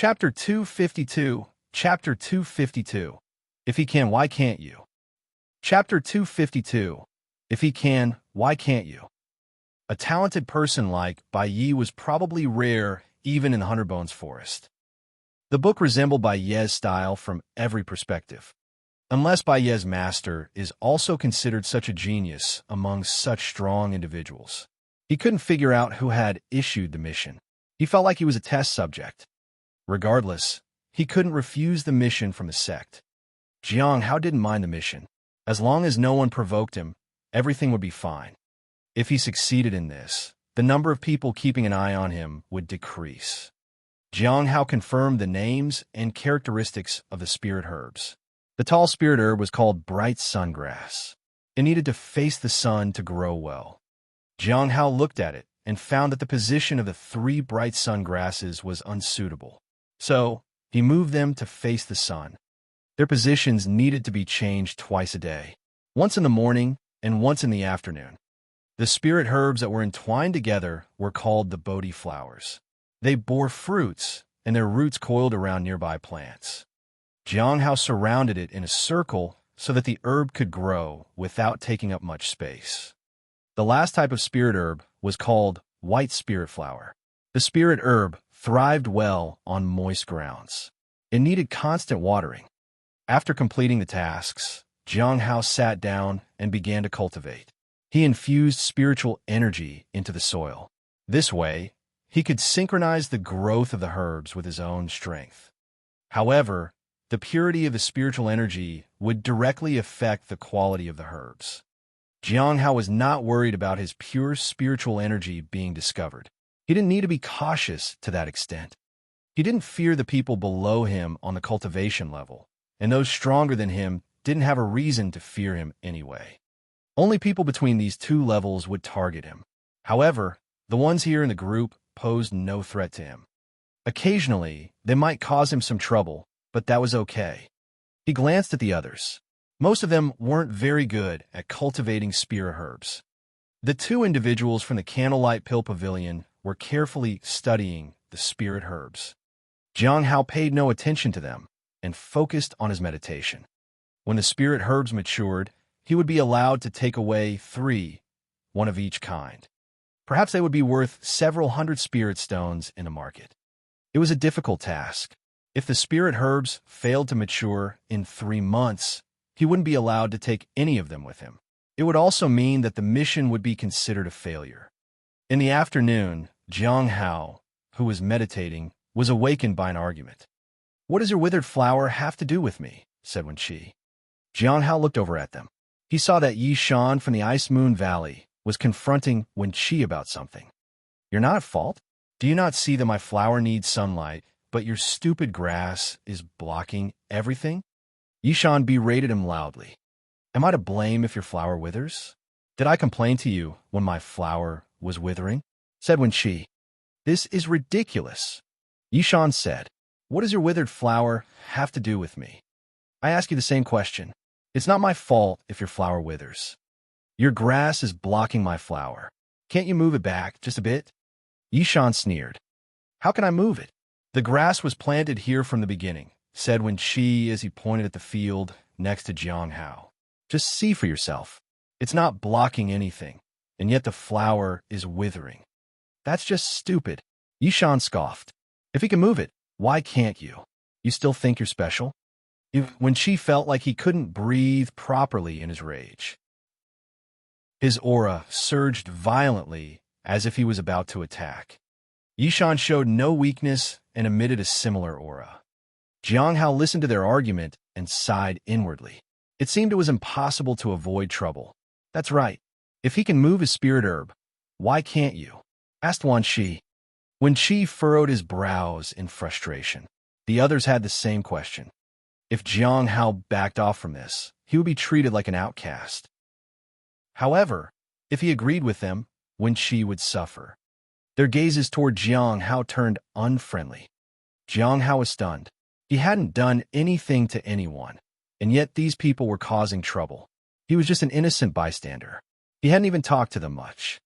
Chapter 252. Chapter 252. If he can, why can't you? Chapter 252. If he can, why can't you? A talented person like Bai Yi was probably rare even in the Hunterbones forest. The book resembled Bai Ye's style from every perspective. Unless Bai Ye's master is also considered such a genius among such strong individuals. He couldn't figure out who had issued the mission. He felt like he was a test subject. Regardless, he couldn't refuse the mission from his sect. Jiang Hao didn't mind the mission. As long as no one provoked him, everything would be fine. If he succeeded in this, the number of people keeping an eye on him would decrease. Jiang Hao confirmed the names and characteristics of the spirit herbs. The tall spirit herb was called bright sungrass. It needed to face the sun to grow well. Jiang Hao looked at it and found that the position of the 3 bright sun grasses was unsuitable. So, he moved them to face the sun. Their positions needed to be changed twice a day, once in the morning and once in the afternoon. The spirit herbs that were entwined together were called the Bodhi flowers. They bore fruits, and their roots coiled around nearby plants. Jiang Hao surrounded it in a circle so that the herb could grow without taking up much space. The last type of spirit herb was called white spirit flower. The spirit herb thrived well on moist grounds. It needed constant watering. After completing the tasks, Jiang Hao sat down and began to cultivate. He infused spiritual energy into the soil. This way, he could synchronize the growth of the herbs with his own strength. However, the purity of the spiritual energy would directly affect the quality of the herbs. Jiang Hao was not worried about his pure spiritual energy being discovered. He didn't need to be cautious to that extent. He didn't fear the people below him on the cultivation level, and those stronger than him didn't have a reason to fear him anyway. Only people between these 2 levels would target him. However, the ones here in the group posed no threat to him. Occasionally, they might cause him some trouble, but that was okay. He glanced at the others. Most of them weren't very good at cultivating spirit herbs. The 2 individuals from the Candlelight Pill Pavilion were carefully studying the spirit herbs. Jiang Hao paid no attention to them and focused on his meditation. When the spirit herbs matured, he would be allowed to take away 3, one of each kind. Perhaps they would be worth several hundred spirit stones in the market. It was a difficult task. If the spirit herbs failed to mature in 3 months, he wouldn't be allowed to take any of them with him. It would also mean that the mission would be considered a failure. In the afternoon, Jiang Hao, who was meditating, was awakened by an argument. "What does your withered flower have to do with me?" said Wen Qi. Jiang Hao looked over at them. He saw that Yi Shan from the Ice Moon Valley was confronting Wen Qi about something. "You're not at fault? Do you not see that my flower needs sunlight, but your stupid grass is blocking everything?" Yi Shan berated him loudly. "Am I to blame if your flower withers? Did I complain to you when my flower was withering?" said Wen Qi. "This is ridiculous." Yi Shan said, "What does your withered flower have to do with me? I ask you the same question. It's not my fault if your flower withers. Your grass is blocking my flower. Can't you move it back just a bit?" Yi Shan sneered. "How can I move it? The grass was planted here from the beginning," said Wen Qi as he pointed at the field next to Jiang Hao. "Just see for yourself. It's not blocking anything, and yet the flower is withering. That's just stupid." Yi Shan scoffed. "If he can move it, why can't you? You still think you're special?" Wen Qi felt like he couldn't breathe properly in his rage. His aura surged violently as if he was about to attack. Yi Shan showed no weakness and emitted a similar aura. Jiang Hao listened to their argument and sighed inwardly. It seemed it was impossible to avoid trouble. "That's right. If he can move his spirit herb, why can't you?" asked Wen Qi. Wen Qi furrowed his brows in frustration. The others had the same question. If Jiang Hao backed off from this, he would be treated like an outcast. However, if he agreed with them, Wen Qi would suffer. Their gazes toward Jiang Hao turned unfriendly. Jiang Hao was stunned. He hadn't done anything to anyone, and yet these people were causing trouble. He was just an innocent bystander. He hadn't even talked to them much.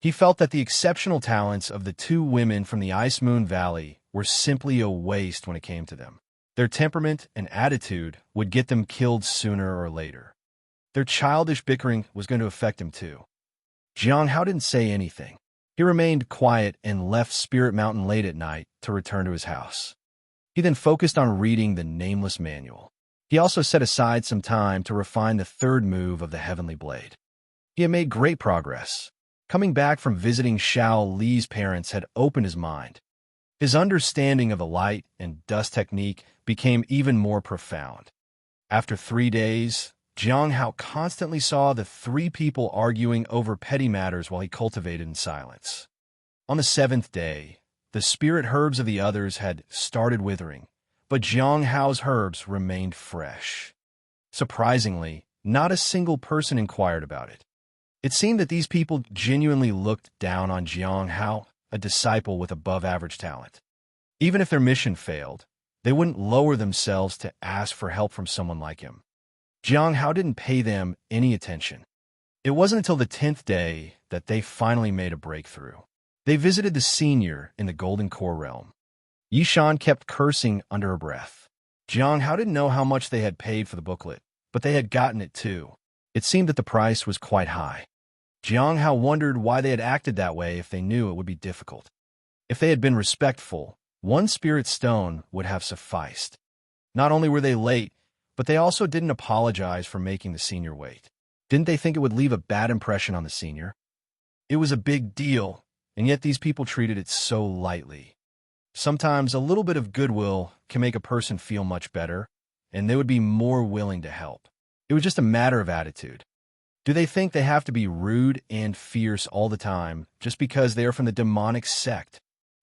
He felt that the exceptional talents of the 2 women from the Ice Moon Valley were simply a waste when it came to them. Their temperament and attitude would get them killed sooner or later. Their childish bickering was going to affect him too. Jiang Hao didn't say anything. He remained quiet and left Spirit Mountain late at night to return to his house. He then focused on reading the nameless manual. He also set aside some time to refine the third move of the Heavenly Blade. He had made great progress. Coming back from visiting Xiao Li's parents had opened his mind. His understanding of the light and dust technique became even more profound. After 3 days, Jiang Hao constantly saw the 3 people arguing over petty matters while he cultivated in silence. On the 7th day, the spirit herbs of the others had started withering, but Jiang Hao's herbs remained fresh. Surprisingly, not a single person inquired about it. It seemed that these people genuinely looked down on Jiang Hao, a disciple with above-average talent. Even if their mission failed, they wouldn't lower themselves to ask for help from someone like him. Jiang Hao didn't pay them any attention. It wasn't until the 10th day that they finally made a breakthrough. They visited the senior in the Golden Core realm. Yishan kept cursing under her breath. Jiang Hao didn't know how much they had paid for the booklet, but they had gotten it too. It seemed that the price was quite high. Jiang Hao wondered why they had acted that way if they knew it would be difficult. If they had been respectful, 1 spirit stone would have sufficed. Not only were they late, but they also didn't apologize for making the senior wait. Didn't they think it would leave a bad impression on the senior? It was a big deal, and yet these people treated it so lightly. Sometimes a little bit of goodwill can make a person feel much better, and they would be more willing to help. It was just a matter of attitude. Do they think they have to be rude and fierce all the time just because they are from the demonic sect?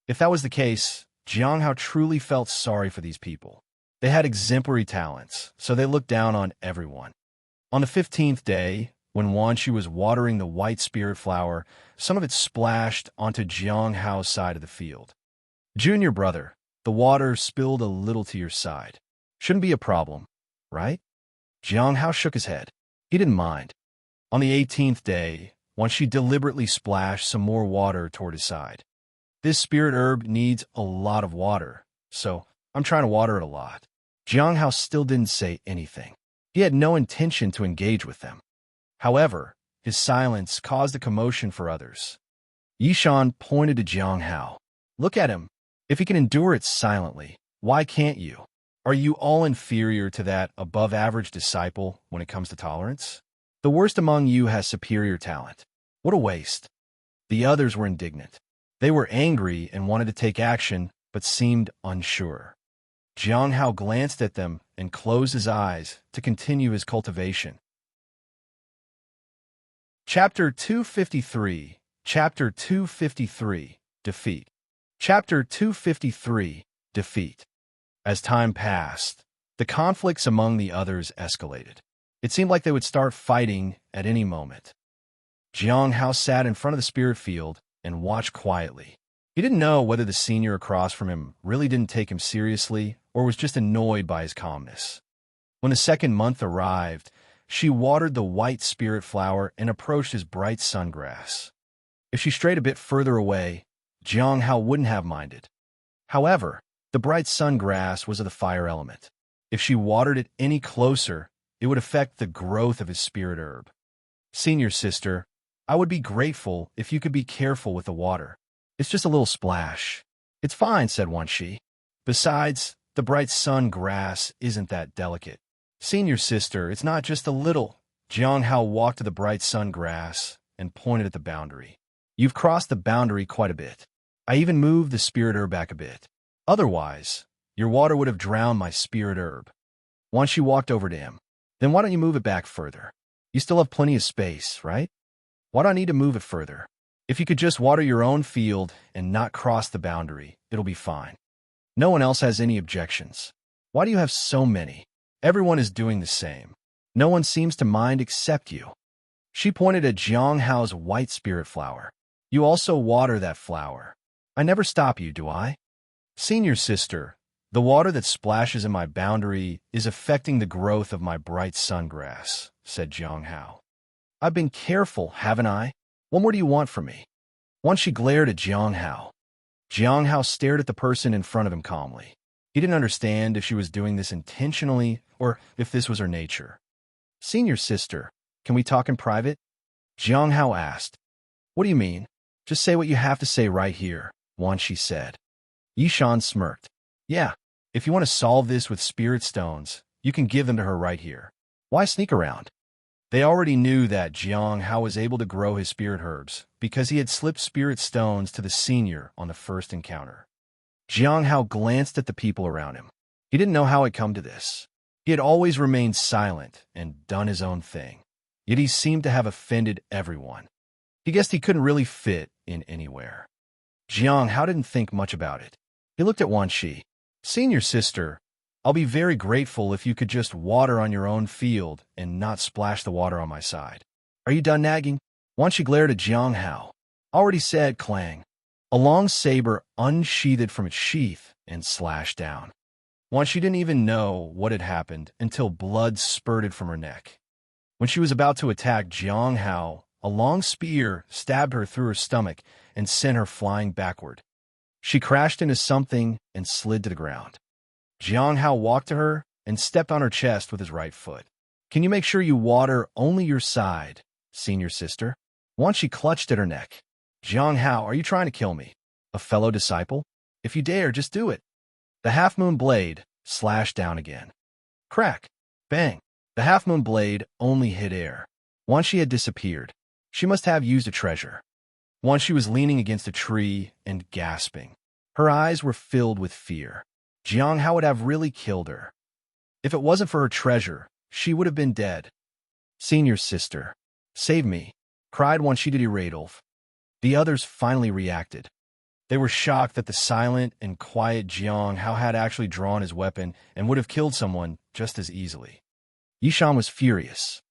If that was the case, Jiang Hao truly felt sorry for these people. They had exemplary talents, so they looked down on everyone. On the 15th day, when Wan Shi was watering the white spirit flower, some of it splashed onto Jiang Hao's side of the field. "Junior brother, the water spilled a little to your side. Shouldn't be a problem, right?" Jiang Hao shook his head. He didn't mind. On the 18th day, Wan Shi deliberately splashed some more water toward his side. "This spirit herb needs a lot of water, so I'm trying to water it a lot." Jiang Hao still didn't say anything. He had no intention to engage with them. However, his silence caused a commotion for others. Yishan pointed to Jiang Hao. "Look at him. If he can endure it silently, why can't you? Are you all inferior to that above-average disciple when it comes to tolerance? The worst among you has superior talent. What a waste." The others were indignant. They were angry and wanted to take action, but seemed unsure. Jiang Hao glanced at them and closed his eyes to continue his cultivation. Chapter 253. Chapter 253. Defeat. Chapter 253. Defeat. As time passed, the conflicts among the others escalated. It seemed like they would start fighting at any moment. Jiang Hao sat in front of the spirit field and watched quietly. He didn't know whether the senior across from him really didn't take him seriously or was just annoyed by his calmness. When the 2nd month arrived, she watered the white spirit flower and approached his bright sungrass. If she strayed a bit further away, Jiang Hao wouldn't have minded. However, the bright sungrass was of the fire element. If she watered it any closer, it would affect the growth of his spirit herb. "Senior sister, I would be grateful if you could be careful with the water. It's just a little splash." "It's fine," said Wan Shi. "Besides, the bright sun grass isn't that delicate." "Senior sister, it's not just a little." Jiang Hao walked to the bright sun grass and pointed at the boundary. "You've crossed the boundary quite a bit. I even moved the spirit herb back a bit. Otherwise, your water would have drowned my spirit herb." Wan Shi walked over to him. "Then why don't you move it back further? You still have plenty of space, right? Why do I need to move it further? If you could just water your own field and not cross the boundary, it'll be fine. No one else has any objections. Why do you have so many? Everyone is doing the same. No one seems to mind except you." She pointed at Jiang Hao's white spirit flower. "You also water that flower. I never stop you, do I?" "Senior sister, the water that splashes in my boundary is affecting the growth of my bright sungrass," said Jiang Hao. "I've been careful, haven't I? What more do you want from me?" Once she glared at Jiang Hao. Jiang Hao stared at the person in front of him calmly. He didn't understand if she was doing this intentionally or if this was her nature. "Senior sister, can we talk in private?" Jiang Hao asked. "What do you mean? Just say what you have to say right here," Wan Shi said. Yishan smirked. "Yeah, if you want to solve this with spirit stones, you can give them to her right here. Why sneak around?" They already knew that Jiang Hao was able to grow his spirit herbs because he had slipped spirit stones to the senior on the first encounter. Jiang Hao glanced at the people around him. He didn't know how it come to this. He had always remained silent and done his own thing, yet he seemed to have offended everyone. He guessed he couldn't really fit in anywhere. Jiang Hao didn't think much about it. He looked at Wan Shi. "Senior sister, I'll be very grateful if you could just water on your own field and not splash the water on my side. Are you done nagging?" Wan Shi glared at Jiang Hao. "Already said," clang. A long saber unsheathed from its sheath and slashed down. Wan Shi didn't even know what had happened until blood spurted from her neck. When she was about to attack Jiang Hao, a long spear stabbed her through her stomach and sent her flying backward. She crashed into something and slid to the ground. Jiang Hao walked to her and stepped on her chest with his right foot. "Can you make sure you water only your side, senior sister?" Wan Shi clutched at her neck. "Jiang Hao, are you trying to kill me? A fellow disciple? If you dare, just do it." The half-moon blade slashed down again. Crack! Bang! The half-moon blade only hit air. Wan Shi had disappeared. She must have used a treasure. Wan Shi was leaning against a tree and gasping. Her eyes were filled with fear. Jiang Hao would have really killed her. If it wasn't for her treasure, she would have been dead. "Senior sister, save me," cried Wan Shi to Radolf. The others finally reacted. They were shocked that the silent and quiet Jiang Hao had actually drawn his weapon and would have killed someone just as easily. Yishan was furious.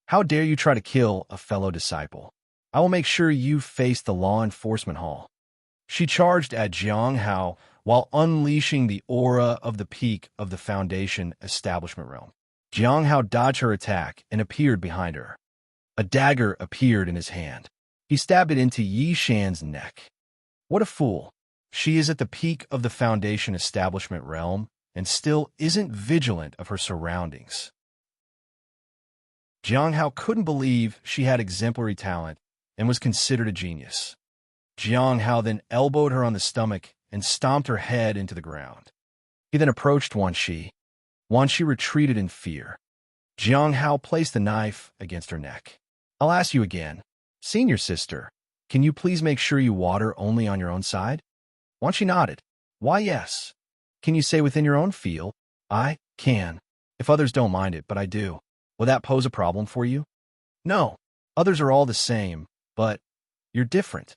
"How dare you try to kill a fellow disciple? I will make sure you face the law enforcement hall." She charged at Jiang Hao while unleashing the aura of the peak of the Foundation establishment realm. Jiang Hao dodged her attack and appeared behind her. A dagger appeared in his hand. He stabbed it into Yi Shan's neck. What a fool. She is at the peak of the Foundation establishment realm and still isn't vigilant of her surroundings. Jiang Hao couldn't believe she had exemplary talent and was considered a genius. Jiang Hao then elbowed her on the stomach and stomped her head into the ground. He then approached Wan Shi. Wan Shi retreated in fear. Jiang Hao placed the knife against her neck. "I'll ask you again. Senior sister, can you please make sure you water only on your own side?" Wan Shi nodded. "Why, yes. Can you say within your own field?" "I can, if others don't mind it, but I do. Will that pose a problem for you?" "No. Others are all the same, but you're different."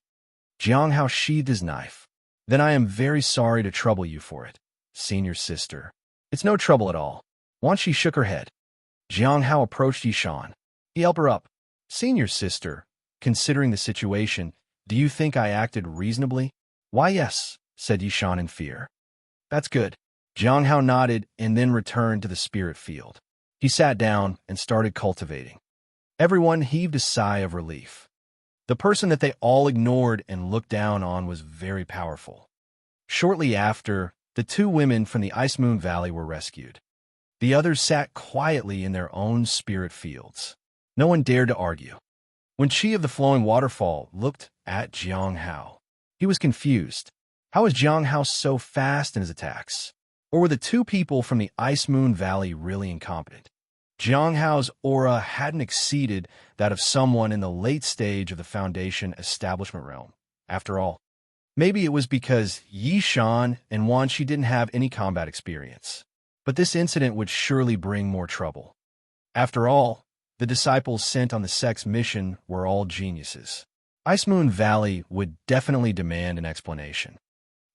Jiang Hao sheathed his knife. "Then I am very sorry to trouble you for it, senior sister." "It's no trouble at all." Wan Shi shook her head. Jiang Hao approached Yishan. He helped her up. "Senior sister, considering the situation, do you think I acted reasonably?" "Why, yes," said Yishan in fear. "That's good." Jiang Hao nodded and then returned to the spirit field. He sat down and started cultivating. Everyone heaved a sigh of relief. The person that they all ignored and looked down on was very powerful. Shortly after, the two women from the Ice Moon Valley were rescued. The others sat quietly in their own spirit fields. No one dared to argue. When Chi of the Flowing Waterfall looked at Jiang Hao, he was confused. How was Jiang Hao so fast in his attacks? Or were the two people from the Ice Moon Valley really incompetent? Jiang Hao's aura hadn't exceeded that of someone in the late stage of the Foundation establishment realm. After all, maybe it was because Yi Shan and Wan Shi didn't have any combat experience. But this incident would surely bring more trouble. After all, the disciples sent on the sect's mission were all geniuses. Ice Moon Valley would definitely demand an explanation.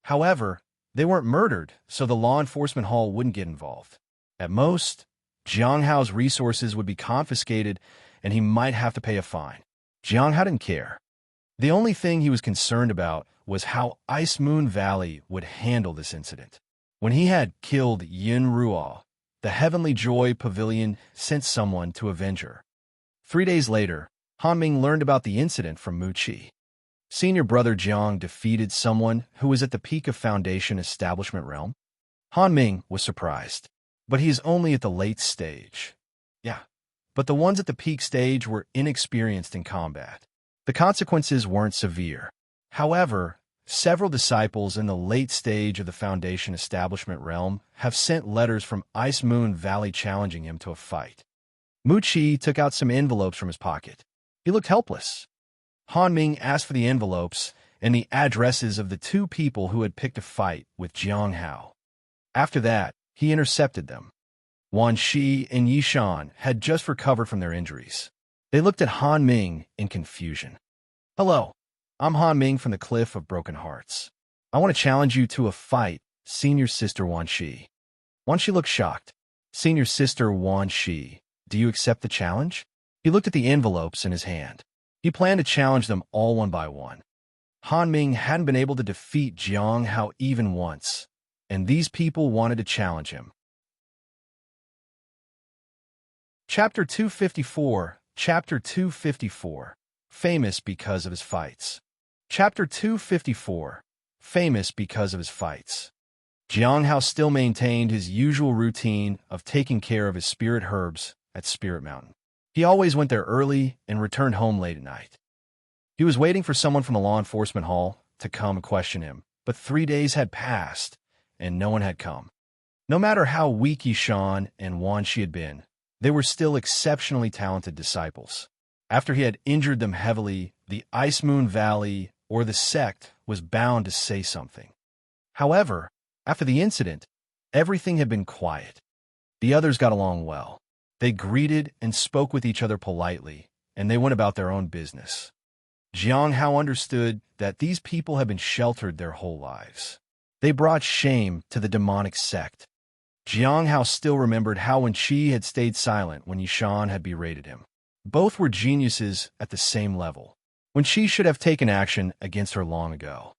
However, they weren't murdered, so the law enforcement hall wouldn't get involved. At most, Jiang Hao's resources would be confiscated and he might have to pay a fine. Jiang Hao didn't care. The only thing he was concerned about was how Ice Moon Valley would handle this incident. When he had killed Yin Ruo, the Heavenly Joy Pavilion sent someone to avenge her. 3 days later, Han Ming learned about the incident from Mu Qi. Senior brother Jiang defeated someone who was at the peak of Foundation establishment realm? Han Ming was surprised. But he is only at the late stage. Yeah. But the ones at the peak stage were inexperienced in combat. The consequences weren't severe. However, several disciples in the late stage of the Foundation establishment realm have sent letters from Ice Moon Valley challenging him to a fight. Mu Qi took out some envelopes from his pocket. He looked helpless. Han Ming asked for the envelopes and the addresses of the two people who had picked a fight with Jiang Hao. After that, he intercepted them. Wan Shi and Yishan had just recovered from their injuries. They looked at Han Ming in confusion. Hello, I'm Han Ming from the Cliff of Broken Hearts. I want to challenge you to a fight, Senior Sister Wan Shi. Wan Shi looked shocked. Senior Sister Wan Shi, do you accept the challenge? He looked at the envelopes in his hand. He planned to challenge them all one by one. Han Ming hadn't been able to defeat Jiang Hao even once, and these people wanted to challenge him. Chapter 254, Chapter 254, Famous because of his fights. Chapter 254, Famous because of his fights. Jiang Hao still maintained his usual routine of taking care of his spirit herbs at Spirit Mountain. He always went there early and returned home late at night. He was waiting for someone from the law enforcement hall to come and question him, but 3 days had passed, and no one had come. No matter how weak Yishan and Wan Shi had been, they were still exceptionally talented disciples. After he had injured them heavily, the Ice Moon Valley, or the sect, was bound to say something. However, after the incident, everything had been quiet. The others got along well. They greeted and spoke with each other politely, and they went about their own business. Jiang Hao understood that these people had been sheltered their whole lives. They brought shame to the demonic sect. Jiang Hao still remembered how Wen Qi had stayed silent when Yishan had berated him. Both were geniuses at the same level. Wen Qi should have taken action against her long ago.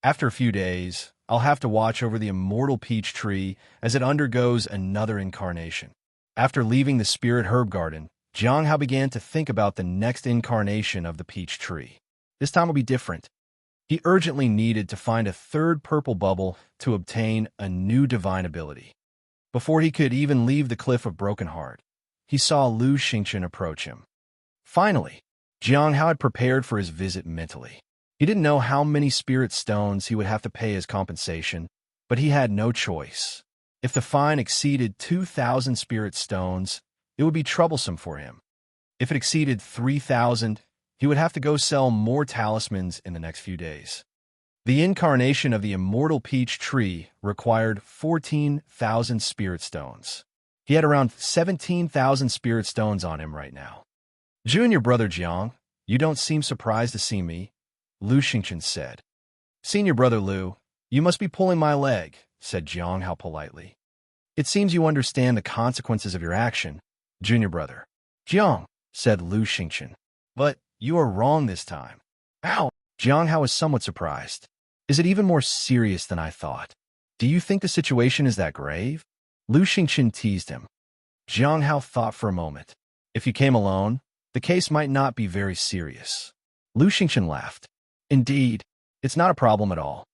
After a few days, I'll have to watch over the immortal peach tree as it undergoes another incarnation. After leaving the spirit herb garden, Jiang Hao began to think about the next incarnation of the peach tree. This time will be different. He urgently needed to find a third purple bubble to obtain a new divine ability. Before he could even leave the Cliff of Broken Heart, he saw Lu Xingchen approach him. Finally, Jiang Hao had prepared for his visit mentally. He didn't know how many spirit stones he would have to pay as compensation, but he had no choice. If the fine exceeded 2,000 spirit stones, it would be troublesome for him. If it exceeded 3,000, he would have to go sell more talismans in the next few days. The incarnation of the immortal peach tree required 14,000 spirit stones. He had around 17,000 spirit stones on him right now. Junior brother Jiang, you don't seem surprised to see me, Lu Xingchen said. Senior brother Lu, you must be pulling my leg, said Jiang Hao politely. It seems you understand the consequences of your action, junior brother. Jiang, said Lu Xingchen. But you are wrong this time. Ow! Jiang Hao was somewhat surprised. Is it even more serious than I thought? Do you think the situation is that grave? Lu Xingchen teased him. Jiang Hao thought for a moment. If you came alone, the case might not be very serious. Lu Xingchen laughed. Indeed, it's not a problem at all.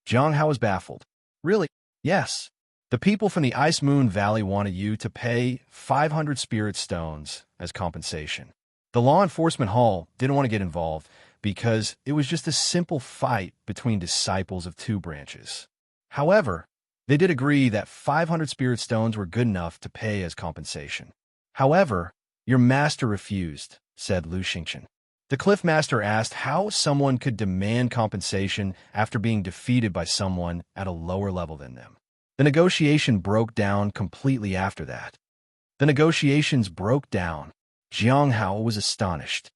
Jiang Hao was baffled. Really? Yes. The people from the Ice Moon Valley wanted you to pay 500 spirit stones as compensation. The law enforcement hall didn't want to get involved because it was just a simple fight between disciples of two branches. However, they did agree that 500 spirit stones were good enough to pay as compensation. However, your master refused, said Lu Xingchen. The Cliff Master asked how someone could demand compensation after being defeated by someone at a lower level than them. The negotiation broke down completely after that. The negotiations broke down. Jiang Hao was astonished.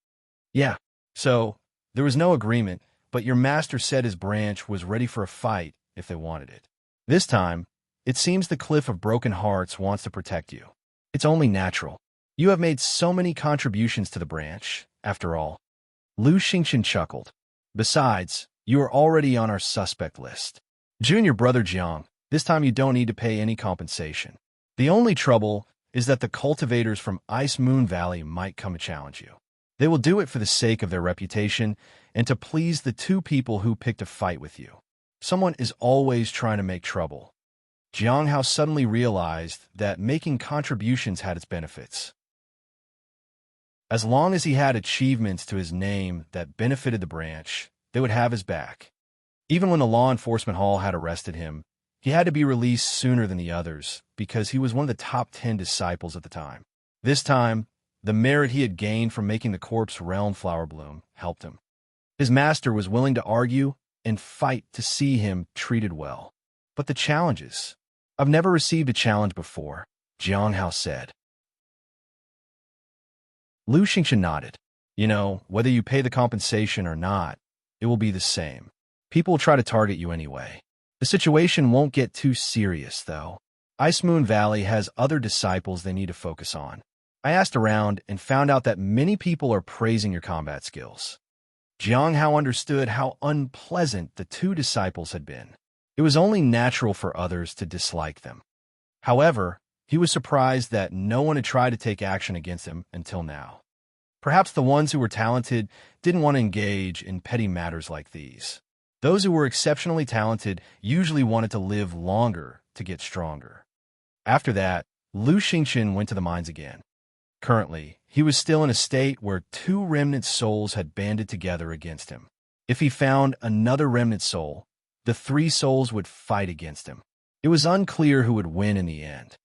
Yeah, so there was no agreement, but your master said his branch was ready for a fight if they wanted it. This time, it seems the Cliff of Broken Hearts wants to protect you. It's only natural. You have made so many contributions to the branch, after all. Lu Xingchen chuckled. Besides, you are already on our suspect list. Junior brother Jiang, this time you don't need to pay any compensation. The only trouble is that the cultivators from Ice Moon Valley might come to challenge you. They will do it for the sake of their reputation and to please the two people who picked a fight with you. Someone is always trying to make trouble. Jiang Hao suddenly realized that making contributions had its benefits. As long as he had achievements to his name that benefited the branch, they would have his back. Even when the law enforcement hall had arrested him, he had to be released sooner than the others because he was one of the top 10 disciples at the time. This time, the merit he had gained from making the corpse realm flower bloom helped him. His master was willing to argue and fight to see him treated well. But the challenges. I've never received a challenge before, Jiang Hao said. Lu Xingqian nodded. You know, whether you pay the compensation or not, it will be the same. People will try to target you anyway. The situation won't get too serious, though. Ice Moon Valley has other disciples they need to focus on. I asked around and found out that many people are praising your combat skills. Jiang Hao understood how unpleasant the two disciples had been. It was only natural for others to dislike them. However, he was surprised that no one had tried to take action against him until now. Perhaps the ones who were talented didn't want to engage in petty matters like these. Those who were exceptionally talented usually wanted to live longer to get stronger. After that, Lu Xingqian went to the mines again. Currently, he was still in a state where two remnant souls had banded together against him. If he found another remnant soul, the three souls would fight against him. It was unclear who would win in the end.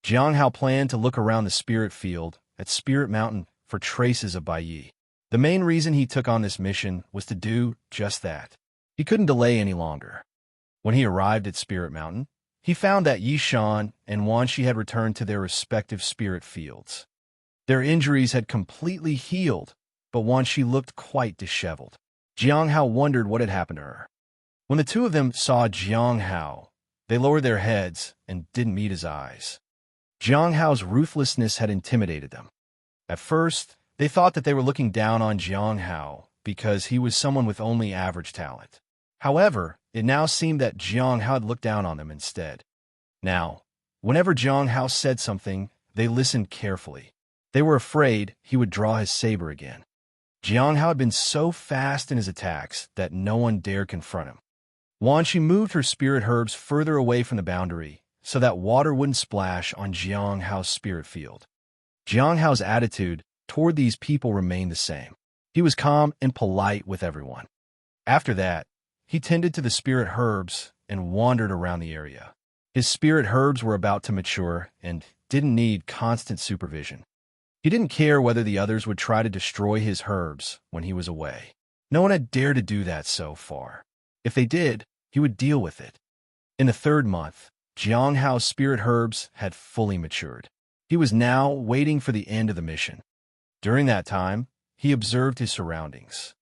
Jiang Hao planned to look around the spirit field at Spirit Mountain for traces of Bai Yi. The main reason he took on this mission was to do just that. He couldn't delay any longer. When he arrived at Spirit Mountain, he found that Yi Shan and Wan Shi had returned to their respective spirit fields. Their injuries had completely healed, but Wan Shi looked quite disheveled. Jiang Hao wondered what had happened to her. When the two of them saw Jiang Hao, they lowered their heads and didn't meet his eyes. Jiang Hao's ruthlessness had intimidated them. At first, they thought that they were looking down on Jiang Hao because he was someone with only average talent. However, it now seemed that Jiang Hao had looked down on them instead. Now, whenever Jiang Hao said something, they listened carefully. They were afraid he would draw his saber again. Jiang Hao had been so fast in his attacks that no one dared confront him. Wan Shi moved her spirit herbs further away from the boundary so that water wouldn't splash on Jiang Hao's spirit field. Jiang Hao's attitude toward these people remained the same. He was calm and polite with everyone. After that, he tended to the spirit herbs and wandered around the area. His spirit herbs were about to mature and didn't need constant supervision. He didn't care whether the others would try to destroy his herbs when he was away. No one had dared to do that so far. If they did, he would deal with it. In the third month, Jiang Hao's spirit herbs had fully matured. He was now waiting for the end of the mission. During that time, he observed his surroundings.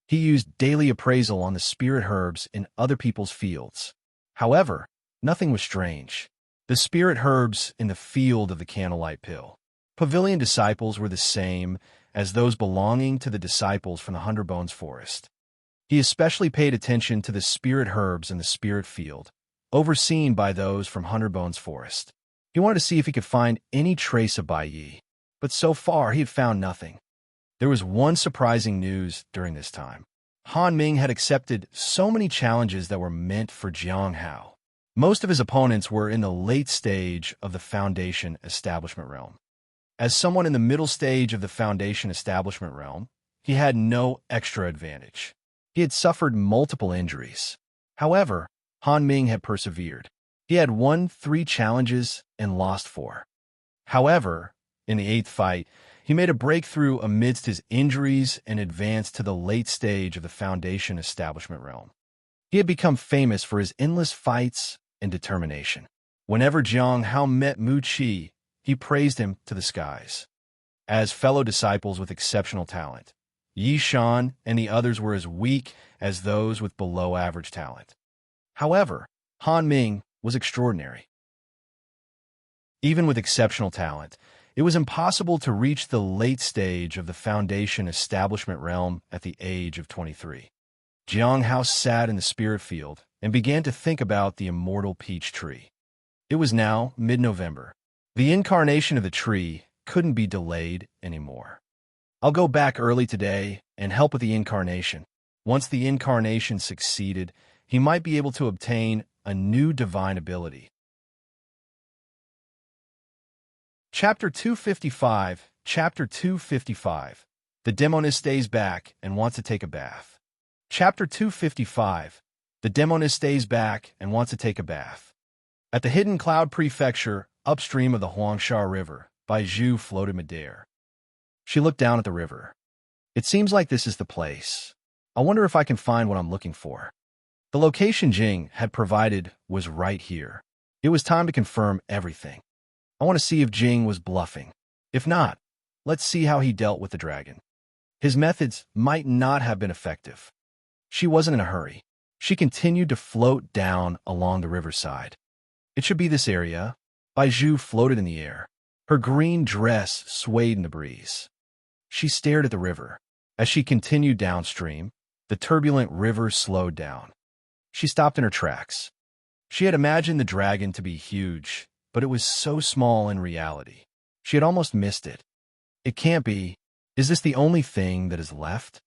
He used daily appraisal on the spirit herbs in other people's fields. However, nothing was strange. The spirit herbs in the field of the candlelight pill pavilion disciples were the same as those belonging to the disciples from the Hundred Bones Forest. He especially paid attention to the spirit herbs in the spirit field, overseen by those from Hundred Bones Forest. He wanted to see if he could find any trace of Bai Yi, but so far he had found nothing. There was one surprising news during this time. Han Ming had accepted so many challenges that were meant for Jiang Hao. Most of his opponents were in the late stage of the Foundation Establishment realm. As someone in the middle stage of the Foundation Establishment realm, he had no extra advantage. He had suffered multiple injuries. However, Han Ming had persevered. He had won 3 challenges and lost 4. However, in the 8th fight, he made a breakthrough amidst his injuries and advanced to the late stage of the Foundation Establishment realm. He had become famous for his endless fights and determination. Whenever Jiang Hao met Mu Qi, he praised him to the skies. As fellow disciples with exceptional talent, Yi Shan and the others were as weak as those with below-average talent. However, Han Ming was extraordinary. Even with exceptional talent, it was impossible to reach the late stage of the Foundation Establishment realm at the age of 23. Jiang Hao sat in the spirit field and began to think about the immortal peach tree. It was now mid-November. The incarnation of the tree couldn't be delayed anymore. I'll go back early today and help with the incarnation. Once the incarnation succeeded, he might be able to obtain a new divine ability. Chapter 255. Chapter 255. The demonist stays back and wants to take a bath. Chapter 255. The demonist stays back and wants to take a bath. At the Hidden Cloud Prefecture, upstream of the Huangsha River, Baizhu floated midair. She looked down at the river. It seems like this is the place. I wonder if I can find what I'm looking for. The location Jing had provided was right here. It was time to confirm everything. I want to see if Jing was bluffing. If not, let's see how he dealt with the dragon. His methods might not have been effective. She wasn't in a hurry. She continued to float down along the riverside. It should be this area. Baizhu floated in the air. Her green dress swayed in the breeze. She stared at the river. As she continued downstream, the turbulent river slowed down. She stopped in her tracks. She had imagined the dragon to be huge, but it was so small in reality. She had almost missed it. It can't be. Is this the only thing that is left?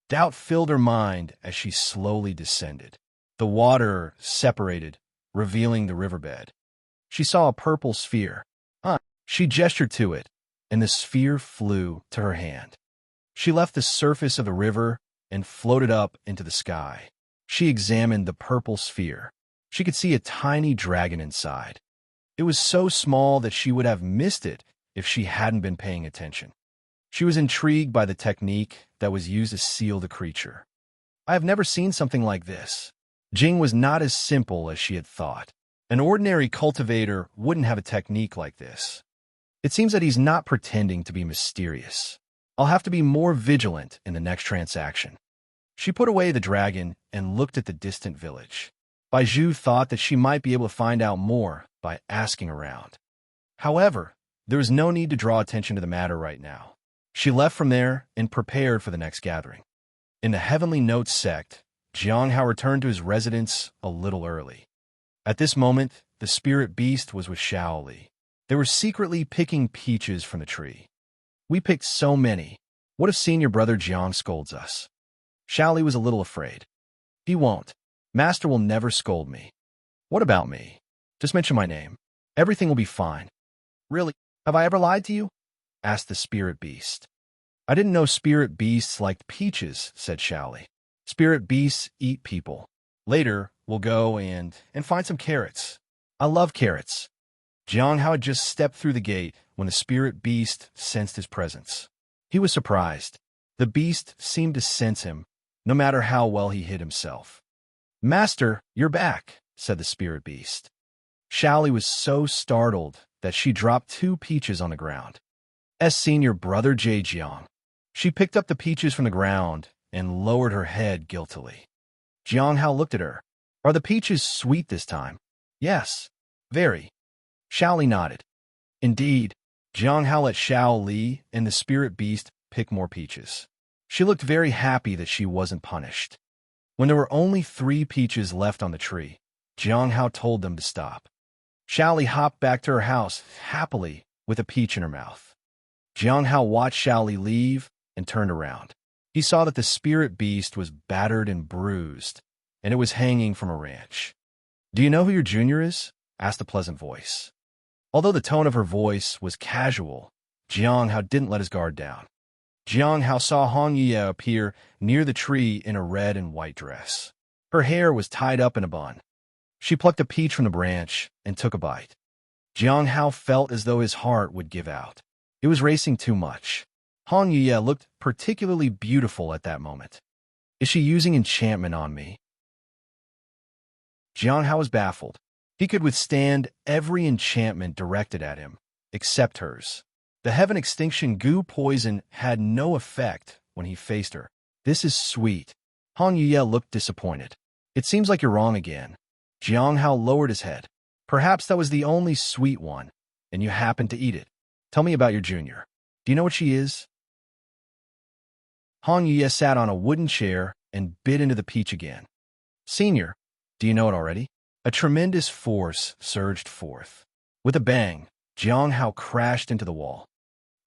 Doubt filled her mind as she slowly descended. The water separated, revealing the riverbed. She saw a purple sphere. She gestured to it, and the sphere flew to her hand. She left the surface of the river and floated up into the sky. She examined the purple sphere. She could see a tiny dragon inside. It was so small that she would have missed it if she hadn't been paying attention. She was intrigued by the technique that was used to seal the creature. I have never seen something like this. Jing was not as simple as she had thought. An ordinary cultivator wouldn't have a technique like this. It seems that he's not pretending to be mysterious. I'll have to be more vigilant in the next transaction. She put away the dragon and looked at the distant village. Baizhu thought that she might be able to find out more by asking around. However, there was no need to draw attention to the matter right now. She left from there and prepared for the next gathering. In the Heavenly Notes sect, Jianghao returned to his residence a little early. At this moment, the spirit beast was with Shaoli. They were secretly picking peaches from the tree. We picked so many. What if senior brother Jiang scolds us? Shaoli was a little afraid. He won't. Master will never scold me. What about me? Just mention my name. Everything will be fine. Really? Have I ever lied to you? Asked the spirit beast. I didn't know spirit beasts liked peaches, said Shaoli. Spirit beasts eat people. Later, we'll go and find some carrots. I love carrots. Jianghao had just stepped through the gate when the spirit beast sensed his presence. He was surprised. The beast seemed to sense him, no matter how well he hid himself. Master, you're back, said the spirit beast. Shaoli was so startled that she dropped 2 peaches on the ground. Senior brother Jiang. She picked up the peaches from the ground and lowered her head guiltily. Jianghao looked at her. Are the peaches sweet this time? Yes, very. Shaoli nodded. Indeed, Jianghao let Shao Li and the spirit beast pick more peaches. She looked very happy that she wasn't punished. When there were only 3 peaches left on the tree, Jianghao told them to stop. Shaoli hopped back to her house happily with a peach in her mouth. Jianghao watched Shaoli leave and turned around. He saw that the spirit beast was battered and bruised, and it was hanging from a branch. Do you know who your junior is? Asked a pleasant voice. Although the tone of her voice was casual, Jianghao didn't let his guard down. Jianghao saw Hong Ye appear near the tree in a red and white dress. Her hair was tied up in a bun. She plucked a peach from the branch and took a bite. Jianghao felt as though his heart would give out. It was racing too much. Hong Ye looked particularly beautiful at that moment. Is she using enchantment on me? Jianghao was baffled. He could withstand every enchantment directed at him, except hers. The heaven extinction goo poison had no effect when he faced her. This is sweet. Hong Ye looked disappointed. It seems like you're wrong again. Jianghao lowered his head. Perhaps that was the only sweet one, and you happened to eat it. Tell me about your junior. Do you know what she is? Hong Ye sat on a wooden chair and bit into the peach again. Senior, do you know it already? A tremendous force surged forth. With a bang, Jianghao crashed into the wall.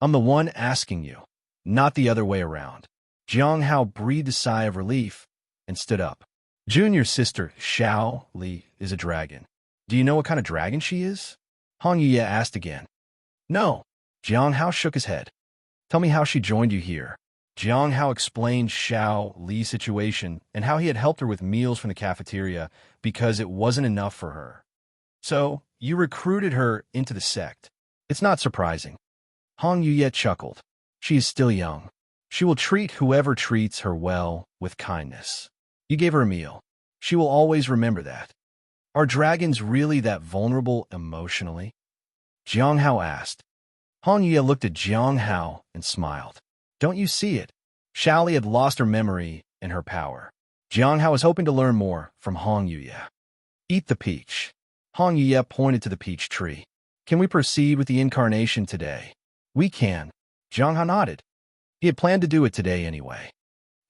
I'm the one asking you. not the other way around. Jiang Hao breathed a sigh of relief and stood up. Junior's sister, Xiao Li, is a dragon. Do you know what kind of dragon she is? Hong Yuye asked again. No. Jiang Hao shook his head. Tell me how she joined you here. Jiang Hao explained Xiao Li's situation and how he had helped her with meals from the cafeteria because it wasn't enough for her. So, you recruited her into the sect. It's not surprising. Hong Yuye chuckled. She is still young. She will treat whoever treats her well with kindness. You gave her a meal. She will always remember that. Are dragons really that vulnerable emotionally? Jiang Hao asked. Hong Yuye looked at Jiang Hao and smiled. Don't you see it? Xiaoli had lost her memory and her power. Jiang Hao was hoping to learn more from Hong Yuye. Eat the peach. Hong Yuye pointed to the peach tree. Can we proceed with the incarnation today? We can. Jiang Hao nodded. He had planned to do it today anyway.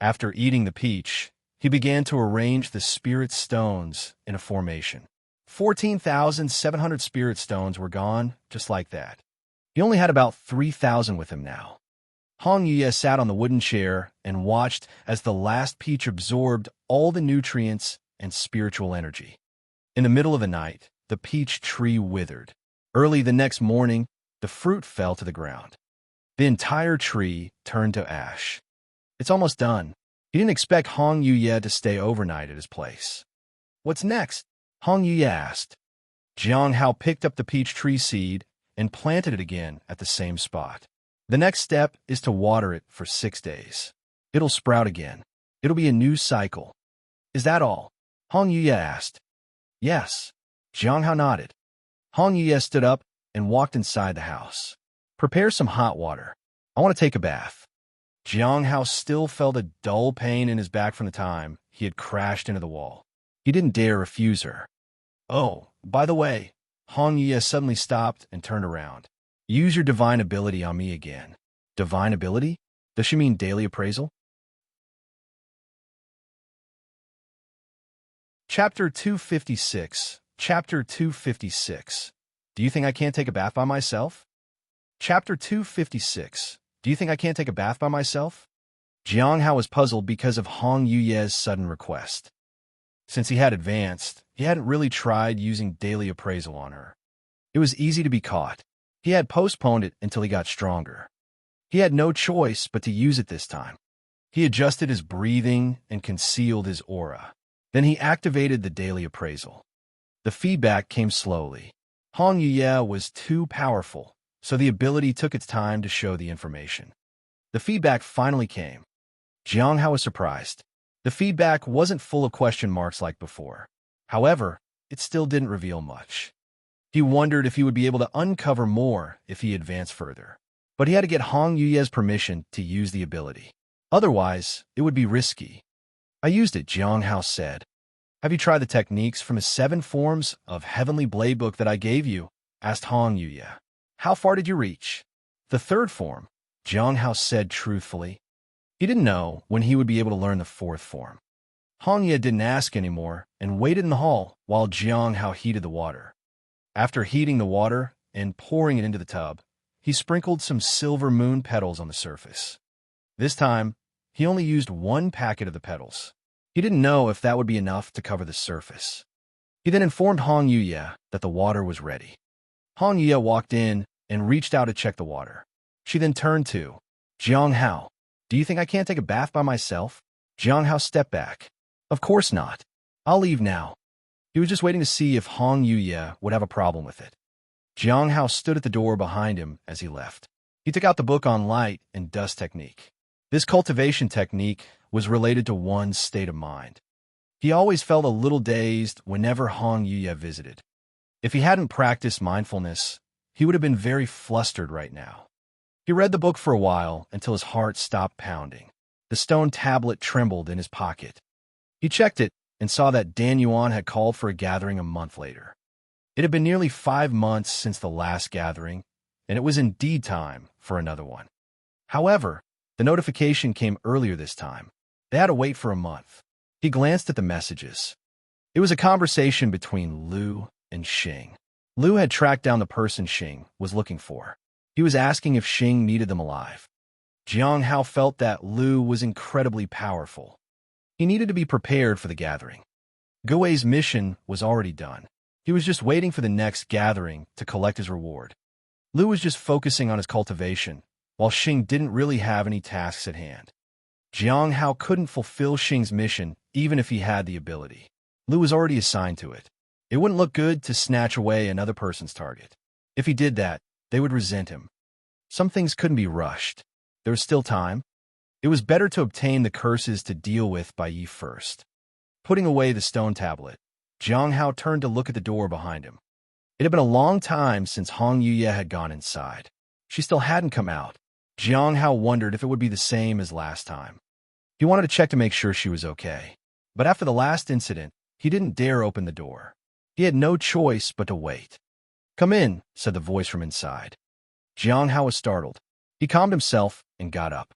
After eating the peach, he began to arrange the spirit stones in a formation. 14,700 spirit stones were gone just like that. He only had about 3,000 with him now. Hong Yuye sat on the wooden chair and watched as the last peach absorbed all the nutrients and spiritual energy. In the middle of the night, the peach tree withered. Early the next morning, the fruit fell to the ground. The entire tree turned to ash. It's almost done. He didn't expect Hong Yuye to stay overnight at his place. What's next? Hong Yuye asked. Jiang Hao picked up the peach tree seed and planted it again at the same spot. The next step is to water it for 6 days. It'll sprout again. It'll be a new cycle. Is that all? Hong Yuye asked. Yes. Jiang Hao nodded. Hong Yuye stood up and walked inside the house. Prepare some hot water. I want to take a bath. Jiang Hao still felt a dull pain in his back from the time he had crashed into the wall. He didn't dare refuse her. Oh, by the way, Hong Yuye suddenly stopped and turned around. Use your divine ability on me again. Divine ability? Does she mean daily appraisal? Chapter 256. Chapter 256. Do you think I can't take a bath by myself? Chapter 256. Do you think I can't take a bath by myself? Jiang Hao was puzzled because of Hong Yuye's sudden request. Since he had advanced, he hadn't really tried using daily appraisal on her. It was easy to be caught. He had postponed it until he got stronger. He had no choice but to use it this time. He adjusted his breathing and concealed his aura. Then he activated the daily appraisal. The feedback came slowly. Hong Yuye was too powerful, so the ability took its time to show the information. The feedback finally came. Jiang Hao was surprised. The feedback wasn't full of question marks like before. However, it still didn't reveal much. He wondered if he would be able to uncover more if he advanced further. But he had to get Hong Yuye's permission to use the ability. Otherwise, it would be risky. I used it, Jiang Hao said. Have you tried the techniques from the 7 forms of Heavenly Blade Book that I gave you? Asked Hong Yuye. How far did you reach? The 3rd form, Jiang Hao said truthfully. He didn't know when he would be able to learn the 4th form. Hong Yuye didn't ask anymore and waited in the hall while Jiang Hao heated the water. After heating the water and pouring it into the tub, he sprinkled some silver moon petals on the surface. This time, he only used 1 packet of the petals. He didn't know if that would be enough to cover the surface. He then informed Hong Yuye that the water was ready. Hong Yuye walked in and reached out to check the water. She then turned to Jiang Hao. Do you think I can't take a bath by myself? Jiang Hao stepped back. Of course not. I'll leave now. He was just waiting to see if Hong Yuye would have a problem with it. Jiang Hao stood at the door behind him as he left. He took out the book on light and dust technique. This cultivation technique was related to one's state of mind. He always felt a little dazed whenever Hong Yuye visited. If he hadn't practiced mindfulness, he would have been very flustered right now. He read the book for a while until his heart stopped pounding. The stone tablet trembled in his pocket. He checked it and saw that Dan Yuan had called for a gathering a month later. It had been nearly 5 months since the last gathering, and it was indeed time for another one. However, the notification came earlier this time. They had to wait for a month. He glanced at the messages. It was a conversation between Liu and Xing. Liu had tracked down the person Xing was looking for. He was asking if Xing needed them alive. Jiang Hao felt that Lu was incredibly powerful. He needed to be prepared for the gathering. Gui's mission was already done. He was just waiting for the next gathering to collect his reward. Lu was just focusing on his cultivation, while Xing didn't really have any tasks at hand. Jiang Hao couldn't fulfill Xing's mission even if he had the ability. Lu was already assigned to it. It wouldn't look good to snatch away another person's target. If he did that, they would resent him. Some things couldn't be rushed. There was still time. It was better to obtain the curses to deal with by Yi first. Putting away the stone tablet, Jiang Hao turned to look at the door behind him. It had been a long time since Hong Yuye had gone inside. She still hadn't come out. Jiang Hao wondered if it would be the same as last time. He wanted to check to make sure she was okay. But after the last incident, he didn't dare open the door. He had no choice but to wait. "Come in," said the voice from inside. Jiang Hao was startled. He calmed himself and got up.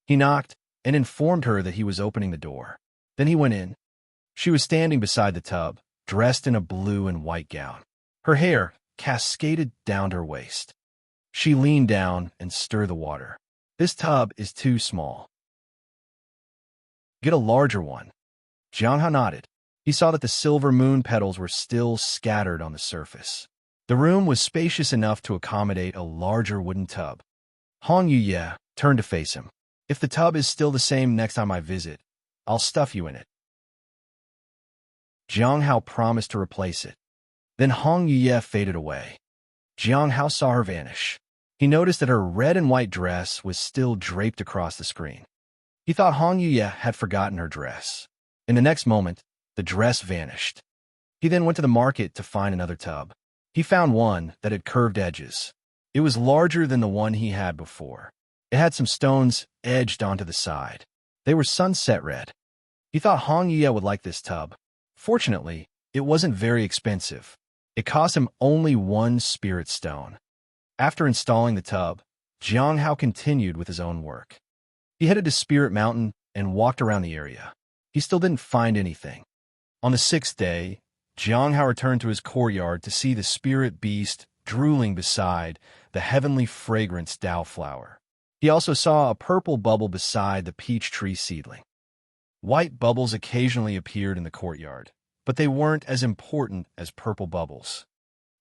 He knocked and informed her that he was opening the door. Then he went in. She was standing beside the tub, dressed in a blue and white gown. Her hair cascaded down to her waist. She leaned down and stirred the water. "This tub is too small. Get a larger one." Jiang Hao nodded. He saw that the silver moon petals were still scattered on the surface. The room was spacious enough to accommodate a larger wooden tub. Hong Yuye turned to face him. "If the tub is still the same next time I visit, I'll stuff you in it." Jiang Hao promised to replace it. Then Hong Yuye faded away. Jiang Hao saw her vanish. He noticed that her red and white dress was still draped across the screen. He thought Hong Yuye had forgotten her dress. In the next moment, the dress vanished. He then went to the market to find another tub. He found one that had curved edges. It was larger than the one he had before. It had some stones edged onto the side. They were sunset red. He thought Hong Yuye would like this tub. Fortunately, it wasn't very expensive. It cost him only 1 spirit stone. After installing the tub, Jiang Hao continued with his own work. He headed to Spirit Mountain and walked around the area. He still didn't find anything. On the 6th day, Jiang Hao returned to his courtyard to see the spirit beast drooling beside the heavenly fragrance Dao flower. He also saw a purple bubble beside the peach tree seedling. White bubbles occasionally appeared in the courtyard, but they weren't as important as purple bubbles.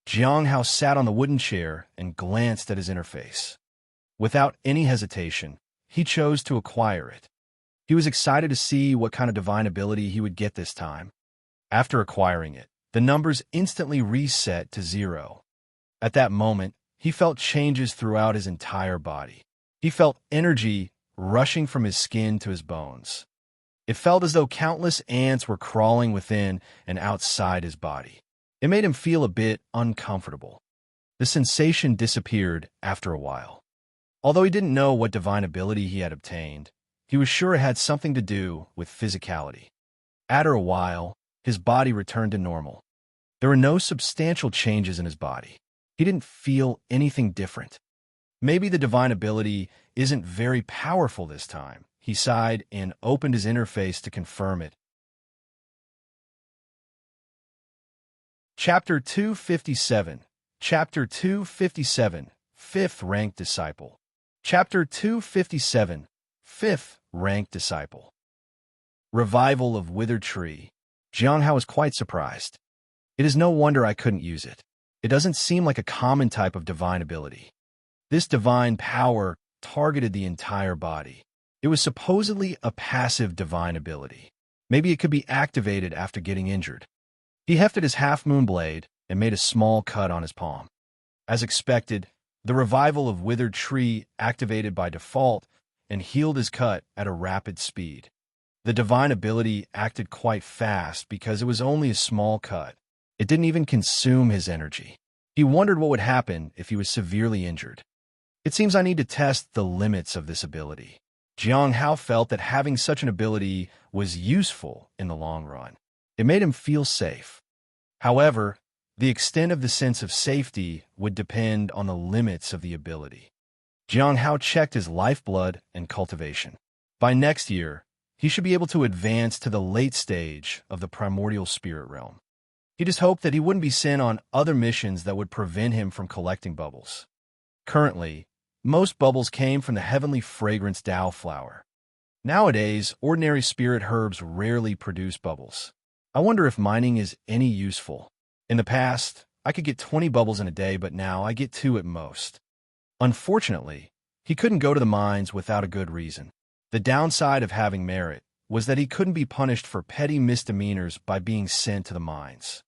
Jiang Hao sat on the wooden chair and glanced at his interface. Without any hesitation, he chose to acquire it. He was excited to see what kind of divine ability he would get this time. After acquiring it, the numbers instantly reset to 0. At that moment, he felt changes throughout his entire body. He felt energy rushing from his skin to his bones. It felt as though countless ants were crawling within and outside his body. It made him feel a bit uncomfortable. The sensation disappeared after a while. Although he didn't know what divine ability he had obtained, he was sure it had something to do with physicality. After a while, his body returned to normal. There were no substantial changes in his body. He didn't feel anything different. Maybe the divine ability isn't very powerful this time. He sighed and opened his interface to confirm it. Chapter 257. Chapter 257. 5th Ranked Disciple. Chapter 257. 5th Ranked Disciple. Revival of Withered Tree. Jiang Hao was quite surprised. It is no wonder I couldn't use it. It doesn't seem like a common type of divine ability. This divine power targeted the entire body. It was supposedly a passive divine ability. Maybe it could be activated after getting injured. He hefted his half-moon blade and made a small cut on his palm. As expected, the revival of Withered Tree activated by default and healed his cut at a rapid speed. The divine ability acted quite fast because it was only a small cut. It didn't even consume his energy. He wondered what would happen if he was severely injured. It seems I need to test the limits of this ability. Jiang Hao felt that having such an ability was useful in the long run. It made him feel safe. However, the extent of the sense of safety would depend on the limits of the ability. Jiang Hao checked his lifeblood and cultivation. By next year, he should be able to advance to the late stage of the primordial spirit realm. He just hoped that he wouldn't be sent on other missions that would prevent him from collecting bubbles. Currently, Most bubbles came from the heavenly fragrance Tao flower. Nowadays, ordinary spirit herbs rarely produce bubbles. I wonder if mining is any useful. In the past, I could get 20 bubbles in a day, but now I get 2 at most. Unfortunately, he couldn't go to the mines without a good reason. The downside of having merit was that he couldn't be punished for petty misdemeanors by being sent to the mines.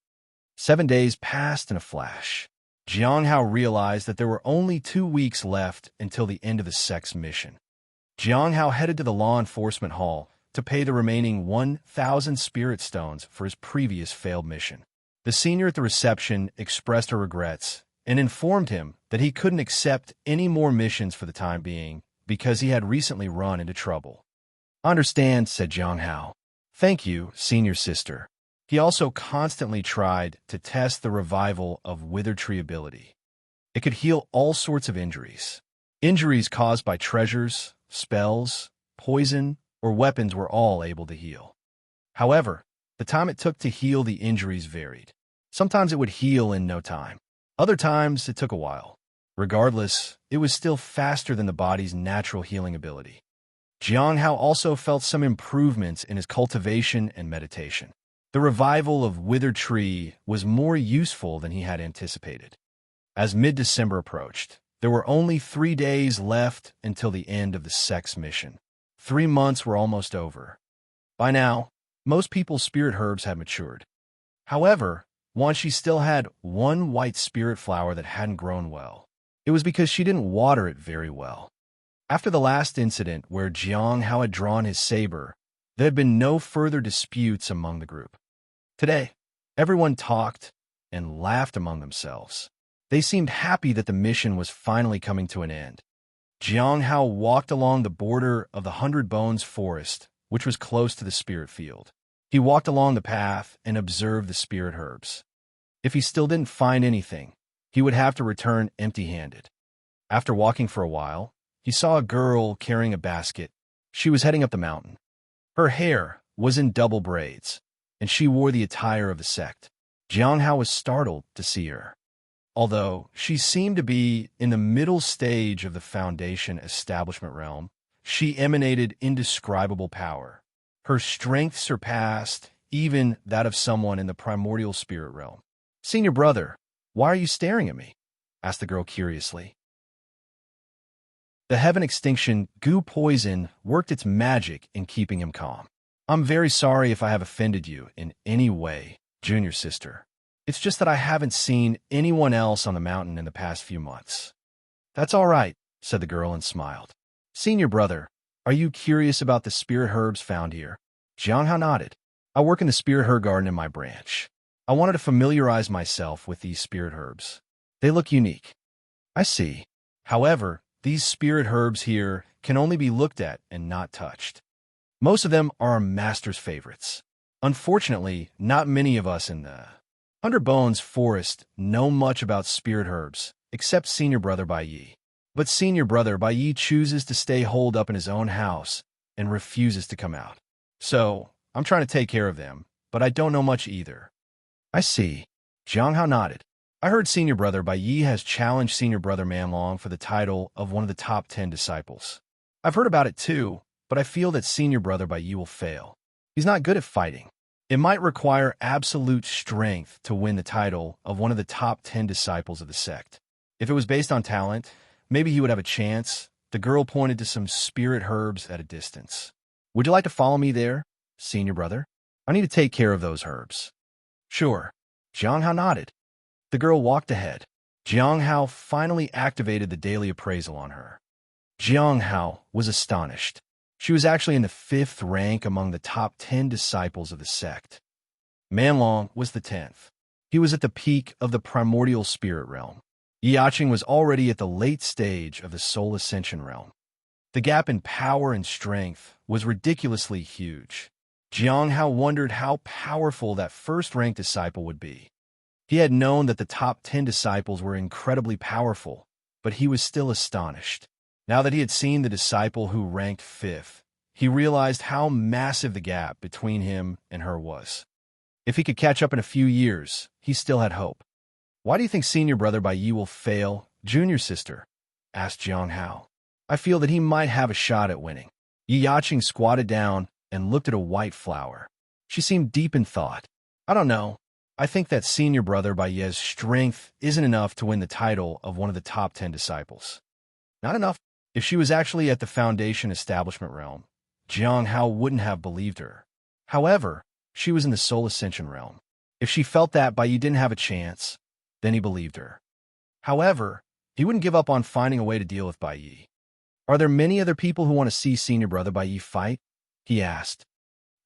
7 days passed in a flash. Jiang Hao realized that there were only 2 weeks left until the end of the sect's mission. Jiang Hao headed to the law enforcement hall to pay the remaining 1,000 spirit stones for his previous failed mission. The senior at the reception expressed her regrets and informed him that he couldn't accept any more missions for the time being because he had recently run into trouble. "I understand," said Jiang Hao. "Thank you, senior sister." He also constantly tried to test the revival of Wither Tree ability. It could heal all sorts of injuries. Injuries caused by treasures, spells, poison, or weapons were all able to heal. However, the time it took to heal the injuries varied. Sometimes it would heal in no time. Other times it took a while. Regardless, it was still faster than the body's natural healing ability. Jiang Hao also felt some improvements in his cultivation and meditation. The revival of Wither Tree was more useful than he had anticipated. As mid-December approached, there were only 3 days left until the end of the sect's mission. 3 months were almost over. By now, most people's spirit herbs had matured. However, Wanshi still had one white spirit flower that hadn't grown well. It was because she didn't water it very well. After the last incident where Jiang Hao had drawn his saber, there had been no further disputes among the group. Today, everyone talked and laughed among themselves. They seemed happy that the mission was finally coming to an end. Jiang Hao walked along the border of the 100 Bones forest, which was close to the spirit field. He walked along the path and observed the spirit herbs. If he still didn't find anything, he would have to return empty-handed. After walking for a while, he saw a girl carrying a basket. She was heading up the mountain. Her hair was in double braids, and she wore the attire of the sect. Jiang Hao was startled to see her. Although she seemed to be in the middle stage of the Foundation establishment realm, she emanated indescribable power. Her strength surpassed even that of someone in the primordial spirit realm. "Senior brother, why are you staring at me?" asked the girl curiously. The heaven extinction goo poison worked its magic in keeping him calm. "I'm very sorry if I have offended you in any way, junior sister. It's just that I haven't seen anyone else on the mountain in the past few months." "That's all right," said the girl and smiled. "Senior brother, are you curious about the spirit herbs found here?" Jiang Hao nodded. "I work in the spirit herb garden in my branch. I wanted to familiarize myself with these spirit herbs. They look unique." "I see. However, these spirit herbs here can only be looked at and not touched. Most of them are our master's favorites. Unfortunately, not many of us in the 100 Bones forest know much about spirit herbs, except Senior Brother Bai Yi. But Senior Brother Bai Yi chooses to stay holed up in his own house and refuses to come out. So, I'm trying to take care of them, but I don't know much either." "I see." Jiang Hao nodded. "I heard Senior Brother Bai Yi has challenged Senior Brother Manlong for the title of one of the top 10 disciples. I've heard about it too, but I feel that Senior Brother Bai Yi will fail. He's not good at fighting. It might require absolute strength to win the title of one of the top 10 disciples of the sect. If it was based on talent, maybe he would have a chance." The girl pointed to some spirit herbs at a distance. "Would you like to follow me there, Senior Brother? I need to take care of those herbs." "Sure." Jiang Hao nodded. The girl walked ahead. Jiang Hao finally activated the daily appraisal on her. Jiang Hao was astonished. She was actually in the 5th rank among the top 10 disciples of the sect. Manlong was the 10th. He was at the peak of the primordial spirit realm. Yiaching was already at the late stage of the soul ascension realm. The gap in power and strength was ridiculously huge. Jiang Hao wondered how powerful that first-rank disciple would be. He had known that the top 10 disciples were incredibly powerful, but he was still astonished. Now that he had seen the disciple who ranked 5th, he realized how massive the gap between him and her was. If he could catch up in a few years, he still had hope. "Why do you think Senior Brother Bai Yi will fail, junior sister?" asked Jiang Hao. I feel that he might have a shot at winning. Yi Yaqing squatted down and looked at a white flower. She seemed deep in thought. I don't know. I think that senior brother by Ye's strength isn't enough to win the title of one of the top 10 disciples. Not enough. If she was actually at the Foundation establishment realm, Jiang Hao wouldn't have believed her. However, she was in the Soul Ascension realm. If she felt that Bai Yi didn't have a chance, then he believed her. However, he wouldn't give up on finding a way to deal with Bai Yi. Are there many other people who want to see senior brother Bai Yi fight? He asked.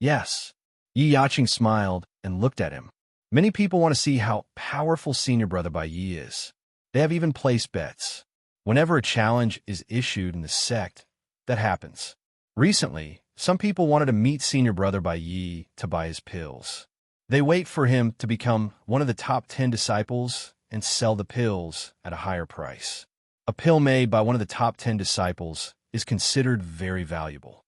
Yes. Yi Yaqing smiled and looked at him. Many people want to see how powerful senior brother Bai Yi is. They have even placed bets. Whenever a challenge is issued in the sect, that happens. Recently, some people wanted to meet senior brother Bai Yi to buy his pills. They wait for him to become one of the top 10 disciples and sell the pills at a higher price. A pill made by one of the top 10 disciples is considered very valuable.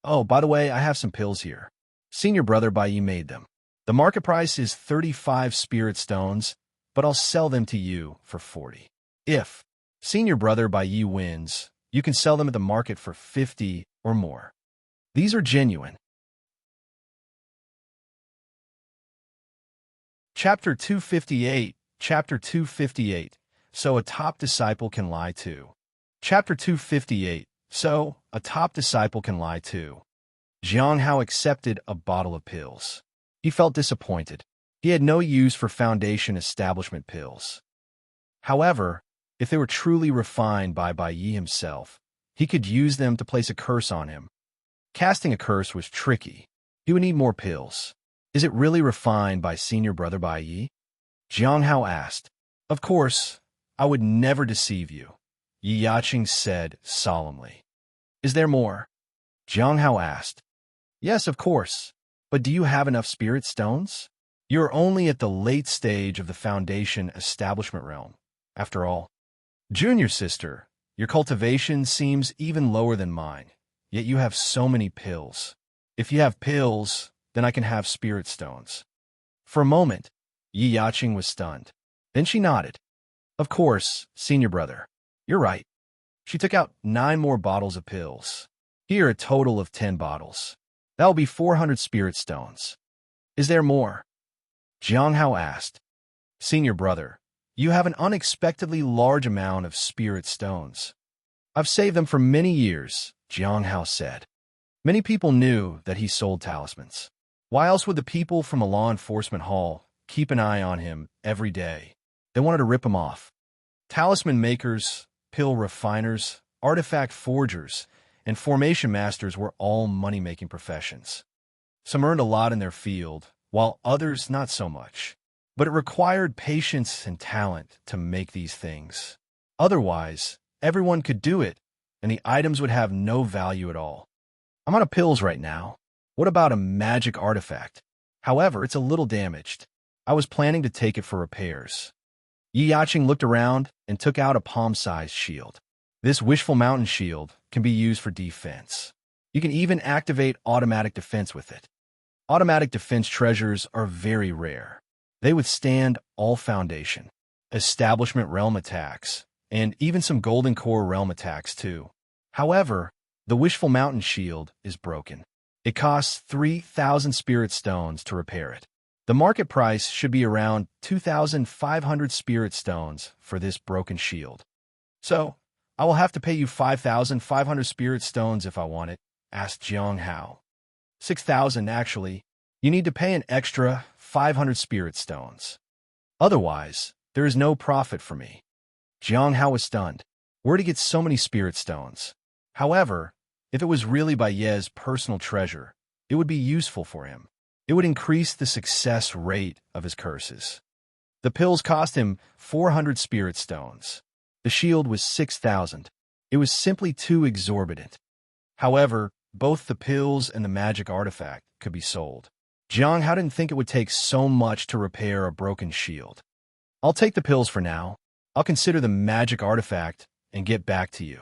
Oh, by the way, I have some pills here. Senior brother Bai Yi made them. The market price is 35 spirit stones, but I'll sell them to you for 40. If senior brother Bai Yi wins, you can sell them at the market for 50 or more. These are genuine. Chapter 258. Chapter 258. So a top disciple can lie too. Chapter 258. So a top disciple can lie too. Jiang Hao accepted a bottle of pills. He felt disappointed. He had no use for Foundation establishment pills. However, if they were truly refined by Bai Yi himself, he could use them to place a curse on him. Casting a curse was tricky. He would need more pills. Is it really refined by senior brother Bai Yi? Jiang Hao asked. Of course, I would never deceive you, Yi Yaqing said solemnly. Is there more? Jiang Hao asked. Yes, of course. But do you have enough spirit stones? You're only at the late stage of the Foundation establishment realm. After all, junior sister, your cultivation seems even lower than mine, yet you have so many pills. If you have pills, then I can have spirit stones. For a moment, Yi Yaqing was stunned. Then she nodded. Of course, senior brother. You're right. She took out 9 more bottles of pills. Here a total of 10 bottles. That will be 400 spirit stones. Is there more? Jiang Hao asked. Senior brother, you have an unexpectedly large amount of spirit stones. I've saved them for many years, Jiang Hao said. Many people knew that he sold talismans. Why else would the people from a law enforcement hall keep an eye on him every day? They wanted to rip him off. Talisman makers, pill refiners, artifact forgers, and formation masters were all money-making professions. Some earned a lot in their field, while others not so much. But it required patience and talent to make these things. Otherwise, everyone could do it, and the items would have no value at all. I'm out of pills right now. What about a magic artifact? However, it's a little damaged. I was planning to take it for repairs. Yi Yaqing looked around and took out a palm-sized shield. This Wishful Mountain shield can be used for defense. You can even activate automatic defense with it. Automatic defense treasures are very rare. They withstand all Foundation, establishment realm attacks, and even some Golden Core realm attacks too. However, the Wishful Mountain shield is broken. It costs 3,000 spirit stones to repair it. The market price should be around 2,500 spirit stones for this broken shield. So, I will have to pay you 5,500 spirit stones if I want it, asked Jiang Hao. 6,000 actually. You need to pay an extra 500 spirit stones. Otherwise, there is no profit for me. Jiang Hao was stunned. Where to get so many spirit stones? However, if it was really Bai Ye's personal treasure, it would be useful for him. It would increase the success rate of his curses. The pills cost him 400 spirit stones. The shield was 6,000. It was simply too exorbitant. However, both the pills and the magic artifact could be sold. Jiang Hao didn't think it would take so much to repair a broken shield. I'll take the pills for now. I'll consider the magic artifact and get back to you.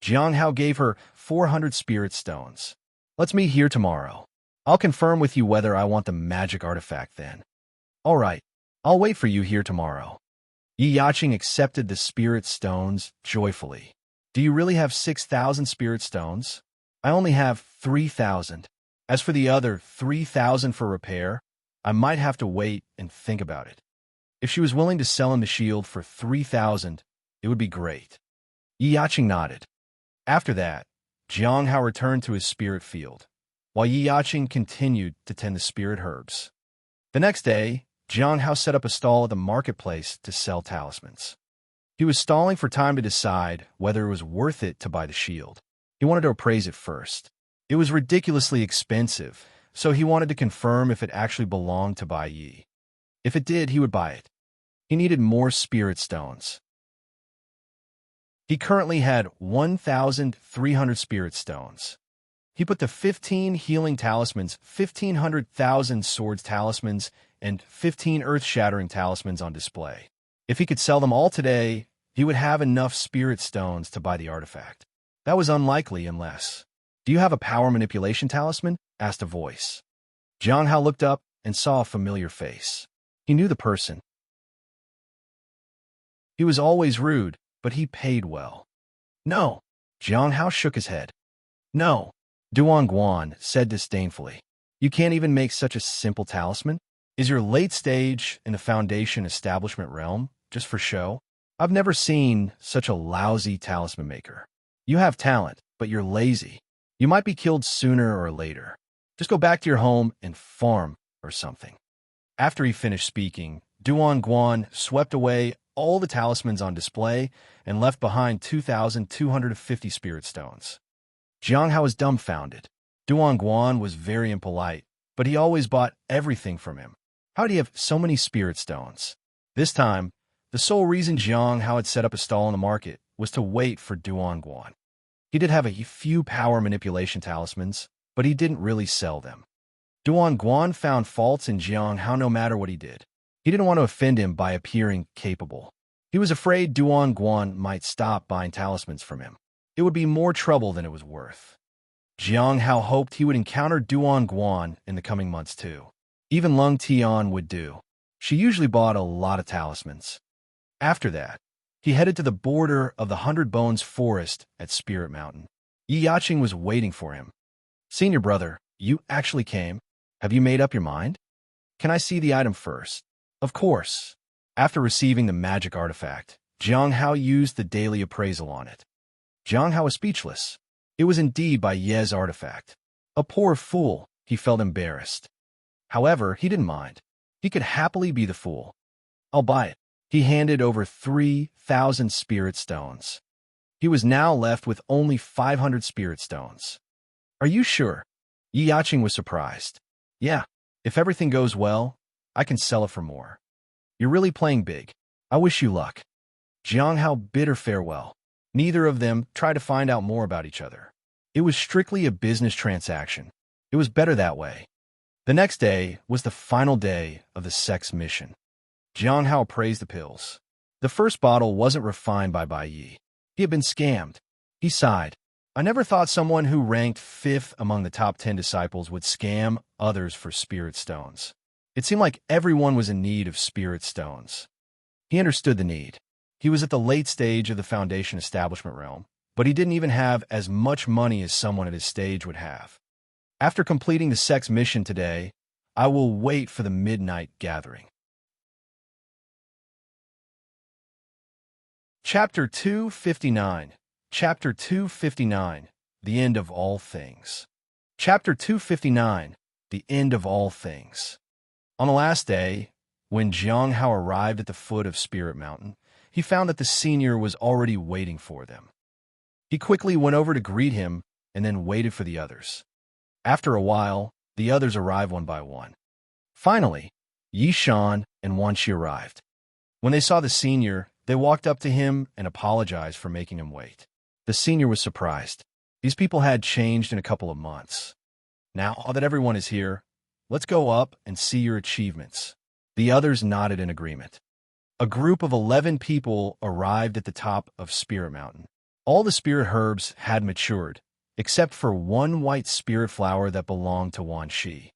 Jiang Hao gave her 400 spirit stones. Let's meet here tomorrow. I'll confirm with you whether I want the magic artifact then. All right, I'll wait for you here tomorrow. Yi Yaching accepted the spirit stones joyfully. Do you really have 6,000 spirit stones? I only have 3,000. As for the other 3,000 for repair, I might have to wait and think about it. If she was willing to sell him the shield for 3,000, it would be great. Yi Yaching nodded. After that, Jiang Hao returned to his spirit field, while Yi Yaching continued to tend the spirit herbs. The next day, Jiang Hao set up a stall at the marketplace to sell talismans. He was stalling for time to decide whether it was worth it to buy the shield. He wanted to appraise it first. It was ridiculously expensive, so he wanted to confirm if it actually belonged to Bai Yi. If it did, he would buy it. He needed more spirit stones. He currently had 1,300 spirit stones. He put the 15 healing talismans, 1,500,000 swords talismans, and 15 earth-shattering talismans on display. If he could sell them all today, he would have enough spirit stones to buy the artifact. That was unlikely unless... "Do you have a power manipulation talisman?" asked a voice. Jiang Hao looked up and saw a familiar face. He knew the person. He was always rude, but he paid well. "No." Jiang Hao shook his head. "No." Duan Guan said disdainfully. "You can't even make such a simple talisman? Is your late stage in the Foundation establishment realm just for show? I've never seen such a lousy talisman maker. You have talent, but you're lazy. You might be killed sooner or later. Just go back to your home and farm or something." After he finished speaking, Duan Guan swept away all the talismans on display and left behind 2,250 spirit stones. Jiang Hao was dumbfounded. Duan Guan was very impolite, but he always bought everything from him. How did he have so many spirit stones? This time, the sole reason Jiang Hao had set up a stall in the market was to wait for Duan Guan. He did have a few power manipulation talismans, but he didn't really sell them. Duan Guan found faults in Jiang Hao no matter what he did. He didn't want to offend him by appearing capable. He was afraid Duan Guan might stop buying talismans from him. It would be more trouble than it was worth. Jiang Hao hoped he would encounter Duan Guan in the coming months too. Even Lung Tian would do. She usually bought a lot of talismans. After that, he headed to the border of the 100 Bones Forest at Spirit Mountain. Yi Yaching was waiting for him. "Senior brother, you actually came. Have you made up your mind? Can I see the item first?" "Of course." After receiving the magic artifact, Jiang Hao used the daily appraisal on it. Jiang Hao was speechless. It was indeed Bai Ye's artifact. A poor fool, he felt embarrassed. However, he didn't mind. He could happily be the fool. "I'll buy it." He handed over 3,000 spirit stones. He was now left with only 500 spirit stones. "Are you sure?" Yi Yaching was surprised. "Yeah, if everything goes well, I can sell it for more." "You're really playing big. I wish you luck." Jiang Hao bid her farewell. Neither of them tried to find out more about each other. It was strictly a business transaction. It was better that way. The next day was the final day of the sex mission. Jiang Hao praised the pills. The first bottle wasn't refined by Bai Yi. He had been scammed. He sighed. "I never thought someone who ranked 5th among the top 10 disciples would scam others for spirit stones. It seemed like everyone was in need of spirit stones." He understood the need. He was at the late stage of the Foundation establishment realm, but he didn't even have as much money as someone at his stage would have. After completing the sex mission today, I will wait for the midnight gathering. Chapter 259. Chapter 259. The End of All Things. Chapter 259. The End of All Things. On the last day, when Jiang Hao arrived at the foot of Spirit Mountain, he found that the senior was already waiting for them. He quickly went over to greet him and then waited for the others. After a while, the others arrived one by one. Finally, Yi Shan and Wan Shi arrived. When they saw the senior, they walked up to him and apologized for making him wait. The senior was surprised. These people had changed in a couple of months. "Now that everyone is here, let's go up and see your achievements." The others nodded in agreement. A group of 11 people arrived at the top of Spirit Mountain. All the spirit herbs had matured, except for one white spirit flower that belonged to Wan Shi.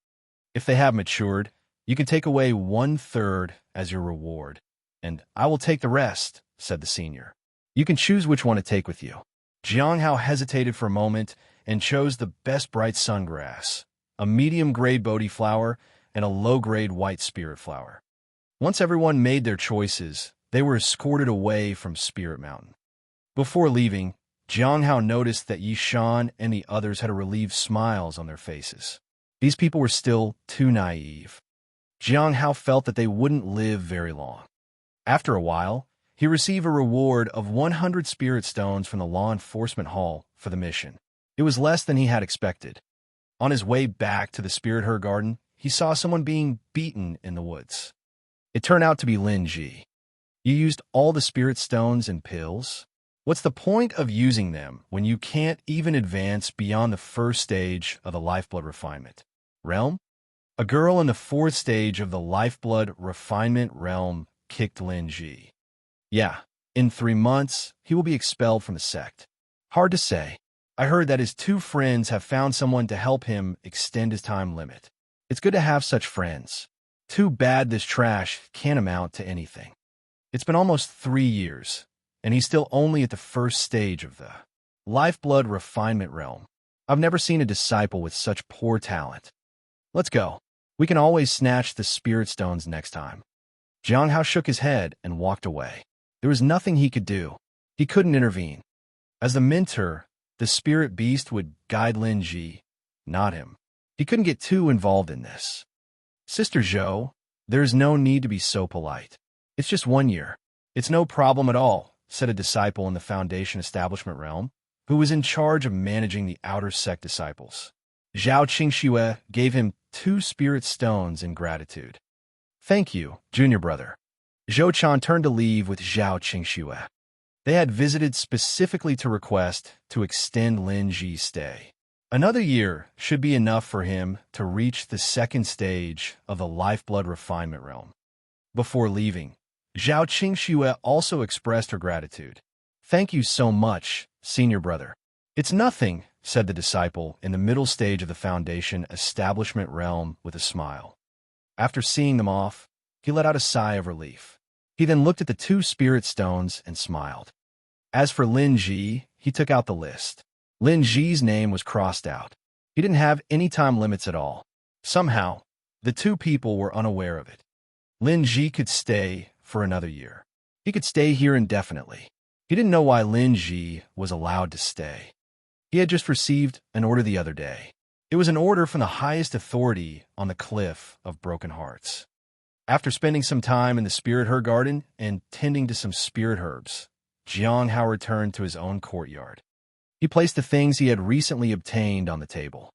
If they have matured, you can take away 1/3 as your reward. "And I will take the rest," said the senior. "You can choose which one to take with you." Jiang Hao hesitated for a moment and chose the best bright sungrass, a medium-grade Bodhi flower, and a low-grade white spirit flower. Once everyone made their choices, they were escorted away from Spirit Mountain. Before leaving, Jiang Hao noticed that Yishan and the others had relieved smiles on their faces. These people were still too naive. Jiang Hao felt that they wouldn't live very long. After a while, he received a reward of 100 spirit stones from the law enforcement hall for the mission. It was less than he had expected. On his way back to the Spirit Her Garden, he saw someone being beaten in the woods. It turned out to be Lin Ji. "You used all the spirit stones and pills? What's the point of using them when you can't even advance beyond the first stage of the lifeblood refinement realm?" A girl in the fourth stage of the lifeblood refinement realm kicked Lin Ji. "Yeah, in 3 months, he will be expelled from the sect." "Hard to say. I heard that his 2 friends have found someone to help him extend his time limit. It's good to have such friends. Too bad this trash can't amount to anything." It's been almost 3 years, and he's still only at the first stage of the lifeblood refinement realm. I've never seen a disciple with such poor talent. "Let's go. We can always snatch the spirit stones next time." Jiang Hao shook his head and walked away. There was nothing he could do. He couldn't intervene. As the mentor, the spirit beast would guide Lin Ji, not him. He couldn't get too involved in this. "Sister Zhou, there's no need to be so polite. It's just 1 year. It's no problem at all," said a disciple in the Foundation Establishment realm, who was in charge of managing the outer sect disciples. Zhao Qingxue gave him 2 spirit stones in gratitude. "Thank you, junior brother." Zhou Chan turned to leave with Zhao Qingxue. They had visited specifically to request to extend Lin Ji's stay. Another year should be enough for him to reach the second stage of the lifeblood refinement realm. Before leaving, Zhao Qingxue also expressed her gratitude. "Thank you so much, senior brother." "It's nothing," said the disciple in the middle stage of the Foundation Establishment realm with a smile. After seeing them off, he let out a sigh of relief. He then looked at the 2 spirit stones and smiled. As for Lin Ji, he took out the list. Lin Ji's name was crossed out. He didn't have any time limits at all. Somehow, the 2 people were unaware of it. Lin Ji could stay for another year. He could stay here indefinitely. He didn't know why Lin Ji was allowed to stay. He had just received an order the other day. It was an order from the highest authority on the Cliff of Broken Hearts. After spending some time in the Spirit Her Garden and tending to some spirit herbs, Jiang Hao returned to his own courtyard. He placed the things he had recently obtained on the table.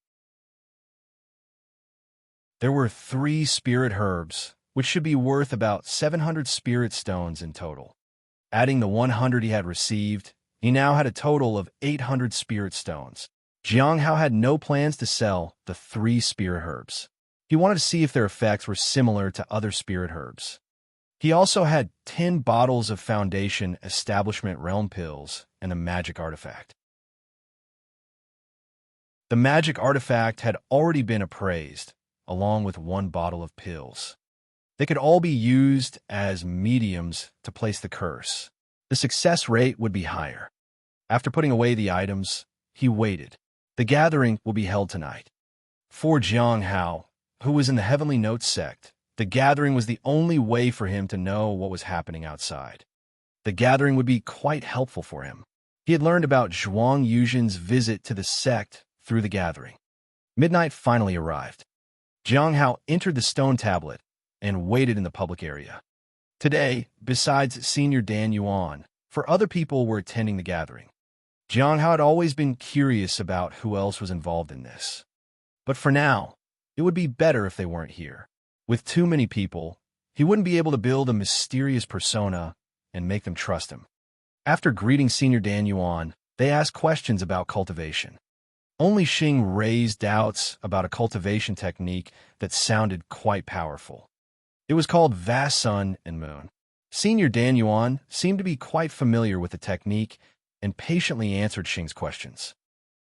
There were 3 spirit herbs, which should be worth about 700 spirit stones in total. Adding the 100 he had received, he now had a total of 800 spirit stones. Jiang Hao had no plans to sell the 3 spirit herbs. He wanted to see if their effects were similar to other spirit herbs. He also had 10 bottles of Foundation Establishment Realm pills and a magic artifact. The magic artifact had already been appraised, along with 1 bottle of pills. They could all be used as mediums to place the curse. The success rate would be higher. After putting away the items, he waited. The gathering will be held tonight. For Jiang Hao, who was in the Heavenly Notes sect, the gathering was the only way for him to know what was happening outside. The gathering would be quite helpful for him. He had learned about Zhuang Yuzhen's visit to the sect through the gathering. Midnight finally arrived. Jiang Hao entered the stone tablet and waited in the public area. Today, besides Senior Dan Yuan, 4 other people were attending the gathering. Jiang Hao had always been curious about who else was involved in this. But for now, it would be better if they weren't here. With too many people, he wouldn't be able to build a mysterious persona and make them trust him. After greeting Senior Dan Yuan, they asked questions about cultivation. Only Xing raised doubts about a cultivation technique that sounded quite powerful. It was called Vast Sun and Moon. Senior Dan Yuan seemed to be quite familiar with the technique and patiently answered Xing's questions.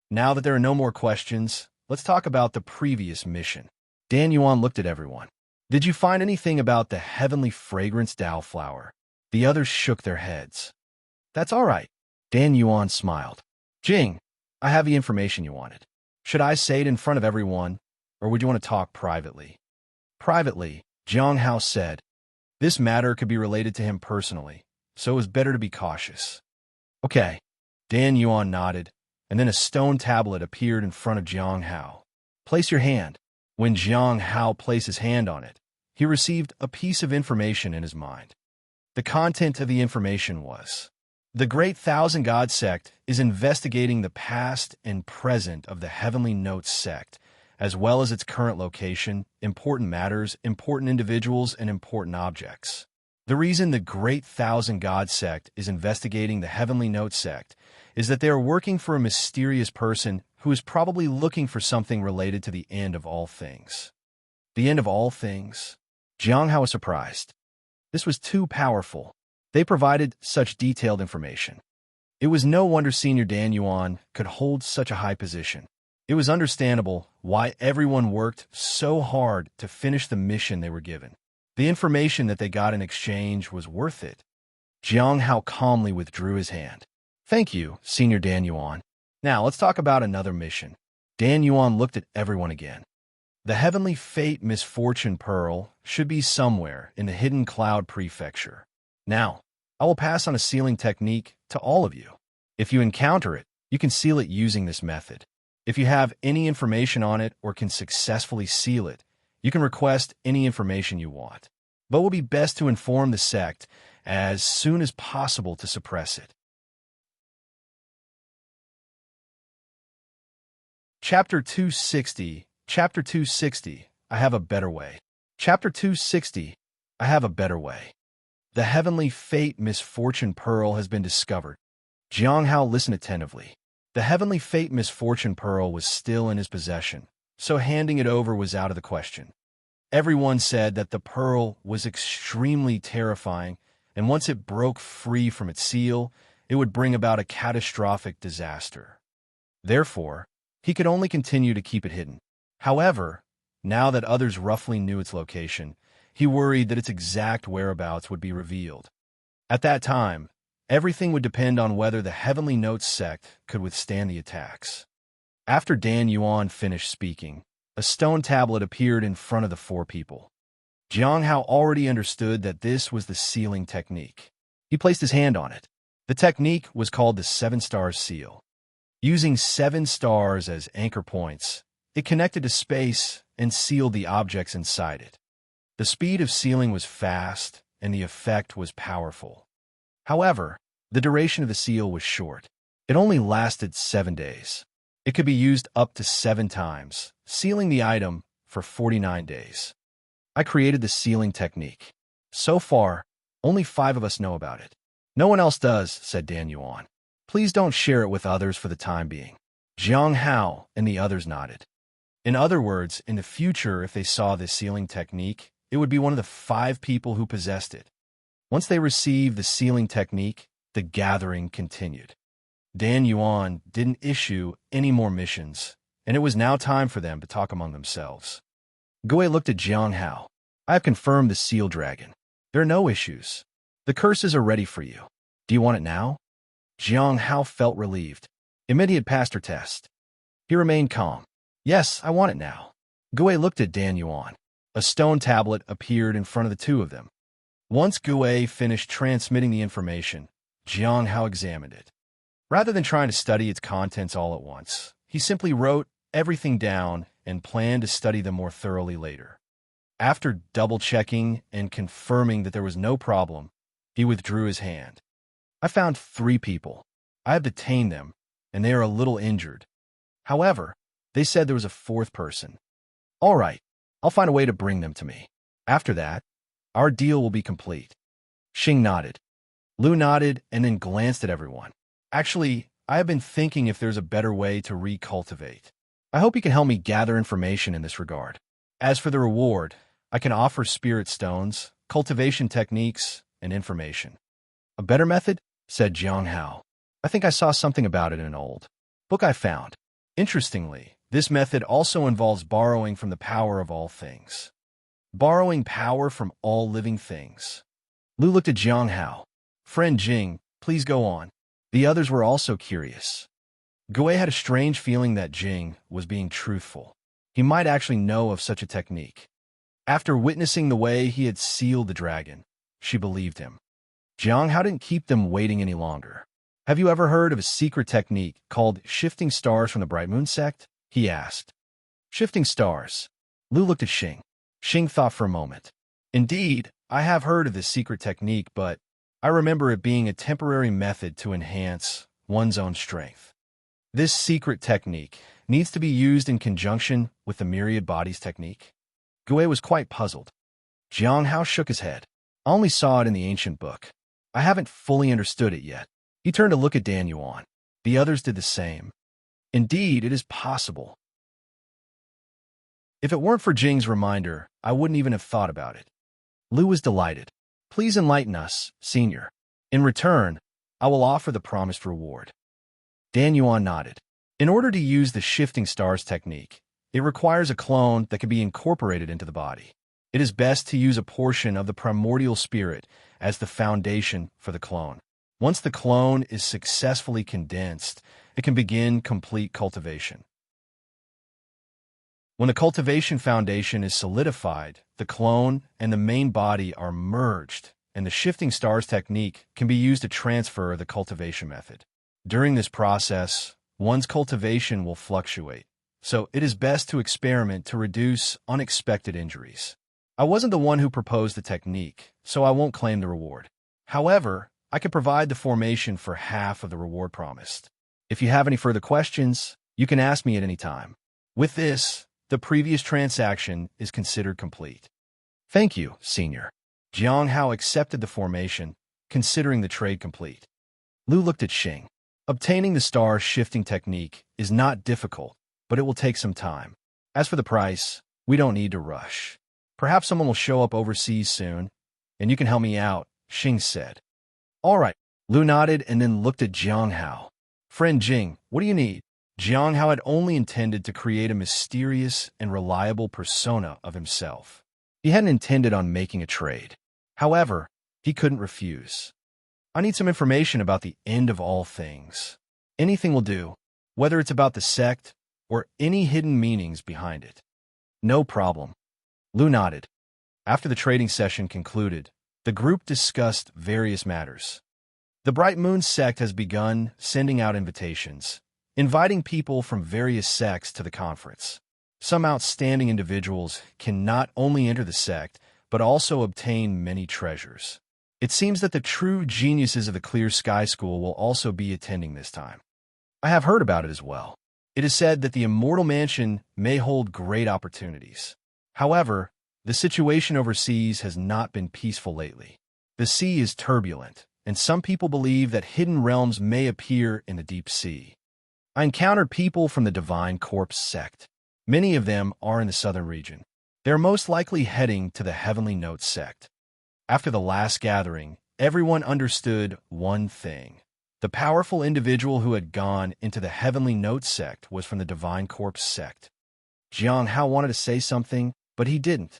Now that there are no more questions, let's talk about the previous mission. Dan Yuan looked at everyone. "Did you find anything about the heavenly fragrance Dao flower?" The others shook their heads. That's all right. Dan Yuan smiled. Jing, I have the information you wanted. Should I say it in front of everyone, or would you want to talk privately? Privately, Jiang Hao said. This matter could be related to him personally, so it was better to be cautious. Okay. Dan Yuan nodded, and then a stone tablet appeared in front of Jiang Hao. Place your hand. When Jiang Hao placed his hand on it, he received a piece of information in his mind. The content of the information was: the Great Thousand God Sect is investigating the past and present of the Heavenly Notes sect, as well as its current location, important matters, important individuals, and important objects. The reason the Great Thousand God Sect is investigating the Heavenly Notes sect is that they are working for a mysterious person who is probably looking for something related to the end of all things. The end of all things? Jiang Hao was surprised. This was too powerful. They provided such detailed information. It was no wonder Senior Dan Yuan could hold such a high position. It was understandable why everyone worked so hard to finish the mission they were given. The information that they got in exchange was worth it. Jiang Hao calmly withdrew his hand. Thank you, Senior Dan Yuan. Now let's talk about another mission. Dan Yuan looked at everyone again. The Heavenly Fate Misfortune Pearl should be somewhere in the Hidden Cloud Prefecture. Now, I will pass on a sealing technique to all of you. If you encounter it, you can seal it using this method. If you have any information on it or can successfully seal it, you can request any information you want. But it will be best to inform the sect as soon as possible to suppress it. Chapter 260. Chapter 260. I have a better way. Chapter 260. I have a better way. The Heavenly Fate Misfortune Pearl has been discovered. Jiang Hao listened attentively. The Heavenly Fate Misfortune Pearl was still in his possession, so handing it over was out of the question. Everyone said that the pearl was extremely terrifying, and once it broke free from its seal, it would bring about a catastrophic disaster. Therefore, he could only continue to keep it hidden. However, now that others roughly knew its location, he worried that its exact whereabouts would be revealed. At that time, everything would depend on whether the Heavenly Notes sect could withstand the attacks. After Dan Yuan finished speaking, a stone tablet appeared in front of the four people. Jiang Hao already understood that this was the sealing technique. He placed his hand on it. The technique was called the 7-star seal. Using 7 stars as anchor points, it connected to space and sealed the objects inside it. The speed of sealing was fast, and the effect was powerful. However, the duration of the seal was short. It only lasted 7 days. It could be used up to 7 times, sealing the item for 49 days. I created the sealing technique. So far, only 5 of us know about it. No one else does, said Dan Yuan. Please don't share it with others for the time being. Jiang Hao and the others nodded. In other words, in the future, if they saw this sealing technique, it would be one of the 5 people who possessed it. Once they received the sealing technique, the gathering continued. Dan Yuan didn't issue any more missions, and it was now time for them to talk among themselves. Gui looked at Jiang Hao. I have confirmed the seal dragon. There are no issues. The curses are ready for you. Do you want it now? Jiang Hao felt relieved. It meant he had passed her test. He remained calm. Yes, I want it now. Gui looked at Dan Yuan. A stone tablet appeared in front of the two of them. Once Gui finished transmitting the information, Jiang Hao examined it. Rather than trying to study its contents all at once, he simply wrote everything down and planned to study them more thoroughly later. After double-checking and confirming that there was no problem, he withdrew his hand. I found 3 people. I have detained them, and they are a little injured. However, they said there was a 4th person. All right, I'll find a way to bring them to me. After that, our deal will be complete. Xing nodded. Lu nodded and then glanced at everyone. Actually, I have been thinking if there's a better way to recultivate. I hope you can help me gather information in this regard. As for the reward, I can offer spirit stones, cultivation techniques, and information. A better method? Said Jiang Hao. I think I saw something about it in an old book I found. Interestingly, this method also involves borrowing from the power of all things. Borrowing power from all living things. Lu looked at Jiang Hao. Friend Jing, please go on. The others were also curious. Gue had a strange feeling that Jing was being truthful. He might actually know of such a technique. After witnessing the way he had sealed the dragon, she believed him. Jiang Hao didn't keep them waiting any longer. Have you ever heard of a secret technique called shifting stars from the Bright Moon sect? He asked. Shifting stars. Lu looked at Xing. Xing thought for a moment. Indeed, I have heard of this secret technique, but I remember it being a temporary method to enhance one's own strength. This secret technique needs to be used in conjunction with the myriad bodies technique. Gue was quite puzzled. Jiang Hao shook his head. I only saw it in the ancient book. I haven't fully understood it yet. He turned to look at Dan Yuan. The others did the same. Indeed, it is possible. If it weren't for Jing's reminder, I wouldn't even have thought about it. Lu was delighted. Please enlighten us, Senior. In return, I will offer the promised reward. Dan Yuan nodded. In order to use the shifting stars technique, it requires a clone that can be incorporated into the body. It is best to use a portion of the primordial spirit as the foundation for the clone. Once the clone is successfully condensed, it can begin complete cultivation. When the cultivation foundation is solidified, the clone and the main body are merged, and the shifting stars technique can be used to transfer the cultivation method. During this process, one's cultivation will fluctuate, so it is best to experiment to reduce unexpected injuries. I wasn't the one who proposed the technique, so I won't claim the reward. However, I can provide the formation for half of the reward promised. If you have any further questions, you can ask me at any time. With this, the previous transaction is considered complete. Thank you, Senior. Jiang Hao accepted the formation, considering the trade complete. Lu looked at Xing. Obtaining the star shifting technique is not difficult, but it will take some time. As for the price, we don't need to rush. Perhaps someone will show up overseas soon, and you can help me out, Xing said. All right. Lu nodded and then looked at Jiang Hao. Friend Jing, what do you need? Jiang Hao had only intended to create a mysterious and reliable persona of himself. He hadn't intended on making a trade. However, he couldn't refuse. I need some information about the end of all things. Anything will do, whether it's about the sect or any hidden meanings behind it. No problem. Lu nodded. After the trading session concluded, the group discussed various matters. The Bright Moon sect has begun sending out invitations, inviting people from various sects to the conference. Some outstanding individuals can not only enter the sect, but also obtain many treasures. It seems that the true geniuses of the Clear Sky School will also be attending this time. I have heard about it as well. It is said that the Immortal Mansion may hold great opportunities. However, the situation overseas has not been peaceful lately. The sea is turbulent, and some people believe that hidden realms may appear in the deep sea. I encountered people from the Divine Corpse sect. Many of them are in the southern region. They are most likely heading to the Heavenly Note sect. After the last gathering, everyone understood one thing. The powerful individual who had gone into the Heavenly Note sect was from the Divine Corpse sect. Jiang Hao wanted to say something, but he didn't.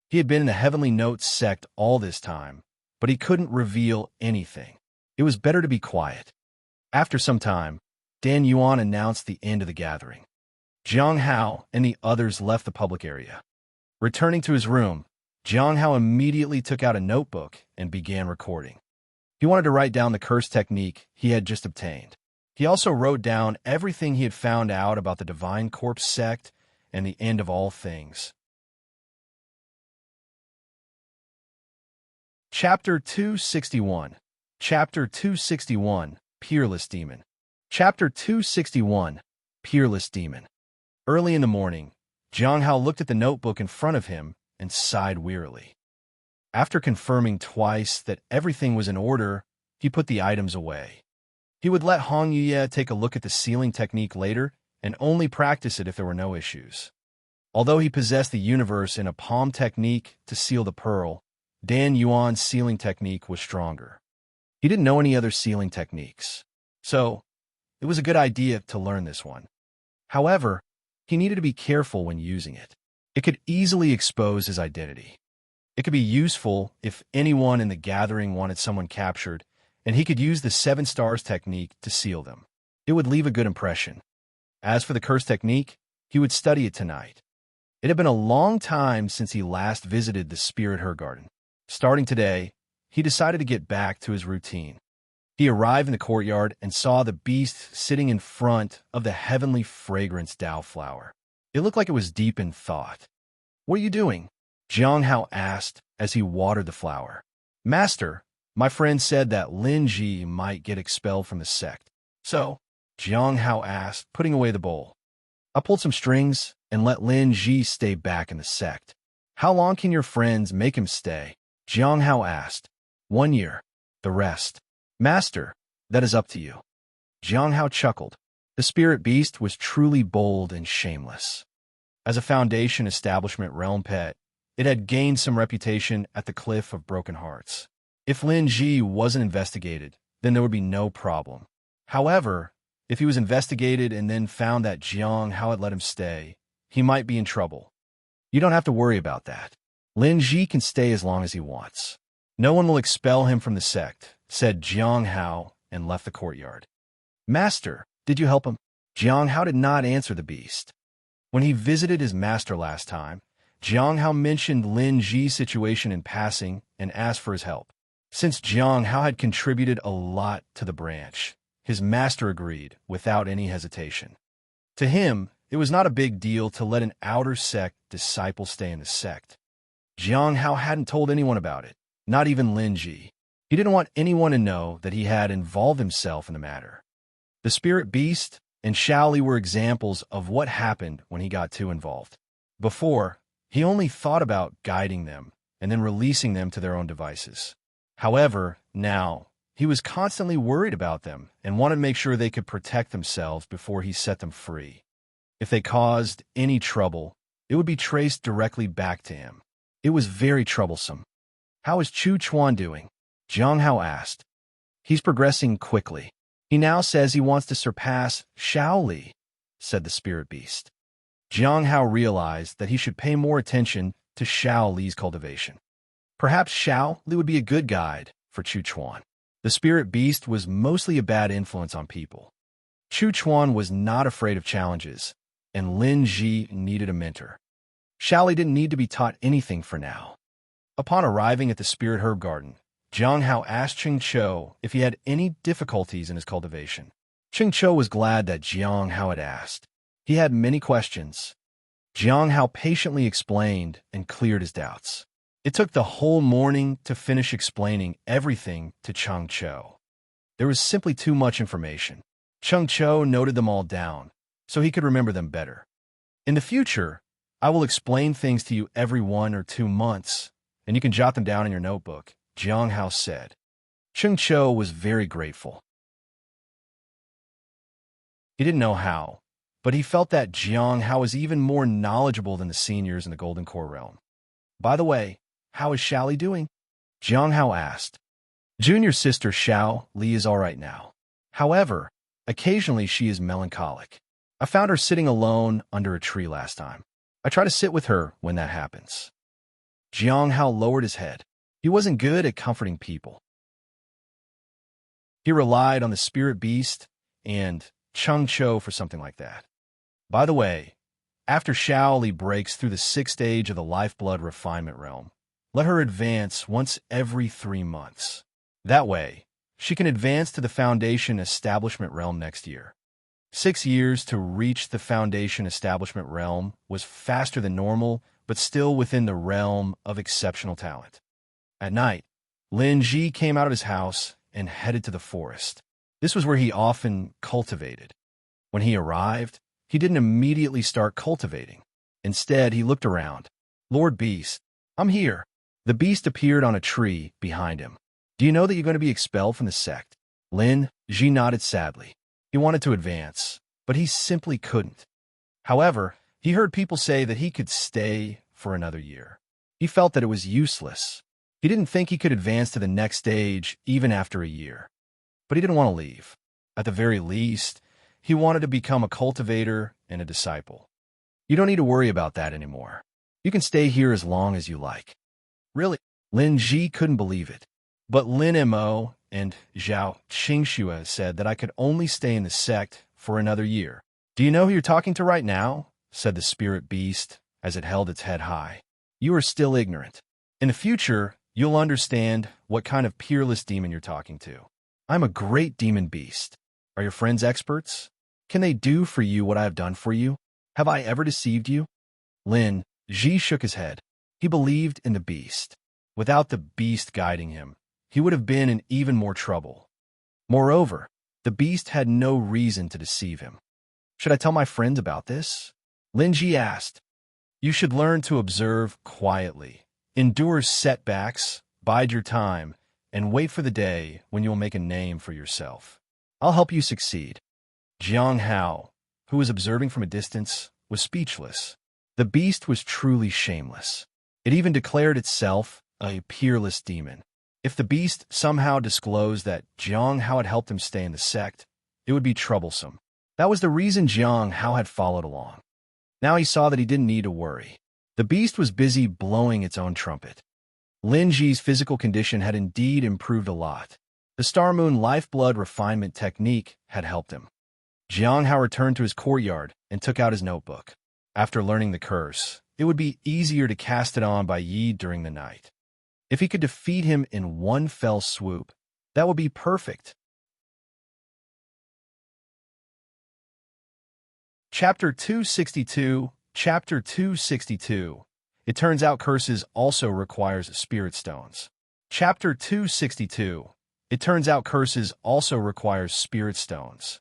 He had been in the Heavenly Note sect all this time, but he couldn't reveal anything. It was better to be quiet. After some time, Dan Yuan announced the end of the gathering. Jiang Hao and the others left the public area. Returning to his room, Jiang Hao immediately took out a notebook and began recording. He wanted to write down the curse technique he had just obtained. He also wrote down everything he had found out about the Divine Corpse sect and the end of all things. Chapter 261. Chapter 261, Peerless Demon. Chapter 261, Peerless Demon. Early in the morning, Jiang Hao looked at the notebook in front of him and sighed wearily. After confirming twice that everything was in order, he put the items away. He would let Hong Yuye take a look at the sealing technique later and only practice it if there were no issues. Although he possessed the universe in a palm technique to seal the pearl, Dan Yuan's sealing technique was stronger. He didn't know any other sealing techniques, so it was a good idea to learn this one. However, he needed to be careful when using it. It could easily expose his identity. It could be useful if anyone in the gathering wanted someone captured, and he could use the 7 stars technique to seal them. It would leave a good impression. As for the curse technique, he would study it tonight. It had been a long time since he last visited the Spirit Herb Garden. Starting today, he decided to get back to his routine. He arrived in the courtyard and saw the beast sitting in front of the heavenly fragrance Dao flower. It looked like it was deep in thought. "What are you doing?" Jiang Hao asked as he watered the flower. "Master, my friend said that Lin Ji might get expelled from the sect." "So?" Jiang Hao asked, putting away the bowl. "I pulled some strings and let Lin Ji stay back in the sect." "How long can your friends make him stay?" Jiang Hao asked. "1 year. The rest." "Master, that is up to you." Jiang Hao chuckled. The spirit beast was truly bold and shameless. As a Foundation Establishment realm pet, it had gained some reputation at the Cliff of Broken Hearts. If Lin Ji wasn't investigated, then there would be no problem. However, if he was investigated and then found that Jiang Hao had let him stay, he might be in trouble. "You don't have to worry about that. Lin Ji can stay as long as he wants. No one will expel him from the sect," said Jiang Hao and left the courtyard. "Master, did you help him?" Jiang Hao did not answer the beast. When he visited his master last time, Jiang Hao mentioned Lin Ji's situation in passing and asked for his help. Since Jiang Hao had contributed a lot to the branch, his master agreed without any hesitation. To him, it was not a big deal to let an outer sect disciple stay in the sect. Jiang Hao hadn't told anyone about it, not even Lin Ji. He didn't want anyone to know that he had involved himself in the matter. The spirit beast and Shaoli were examples of what happened when he got too involved. Before, he only thought about guiding them and then releasing them to their own devices. However, now, he was constantly worried about them and wanted to make sure they could protect themselves before he set them free. If they caused any trouble, it would be traced directly back to him. It was very troublesome. "How is Chu Chuan doing?" Jiang Hao asked. "He's progressing quickly. He now says he wants to surpass Shaoli," said the spirit beast. Jiang Hao realized that he should pay more attention to Shaoli's cultivation. Perhaps Shaoli would be a good guide for Chu Chuan. The spirit beast was mostly a bad influence on people. Chu Chuan was not afraid of challenges, and Lin Ji needed a mentor. Shaoli didn't need to be taught anything for now. Upon arriving at the Spirit Herb Garden, Jiang Hao asked Ching Chou if he had any difficulties in his cultivation. Ching Chou was glad that Jiang Hao had asked. He had many questions. Jiang Hao patiently explained and cleared his doubts. It took the whole morning to finish explaining everything to Ching Chou. There was simply too much information. Ching Chou noted them all down, so he could remember them better. "In the future, I will explain things to you every 1 or 2 months, and you can jot them down in your notebook," Jiang Hao said. Ching Chou was very grateful. He didn't know how, but he felt that Jiang Hao was even more knowledgeable than the seniors in the Golden Core realm. "By the way, how is Shaoli doing?" Jiang Hao asked. "Junior sister Xiao Li is all right now. However, occasionally she is melancholic. I found her sitting alone under a tree last time. I try to sit with her when that happens." Jiang Hao lowered his head. He wasn't good at comforting people. He relied on the spirit beast and Cheng Chou for something like that. By the way, after Shaoli breaks through the 6th stage of the lifeblood refinement realm, let her advance once every 3 months. That way, she can advance to the Foundation Establishment realm next year. 6 years to reach the Foundation Establishment realm was faster than normal, but still within the realm of exceptional talent. At night, Lin Ji came out of his house and headed to the forest. This was where he often cultivated. When he arrived, he didn't immediately start cultivating. Instead, he looked around. "Lord Beast, I'm here." The beast appeared on a tree behind him. "Do you know that you're going to be expelled from the sect?" Lin Ji nodded sadly. He wanted to advance, but he simply couldn't. However, he heard people say that he could stay for another year. He felt that it was useless. He didn't think he could advance to the next stage even after a year. But he didn't want to leave. At the very least, he wanted to become a cultivator and a disciple. "You don't need to worry about that anymore. You can stay here as long as you like." Really? Lin Ji couldn't believe it. But Lin Mo and Zhao Qingxue said that I could only stay in the sect for another year. Do you know who you're talking to right now? Said the spirit beast as it held its head high. You are still ignorant. In the future, you'll understand what kind of peerless demon you're talking to. I'm a great demon beast. Are your friends experts? Can they do for you what I have done for you? Have I ever deceived you? Lin Ji shook his head. He believed in the beast. Without the beast guiding him, he would have been in even more trouble. Moreover, the beast had no reason to deceive him. Should I tell my friends about this? Lin Ji asked. You should learn to observe quietly, endure setbacks, bide your time, and wait for the day when you'll make a name for yourself. I'll help you succeed. Jiang Hao, who was observing from a distance, was speechless. The beast was truly shameless. It even declared itself a peerless demon. If the beast somehow disclosed that Jiang Hao had helped him stay in the sect, it would be troublesome. That was the reason Jiang Hao had followed along. Now he saw that he didn't need to worry. The beast was busy blowing its own trumpet. Lin Ji's physical condition had indeed improved a lot. The Star Moon Lifeblood refinement technique had helped him. Jiang Hao returned to his courtyard and took out his notebook. After learning the curse, it would be easier to cast it on by Yi during the night. If he could defeat him in one fell swoop, that would be perfect. Chapter 262. Chapter 262. It turns out curses also requires spirit stones. Chapter 262. It turns out curses also requires spirit stones.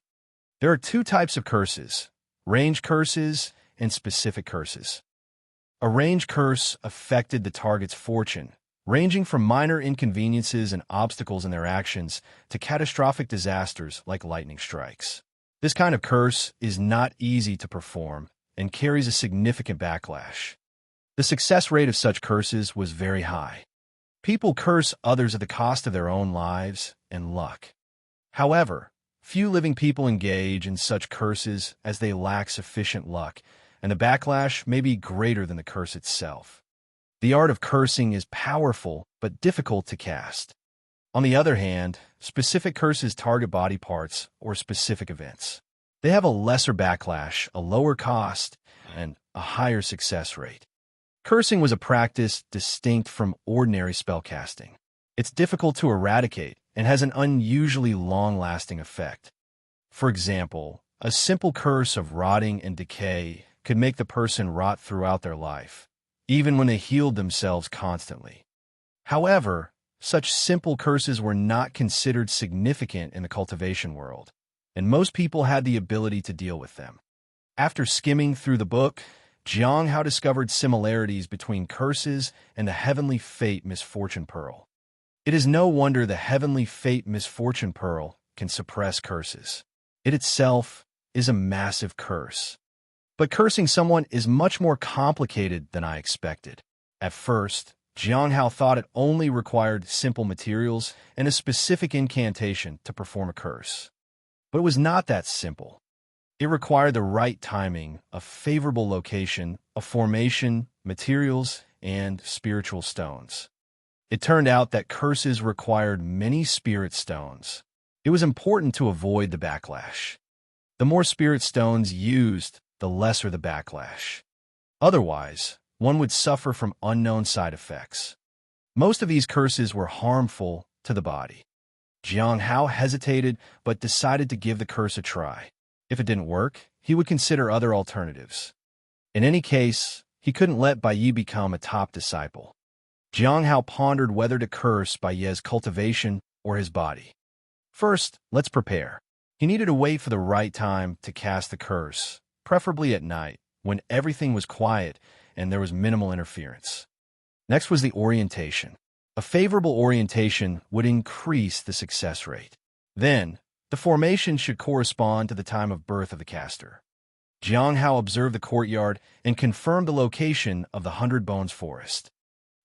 There are two types of curses, range curses and specific curses. A range curse affected the target's fortune, ranging from minor inconveniences and obstacles in their actions to catastrophic disasters like lightning strikes. This kind of curse is not easy to perform and carries a significant backlash. The success rate of such curses was very high. People curse others at the cost of their own lives and luck. However, few living people engage in such curses as they lack sufficient luck, and the backlash may be greater than the curse itself. The art of cursing is powerful but difficult to cast. On the other hand, specific curses target body parts or specific events. They have a lesser backlash, a lower cost, and a higher success rate. Cursing was a practice distinct from ordinary spellcasting. It's difficult to eradicate and has an unusually long-lasting effect. For example, a simple curse of rotting and decay could make the person rot throughout their life, even when they healed themselves constantly. However, such simple curses were not considered significant in the cultivation world, and most people had the ability to deal with them. After skimming through the book, Jiang Hao discovered similarities between curses and the Heavenly Fate Misfortune Pearl. It is no wonder the Heavenly Fate Misfortune Pearl can suppress curses. It itself is a massive curse. But cursing someone is much more complicated than I expected. At first, Jiang Hao thought it only required simple materials and a specific incantation to perform a curse. But it was not that simple. It required the right timing, a favorable location, a formation, materials, and spiritual stones. It turned out that curses required many spirit stones. It was important to avoid the backlash. The more spirit stones used, the lesser the backlash. Otherwise, one would suffer from unknown side effects. Most of these curses were harmful to the body. Jiang Hao hesitated but decided to give the curse a try. If it didn't work, he would consider other alternatives. In any case, he couldn't let Bai Yi become a top disciple. Jiang Hao pondered whether to curse Bai Yi's cultivation or his body. First, let's prepare. He needed to wait for the right time to cast the curse, preferably at night, when everything was quiet and there was minimal interference. Next was the orientation. A favorable orientation would increase the success rate. Then, the formation should correspond to the time of birth of the caster. Jiang Hao observed the courtyard and confirmed the location of the 100 Bones Forest.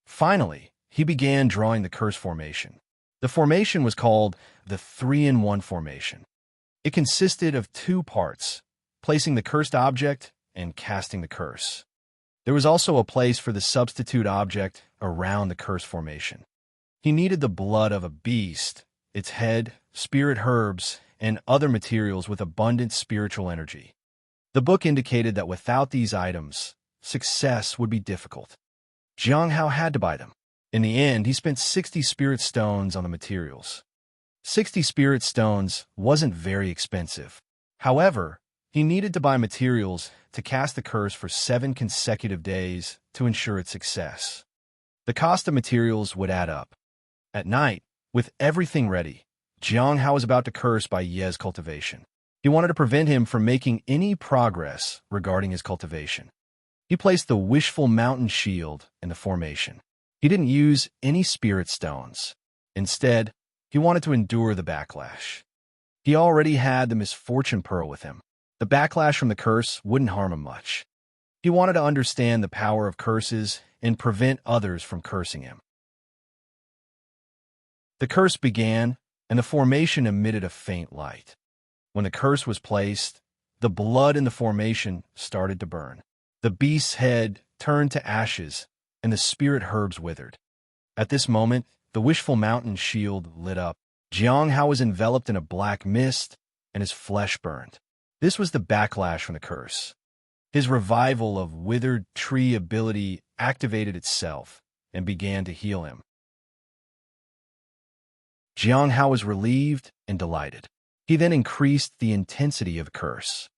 Finally, he began drawing the curse formation. The formation was called the 3-in-1 formation. It consisted of two parts, placing the cursed object and casting the curse. There was also a place for the substitute object around the curse formation. He needed the blood of a beast, its head, spirit herbs, and other materials with abundant spiritual energy. The book indicated that without these items, success would be difficult. Jiang Hao had to buy them. In the end, he spent 60 spirit stones on the materials. 60 spirit stones wasn't very expensive. However, he needed to buy materials to cast the curse for 7 consecutive days to ensure its success. The cost of materials would add up. At night, with everything ready, Jiang Hao was about to curse by Ye's cultivation. He wanted to prevent him from making any progress regarding his cultivation. He placed the wishful mountain shield in the formation. He didn't use any spirit stones. Instead, he wanted to endure the backlash. He already had the misfortune pearl with him. The backlash from the curse wouldn't harm him much. He wanted to understand the power of curses and prevent others from cursing him. The curse began, and the formation emitted a faint light. When the curse was placed, the blood in the formation started to burn. The beast's head turned to ashes, and the spirit herbs withered. At this moment, the wishful mountain shield lit up. Jiang Hao was enveloped in a black mist, and his flesh burned. This was the backlash from the curse. His revival of withered tree ability activated itself and began to heal him. Jiang Hao was relieved and delighted. He then increased the intensity of the curse.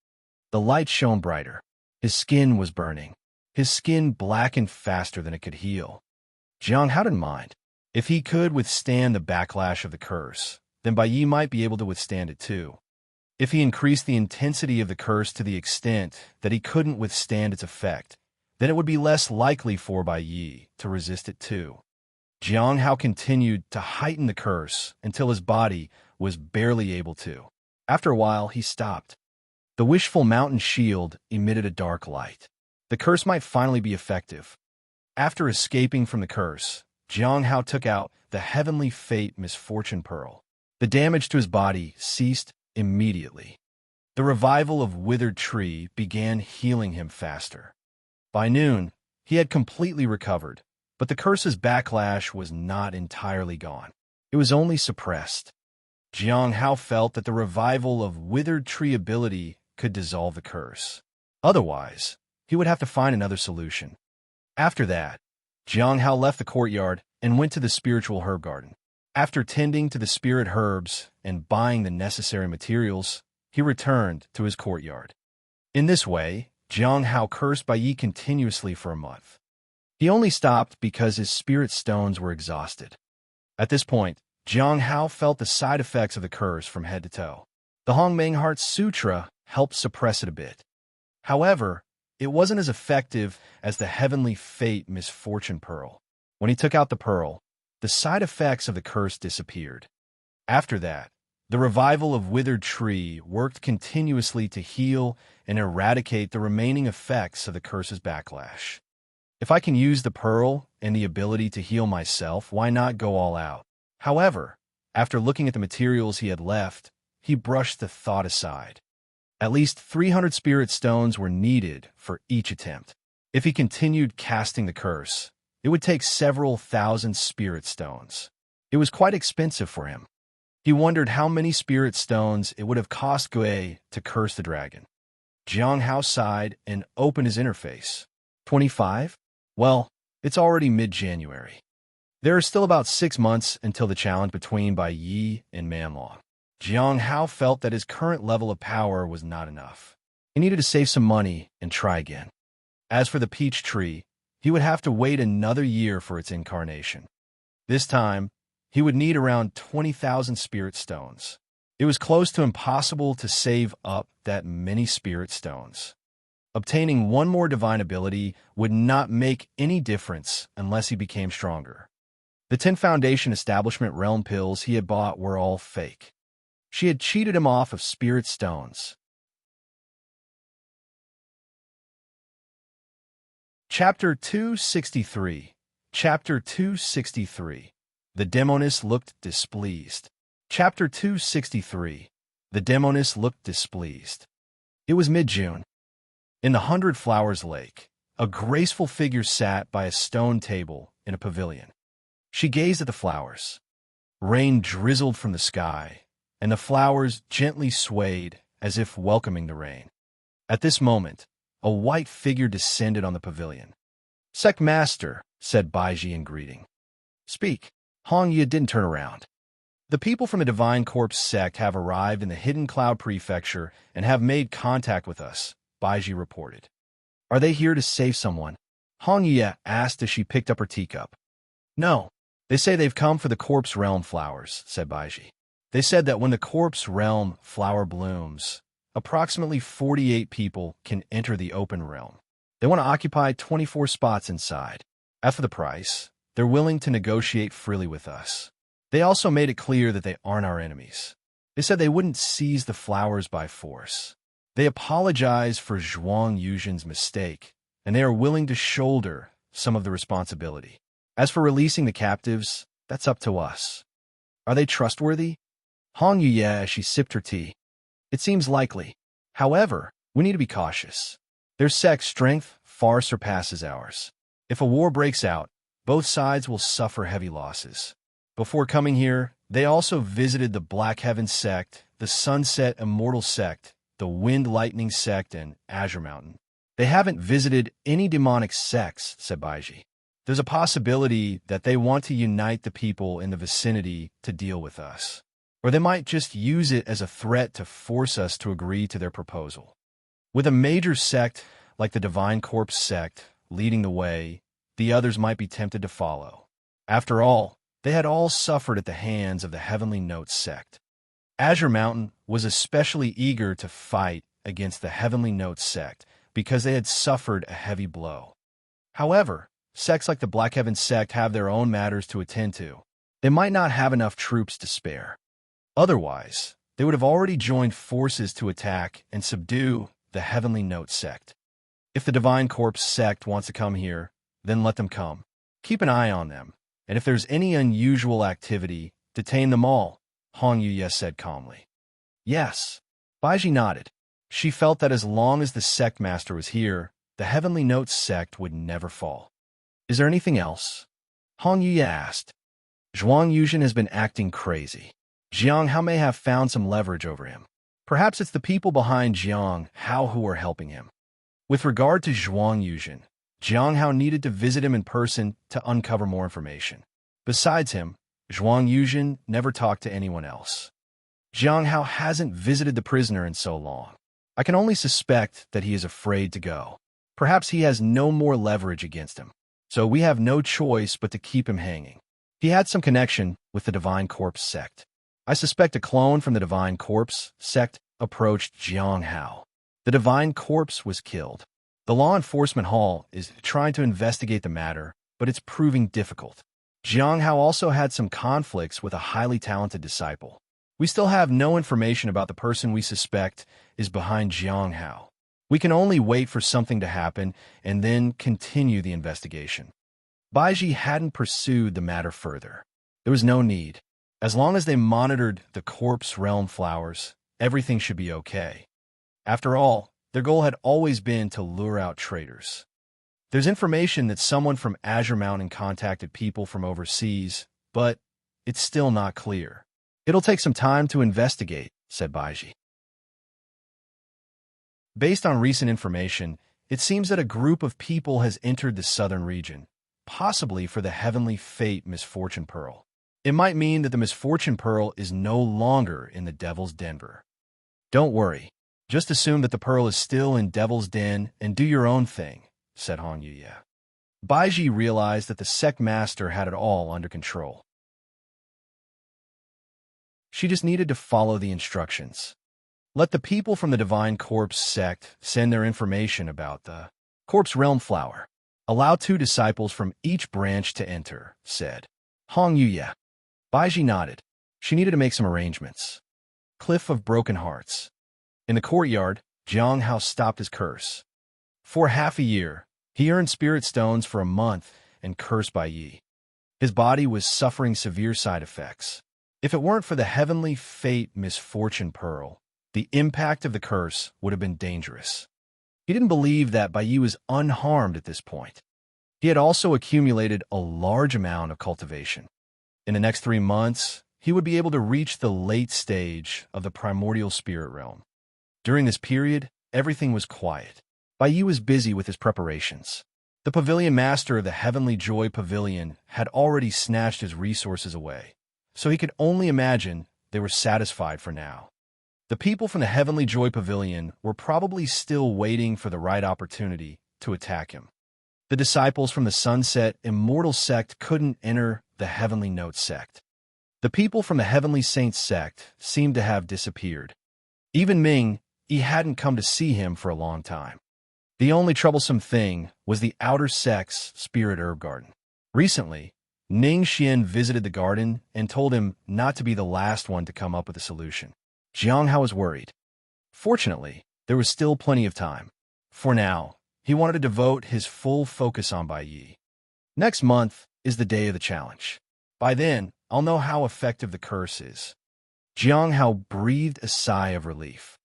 The light shone brighter. His skin was burning. His skin blackened faster than it could heal. Jiang Hao didn't mind. If he could withstand the backlash of the curse, then Bai Yi might be able to withstand it too. If he increased the intensity of the curse to the extent that he couldn't withstand its effect, then it would be less likely for Bai Yi to resist it too. Jiang Hao continued to heighten the curse until his body was barely able to. After a while, he stopped. The wishful mountain shield emitted a dark light. The curse might finally be effective. After escaping from the curse, Jiang Hao took out the heavenly fate misfortune pearl. The damage to his body ceased immediately. The revival of withered tree began healing him faster. By noon, he had completely recovered, but the curse's backlash was not entirely gone. It was only suppressed. Jiang Hao felt that the revival of withered tree ability could dissolve the curse. Otherwise, he would have to find another solution. After that, Jiang Hao left the courtyard and went to the spiritual herb garden. After tending to the spirit herbs and buying the necessary materials, he returned to his courtyard. In this way, Jiang Hao cursed Bai Yi continuously for a month. He only stopped because his spirit stones were exhausted. At this point, Jiang Hao felt the side effects of the curse from head to toe. The Hongmeng Heart Sutra helped suppress it a bit. However, it wasn't as effective as the heavenly fate misfortune pearl. When he took out the pearl, the side effects of the curse disappeared. After that, the revival of withered tree worked continuously to heal and eradicate the remaining effects of the curse's backlash. If I can use the pearl and the ability to heal myself, why not go all out? However, after looking at the materials he had left, he brushed the thought aside. At least 300 spirit stones were needed for each attempt. If he continued casting the curse, it would take several thousand spirit stones. It was quite expensive for him. He wondered how many spirit stones it would have cost Gui to curse the dragon. Jiang Hao sighed and opened his interface. 25? Well, it's already mid-January. There are still about 6 months until the challenge between Bai Yi and Manlong. Jiang Hao felt that his current level of power was not enough. He needed to save some money and try again. As for the peach tree, he would have to wait another year for its incarnation. This time, he would need around 20,000 spirit stones. It was close to impossible to save up that many spirit stones. Obtaining one more divine ability would not make any difference unless he became stronger. The 10 Foundation Establishment Realm pills he had bought were all fake. She had cheated him off of spirit stones. Chapter 263. Chapter 263. The Demoness looked displeased. Chapter 263. The Demoness looked displeased. It was mid-June. In the 100 Flowers Lake, A graceful figure sat by a stone table in a pavilion. She gazed at the flowers. Rain drizzled from the sky, and the flowers gently swayed as if welcoming the rain. At this moment, a white figure descended on the pavilion. "Sect Master," said Baiji in greeting. "Speak." Hong Yi didn't turn around. "The people from the Divine Corpse sect have arrived in the Hidden Cloud Prefecture and have made contact with us," Baiji reported. "Are they here to save someone?" Hong Yi asked as she picked up her teacup. "No. They say they've come for the Corpse Realm flowers," said Baiji. "They said that when the Corpse Realm flower blooms, approximately 48 people can enter the open realm. They want to occupy 24 spots inside. As for the price, they're willing to negotiate freely with us. They also made it clear that they aren't our enemies. They said they wouldn't seize the flowers by force. They apologize for Zhuang Yuzhen's mistake, and they are willing to shoulder some of the responsibility. As for releasing the captives, that's up to us. Are they trustworthy?" Hong Yu as she sipped her tea. "It seems likely. However, we need to be cautious. Their sect's strength far surpasses ours. If a war breaks out, both sides will suffer heavy losses. Before coming here, they also visited the Black Heaven sect, the Sunset Immortal sect, the Wind Lightning sect, and Azure Mountain. They haven't visited any demonic sects," said Baiji. "There's a possibility that they want to unite the people in the vicinity to deal with us. Or they might just use it as a threat to force us to agree to their proposal. With a major sect like the Divine Corpse sect leading the way, the others might be tempted to follow. After all, they had all suffered at the hands of the Heavenly Notes sect. Azure Mountain was especially eager to fight against the Heavenly Notes sect because they had suffered a heavy blow. However, sects like the Black Heaven sect have their own matters to attend to. They might not have enough troops to spare. Otherwise, they would have already joined forces to attack and subdue the Heavenly Notes sect. If the Divine Corpse sect wants to come here, then let them come. Keep an eye on them, and if there's any unusual activity, detain them all," Hong Yu said calmly. "Yes." Baiji nodded. She felt that as long as the sect master was here, the Heavenly Notes sect would never fall. "Is there anything else?" Hong Yu asked. "Zhuang Yuzhen has been acting crazy. Jiang Hao may have found some leverage over him. Perhaps it's the people behind Jiang Hao who are helping him. With regard to Zhuang Yuzhen, Jiang Hao needed to visit him in person to uncover more information. Besides him, Zhuang Yuzhen never talked to anyone else. Jiang Hao hasn't visited the prisoner in so long. I can only suspect that he is afraid to go. Perhaps he has no more leverage against him, so we have no choice but to keep him hanging. He had some connection with the Divine Corpse sect. I suspect a clone from the Divine Corpse sect approached Jiang Hao. The Divine Corpse was killed. The Law Enforcement Hall is trying to investigate the matter, but it's proving difficult. Jiang Hao also had some conflicts with a highly talented disciple. We still have no information about the person we suspect is behind Jiang Hao. We can only wait for something to happen and then continue the investigation." Baiji hadn't pursued the matter further. There was no need. As long as they monitored the Corpse Realm flowers, everything should be okay. After all, their goal had always been to lure out traitors. There's information that someone from Azure Mountain contacted people from overseas, but it's still not clear. "It'll take some time to investigate," said Baiji. Based on recent information, it seems that a group of people has entered the southern region, possibly for the Heavenly Fate Misfortune Pearl. It might mean that the Misfortune Pearl is no longer in the Devil's Denver. "Don't worry. Just assume that the pearl is still in Devil's Den and do your own thing," said Hong Yu. Baiji realized that the sect master had it all under control. She just needed to follow the instructions. Let the people from the Divine Corpse sect send their information about the Corpse Realm flower. Allow 2 disciples from each branch to enter, said Hong Yu. Baiji nodded. She needed to make some arrangements. Cliff of Broken Hearts. In the courtyard, Jiang Hao stopped his curse. For half a year, he earned spirit stones for a month and cursed by Yi. His body was suffering severe side effects. If it weren't for the Heavenly Fate Misfortune Pearl, the impact of the curse would have been dangerous. He didn't believe that Bai Yi was unharmed at this point. He had also accumulated a large amount of cultivation. In the next 3 months, he would be able to reach the late stage of the primordial spirit realm. During this period, everything was quiet. Bai Yi was busy with his preparations. The pavilion master of the Heavenly Joy Pavilion had already snatched his resources away, so he could only imagine they were satisfied for now. The people from the Heavenly Joy Pavilion were probably still waiting for the right opportunity to attack him. The disciples from the Sunset Immortal Sect couldn't enter the Heavenly Note Sect. The people from the Heavenly Saints Sect seemed to have disappeared. Even Ming, he hadn't come to see him for a long time. The only troublesome thing was the Outer Sect's Spirit Herb Garden. Recently, Ning Xian visited the garden and told him not to be the last one to come up with a solution. Jiang Hao was worried. Fortunately, there was still plenty of time. For now, he wanted to devote his full focus on Bai Yi. Next month is the day of the challenge. By then, I'll know how effective the curse is. Jiang Hao breathed a sigh of relief.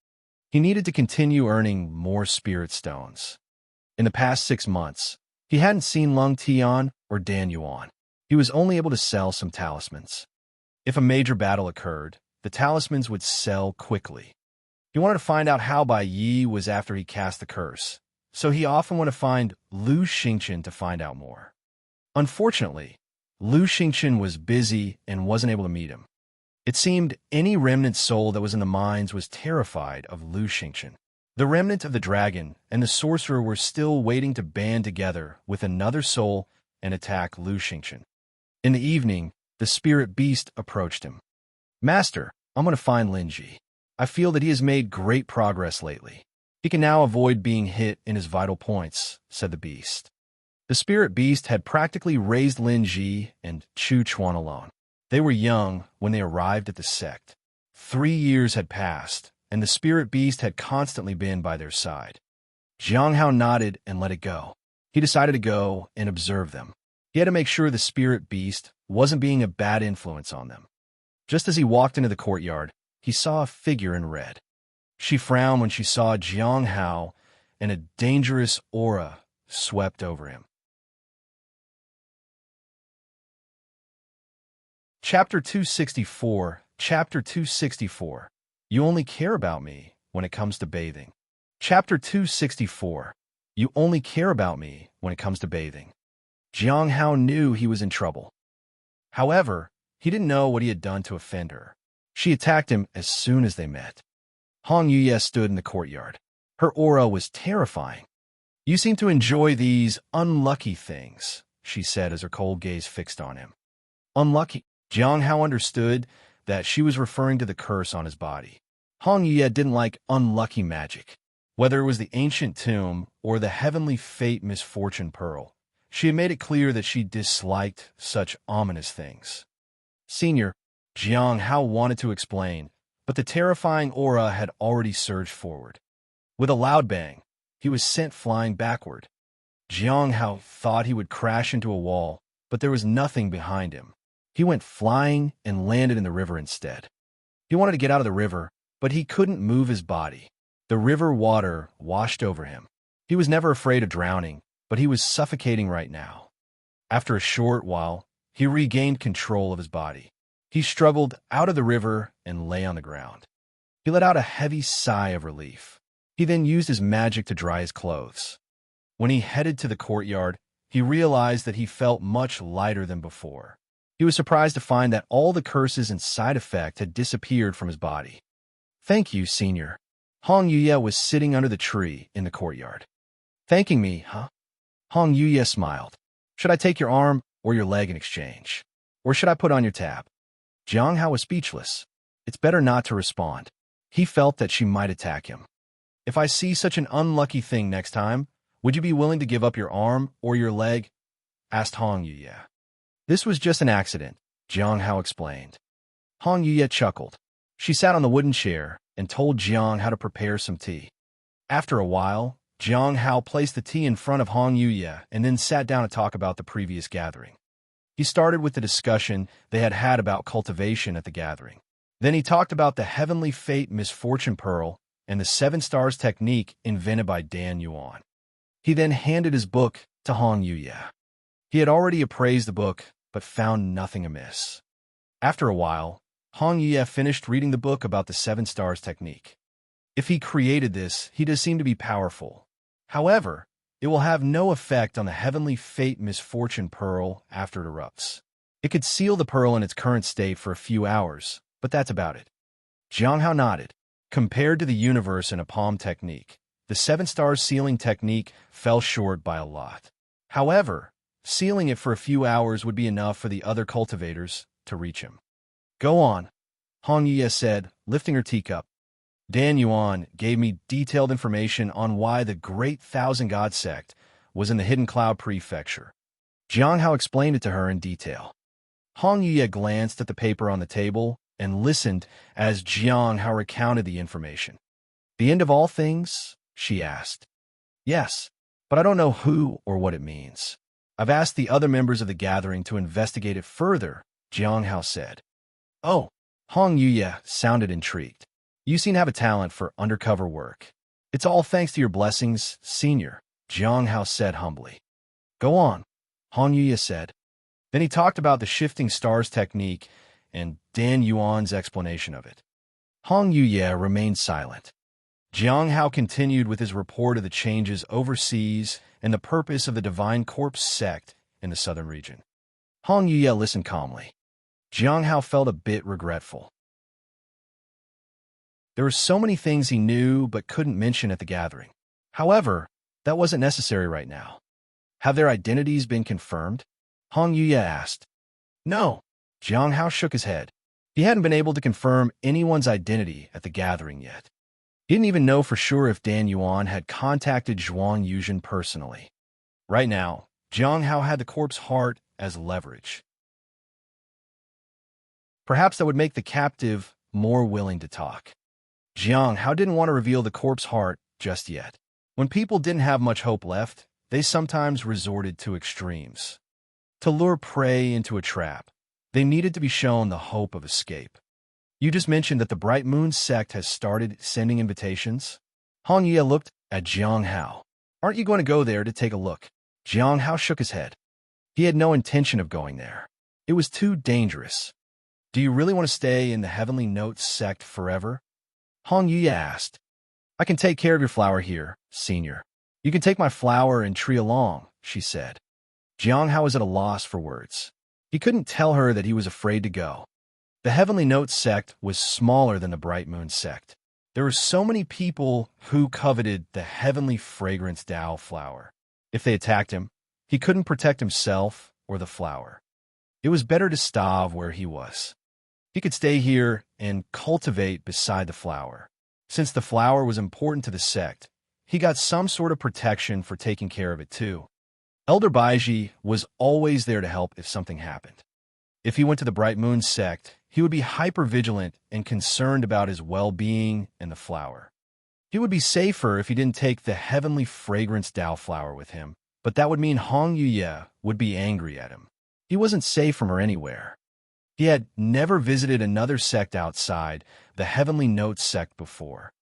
He needed to continue earning more spirit stones. In the past 6 months, he hadn't seen Lung Tian or Dan Yuan. He was only able to sell some talismans. If a major battle occurred, the talismans would sell quickly. He wanted to find out how Bai Yi was after he cast the curse, so he often went to find Lu Xingchen to find out more. Unfortunately, Lu Xingchen was busy and wasn't able to meet him. It seemed any remnant soul that was in the mines was terrified of Lu Xingchen. The remnant of the dragon and the sorcerer were still waiting to band together with another soul and attack Lu Xingchen. In the evening, the spirit beast approached him. "Master, I'm going to find Linji. I feel that he has made great progress lately. He can now avoid being hit in his vital points," said the beast. The spirit beast had practically raised Linji and Chu Chuan alone. They were young when they arrived at the sect. 3 years had passed, and the spirit beast had constantly been by their side. Jiang Hao nodded and let it go. He decided to go and observe them. He had to make sure the spirit beast wasn't being a bad influence on them. Just as he walked into the courtyard, he saw a figure in red. She frowned when she saw Jiang Hao, and a dangerous aura swept over him. Chapter 264, Chapter 264. You only care about me when it comes to bathing. Chapter 264. You only care about me when it comes to bathing. Jiang Hao knew he was in trouble. However, he didn't know what he had done to offend her. She attacked him as soon as they met. Hong Yuye stood in the courtyard. Her aura was terrifying. "You seem to enjoy these unlucky things," she said as her cold gaze fixed on him. Unlucky? Jiang Hao understood that she was referring to the curse on his body. Hong Yuye didn't like unlucky magic. Whether it was the ancient tomb or the heavenly fate misfortune pearl, she had made it clear that she disliked such ominous things. "Senior," Jiang Hao wanted to explain, but the terrifying aura had already surged forward. With a loud bang, he was sent flying backward. Jiang Hao thought he would crash into a wall, but there was nothing behind him. He went flying and landed in the river instead. He wanted to get out of the river, but he couldn't move his body. The river water washed over him. He was never afraid of drowning, but he was suffocating right now. After a short while, he regained control of his body. He struggled out of the river and lay on the ground. He let out a heavy sigh of relief. He then used his magic to dry his clothes. When he headed to the courtyard, he realized that he felt much lighter than before. He was surprised to find that all the curses and side effect had disappeared from his body. "Thank you, Senior." Hong Yuye was sitting under the tree in the courtyard. "Thanking me, huh?" Hong Yuye smiled. "Should I take your arm or your leg in exchange? Or should I put on your tab?" Jiang Hao was speechless. It's better not to respond. He felt that she might attack him. "If I see such an unlucky thing next time, would you be willing to give up your arm or your leg?" asked Hong Yuye. "This was just an accident," Jiang Hao explained. Hong Yuye chuckled. She sat on the wooden chair and told Jiang how to prepare some tea. After a while, Jiang Hao placed the tea in front of Hong Yuye and then sat down to talk about the previous gathering. He started with the discussion they had had about cultivation at the gathering. Then he talked about the heavenly fate misfortune pearl and the 7 stars technique invented by Dan Yuan. He then handed his book to Hong Yuye. He had already appraised the book, but found nothing amiss. After a while, Hong Yuye finished reading the book about the 7 stars technique. If he created this, he does seem to be powerful. However, it will have no effect on the heavenly fate misfortune pearl after it erupts. It could seal the pearl in its current state for a few hours, but that's about it. Jiang Hao nodded. Compared to the universe in a palm technique, the 7 stars sealing technique fell short by a lot. However, sealing it for a few hours would be enough for the other cultivators to reach him. Go on, Hong Yuye said, lifting her teacup. Dan Yuan gave me detailed information on why the Great Thousand God sect was in the Hidden Cloud Prefecture. Jiang Hao explained it to her in detail. Hong Yuye glanced at the paper on the table and listened as Jiang Hao recounted the information. The end of all things? She asked. Yes, but I don't know who or what it means. I've asked the other members of the gathering to investigate it further, Jiang Hao said. Oh, Hong Yuye sounded intrigued. You seem to have a talent for undercover work. It's all thanks to your blessings, Senior, Jiang Hao said humbly. Go on, Hong Yuye said. Then he talked about the shifting stars technique and Dan Yuan's explanation of it. Hong Yuye remained silent. Jiang Hao continued with his report of the changes overseas and the purpose of the Divine Corpse sect in the southern region. Hong Yuye listened calmly. Jiang Hao felt a bit regretful. There were so many things he knew but couldn't mention at the gathering. However, that wasn't necessary right now. Have their identities been confirmed? Hong Yuye asked. No. Jiang Hao shook his head. He hadn't been able to confirm anyone's identity at the gathering yet. He didn't even know for sure if Dan Yuan had contacted Zhuang Yuzhen personally. Right now, Jiang Hao had the corpse heart as leverage. Perhaps that would make the captive more willing to talk. Jiang Hao didn't want to reveal the corpse heart just yet. When people didn't have much hope left, they sometimes resorted to extremes. To lure prey into a trap, they needed to be shown the hope of escape. You just mentioned that the Bright Moon sect has started sending invitations? Hong Yuye looked at Jiang Hao. Aren't you going to go there to take a look? Jiang Hao shook his head. He had no intention of going there. It was too dangerous. Do you really want to stay in the Heavenly Notes sect forever? Hong Yuye asked. I can take care of your flower here, Senior. You can take my flower and tree along, she said. Jiang Hao was at a loss for words. He couldn't tell her that he was afraid to go. The Heavenly Notes sect was smaller than the Bright Moon sect. There were so many people who coveted the Heavenly Fragrance Dao flower. If they attacked him, he couldn't protect himself or the flower. It was better to starve where he was. He could stay here and cultivate beside the flower. Since the flower was important to the sect, he got some sort of protection for taking care of it too. Elder Baiji was always there to help if something happened. If he went to the Bright Moon sect, he would be hyper-vigilant and concerned about his well-being and the flower. He would be safer if he didn't take the Heavenly Fragrance Dao flower with him, but that would mean Hong Yuye would be angry at him. He wasn't safe from her anywhere. He had never visited another sect outside the Heavenly Notes sect before.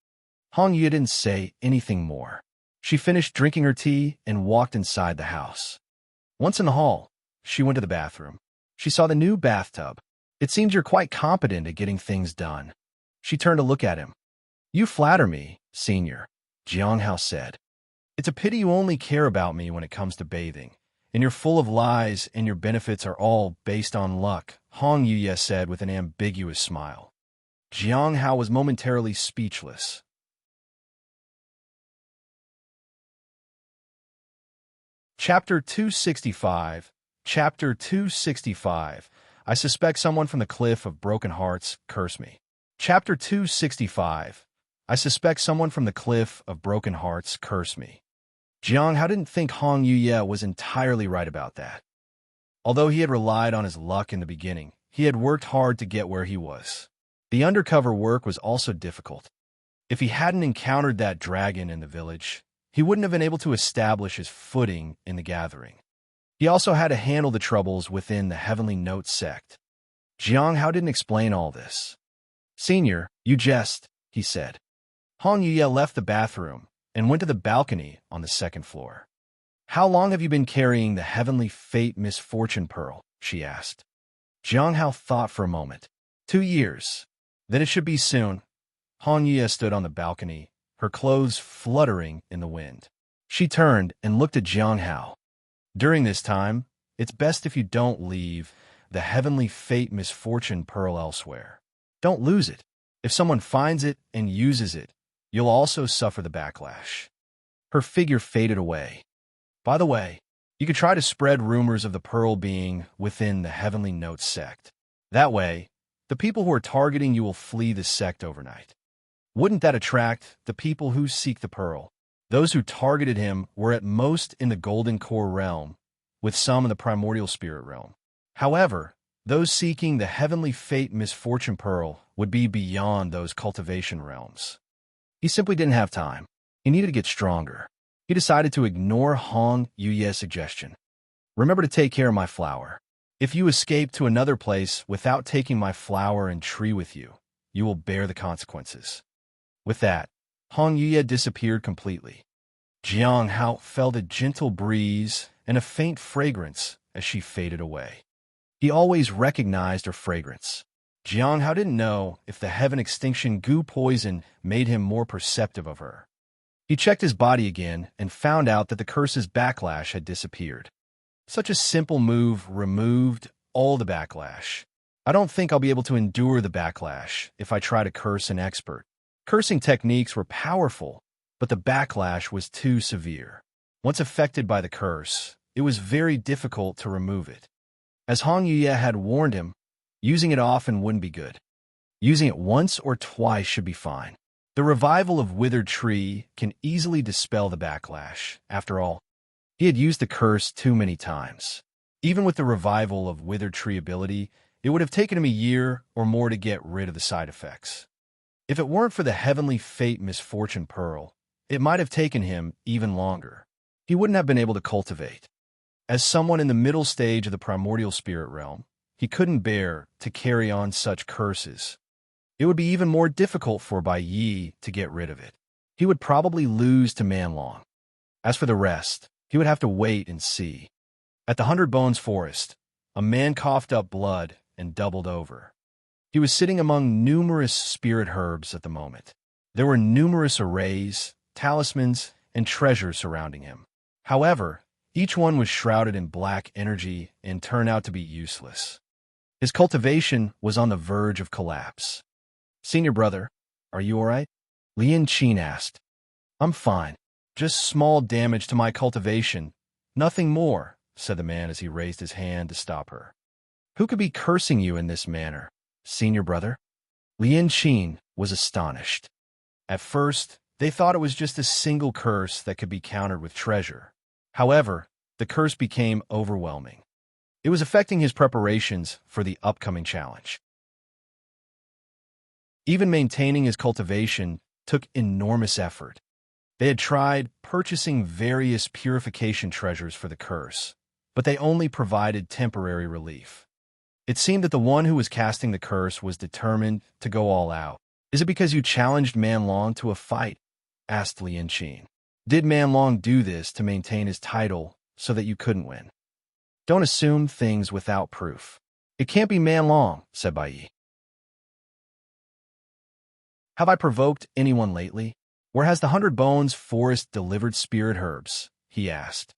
Hong Yuye didn't say anything more. She finished drinking her tea and walked inside the house. Once in the hall, she went to the bathroom. She saw the new bathtub. It seems you're quite competent at getting things done. She turned to look at him. You flatter me, Senior, Jiang Hao said. It's a pity you only care about me when it comes to bathing, and you're full of lies and your benefits are all based on luck, Hong Yuye said with an ambiguous smile. Jiang Hao was momentarily speechless. Chapter 265. Chapter 265. I suspect someone from the Cliff of Broken Hearts curse me. Chapter 265. I suspect someone from the Cliff of Broken Hearts curse me. Jiang Hao didn't think Hong Yuye was entirely right about that. Although he had relied on his luck in the beginning, he had worked hard to get where he was. The undercover work was also difficult. If he hadn't encountered that dragon in the village, he wouldn't have been able to establish his footing in the gathering. He also had to handle the troubles within the Heavenly Notes sect. Jiang Hao didn't explain all this. Senior, you jest, he said. Hong Yuye left the bathroom and went to the balcony on the second floor. "How long have you been carrying the heavenly fate misfortune pearl?" she asked. Jiang Hao thought for a moment. 2 years. Then it should be soon. Hong Yuye stood on the balcony, her clothes fluttering in the wind. She turned and looked at Jiang Hao. "During this time, it's best if you don't leave the heavenly fate misfortune pearl elsewhere. Don't lose it. If someone finds it and uses it, you'll also suffer the backlash." Her figure faded away. "By the way, you could try to spread rumors of the pearl being within the Heavenly Note sect. That way, the people who are targeting you will flee the sect overnight. Wouldn't that attract the people who seek the pearl? Those who targeted him were at most in the Golden Core realm, with some in the Primordial Spirit realm. However, those seeking the Heavenly Fate Misfortune Pearl would be beyond those cultivation realms." He simply didn't have time. He needed to get stronger. He decided to ignore Hong Yuye's suggestion. "Remember to take care of my flower. If you escape to another place without taking my flower and tree with you, you will bear the consequences." With that, Hong Yuye disappeared completely. Jiang Hao felt a gentle breeze and a faint fragrance as she faded away. He always recognized her fragrance. Jiang Hao didn't know if the heaven extinction goo poison made him more perceptive of her. He checked his body again and found out that the curse's backlash had disappeared. Such a simple move removed all the backlash. "I don't think I'll be able to endure the backlash if I try to curse an expert." Cursing techniques were powerful, but the backlash was too severe. Once affected by the curse, it was very difficult to remove it. As Hong Yuye had warned him, using it often wouldn't be good. Using it once or twice should be fine. The revival of Withered Tree can easily dispel the backlash. After all, he had used the curse too many times. Even with the revival of Withered Tree ability, it would have taken him a year or more to get rid of the side effects. If it weren't for the Heavenly Fate Misfortune Pearl, it might have taken him even longer. He wouldn't have been able to cultivate. As someone in the middle stage of the Primordial Spirit realm, he couldn't bear to carry on such curses. It would be even more difficult for Bai Yi to get rid of it. He would probably lose to Manlong. As for the rest, he would have to wait and see. At the 100 Bones Forest, a man coughed up blood and doubled over. He was sitting among numerous spirit herbs at the moment. There were numerous arrays, talismans, and treasures surrounding him. However, each one was shrouded in black energy and turned out to be useless. His cultivation was on the verge of collapse. "Senior brother, are you all right?" Lian Qin asked. "I'm fine. Just small damage to my cultivation. Nothing more," said the man as he raised his hand to stop her. "Who could be cursing you in this manner, senior brother?" Lian Qin was astonished. At first, they thought it was just a single curse that could be countered with treasure. However, the curse became overwhelming. It was affecting his preparations for the upcoming challenge. Even maintaining his cultivation took enormous effort. They had tried purchasing various purification treasures for the curse, but they only provided temporary relief. It seemed that the one who was casting the curse was determined to go all out. "Is it because you challenged Manlong to a fight?" asked Lian Qin. "Did Manlong do this to maintain his title so that you couldn't win?" "Don't assume things without proof." "It can't be Manlong," said Bai Yi. "Have I provoked anyone lately? Where has the 100 Bones Forest delivered spirit herbs?" he asked.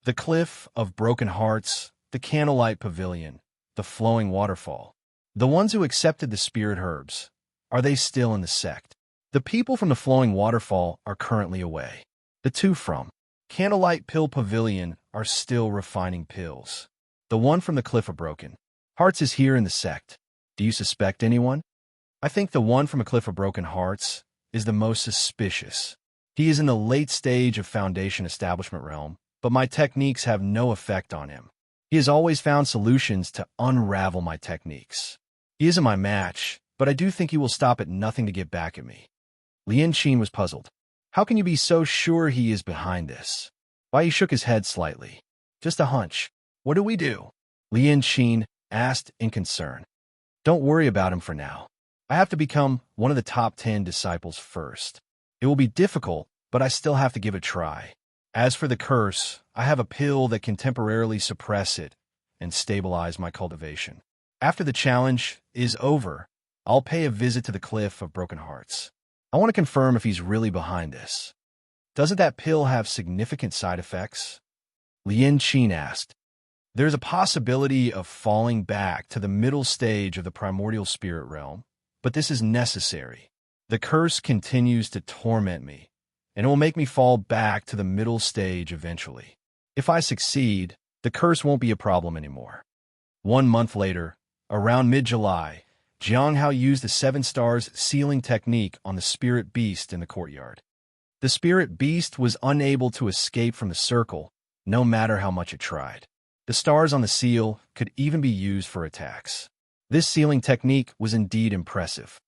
"The Cliff of Broken Hearts, the Candlelight Pavilion, the Flowing Waterfall. The ones who accepted the spirit herbs, are they still in the sect?" "The people from the Flowing Waterfall are currently away. The two from Candlelight Pill Pavilion are still refining pills. The one from the Cliff of Broken Hearts is here in the sect. Do you suspect anyone?" "I think the one from a Cliff of Broken Hearts is the most suspicious. He is in the late stage of Foundation Establishment realm, but my techniques have no effect on him. He has always found solutions to unravel my techniques. He isn't my match, but I do think he will stop at nothing to get back at me." Lian Qin was puzzled. "How can you be so sure he is behind this?" Bai Yi shook his head slightly. "Just a hunch. What do we do?" Lian Qin asked in concern. "Don't worry about him for now. I have to become one of the top 10 disciples first. It will be difficult, but I still have to give it a try. As for the curse, I have a pill that can temporarily suppress it and stabilize my cultivation. After the challenge is over, I'll pay a visit to the Cliff of Broken Hearts. I want to confirm if he's really behind this. Doesn't that pill have significant side effects? Lien Qin asked. There's a possibility of falling back to the middle stage of the primordial spirit realm, but this is necessary. The curse continues to torment me, and it will make me fall back to the middle stage eventually. If I succeed, the curse won't be a problem anymore. 1 month later, around mid-July, Jiang Hao used the 7 stars sealing technique on the spirit beast in the courtyard. The spirit beast was unable to escape from the circle, no matter how much it tried. The stars on the seal could even be used for attacks. This sealing technique was indeed impressive.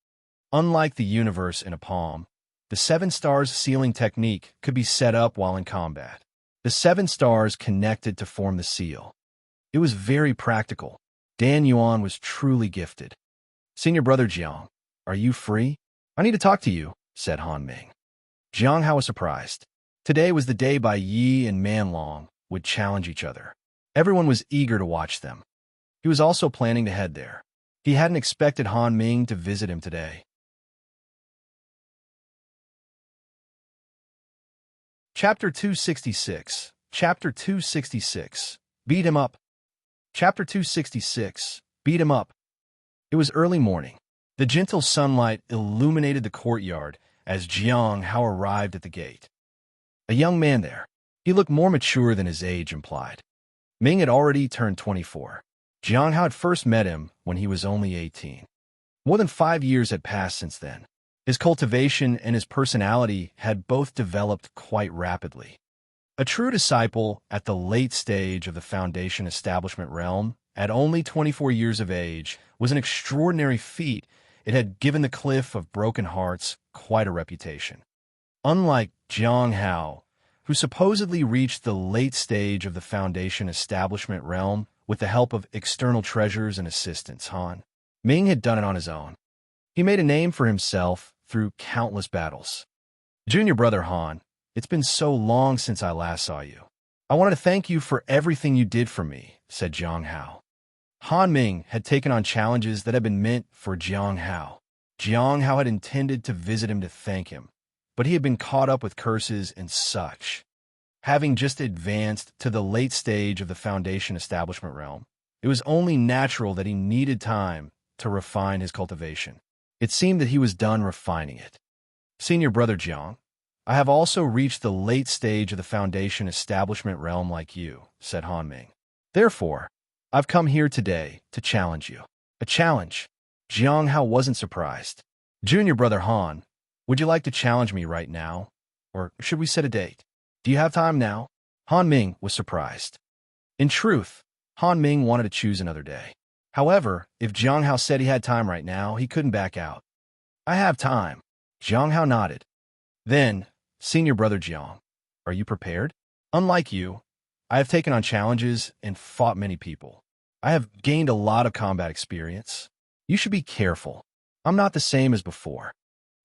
Unlike the universe in a palm, the 7 stars sealing technique could be set up while in combat. The 7 stars connected to form the seal. It was very practical. Dan Yuan was truly gifted. Senior brother Jiang, are you free? I need to talk to you, said Han Ming. Jiang Hao was surprised. Today was the day Bai Yi and Man Long would challenge each other. Everyone was eager to watch them. He was also planning to head there. He hadn't expected Han Ming to visit him today. Chapter 266. Chapter 266. Beat him up. Chapter 266. Beat him up. It was early morning. The gentle sunlight illuminated the courtyard as Jiang Hao arrived at the gate. A young man there. He looked more mature than his age implied. Ming had already turned 24. Jiang Hao had first met him when he was only 18. More than 5 years had passed since then. His cultivation and his personality had both developed quite rapidly. A true disciple at the late stage of the Foundation establishment realm, at only 24 years of age, was an extraordinary feat. It had given the Cliff of Broken Hearts quite a reputation. Unlike Jiang Hao, who supposedly reached the late stage of the Foundation establishment realm with the help of external treasures and assistants, Han Ming had done it on his own. He made a name for himself through countless battles. Junior brother Han, it's been so long since I last saw you. I wanted to thank you for everything you did for me, said Jiang Hao. Han Ming had taken on challenges that had been meant for Jiang Hao. Jiang Hao had intended to visit him to thank him, but he had been caught up with curses and such. Having just advanced to the late stage of the Foundation establishment realm, it was only natural that he needed time to refine his cultivation. It seemed that he was done refining it. Senior brother Jiang, I have also reached the late stage of the Foundation establishment realm like you, said Han Ming. Therefore, I've come here today to challenge you. A challenge? Jiang Hao wasn't surprised. Junior brother Han, would you like to challenge me right now? Or should we set a date? Do you have time now? Han Ming was surprised. In truth, Han Ming wanted to choose another day. However, if Jiang Hao said he had time right now, he couldn't back out. I have time. Jiang Hao nodded. Then, senior brother Jiang, are you prepared? Unlike you, I have taken on challenges and fought many people. I have gained a lot of combat experience. You should be careful. I'm not the same as before.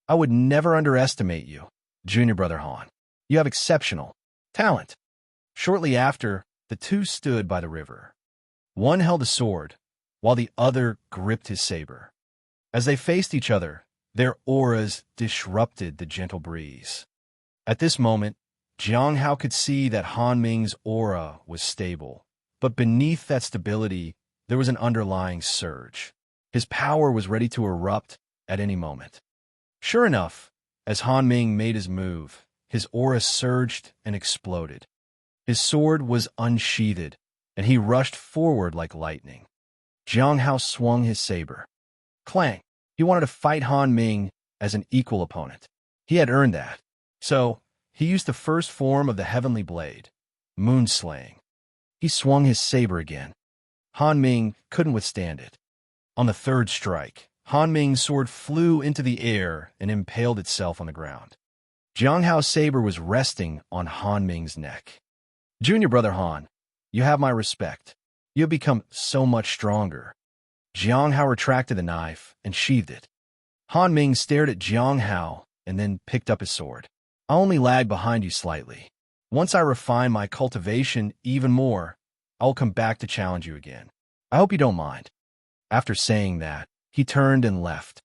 I would never underestimate you, junior brother Han. You have exceptional talent. Shortly after, the two stood by the river. One held a sword, while the other gripped his saber. As they faced each other, their auras disrupted the gentle breeze. At this moment, Jiang Hao could see that Han Ming's aura was stable, but beneath that stability, there was an underlying surge. His power was ready to erupt at any moment. Sure enough, as Han Ming made his move, his aura surged and exploded. His sword was unsheathed, and he rushed forward like lightning. Jiang Hao swung his saber. Clang! He wanted to fight Han Ming as an equal opponent. He had earned that. So, he used the first form of the heavenly blade, moonslaying. He swung his saber again. Han Ming couldn't withstand it. On the third strike, Han Ming's sword flew into the air and impaled itself on the ground. Jiang Hao's saber was resting on Han Ming's neck. Junior brother Han, you have my respect. You have become so much stronger. Jiang Hao retracted the knife and sheathed it. Han Ming stared at Jiang Hao and then picked up his sword. "I'll only lag behind you slightly. Once I refine my cultivation even more, I will come back to challenge you again. I hope you don't mind." After saying that, he turned and left.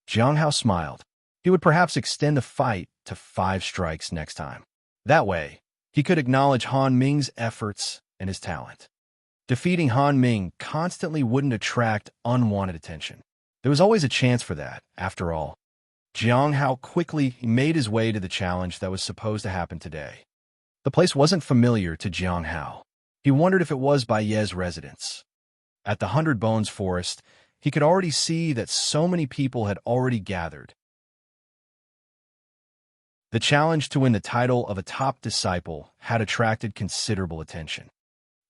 Jiang Hao smiled. He would perhaps extend the fight to 5 strikes next time. That way, he could acknowledge Han Ming's efforts and his talent. Defeating Han Ming constantly wouldn't attract unwanted attention. There was always a chance for that, after all. Jiang Hao quickly made his way to the challenge that was supposed to happen today. The place wasn't familiar to Jiang Hao. He wondered if it was Bai Ye's residence. At the 100 Bones Forest, he could already see that so many people had already gathered. The challenge to win the title of a top disciple had attracted considerable attention.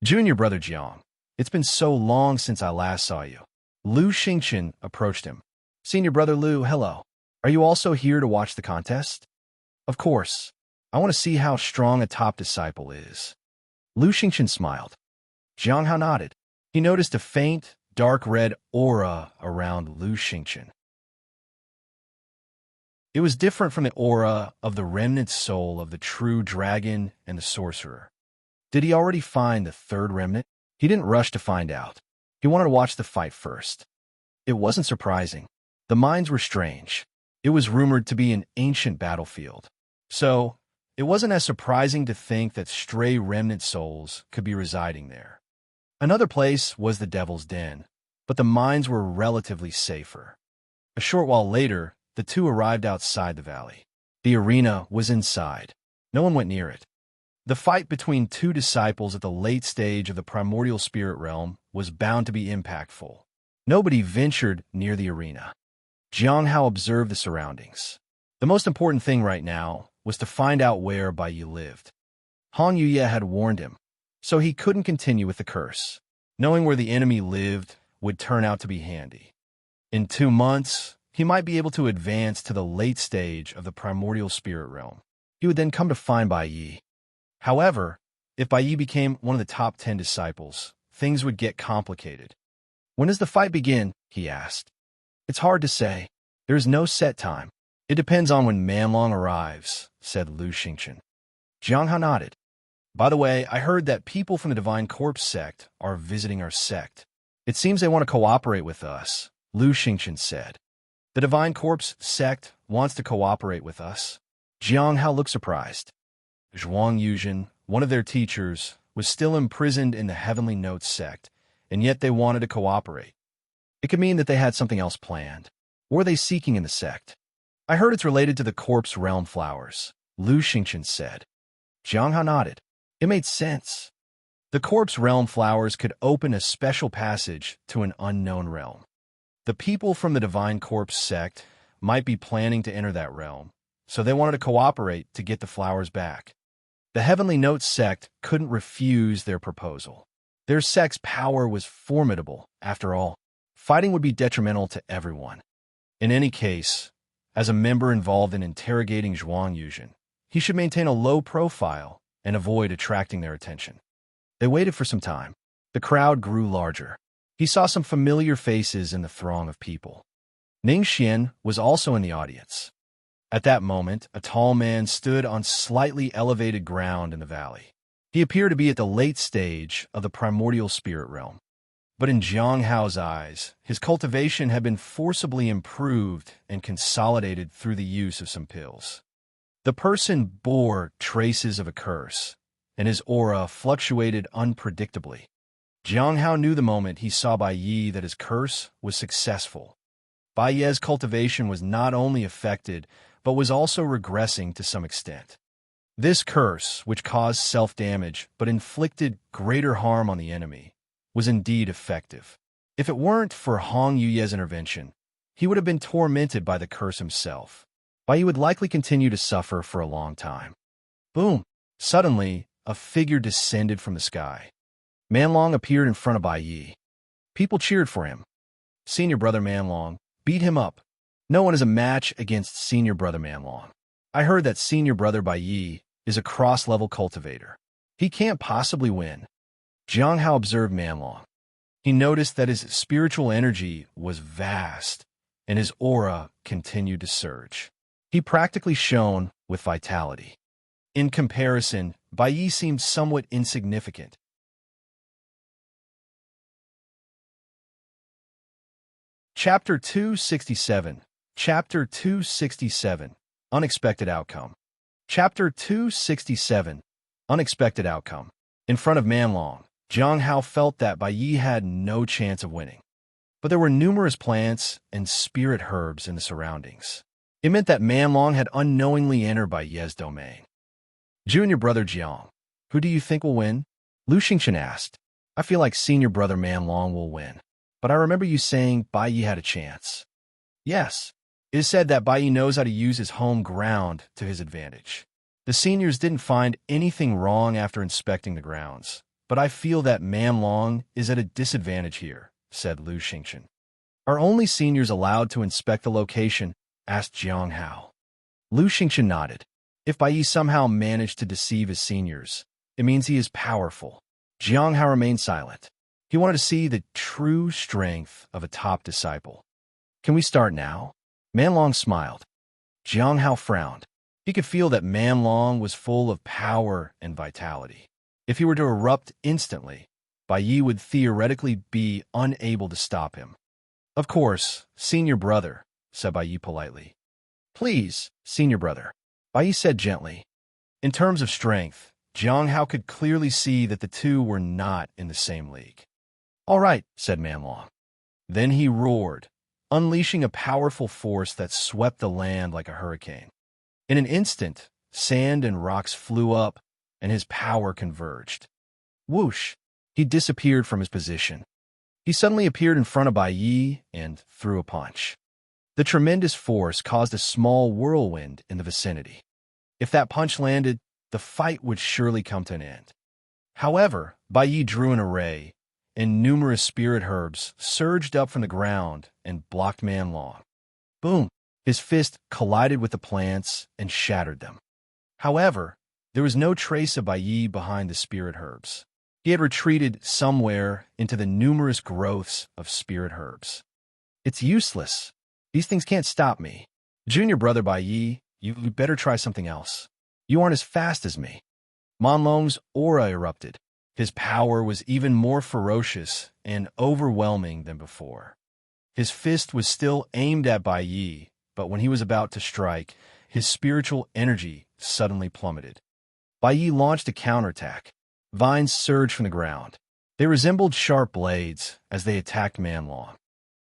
"Junior brother Jiang, it's been so long since I last saw you." Lu Xingchen approached him. "Senior brother Lu, hello. Are you also here to watch the contest?" "Of course. I want to see how strong a top disciple is." Lu Xingchen smiled. Jiang Hao nodded. He noticed a faint, dark red aura around Lu Xingchen. It was different from the aura of the remnant soul of the true dragon and the sorcerer. Did he already find the third remnant? He didn't rush to find out. He wanted to watch the fight first. It wasn't surprising. The mines were strange. It was rumored to be an ancient battlefield. So, it wasn't as surprising to think that stray remnant souls could be residing there. Another place was the Devil's Den, but the mines were relatively safer. A short while later, the two arrived outside the valley. The arena was inside. No one went near it. The fight between 2 disciples at the late stage of the primordial spirit realm was bound to be impactful. Nobody ventured near the arena. Jiang Hao observed the surroundings. The most important thing right now was to find out where Bai Yi lived. Han Yuye had warned him, so he couldn't continue with the curse. Knowing where the enemy lived would turn out to be handy. In 2 months, he might be able to advance to the late stage of the primordial spirit realm. He would then come to find Bai Yi. However, if Bai Yi became one of the top 10 disciples, things would get complicated. "When does the fight begin?" he asked. "It's hard to say. There is no set time. It depends on when Manlong arrives," said Lu Xingchen. Jiang Hao nodded. "By the way, I heard that people from the Divine Corpse sect are visiting our sect. It seems they want to cooperate with us," Lu Xingchen said. "The Divine Corpse sect wants to cooperate with us?" Jiang Hao looked surprised. Zhuang Yuzhen, one of their teachers, was still imprisoned in the Heavenly Notes sect, and yet they wanted to cooperate. It could mean that they had something else planned. What were they seeking in the sect? "I heard it's related to the Corpse Realm flowers," Lu Xingchen said. Jiang Hao nodded. It made sense. The Corpse Realm flowers could open a special passage to an unknown realm. The people from the Divine Corpse sect might be planning to enter that realm, so they wanted to cooperate to get the flowers back. The Heavenly Notes sect couldn't refuse their proposal. Their sect's power was formidable, after all. Fighting would be detrimental to everyone. In any case, as a member involved in interrogating Zhuang Yuzhen, he should maintain a low profile and avoid attracting their attention. They waited for some time. The crowd grew larger. He saw some familiar faces in the throng of people. Ning Xian was also in the audience. At that moment, a tall man stood on slightly elevated ground in the valley. He appeared to be at the late stage of the primordial spirit realm. But in Jiang Hao's eyes, his cultivation had been forcibly improved and consolidated through the use of some pills. The person bore traces of a curse, and his aura fluctuated unpredictably. Jiang Hao knew the moment he saw Bai Yi that his curse was successful. Bai Ye's cultivation was not only affected, but was also regressing to some extent. This curse, which caused self-damage but inflicted greater harm on the enemy, was indeed effective. If it weren't for Hong Yuye's intervention, he would have been tormented by the curse himself. Bai Yi would likely continue to suffer for a long time. Boom! Suddenly, a figure descended from the sky. Manlong appeared in front of Bai Yi. People cheered for him. Senior brother Manlong, beat him up. No one is a match against senior brother Manlong. I heard that senior brother Bai Yi is a cross-level cultivator. He can't possibly win. Jiang Hao observed Manlong. He noticed that his spiritual energy was vast, and his aura continued to surge. He practically shone with vitality. In comparison, Bai Yi seemed somewhat insignificant. Chapter 267. Chapter 267. Unexpected Outcome. Chapter 267. Unexpected Outcome. In front of Manlong, Jiang Hao felt that Bai Yi had no chance of winning. But there were numerous plants and spirit herbs in the surroundings. It meant that Manlong had unknowingly entered Bai Yi's domain. Junior brother Jiang, who do you think will win? Lu Xingchen asked. I feel like senior brother Manlong will win. But I remember you saying Bai Yi had a chance. Yes. It is said that Bai Yi knows how to use his home ground to his advantage. The seniors didn't find anything wrong after inspecting the grounds, but I feel that Manlong is at a disadvantage here, said Lu Xingchen. Are only seniors allowed to inspect the location? Asked Jiang Hao. Lu Xingchen nodded. If Bai Yi somehow managed to deceive his seniors, it means he is powerful. Jiang Hao remained silent. He wanted to see the true strength of a top disciple. Can we start now? Manlong smiled. Jiang Hao frowned. He could feel that Manlong was full of power and vitality. If he were to erupt instantly, Bai Yi would theoretically be unable to stop him. Of course, senior brother, said Bai Yi politely. Please, senior brother, Bai Yi said gently. In terms of strength, Jiang Hao could clearly see that the two were not in the same league. All right, said Manlong. Then he roared, unleashing a powerful force that swept the land like a hurricane. In an instant, sand and rocks flew up, and his power converged. Whoosh! He disappeared from his position. He suddenly appeared in front of Bai Yi and threw a punch. The tremendous force caused a small whirlwind in the vicinity. If that punch landed, the fight would surely come to an end. However, Bai Yi drew an array, and numerous spirit herbs surged up from the ground and blocked Manlong. Boom! His fist collided with the plants and shattered them. However, there was no trace of Bai Yi behind the spirit herbs. He had retreated somewhere into the numerous growths of spirit herbs. It's useless. These things can't stop me. Junior brother Bai Yi, you better try something else. You aren't as fast as me. Manlong's aura erupted. His power was even more ferocious and overwhelming than before. His fist was still aimed at Bai Yi, but when he was about to strike, his spiritual energy suddenly plummeted. Bai Yi launched a counterattack. Vines surged from the ground. They resembled sharp blades as they attacked Manlong.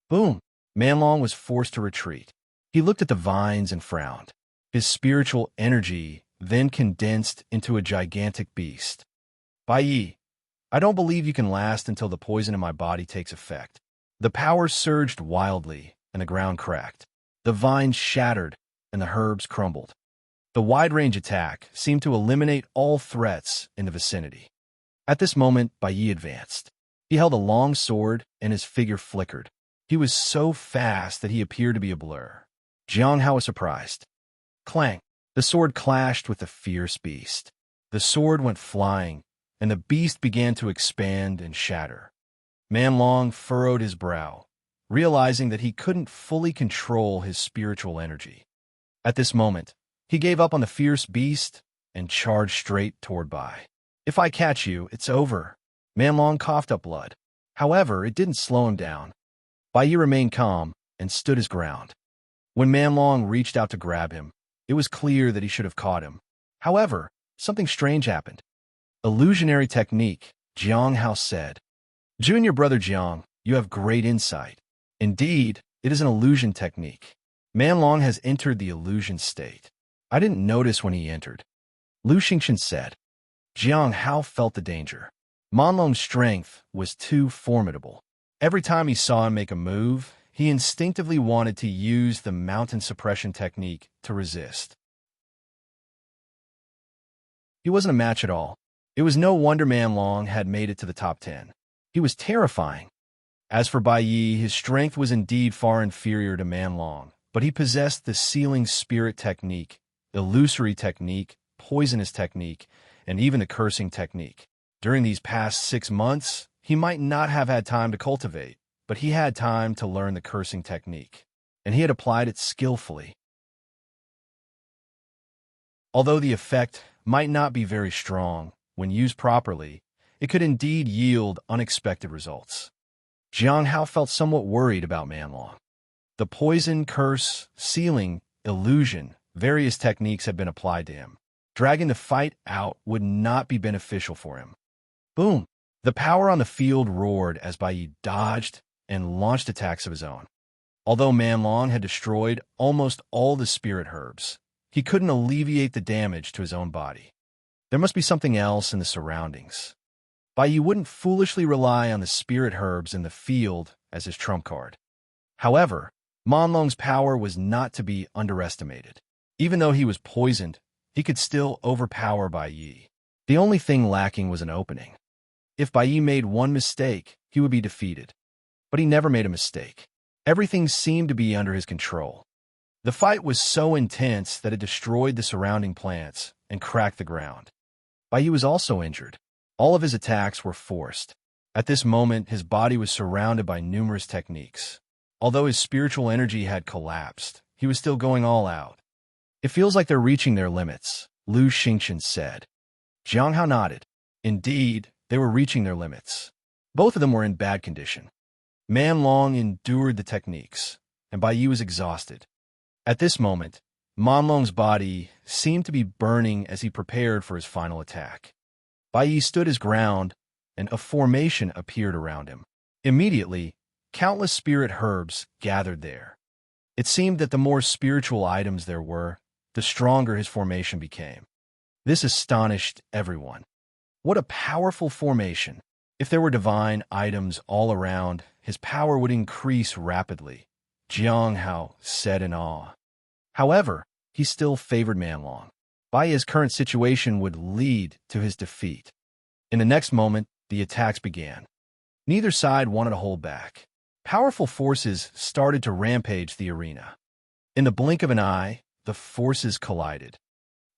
Boom! Manlong was forced to retreat. He looked at the vines and frowned. His spiritual energy then condensed into a gigantic beast. Bai Yi, I don't believe you can last until the poison in my body takes effect. The power surged wildly, and the ground cracked. The vines shattered, and the herbs crumbled. The wide-range attack seemed to eliminate all threats in the vicinity. At this moment, Bai Yi advanced. He held a long sword, and his figure flickered. He was so fast that he appeared to be a blur. Jiang Hao was surprised. Clang! The sword clashed with the fierce beast. The sword went flying, and the beast began to expand and shatter. Manlong furrowed his brow, realizing that he couldn't fully control his spiritual energy. At this moment, he gave up on the fierce beast and charged straight toward Bai. If I catch you, it's over. Manlong coughed up blood. However, it didn't slow him down. Bai Yi remained calm and stood his ground. When Manlong reached out to grab him, it was clear that he should have caught him. However, something strange happened. Illusionary technique, Jiang Hao said. Junior brother Jiang, you have great insight. Indeed, it is an illusion technique. Manlong has entered the illusion state. I didn't notice when he entered. Lu Xingchen said. Jiang Hao felt the danger. Manlong's strength was too formidable. Every time he saw him make a move, he instinctively wanted to use the mountain suppression technique to resist. He wasn't a match at all. It was no wonder Manlong had made it to the top 10. He was terrifying. As for Bai Yi, his strength was indeed far inferior to Manlong, but he possessed the sealing spirit technique, illusory technique, poisonous technique, and even the cursing technique. During these past 6 months, he might not have had time to cultivate, but he had time to learn the cursing technique, and he had applied it skillfully. Although the effect might not be very strong, when used properly, it could indeed yield unexpected results. Jiang Hao felt somewhat worried about Manlong. The poison, curse, sealing, illusion, various techniques had been applied to him. Dragging the fight out would not be beneficial for him. Boom! The power on the field roared as Bai Yi dodged and launched attacks of his own. Although Manlong had destroyed almost all the spirit herbs, he couldn't alleviate the damage to his own body. There must be something else in the surroundings. Bai Yi wouldn't foolishly rely on the spirit herbs in the field as his trump card. However, Manlong's power was not to be underestimated. Even though he was poisoned, he could still overpower Bai Yi. The only thing lacking was an opening. If Bai Yi made one mistake, he would be defeated. But he never made a mistake. Everything seemed to be under his control. The fight was so intense that it destroyed the surrounding plants and cracked the ground. Bai Yi was also injured. All of his attacks were forced. At this moment, his body was surrounded by numerous techniques. Although his spiritual energy had collapsed, he was still going all out. It feels like they're reaching their limits, Lu Xingchen said. Jiang Hao nodded. Indeed, they were reaching their limits. Both of them were in bad condition. Manlong endured the techniques, and Bai Yi was exhausted. At this moment, Manlong's body seemed to be burning as he prepared for his final attack. Bai Yi stood his ground, and a formation appeared around him. Immediately, countless spirit herbs gathered there. It seemed that the more spiritual items there were, the stronger his formation became. This astonished everyone. What a powerful formation! If there were divine items all around, his power would increase rapidly, Jiang Hao said in awe. However, he still favored Manlong. Bai Yi's current situation would lead to his defeat. In the next moment, the attacks began. Neither side wanted to hold back. Powerful forces started to rampage the arena. In the blink of an eye, the forces collided.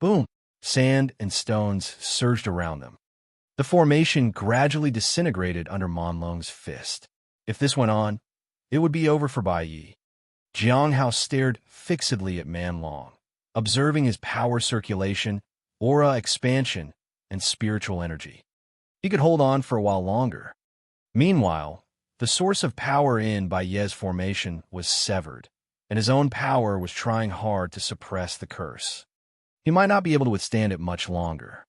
Boom! Sand and stones surged around them. The formation gradually disintegrated under Manlong's fist. If this went on, it would be over for Bai Yi. Jiang Hao stared fixedly at Manlong, observing his power circulation, aura expansion, and spiritual energy. He could hold on for a while longer. Meanwhile, the source of power in Bai Yi's formation was severed, and his own power was trying hard to suppress the curse. He might not be able to withstand it much longer.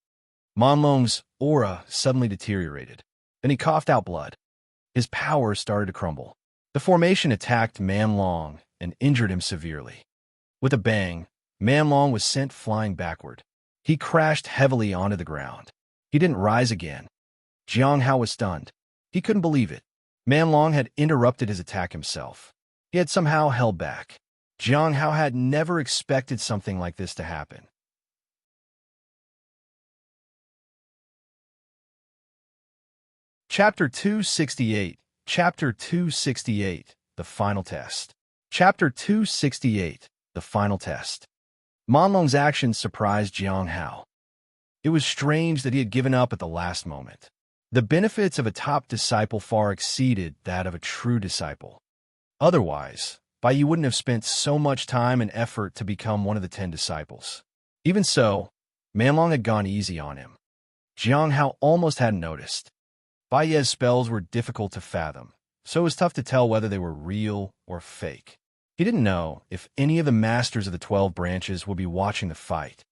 Manlong's aura suddenly deteriorated. Then he coughed out blood. His power started to crumble. The formation attacked Manlong and injured him severely. With a bang, Manlong was sent flying backward. He crashed heavily onto the ground. He didn't rise again. Jiang Hao was stunned. He couldn't believe it. Manlong had interrupted his attack himself. He had somehow held back. Jiang Hao had never expected something like this to happen. Chapter 268. Chapter 268. The Final Test. Chapter 268. The Final Test. Manlong's actions surprised Jiang Hao. It was strange that he had given up at the last moment. The benefits of a top disciple far exceeded that of a true disciple. Otherwise, Bai Yi wouldn't have spent so much time and effort to become one of the 10 disciples. Even so, Manlong had gone easy on him. Jiang Hao almost hadn't noticed. Bai Yi's spells were difficult to fathom, so it was tough to tell whether they were real or fake. He didn't know if any of the masters of the 12 branches would be watching the fight.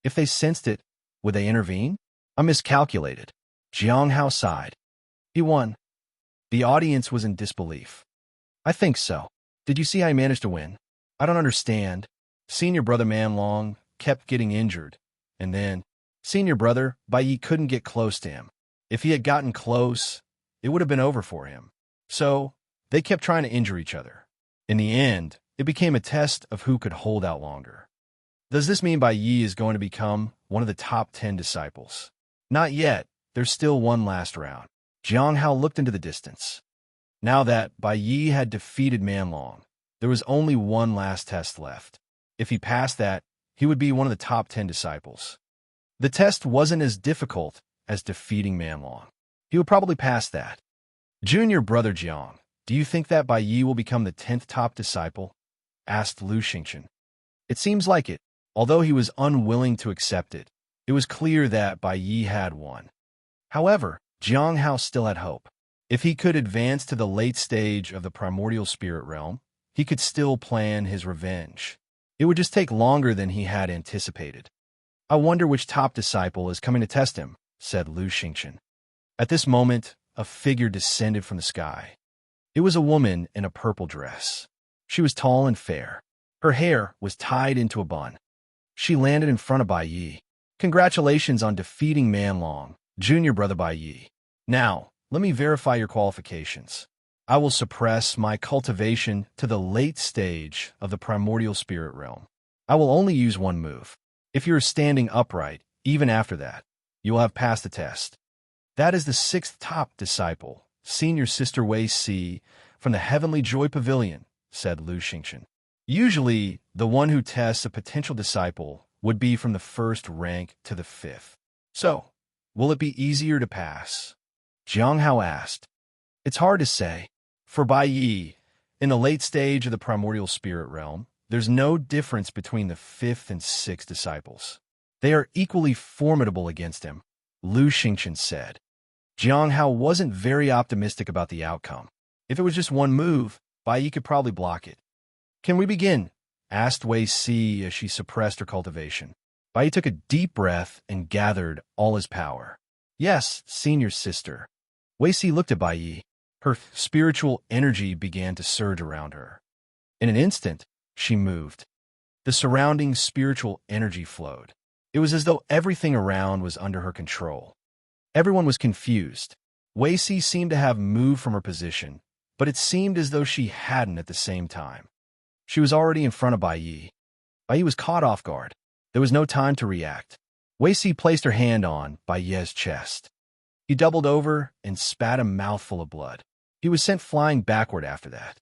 If they sensed it, would they intervene? I miscalculated. Jiang Hao sighed. He won. The audience was in disbelief. I think so. Did you see how he managed to win? I don't understand. Senior brother Manlong kept getting injured, and then senior brother Bai Yi couldn't get close to him. If he had gotten close, it would have been over for him. So, they kept trying to injure each other. In the end, it became a test of who could hold out longer. Does this mean Bai Yi is going to become one of the top 10 disciples? Not yet. There's still one last round. Jiang Hao looked into the distance. Now that Bai Yi had defeated Manlong, there was only one last test left. If he passed that, he would be one of the top 10 disciples. The test wasn't as difficult as defeating Manlong. He would probably pass that. Junior brother Jiang, do you think that Bai Yi will become the 10th top disciple? Asked Lu Xingchen. It seems like it. Although he was unwilling to accept it, it was clear that Bai Yi had won. However, Jiang Hao still had hope. If he could advance to the late stage of the primordial spirit realm, he could still plan his revenge. It would just take longer than he had anticipated. I wonder which top disciple is coming to test him, said Lu Xingchen. At this moment, a figure descended from the sky. It was a woman in a purple dress. She was tall and fair. Her hair was tied into a bun. She landed in front of Bai Yi. Congratulations on defeating Manlong, junior brother Bai Yi. Now, let me verify your qualifications. I will suppress my cultivation to the late stage of the primordial spirit realm. I will only use one move. If you are standing upright, even after that, you will have passed the test. That is the sixth top disciple, senior sister Wei Si, from the Heavenly Joy Pavilion, said Lu Xingchen. Usually, the one who tests a potential disciple would be from the first rank to the fifth. So, will it be easier to pass? Jiang Hao asked. It's hard to say. For Bai Yi, in the late stage of the primordial spirit realm, there's no difference between the fifth and sixth disciples. They are equally formidable against him, Lu Xingchen said. Jiang Hao wasn't very optimistic about the outcome. If it was just one move, Bai Yi could probably block it. Can we begin? Asked Wei Si as she suppressed her cultivation. Bai Yi took a deep breath and gathered all his power. Yes, senior sister. Wei Si looked at Bai Yi. Her spiritual energy began to surge around her. In an instant, she moved. The surrounding spiritual energy flowed. It was as though everything around was under her control. Everyone was confused. Wei Si seemed to have moved from her position, but it seemed as though she hadn't at the same time. She was already in front of Bai Yi. Bai Yi was caught off guard. There was no time to react. Wei Si placed her hand on Bai Yi's chest. He doubled over and spat a mouthful of blood. He was sent flying backward after that.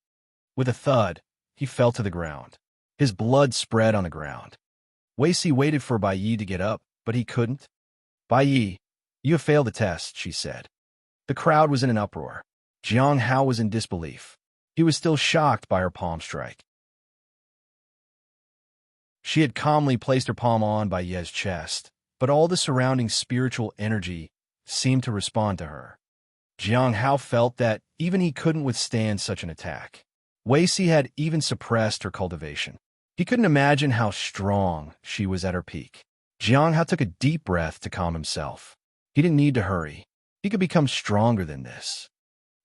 With a thud, he fell to the ground. His blood spread on the ground. Wei Si waited for Bai Yi to get up, but he couldn't. Bai Yi, you have failed the test, she said. The crowd was in an uproar. Jiang Hao was in disbelief. He was still shocked by her palm strike. She had calmly placed her palm on Bai Yi's chest, but all the surrounding spiritual energy seemed to respond to her. Jiang Hao felt that even he couldn't withstand such an attack. Wei Si had even suppressed her cultivation. He couldn't imagine how strong she was at her peak. Jiang Hao took a deep breath to calm himself. He didn't need to hurry. He could become stronger than this.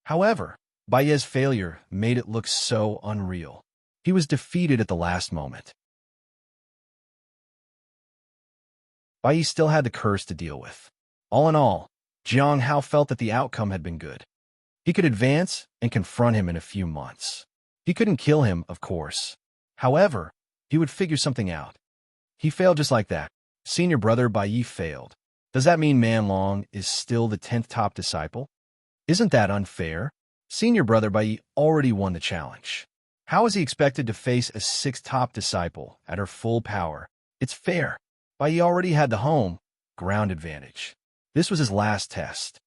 However, Bai Yi's failure made it look so unreal. He was defeated at the last moment. Bai Yi still had the curse to deal with. All in all, Jiang Hao felt that the outcome had been good. He could advance and confront him in a few months. He couldn't kill him, of course. However, he would figure something out. He failed just like that. Senior brother Bai Yi failed. Does that mean Manlong is still the 10th top disciple? Isn't that unfair? Senior brother Bai Yi already won the challenge. How is he expected to face a 6th top disciple at her full power? It's fair. Bai Yi already had the home ground advantage. This was his last test.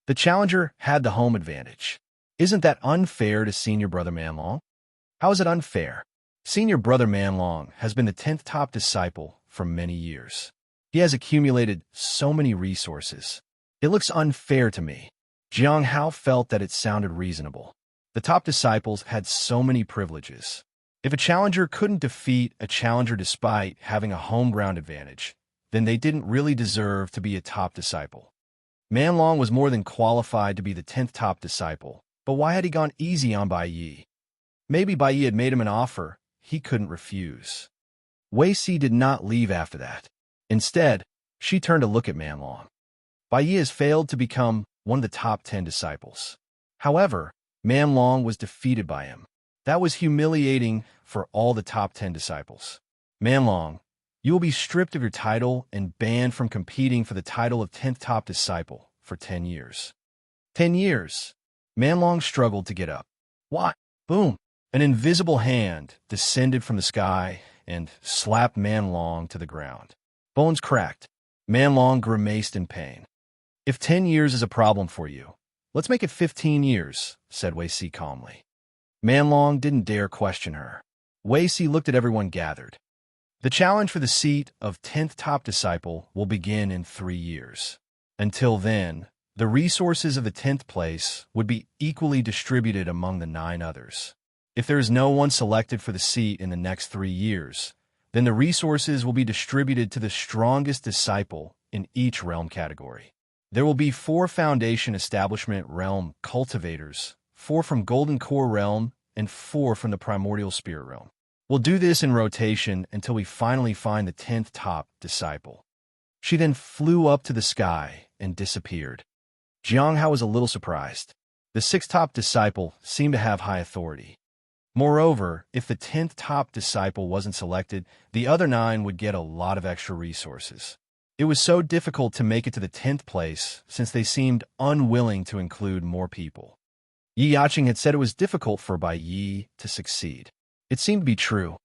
The challenger had the home advantage. Isn't that unfair to senior brother Manlong? How is it unfair? Senior brother Manlong has been the 10th top disciple for many years. He has accumulated so many resources. It looks unfair to me. Jiang Hao felt that it sounded reasonable. The top disciples had so many privileges. If a challenger couldn't defeat a challenger despite having a home ground advantage, then they didn't really deserve to be a top disciple. Manlong was more than qualified to be the 10th top disciple, but why had he gone easy on Bai Yi? Maybe Bai Yi had made him an offer he couldn't refuse. Wei Si did not leave after that. Instead, she turned to look at Manlong. Bai Yi has failed to become one of the top 10 disciples. However, Manlong was defeated by him. That was humiliating for all the top 10 disciples. Manlong, you will be stripped of your title and banned from competing for the title of 10th top disciple for 10 years. 10 years. Manlong struggled to get up. Why? Boom! An invisible hand descended from the sky and slapped Manlong to the ground. Bones cracked. Manlong grimaced in pain. If 10 years is a problem for you, let's make it 15 years, said Wei Si calmly. Manlong didn't dare question her. Wei Si looked at everyone gathered. The challenge for the seat of 10th top disciple will begin in 3 years. Until then, the resources of the 10th place would be equally distributed among the 9 others. If there is no one selected for the seat in the next 3 years, then the resources will be distributed to the strongest disciple in each realm category. There will be 4 foundation establishment realm cultivators, 4 from golden core realm, and 4 from the primordial spirit realm. We'll do this in rotation until we finally find the 10th top disciple. She then flew up to the sky and disappeared. Jiang Hao was a little surprised. The 6th top disciple seemed to have high authority. Moreover, if the 10th top disciple wasn't selected, the other 9 would get a lot of extra resources. It was so difficult to make it to the 10th place since they seemed unwilling to include more people. Yi Yaqing had said it was difficult for Bai Yi to succeed. It seemed to be true.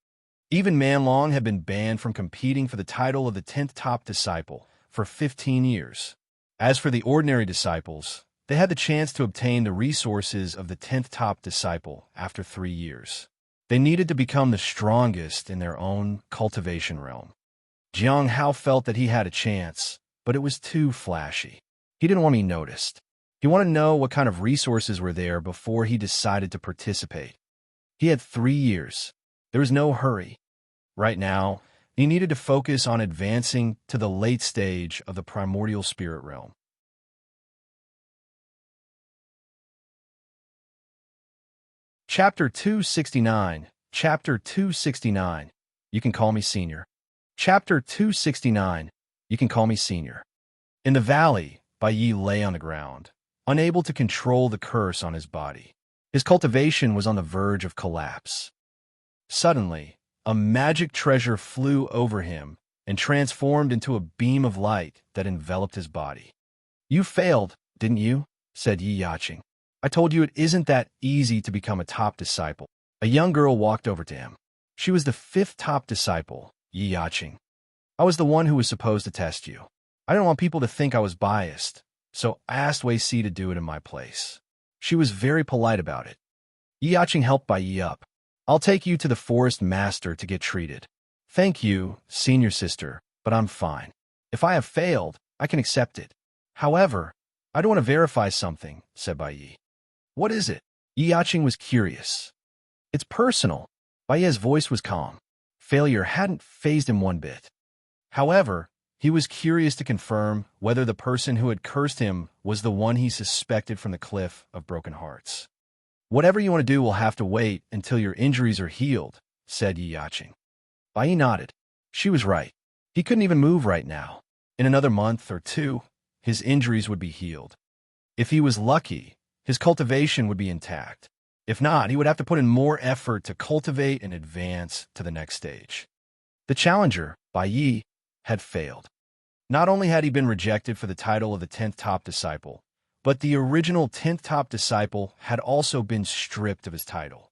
Even Man Long had been banned from competing for the title of the 10th top disciple for 15 years. As for the ordinary disciples, they had the chance to obtain the resources of the 10th top disciple after 3 years. They needed to become the strongest in their own cultivation realm. Jiang Hao felt that he had a chance, but it was too flashy. He didn't want to be noticed. He wanted to know what kind of resources were there before he decided to participate. He had 3 years. There was no hurry. Right now, he needed to focus on advancing to the late stage of the primordial spirit realm. Chapter 269. Chapter 269. You can call me Senior. Chapter 269. You can call me Senior. In the valley, Bai Yi lay on the ground, unable to control the curse on his body. His cultivation was on the verge of collapse. Suddenly, a magic treasure flew over him and transformed into a beam of light that enveloped his body. "You failed, didn't you?" said Yi Yaqing. "I told you it isn't that easy to become a top disciple." A young girl walked over to him. She was the 5th top disciple, Yi Yaqing. "I was the one who was supposed to test you. I didn't want people to think I was biased, so I asked Wei Si to do it in my place." She was very polite about it. Yi Yaqing helped Bai Yi up. "I'll take you to the forest master to get treated." "Thank you, senior sister, but I'm fine. If I have failed, I can accept it. However, I don't want to verify something," said Bai Yi. "What is it?" Yi Yaqing was curious. "It's personal." Bai Yi's voice was calm. Failure hadn't fazed him one bit. However, he was curious to confirm whether the person who had cursed him was the one he suspected from the Cliff of Broken Hearts. "Whatever you want to do will have to wait until your injuries are healed," said Yi Yaqing. Bai Yi nodded. She was right. He couldn't even move right now. In another month or 2, his injuries would be healed. If he was lucky, his cultivation would be intact. If not, he would have to put in more effort to cultivate and advance to the next stage. The challenger, Bai Yi, had failed. Not only had he been rejected for the title of the 10th top disciple, but the original 10th top disciple had also been stripped of his title.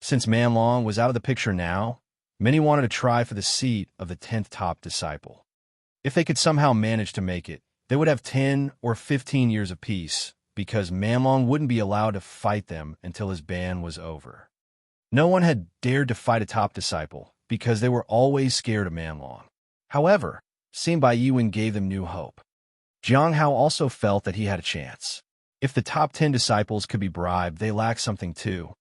Since Man Long was out of the picture now, many wanted to try for the seat of the 10th top disciple. If they could somehow manage to make it, they would have 10 or 15 years of peace, because Man Long wouldn't be allowed to fight them until his ban was over. No one had dared to fight a top disciple, because they were always scared of Man Long. However, seeing Bai Yi gave them new hope. Jiang Hao also felt that he had a chance. If the top 10 disciples could be bribed, they lacked something too.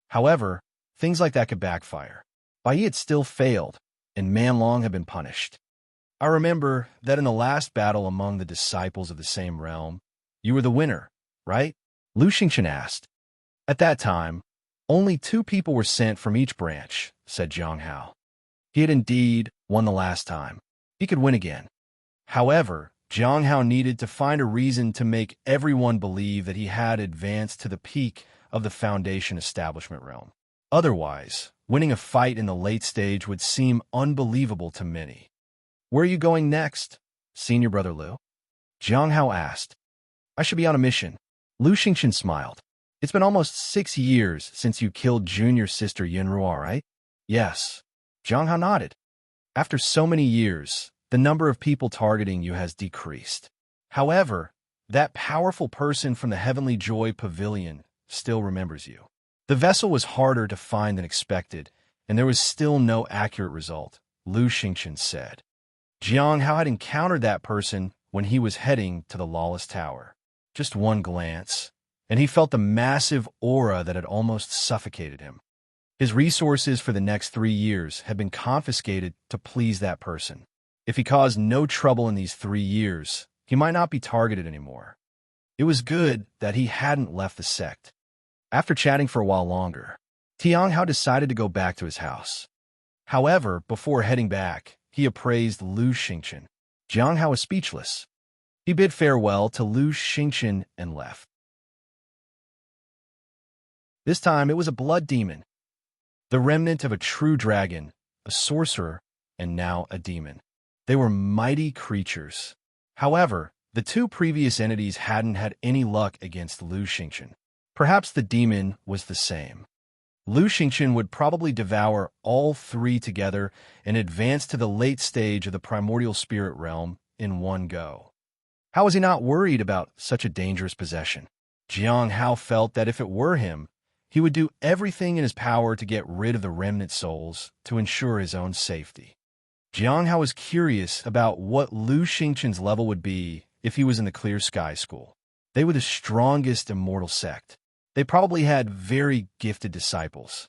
However, things like that could backfire. Bai Yi had still failed, and Man Long had been punished. "I remember that in the last battle among the disciples of the same realm, you were the winner, right?" Lu Xingchen asked. "At that time, only 2 people were sent from each branch," said Jiang Hao. He had indeed won the last time. He could win again. However, Jiang Hao needed to find a reason to make everyone believe that he had advanced to the peak of the foundation establishment realm. Otherwise, winning a fight in the late stage would seem unbelievable to many. "Where are you going next, senior brother Lu?" Jiang Hao asked. "I should be on a mission." Lu Xingchen smiled. "It's been almost 6 years since you killed junior sister Yunruo, right?" "Yes." Jiang Hao nodded. "After so many years, the number of people targeting you has decreased. However, that powerful person from the Heavenly Joy Pavilion still remembers you." The vessel was harder to find than expected, and there was still no accurate result, Lu Xingchen said. Jiang Hao had encountered that person when he was heading to the Lawless Tower. Just one glance, and he felt the massive aura that had almost suffocated him. His resources for the next 3 years had been confiscated to please that person. If he caused no trouble in these 3 years, he might not be targeted anymore. It was good that he hadn't left the sect. After chatting for a while longer, Tiang Hao decided to go back to his house. However, before heading back, he appraised Lu Xingchen. Jiang Hao was speechless. He bid farewell to Lu Xingchen and left. This time it was a blood demon, the remnant of a true dragon, a sorcerer, and now a demon. They were mighty creatures. However, the 2 previous entities hadn't had any luck against Lu Xingchen. Perhaps the demon was the same. Lu Xingchen would probably devour all 3 together and advance to the late stage of the primordial spirit realm in one go. How was he not worried about such a dangerous possession? Jiang Hao felt that if it were him, he would do everything in his power to get rid of the remnant souls to ensure his own safety. Jiang Hao was curious about what Lu Xingchen's level would be if he was in the Clear Sky School. They were the strongest immortal sect. They probably had very gifted disciples.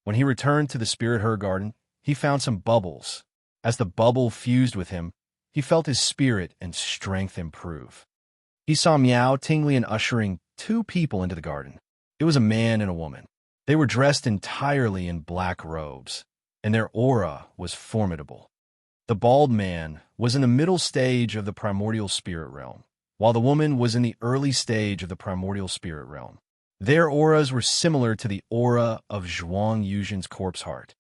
When he returned to the Spirit Herb Garden, he found some bubbles. As the bubble fused with him, he felt his spirit and strength improve. He saw Miao Tinglian ushering 2 people into the garden. It was a man and a woman. They were dressed entirely in black robes, and their aura was formidable. The bald man was in the middle stage of the primordial spirit realm, while the woman was in the early stage of the primordial spirit realm. Their auras were similar to the aura of Zhuang Yuzhen's corpse heart.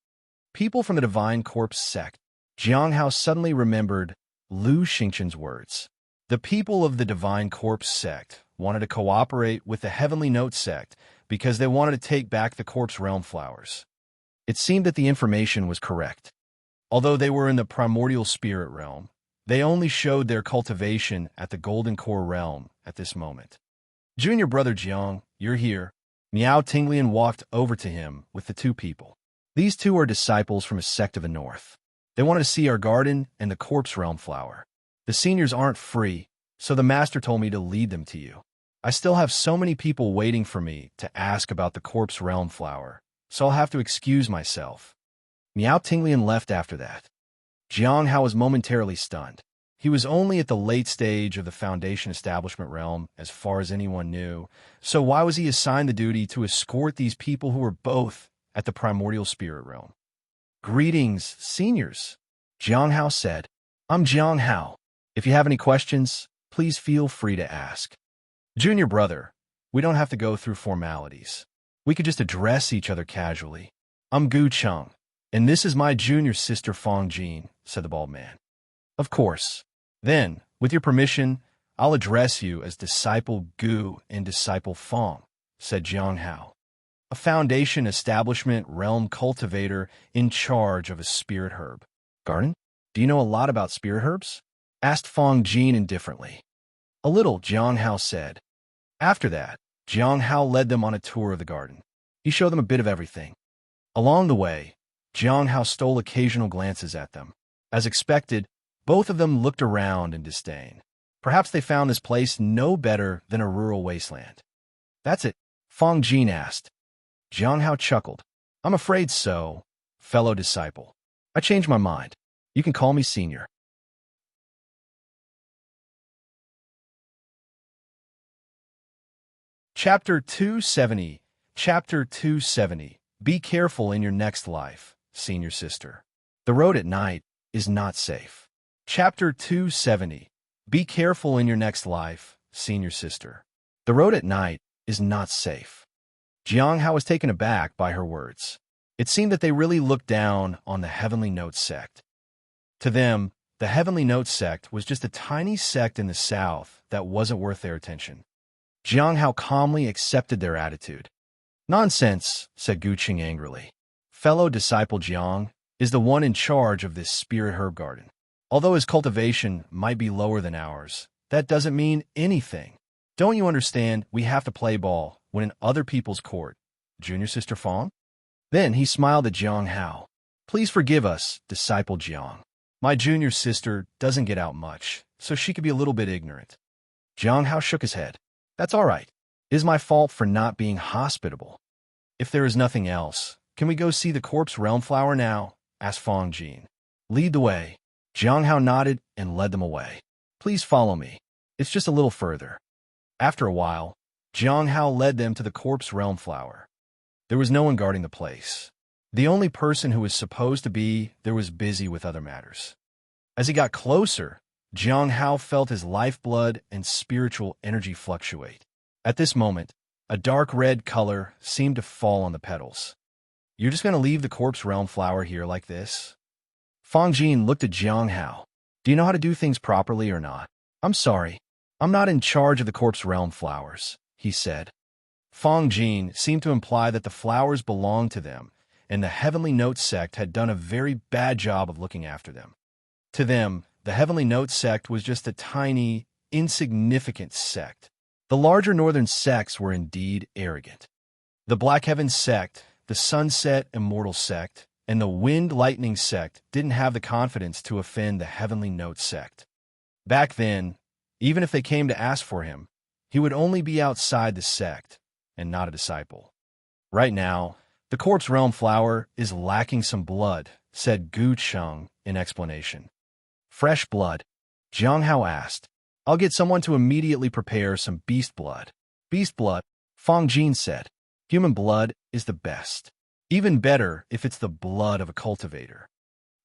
People from the Divine Corpse sect. Jiang Hao suddenly remembered Lu Xingchen's words. The people of the Divine Corpse sect wanted to cooperate with the Heavenly Note sect because they wanted to take back the Corpse Realm flowers. It seemed that the information was correct. Although they were in the primordial spirit realm, they only showed their cultivation at the Golden Core realm at this moment. Junior brother Jiang, you're here. Miao Tinglian walked over to him with the 2 people. These 2 are disciples from a sect of the north. They wanted to see our garden and the Corpse Realm flower. The seniors aren't free, so the master told me to lead them to you. I still have so many people waiting for me to ask about the Corpse Realm flower, so I'll have to excuse myself. Miao Tinglian left after that. Jiang Hao was momentarily stunned. He was only at the late stage of the Foundation Establishment realm, as far as anyone knew, so why was he assigned the duty to escort these people who were both at the Primordial Spirit realm? Greetings, seniors, Jiang Hao said. I'm Jiang Hao. If you have any questions, please feel free to ask. Junior brother, we don't have to go through formalities. We could just address each other casually. I'm Gu Cheng, and this is my junior sister Fong Jin, said the bald man. Of course. Then, with your permission, I'll address you as Disciple Gu and Disciple Fong, said Jiang Hao, a Foundation Establishment realm cultivator in charge of a spirit herb garden. Do you know a lot about spirit herbs? Asked Fong Jin indifferently. A little, Jiang Hao said. After that, Jiang Hao led them on a tour of the garden. He showed them a bit of everything. Along the way, Jiang Hao stole occasional glances at them. As expected, both of them looked around in disdain. Perhaps they found this place no better than a rural wasteland. That's it, Fong Jin asked. Jiang Hao chuckled. I'm afraid so, fellow disciple. I changed my mind. You can call me senior. Chapter 270. Chapter 270. Be careful in your next life, senior sister. The road at night is not safe. Chapter 270. Be careful in your next life, senior sister. The road at night is not safe. Jiang Hao was taken aback by her words. It seemed that they really looked down on the Heavenly Note sect. To them, the Heavenly Note sect was just a tiny sect in the south that wasn't worth their attention. Jiang Hao calmly accepted their attitude. Nonsense, said Gu Qing angrily. Fellow disciple Jiang is the one in charge of this spirit herb garden. Although his cultivation might be lower than ours, that doesn't mean anything. Don't you understand we have to play ball when in other people's court, junior sister Fong? Then he smiled at Jiang Hao. Please forgive us, disciple Jiang. My junior sister doesn't get out much, so she could be a little bit ignorant. Jiang Hao shook his head. That's all right. It is my fault for not being hospitable. If there is nothing else, can we go see the corpse realm flower now? Asked Fang Jin. Lead the way. Jiang Hao nodded and led them away. Please follow me. It's just a little further. After a while, Jiang Hao led them to the corpse realm flower. There was no one guarding the place. The only person who was supposed to be there was busy with other matters. As he got closer, Jiang Hao felt his lifeblood and spiritual energy fluctuate. At this moment, a dark red color seemed to fall on the petals. You're just going to leave the corpse realm flower here like this? Fang Jin looked at Jiang Hao. Do you know how to do things properly or not? I'm sorry. I'm not in charge of the corpse realm flowers, he said. Fang Jin seemed to imply that the flowers belonged to them, and the Heavenly Note sect had done a very bad job of looking after them. To them, the Heavenly Note sect was just a tiny, insignificant sect. The larger northern sects were indeed arrogant. The Black Heaven sect, the Sunset Immortal sect, and the Wind Lightning sect didn't have the confidence to offend the Heavenly Note sect. Back then, even if they came to ask for him, he would only be outside the sect, and not a disciple. Right now, the corpse realm flower is lacking some blood, said Gu Cheng in explanation. Fresh blood? Jiang Hao asked. I'll get someone to immediately prepare some beast blood. Beast blood? Fang Jin said. Human blood is the best. Even better if it's the blood of a cultivator.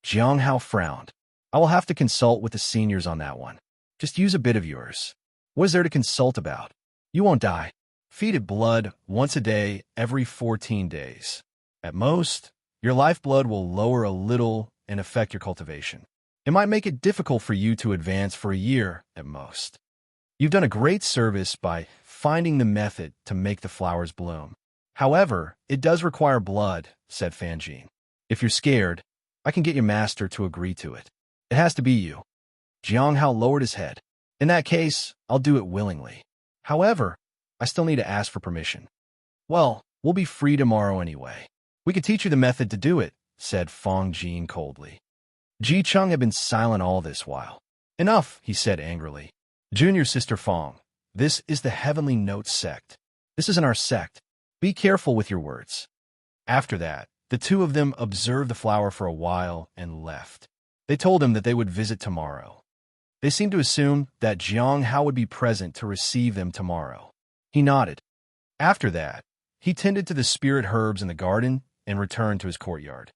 Jiang Hao frowned. I will have to consult with the seniors on that one. Just use a bit of yours. What is there to consult about? You won't die. Feed it blood once a day every 14 days. At most, your lifeblood will lower a little and affect your cultivation. It might make it difficult for you to advance for a year at most. You've done a great service by finding the method to make the flowers bloom. However, it does require blood, said Fan Jin. If you're scared, I can get your master to agree to it. It has to be you. Jiang Hao lowered his head. In that case, I'll do it willingly. However, I still need to ask for permission. Well, we'll be free tomorrow anyway. We could teach you the method to do it, said Fang Jin coldly. Ji Cheng had been silent all this while. Enough, he said angrily. Junior sister Fang, this is the Heavenly Note sect. This isn't our sect. Be careful with your words. After that, the two of them observed the flower for a while and left. They told him that they would visit tomorrow. They seemed to assume that Jiang Hao would be present to receive them tomorrow. He nodded. After that, he tended to the spirit herbs in the garden and returned to his courtyard.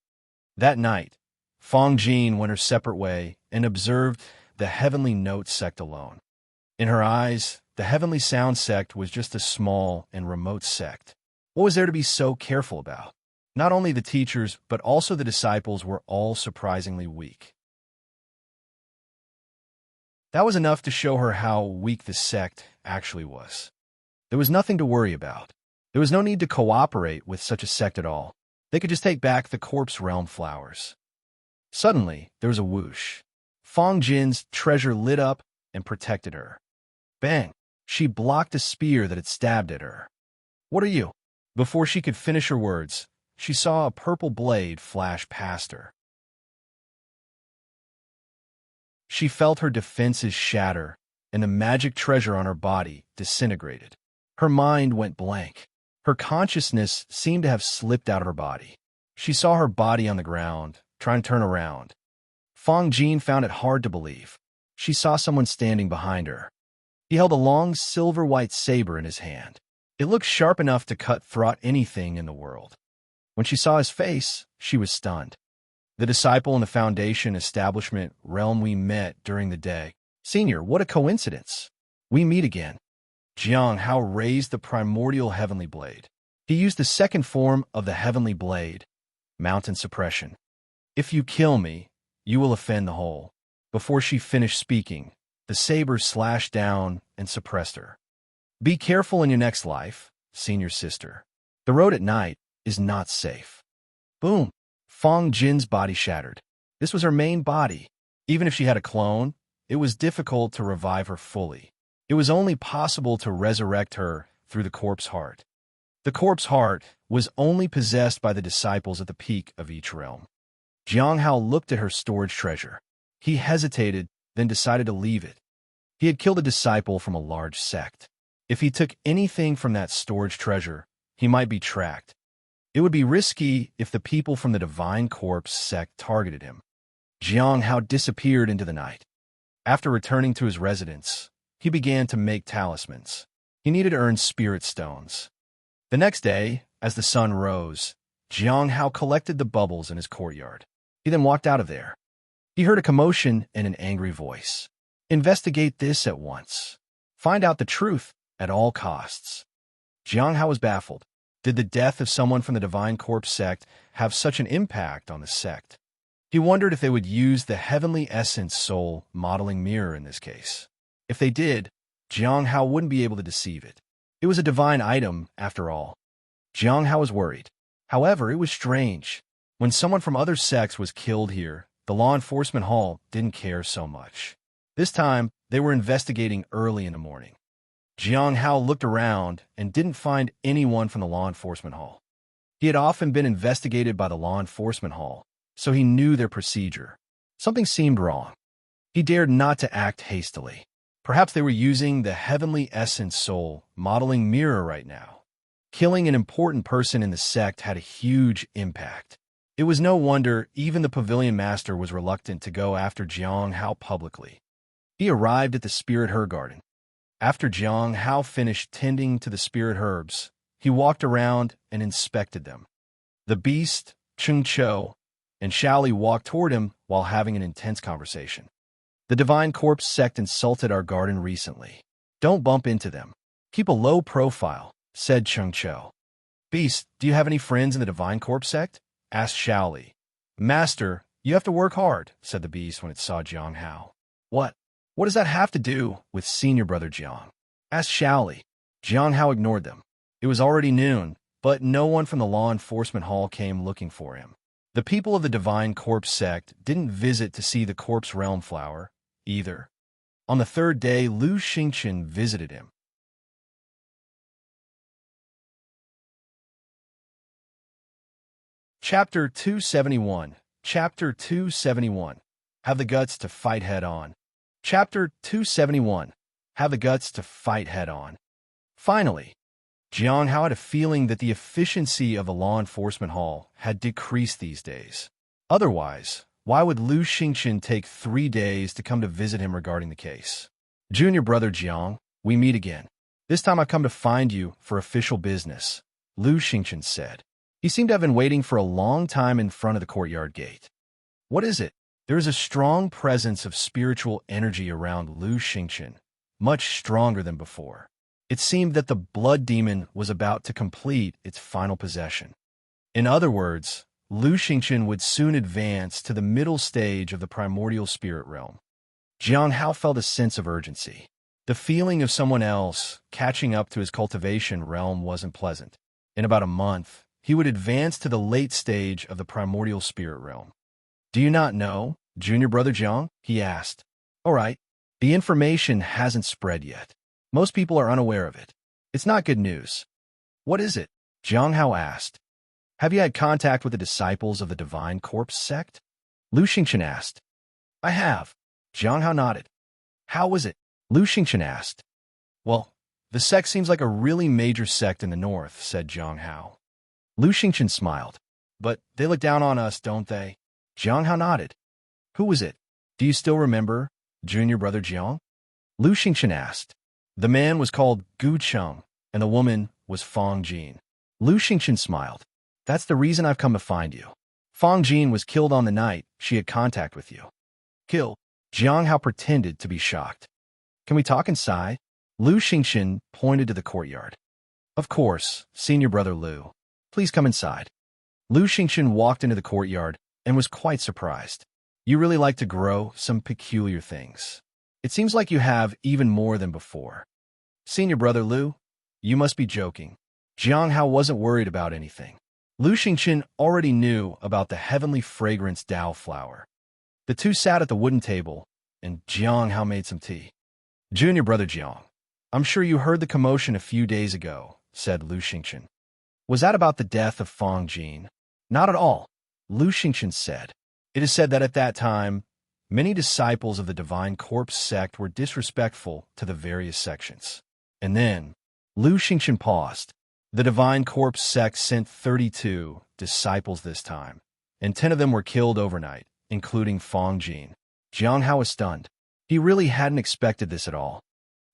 That night, Fang Jin went her separate way and observed the Heavenly Note sect alone. In her eyes, the Heavenly Sound sect was just a small and remote sect. What was there to be so careful about? Not only the teachers, but also the disciples were all surprisingly weak. That was enough to show her how weak the sect actually was. There was nothing to worry about. There was no need to cooperate with such a sect at all. They could just take back the corpse realm flowers. Suddenly, there was a whoosh. Fang Jin's treasure lit up and protected her. Bang! She blocked a spear that had stabbed at her. What are you? Before she could finish her words, she saw a purple blade flash past her. She felt her defenses shatter, and the magic treasure on her body disintegrated. Her mind went blank. Her consciousness seemed to have slipped out of her body. She saw her body on the ground, trying to turn around. Fang Jin found it hard to believe. She saw someone standing behind her. He held a long silver-white saber in his hand. It looked sharp enough to cut through anything in the world. When she saw his face, she was stunned. The disciple in the Foundation establishment realm we met during the day. Senior, what a coincidence. We meet again. Jiang Hao raised the primordial heavenly blade. He used the second form of the heavenly blade, mountain suppression. If you kill me, you will offend the whole. Before she finished speaking, the saber slashed down and suppressed her. Be careful in your next life, senior sister. The road at night is not safe. Boom! Fang Jin's body shattered. This was her main body. Even if she had a clone, it was difficult to revive her fully. It was only possible to resurrect her through the corpse heart. The corpse heart was only possessed by the disciples at the peak of each realm. Jiang Hao looked at her storage treasure. He hesitated, then decided to leave it. He had killed a disciple from a large sect. If he took anything from that storage treasure, he might be tracked. It would be risky if the people from the Divine Corpse sect targeted him. Jiang Hao disappeared into the night. After returning to his residence, he began to make talismans. He needed to earn spirit stones. The next day, as the sun rose, Jiang Hao collected the bubbles in his courtyard. He then walked out of there. He heard a commotion and an angry voice. Investigate this at once. Find out the truth at all costs. Jiang Hao was baffled. Did the death of someone from the Divine Corpse sect have such an impact on the sect? He wondered if they would use the heavenly essence soul modeling mirror in this case. If they did, Jiang Hao wouldn't be able to deceive it. It was a divine item, after all. Jiang Hao was worried. However, it was strange. When someone from other sects was killed here, the law enforcement hall didn't care so much. This time, they were investigating early in the morning. Jiang Hao looked around and didn't find anyone from the law enforcement hall. He had often been investigated by the law enforcement hall, so he knew their procedure. Something seemed wrong. He dared not to act hastily. Perhaps they were using the heavenly essence soul modeling mirror right now. Killing an important person in the sect had a huge impact. It was no wonder even the pavilion master was reluctant to go after Jiang Hao publicly. He arrived at the spirit herb garden. After Jiang Hao finished tending to the spirit herbs, he walked around and inspected them. The beast, Cheng Chou, and Shaoli walked toward him while having an intense conversation. The Divine Corpse sect insulted our garden recently. Don't bump into them. Keep a low profile, said Cheng Chou. Beast, do you have any friends in the Divine Corpse sect? Asked Shaoli. Master, you have to work hard, said the beast when it saw Jiang Hao. What? What does that have to do with senior brother Jiang? Asked Shaoli. Jiang Hao ignored them. It was already noon, but no one from the law enforcement hall came looking for him. The people of the Divine Corpse sect didn't visit to see the Corpse Realm flower, either. On the third day, Lu Xingchen visited him. Chapter 271. Chapter 271. Have the guts to fight head-on. Chapter 271. Have the guts to fight head-on. Finally, Jiang Hao had a feeling that the efficiency of the law enforcement hall had decreased these days. Otherwise, why would Lu Xingchen take 3 days to come to visit him regarding the case? Junior brother Jiang, we meet again. This time I've come to find you for official business, Lu Xingchen said. He seemed to have been waiting for a long time in front of the courtyard gate. What is it? There is a strong presence of spiritual energy around Lu Xingchen, much stronger than before. It seemed that the blood demon was about to complete its final possession. In other words, Lu Xingchen would soon advance to the middle stage of the primordial spirit realm. Jiang Hao felt a sense of urgency. The feeling of someone else catching up to his cultivation realm wasn't pleasant. In about a month, he would advance to the late stage of the primordial spirit realm. Do you not know, junior brother Jiang? He asked. All right, the information hasn't spread yet. Most people are unaware of it. It's not good news. What is it? Jiang Hao asked. Have you had contact with the disciples of the Divine Corpse sect? Lu Xingchen asked. I have. Jiang Hao nodded. How was it? Lu Xingchen asked. Well, the sect seems like a really major sect in the north, said Jiang Hao. Lu Xingchen smiled. But they look down on us, don't they? Jiang Hao nodded. Who was it? Do you still remember, junior brother Jiang? Lu Xingchen asked. The man was called Gu Cheng, and the woman was Fang Jin. Lu Xingchen smiled. That's the reason I've come to find you. Fang Jin was killed on the night she had contact with you. Kill? Jiang Hao pretended to be shocked. Can we talk inside? Lu Xingchen pointed to the courtyard. Of course, senior brother Lu. Please come inside. Lu Xingchen walked into the courtyard and was quite surprised. You really like to grow some peculiar things. It seems like you have even more than before. Senior brother Lu, you must be joking. Jiang Hao wasn't worried about anything. Lu Xingchen already knew about the heavenly fragrance Dao flower. The two sat at the wooden table, and Jiang Hao made some tea. Junior brother Jiang, I'm sure you heard the commotion a few days ago, said Lu Xingchen. Was that about the death of Fang Jin? Not at all, Lu Xingchen said. It is said that at that time, many disciples of the Divine Corpse sect were disrespectful to the various sections. And then, Lu Xingqian paused. The Divine Corpse sect sent 32 disciples this time, and 10 of them were killed overnight, including Fang Jin. Jiang Hao was stunned. He really hadn't expected this at all.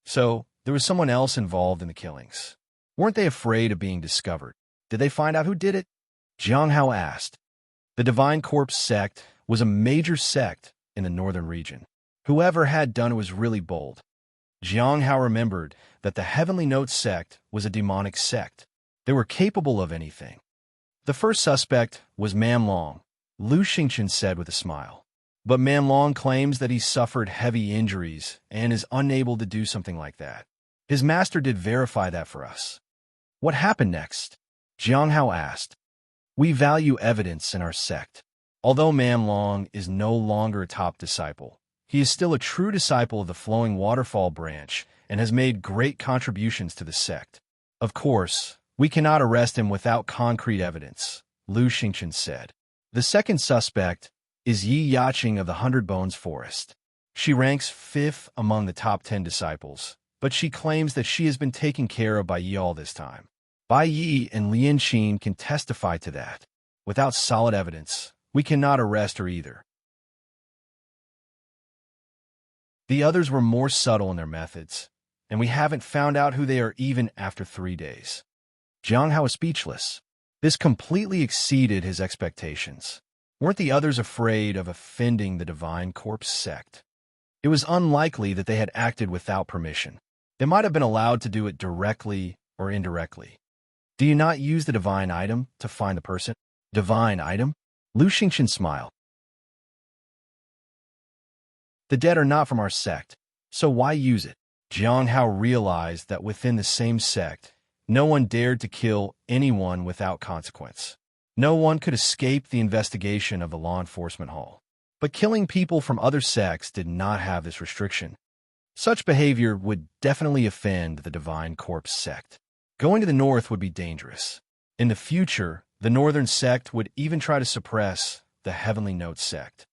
So, there was someone else involved in the killings. Weren't they afraid of being discovered? Did they find out who did it? Jiang Hao asked. The Divine Corpse sect was a major sect in the northern region. Whoever had done it was really bold. Jiang Hao remembered that the Heavenly Note sect was a demonic sect. They were capable of anything. The first suspect was Man Long, Lu Xingqian said with a smile. But Man Long claims that he suffered heavy injuries and is unable to do something like that. His master did verify that for us. What happened next? Jiang Hao asked. We value evidence in our sect. Although Man Long is no longer a top disciple, he is still a true disciple of the Flowing Waterfall branch and has made great contributions to the sect. Of course, we cannot arrest him without concrete evidence, Lu Xingqian said. The second suspect is Yi Yaqing of the Hundred Bones Forest. She ranks 5th among the top 10 disciples, but she claims that she has been taken care of by Yi all this time. Bai Yi and Lian Qin can testify to that. Without solid evidence, we cannot arrest her either. The others were more subtle in their methods, and we haven't found out who they are even after 3 days. Jiang Hao was speechless. This completely exceeded his expectations. Weren't the others afraid of offending the Divine Corpse sect? It was unlikely that they had acted without permission. They might have been allowed to do it directly or indirectly. Do you not use the divine item to find the person? Divine item? Lu Xingqian smiled. The dead are not from our sect, so why use it? Jiang Hao realized that within the same sect, no one dared to kill anyone without consequence. No one could escape the investigation of the law enforcement hall. But killing people from other sects did not have this restriction. Such behavior would definitely offend the Divine Corpse sect. Going to the north would be dangerous. In the future, the northern sect would even try to suppress the Heavenly Note sect.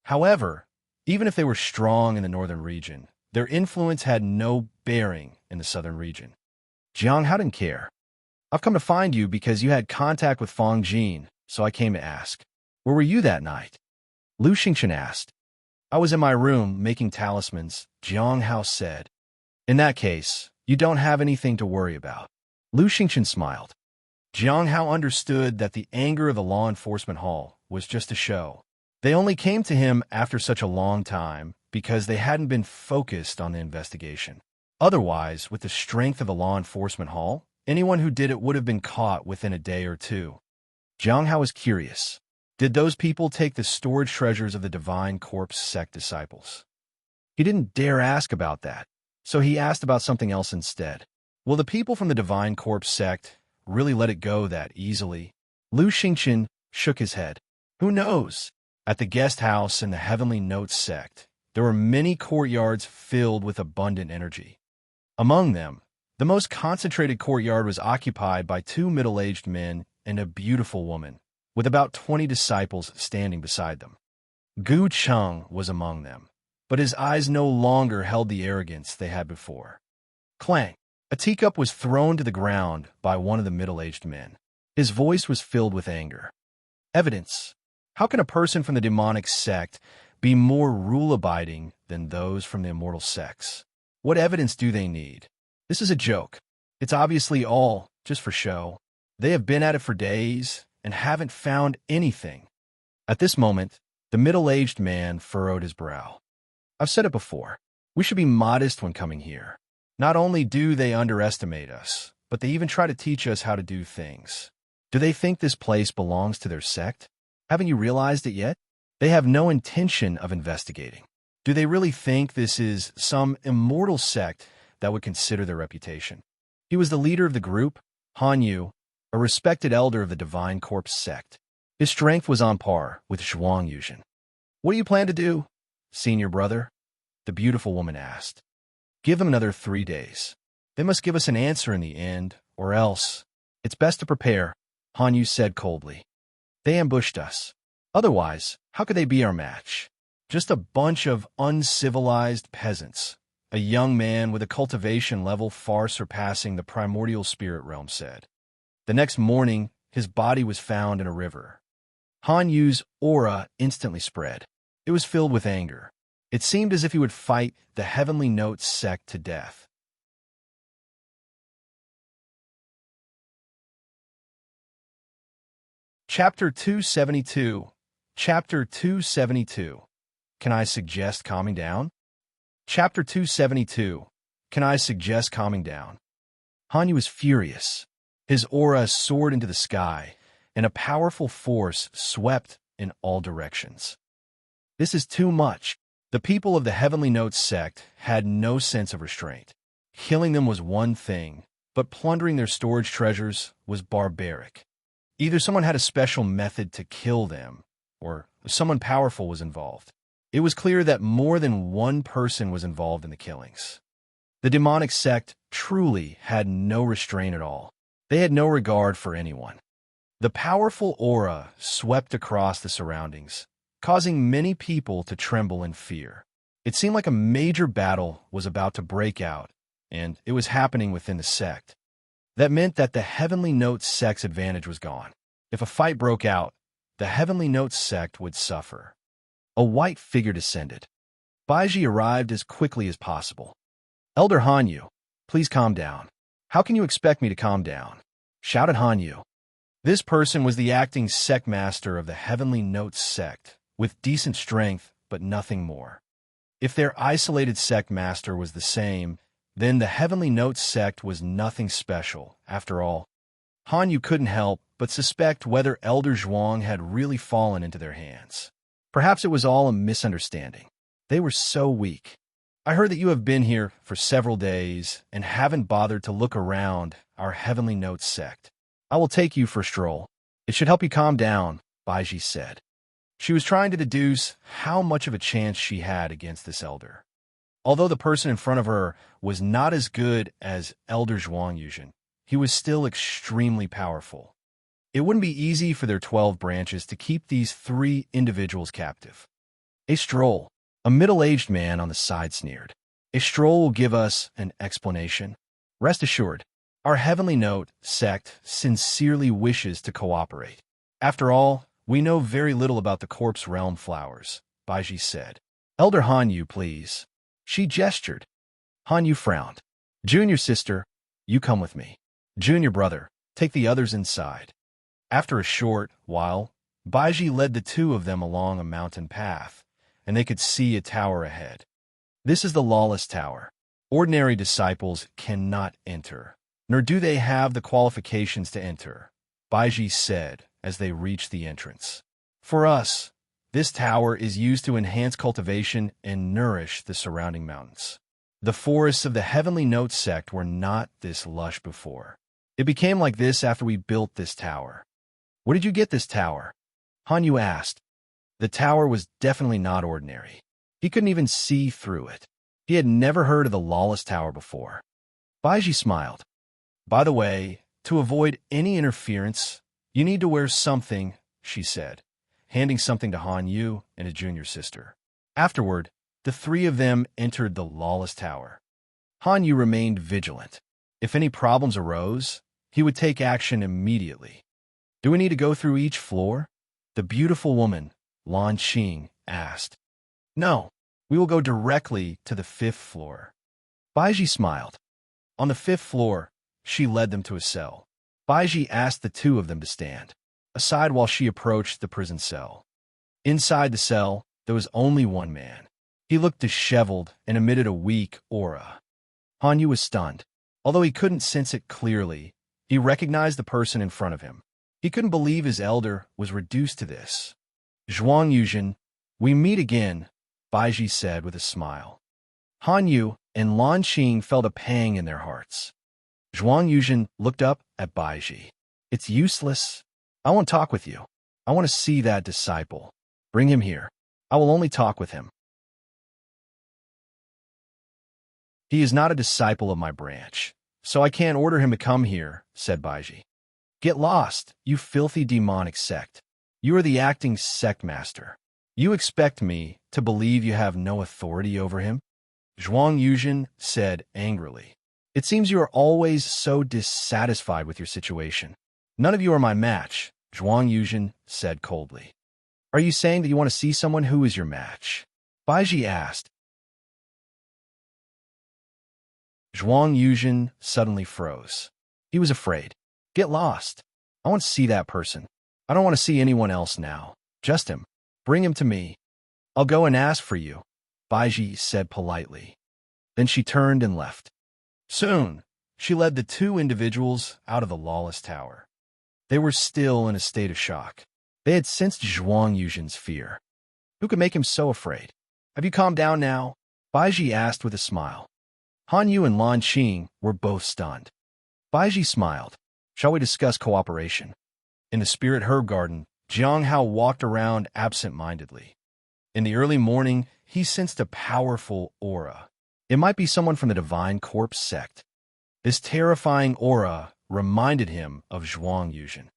However, even if they were strong in the northern region, their influence had no bearing in the southern region. Jiang Hao didn't care. I've come to find you because you had contact with Fang Jin, so I came to ask. Where were you that night? Lu Xingqian asked. I was in my room making talismans, Jiang Hao said. In that case, you don't have anything to worry about. Lu Xingqian smiled. Jiang Hao understood that the anger of the law enforcement hall was just a show. They only came to him after such a long time because they hadn't been focused on the investigation. Otherwise, with the strength of the law enforcement hall, anyone who did it would have been caught within a day or two. Jiang Hao was curious. Did those people take the storage treasures of the Divine Corpse sect disciples? He didn't dare ask about that, so he asked about something else instead. Will the people from the Divine Corpse sect really let it go that easily? Lu Xingqian shook his head. Who knows? At the guest house in the Heavenly Note sect, there were many courtyards filled with abundant energy. Among them, the most concentrated courtyard was occupied by 2 middle-aged men and a beautiful woman, with about 20 disciples standing beside them. Gu Cheng was among them, but his eyes no longer held the arrogance they had before. Clang! A teacup was thrown to the ground by one of the middle-aged men. His voice was filled with anger. Evidence. How can a person from the demonic sect be more rule-abiding than those from the immortal sects? What evidence do they need? This is a joke. It's obviously all just for show. They have been at it for days and haven't found anything. At this moment, the middle-aged man furrowed his brow. I've said it before. We should be modest when coming here. Not only do they underestimate us, but they even try to teach us how to do things. Do they think this place belongs to their sect? Haven't you realized it yet? They have no intention of investigating. Do they really think this is some immortal sect that would consider their reputation? He was the leader of the group, Han Yu, a respected elder of the Divine Corpse sect. His strength was on par with Zhuang Yuzhen. What do you plan to do, senior brother? The beautiful woman asked. Give them another 3 days. They must give us an answer in the end, or else. It's best to prepare, Han Yu said coldly. They ambushed us. Otherwise, how could they be our match? Just a bunch of uncivilized peasants. A young man with a cultivation level far surpassing the primordial spirit realm said. The next morning, his body was found in a river. Han Yu's aura instantly spread. It was filled with anger. It seemed as if he would fight the Heavenly Note sect to death. Chapter 272. Chapter 272. Can I suggest calming down? Chapter 272. Can I suggest calming down? Han Yu was furious. His aura soared into the sky, and a powerful force swept in all directions. This is too much. The people of the Heavenly Note sect had no sense of restraint. Killing them was one thing, but plundering their storage treasures was barbaric. Either someone had a special method to kill them, or someone powerful was involved. It was clear that more than one person was involved in the killings. The demonic sect truly had no restraint at all. They had no regard for anyone. The powerful aura swept across the surroundings, causing many people to tremble in fear. It seemed like a major battle was about to break out, and it was happening within the sect. That meant that the Heavenly Note sect's advantage was gone. If a fight broke out, the Heavenly Note sect would suffer. A white figure descended. Baiji arrived as quickly as possible. Elder Han Yu, please calm down. How can you expect me to calm down? Shouted Han Yu. This person was the acting sect master of the Heavenly Note sect, with decent strength, but nothing more. If their isolated sect master was the same, then the Heavenly Note sect was nothing special, after all. Han Yu couldn't help but suspect whether Elder Zhuang had really fallen into their hands. Perhaps it was all a misunderstanding. They were so weak. I heard that you have been here for several days and haven't bothered to look around our Heavenly Note sect. I will take you for a stroll. It should help you calm down, Baiji said. She was trying to deduce how much of a chance she had against this elder. Although the person in front of her was not as good as Elder Zhuang Yuzhen, he was still extremely powerful. It wouldn't be easy for their 12 branches to keep these 3 individuals captive. A stroll. A middle-aged man on the side sneered. A stroll will give us an explanation. Rest assured, our Heavenly Note sect sincerely wishes to cooperate. After all, we know very little about the corpse realm flowers, Baiji said. Elder Han Yu, please. She gestured. Han Yu frowned. Junior sister, you come with me. Junior brother, take the others inside. After a short while, Baiji led the 2 of them along a mountain path, and they could see a tower ahead. This is the Lawless Tower. Ordinary disciples cannot enter, nor do they have the qualifications to enter, Baiji said as they reached the entrance. For us, this tower is used to enhance cultivation and nourish the surrounding mountains. The forests of the Heavenly Note sect were not this lush before. It became like this after we built this tower. Where did you get this tower? Han Yu asked. The tower was definitely not ordinary. He couldn't even see through it. He had never heard of the Lawless Tower before. Baiji smiled. By the way, to avoid any interference, you need to wear something, she said, handing something to Han Yu and his junior sister. Afterward, the 3 of them entered the Lawless Tower. Han Yu remained vigilant. If any problems arose, he would take action immediately. Do we need to go through each floor? The beautiful woman, Lan Qing, asked. No, we will go directly to the 5th floor. Baiji smiled. On the 5th floor, she led them to a cell. Baiji asked the 2 of them to stand aside while she approached the prison cell. Inside the cell, there was only one man. He looked disheveled and emitted a weak aura. Han Yu was stunned. Although he couldn't sense it clearly, he recognized the person in front of him. He couldn't believe his elder was reduced to this. Zhuang Yuzhen, we meet again, Baiji said with a smile. Han Yu and Lan Qing felt a pang in their hearts. Zhuang Yuzhen looked up at Baiji. It's useless. I won't talk with you. I want to see that disciple. Bring him here. I will only talk with him. He is not a disciple of my branch, so I can't order him to come here, said Baiji. Get lost, you filthy demonic sect. You are the acting sect master. You expect me to believe you have no authority over him? Zhuang Yuzhen said angrily. It seems you are always so dissatisfied with your situation. None of you are my match, Zhuang Yuzhen said coldly. Are you saying that you want to see someone who is your match? Baiji asked. Zhuang Yuzhen suddenly froze. He was afraid. Get lost. I want to see that person. I don't want to see anyone else now. Just him. Bring him to me. I'll go and ask for you, Baiji said politely. Then she turned and left. Soon, she led the two individuals out of the lawless tower. They were still in a state of shock. They had sensed Zhuang Yuzhen's fear. Who could make him so afraid? Have you calmed down now? Baiji asked with a smile. Han Yu and Lan Qing were both stunned. Baiji smiled. Shall we discuss cooperation? In the spirit herb garden, Jiang Hao walked around absent-mindedly. In the early morning, he sensed a powerful aura. It might be someone from the Divine Corpse sect. This terrifying aura reminded him of Zhuang Yuzhen.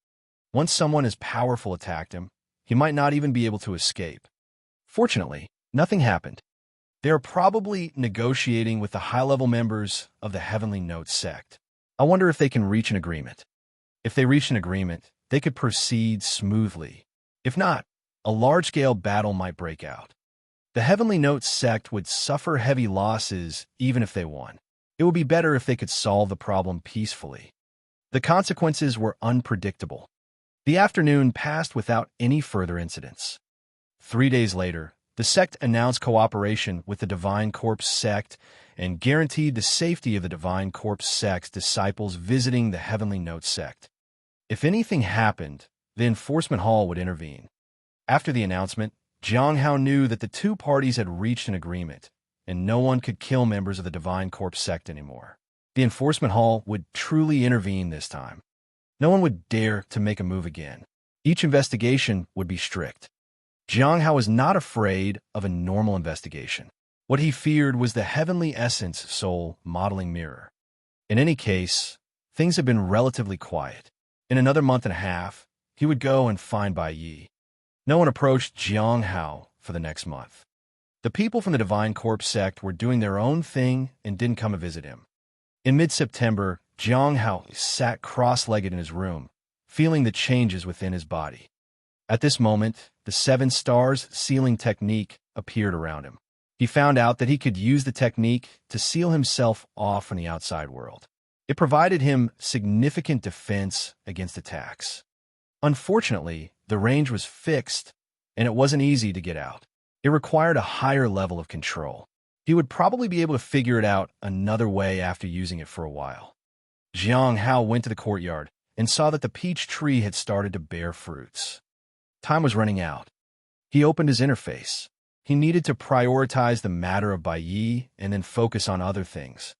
Once someone as powerful attacked him, he might not even be able to escape. Fortunately, nothing happened. They are probably negotiating with the high-level members of the Heavenly Note sect. I wonder if they can reach an agreement. If they reach an agreement, they could proceed smoothly. If not, a large-scale battle might break out. The Heavenly Note sect would suffer heavy losses even if they won. It would be better if they could solve the problem peacefully. The consequences were unpredictable. The afternoon passed without any further incidents. 3 days later, the sect announced cooperation with the Divine Corpse sect and guaranteed the safety of the Divine Corpse sect's disciples visiting the Heavenly Note sect. If anything happened, the enforcement hall would intervene. After the announcement, Jiang Hao knew that the two parties had reached an agreement, and no one could kill members of the Divine Corpse sect anymore. The enforcement hall would truly intervene this time. No one would dare to make a move again. Each investigation would be strict. Jiang Hao was not afraid of a normal investigation. What he feared was the heavenly essence soul modeling mirror. In any case, things had been relatively quiet. In another month and a half, he would go and find Bai Yi. No one approached Jiang Hao for the next month. The people from the Divine Corpse sect were doing their own thing and didn't come to visit him. In mid-September, Jiang Hao sat cross-legged in his room, feeling the changes within his body. At this moment, the 7 stars sealing technique appeared around him. He found out that he could use the technique to seal himself off from the outside world. It provided him significant defense against attacks. Unfortunately, the range was fixed, and it wasn't easy to get out. It required a higher level of control. He would probably be able to figure it out another way after using it for a while. Jiang Hao went to the courtyard and saw that the peach tree had started to bear fruits. Time was running out. He opened his interface. He needed to prioritize the matter of Bai Yi and then focus on other things.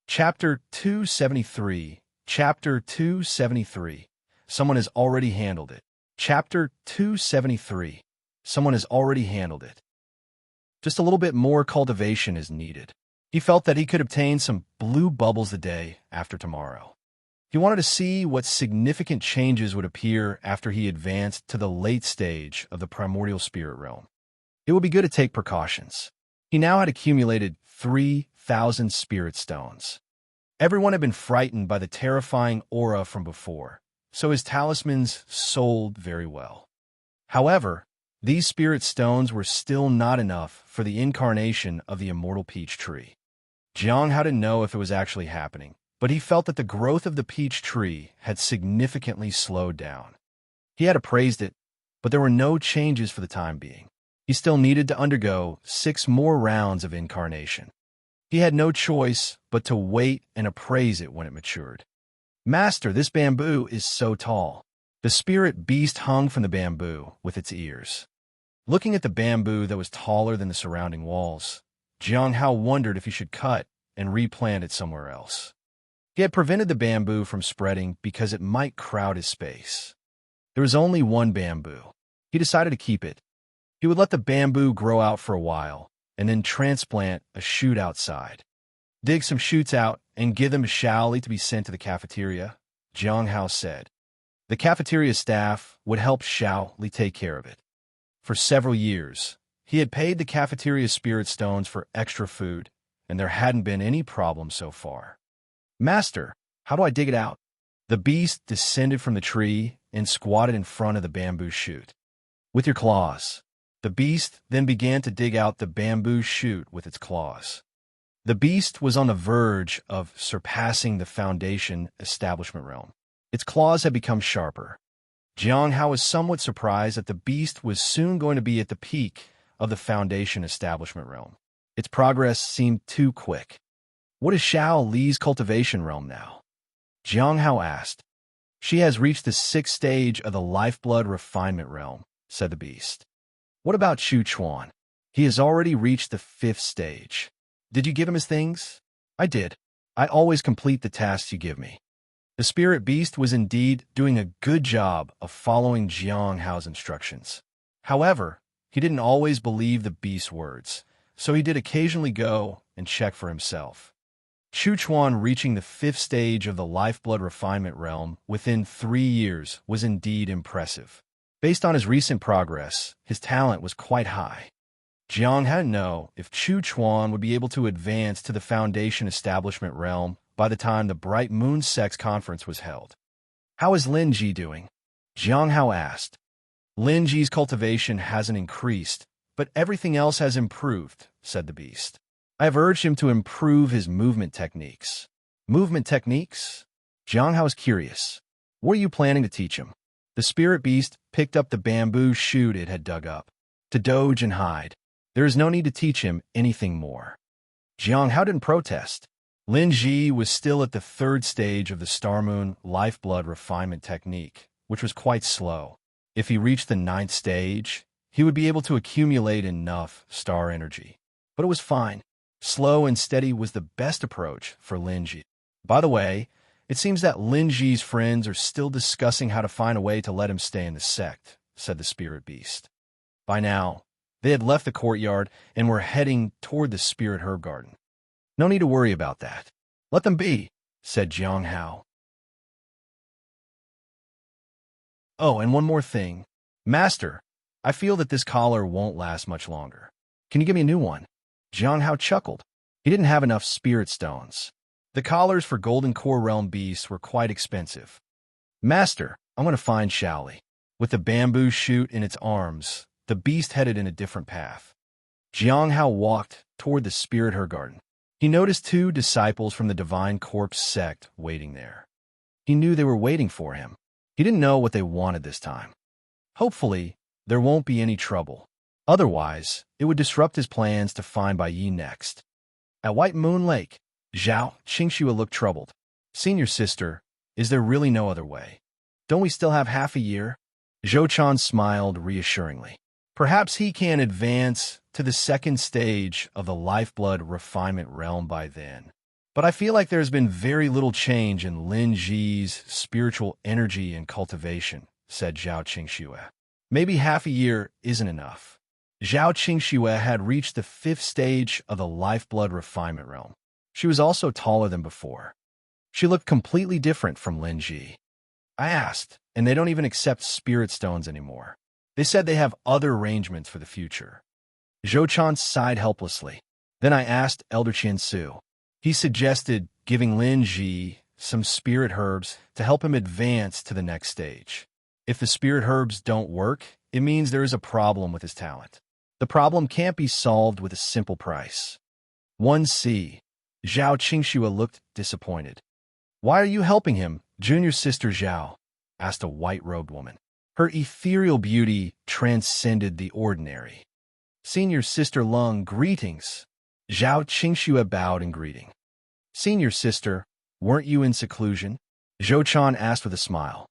Chapter 273. Chapter 273. Someone has already handled it. Chapter 273. Someone has already handled it. Just a little bit more cultivation is needed. He felt that he could obtain some blue bubbles the day after tomorrow. He wanted to see what significant changes would appear after he advanced to the late stage of the primordial spirit realm. It would be good to take precautions. He now had accumulated 3,000 spirit stones. Everyone had been frightened by the terrifying aura from before, so his talismans sold very well. However, these spirit stones were still not enough for the incarnation of the immortal peach tree. Jiang Hao didn't know if it was actually happening, but he felt that the growth of the peach tree had significantly slowed down. He had appraised it, but there were no changes for the time being. He still needed to undergo 6 more rounds of incarnation. He had no choice but to wait and appraise it when it matured. Master, this bamboo is so tall. The spirit beast hung from the bamboo with its ears. Looking at the bamboo that was taller than the surrounding walls, Jiang Hao wondered if he should cut and replant it somewhere else. He had prevented the bamboo from spreading because it might crowd his space. There was only one bamboo. He decided to keep it. He would let the bamboo grow out for a while and then transplant a shoot outside. Dig some shoots out and give them to Xiaoli to be sent to the cafeteria, Jiang Hao said. The cafeteria staff would help Xiaoli take care of it. For several years, he had paid the cafeteria spirit stones for extra food, and there hadn't been any problem so far. Master, how do I dig it out? The beast descended from the tree and squatted in front of the bamboo shoot. With your claws. The beast then began to dig out the bamboo shoot with its claws. The beast was on the verge of surpassing the foundation establishment realm. Its claws had become sharper. Jiang Hao was somewhat surprised that the beast was soon going to be at the peak of the foundation establishment realm. Its progress seemed too quick. What is Xiaoli's cultivation realm now? Jiang Hao asked. She has reached the 6th stage of the lifeblood refinement realm, said the beast. What about Chu Chuan? He has already reached the 5th stage. Did you give him his things? I did. I always complete the tasks you give me. The spirit beast was indeed doing a good job of following Jiang Hao's instructions. However, he didn't always believe the beast's words, so he did occasionally go and check for himself. Chu Chuan reaching the 5th stage of the lifeblood refinement realm within 3 years was indeed impressive. Based on his recent progress, his talent was quite high. Jiang had to know if Chu Chuan would be able to advance to the foundation establishment realm by the time the Bright Moon Sex Conference was held. How is Lin Ji doing? Jiang Hao asked. Lin Ji's cultivation hasn't increased, but everything else has improved, said the beast. I have urged him to improve his movement techniques. Movement techniques? Jiang Hao was curious. What are you planning to teach him? The spirit beast picked up the bamboo shoot it had dug up. To doge and hide. There is no need to teach him anything more. Jiang Hao didn't protest. Lin Ji was still at the 3rd stage of the Star Moon lifeblood refinement technique, which was quite slow. If he reached the 9th stage, he would be able to accumulate enough star energy. But it was fine. Slow and steady was the best approach for Lin Ji. By the way, it seems that Lin Ji's friends are still discussing how to find a way to let him stay in the sect, said the spirit beast. By now, they had left the courtyard and were heading toward the spirit herb garden. No need to worry about that. Let them be, said Jiang Hao. Oh, and one more thing. Master, I feel that this collar won't last much longer. Can you give me a new one? Jiang Hao chuckled. He didn't have enough spirit stones. The collars for Golden Core Realm beasts were quite expensive. Master, I'm going to find Xiaoli. With the bamboo shoot in its arms, the beast headed in a different path. Jiang Hao walked toward the spirit herb garden. He noticed 2 disciples from the Divine Corpse sect waiting there. He knew they were waiting for him. He didn't know what they wanted this time. Hopefully, there won't be any trouble. Otherwise, it would disrupt his plans to find Bai Yi next. At White Moon Lake, Zhao Qingxue looked troubled. Senior sister, is there really no other way? Don't we still have half a year? Zhou Chan smiled reassuringly. Perhaps he can advance to the 2nd stage of the lifeblood refinement realm by then. But I feel like there's been very little change in Lin Ji's spiritual energy and cultivation, said Zhao Qingxue. Maybe half a year isn't enough. Zhao Qingxue had reached the 5th stage of the lifeblood refinement realm. She was also taller than before. She looked completely different from Lin Ji. I asked, and they don't even accept spirit stones anymore. They said they have other arrangements for the future. Zhou Chan sighed helplessly. Then I asked Elder Qian Su. He suggested giving Lin Ji some spirit herbs to help him advance to the next stage. If the spirit herbs don't work, it means there is a problem with his talent. The problem can't be solved with a simple price. 1C. Zhao Qingxue looked disappointed. Why are you helping him, junior sister Zhao? Asked a white-robed woman. Her ethereal beauty transcended the ordinary. Senior sister Lung, greetings. Zhao Qingxue bowed in greeting. Senior sister, weren't you in seclusion? Zhou Chan asked with a smile.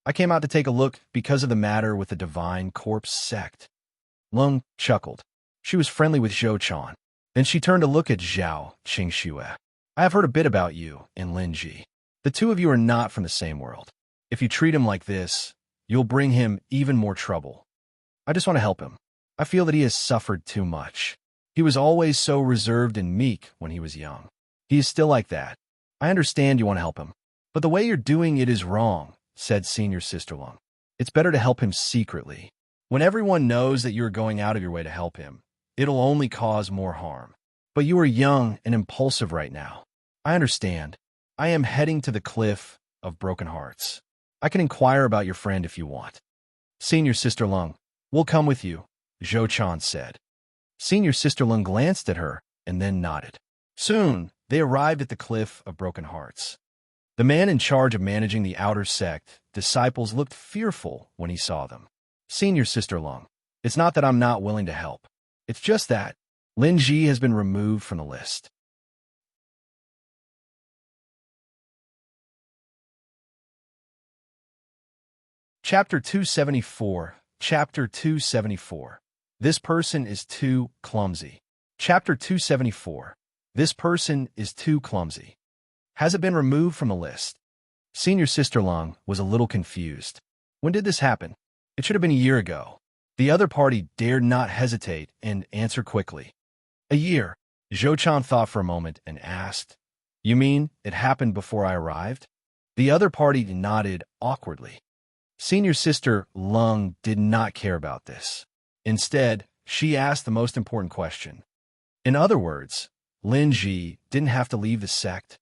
I came out to take a look because of the matter with the Divine Corpse sect. Lung chuckled. She was friendly with Zhou Chan. Then she turned to look at Zhao Qingxue. I have heard a bit about you and Lin Ji. The two of you are not from the same world. If you treat him like this, you'll bring him even more trouble. I just want to help him. I feel that he has suffered too much. He was always so reserved and meek when he was young. He is still like that. I understand you want to help him. But the way you're doing it is wrong, said Senior Sister Lung. It's better to help him secretly. When everyone knows that you are going out of your way to help him, it'll only cause more harm. But you are young and impulsive right now. I understand. I am heading to the cliff of broken hearts. I can inquire about your friend if you want. Senior Sister Lung, we'll come with you, Zhou Chan said. Senior Sister Lung glanced at her and then nodded. Soon, they arrived at the cliff of broken hearts. The man in charge of managing the outer sect disciples looked fearful when he saw them. Senior Sister Lung, it's not that I'm not willing to help. It's just that Lin Ji has been removed from the list. Chapter 274. Chapter 274. This person is too clumsy. Chapter 274. This person is too clumsy. Has it been removed from the list? Senior Sister Lung was a little confused. When did this happen? It should have been a year ago. The other party dared not hesitate and answer quickly. A year. Zhou Chan thought for a moment and asked, You mean it happened before I arrived? The other party nodded awkwardly. Senior Sister Lung did not care about this. Instead, she asked the most important question. In other words, Lin Ji didn't have to leave the sect.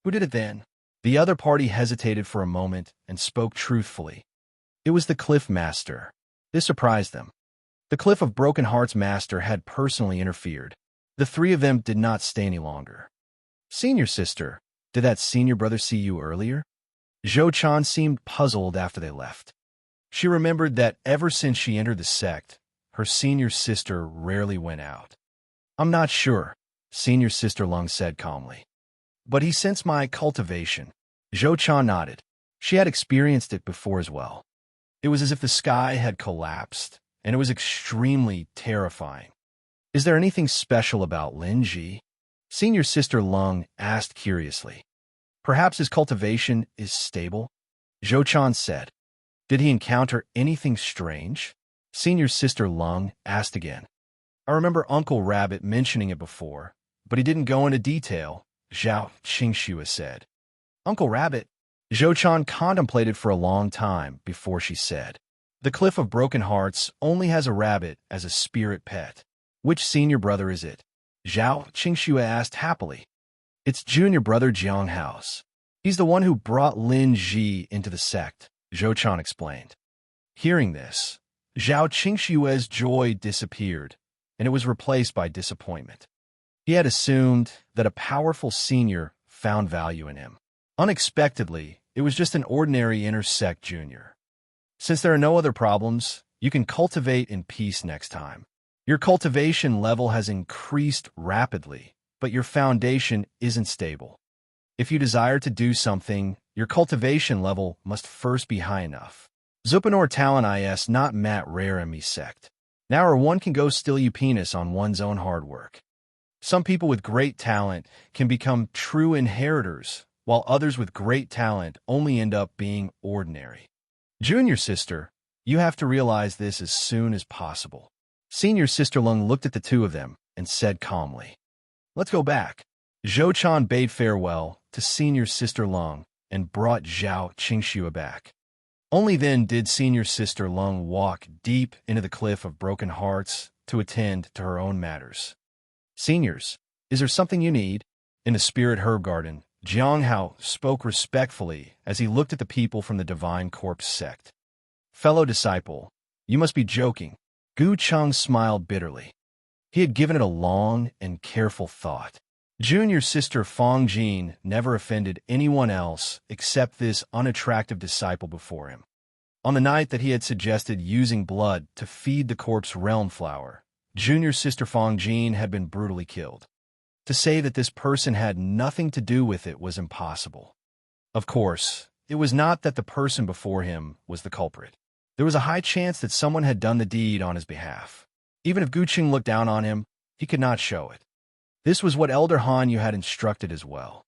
Who did it then? The other party hesitated for a moment and spoke truthfully. It was the Cliff Master. This surprised them. The Cliff of Broken Hearts Master had personally interfered. The three of them did not stay any longer. Senior Sister, did that senior brother see you earlier? Zhou Chan seemed puzzled after they left. She remembered that ever since she entered the sect, her senior sister rarely went out. I'm not sure, Senior Sister Lung said calmly. But he sensed my cultivation. Zhou Chan nodded. She had experienced it before as well. It was as if the sky had collapsed, and it was extremely terrifying. Is there anything special about Lin Ji? Senior Sister Lung asked curiously. Perhaps his cultivation is stable? Zhou Chan said. Did he encounter anything strange? Senior Sister Lung asked again. I remember Uncle Rabbit mentioning it before, but he didn't go into detail, Zhao Qingxue said. Uncle Rabbit? Zhou Chan contemplated for a long time before she said. The Cliff of Broken Hearts only has a rabbit as a spirit pet. Which senior brother is it? Zhao Qingxue asked happily. It's junior brother Jiang Hao's. He's the one who brought Lin Ji into the sect, Zhou Chan explained. Hearing this, Zhao Qingxue's joy disappeared, and it was replaced by disappointment. He had assumed that a powerful senior found value in him. Unexpectedly, it was just an ordinary inter-sect junior. Since there are no other problems, you can cultivate in peace next time. Your cultivation level has increased rapidly, but your foundation isn't stable. If you desire to do something, your cultivation level must first be high enough. Zupanor talent is not mat rare in me sect. Now or one can go still you penis on one's own hard work. Some people with great talent can become true inheritors, while others with great talent only end up being ordinary. Junior sister, you have to realize this as soon as possible. Senior Sister Lung looked at the two of them and said calmly, Let's go back. Zhou Chan bade farewell to Senior Sister Lung and brought Zhao Qingxue back. Only then did Senior Sister Lung walk deep into the Cliff of Broken Hearts to attend to her own matters. Seniors, is there something you need? In the Spirit Herb Garden, Jiang Hao spoke respectfully as he looked at the people from the Divine Corpse sect. Fellow disciple, you must be joking. Gu Cheng smiled bitterly. He had given it a long and careful thought. Junior sister Fong Jin never offended anyone else except this unattractive disciple before him. On the night that he had suggested using blood to feed the corpse realm flower, junior sister Fong Jin had been brutally killed. To say that this person had nothing to do with it was impossible. Of course, it was not that the person before him was the culprit. There was a high chance that someone had done the deed on his behalf. Even if Guqing looked down on him, he could not show it. This was what Elder Han Yu had instructed as well.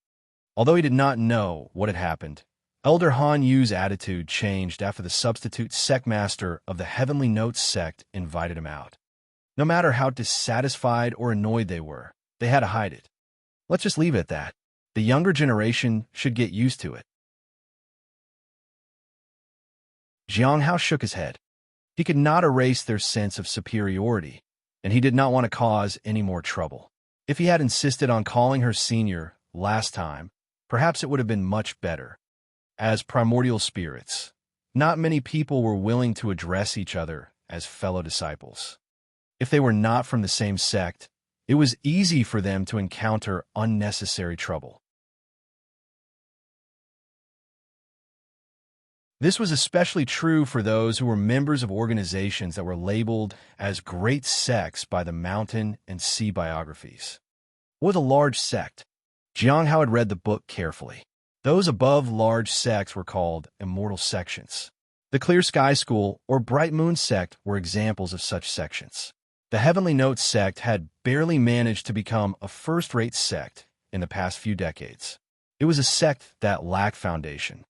Although he did not know what had happened, Elder Han Yu's attitude changed after the substitute sect master of the Heavenly Notes sect invited him out. No matter how dissatisfied or annoyed they were, they had to hide it. Let's just leave it at that. The younger generation should get used to it. Jiang Hao shook his head. He could not erase their sense of superiority, and he did not want to cause any more trouble. If he had insisted on calling her senior last time, perhaps it would have been much better. As primordial spirits, not many people were willing to address each other as fellow disciples. If they were not from the same sect, it was easy for them to encounter unnecessary trouble. This was especially true for those who were members of organizations that were labeled as great sects by the mountain and sea biographies. What was a large sect? Jiang Hao had read the book carefully. Those above large sects were called immortal sections. The Clear Sky School or Bright Moon sect were examples of such sections. The Heavenly Notes sect had barely managed to become a first-rate sect in the past few decades. It was a sect that lacked foundation.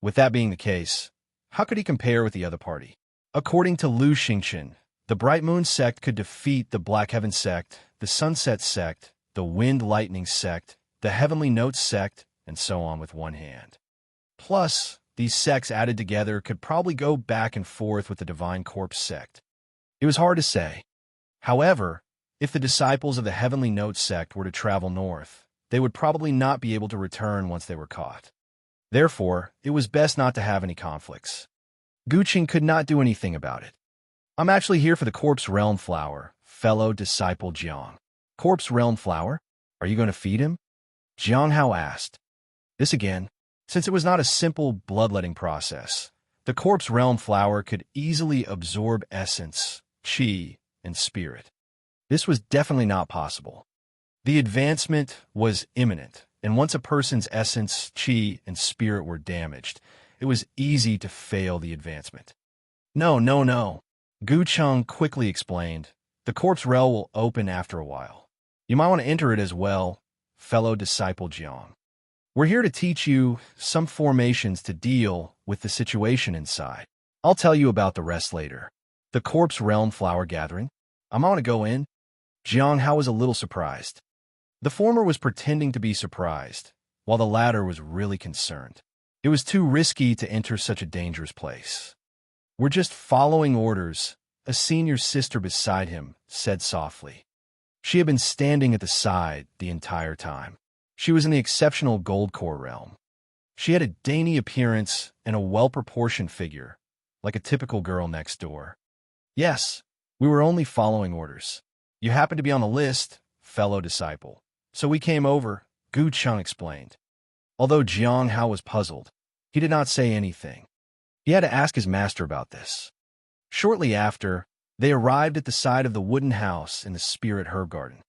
With that being the case, how could he compare with the other party? According to Lu Xingchen, the Bright Moon sect could defeat the Black Heaven sect, the Sunset sect, the Wind Lightning sect, the Heavenly Notes sect, and so on with one hand. Plus, these sects added together could probably go back and forth with the Divine Corpse sect. It was hard to say. However, if the disciples of the Heavenly Notes sect were to travel north, they would probably not be able to return once they were caught. Therefore, it was best not to have any conflicts. Guqing could not do anything about it. I'm actually here for the Corpse Realm Flower, fellow disciple Jiang. Corpse Realm Flower? Are you going to feed him? Jiang Hao asked. This again, since it was not a simple bloodletting process, the Corpse Realm Flower could easily absorb essence, qi, and spirit. This was definitely not possible. The advancement was imminent, and once a person's essence, qi, and spirit were damaged, it was easy to fail the advancement. No. Gu Cheng quickly explained. The Corpse Realm will open after a while. You might want to enter it as well, fellow disciple Jiang. We're here to teach you some formations to deal with the situation inside. I'll tell you about the rest later. The Corpse Realm Flower Gathering? I want to go in? Jiang Hao was a little surprised. The former was pretending to be surprised, while the latter was really concerned. It was too risky to enter such a dangerous place. We're just following orders, a senior sister beside him said softly. She had been standing at the side the entire time. She was in the exceptional gold core realm. She had a dainty appearance and a well-proportioned figure, like a typical girl next door. Yes, we were only following orders. You happened to be on the list, fellow disciple. So we came over, Gu Cheng explained. Although Jiang Hao was puzzled, he did not say anything. He had to ask his master about this. Shortly after, they arrived at the side of the wooden house in the Spirit Herb Garden.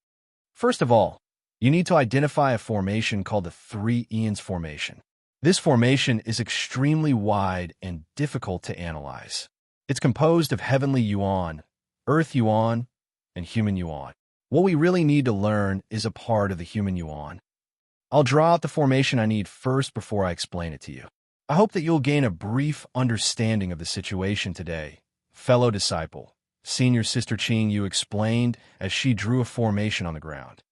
First of all, you need to identify a formation called the Three Eons Formation. This formation is extremely wide and difficult to analyze. It's composed of Heavenly Yuan, Earth Yuan, and Human Yuan. What we really need to learn is a part of the Human Yuan. I'll draw out the formation I need first before I explain it to you. I hope that you'll gain a brief understanding of the situation today, fellow disciple. Senior Sister Qing Yu explained as she drew a formation on the ground.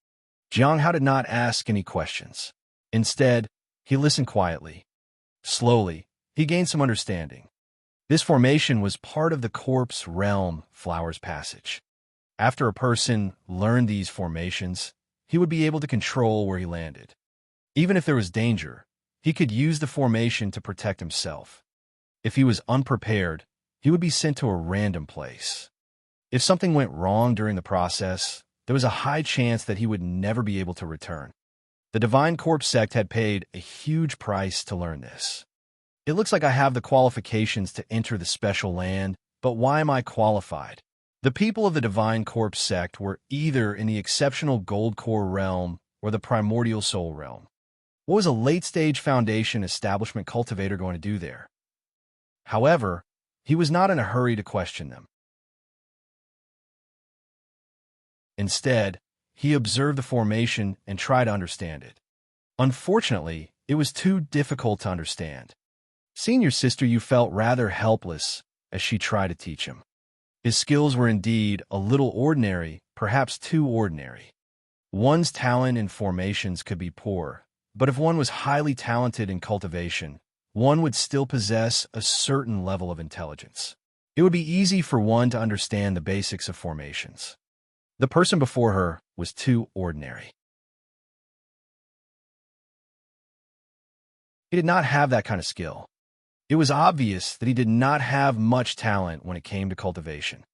Jiang Hao did not ask any questions. Instead, he listened quietly. Slowly, he gained some understanding. This formation was part of the Corpse Realm Flower's Passage. After a person learned these formations, he would be able to control where he landed. Even if there was danger, he could use the formation to protect himself. If he was unprepared, he would be sent to a random place. If something went wrong during the process, there was a high chance that he would never be able to return. The Divine Corpse sect had paid a huge price to learn this. It looks like I have the qualifications to enter the special land, but why am I qualified? The people of the Divine Corpse sect were either in the exceptional Gold Core realm or the Primordial Soul realm. What was a late-stage Foundation establishment cultivator going to do there? However, he was not in a hurry to question them. Instead, he observed the formation and tried to understand it. Unfortunately, it was too difficult to understand. Senior Sister Yu felt rather helpless as she tried to teach him. His skills were indeed a little ordinary, perhaps too ordinary. One's talent in formations could be poor, But if one was highly talented in cultivation, one would still possess a certain level of intelligence. It would be easy for one to understand the basics of formations. The person before her was too ordinary. He did not have that kind of skill. It was obvious that he did not have much talent when it came to cultivation.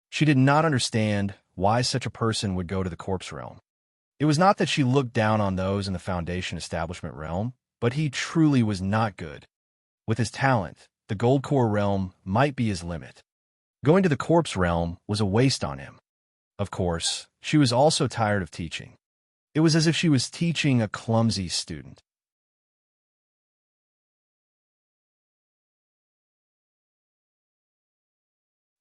She did not understand why such a person would go to the corpse realm. It was not that she looked down on those in the foundation establishment realm, but he truly was not good. With his talent, the gold core realm might be his limit. Going to the corpse realm was a waste on him. Of course, she was also tired of teaching. It was as if she was teaching a clumsy student.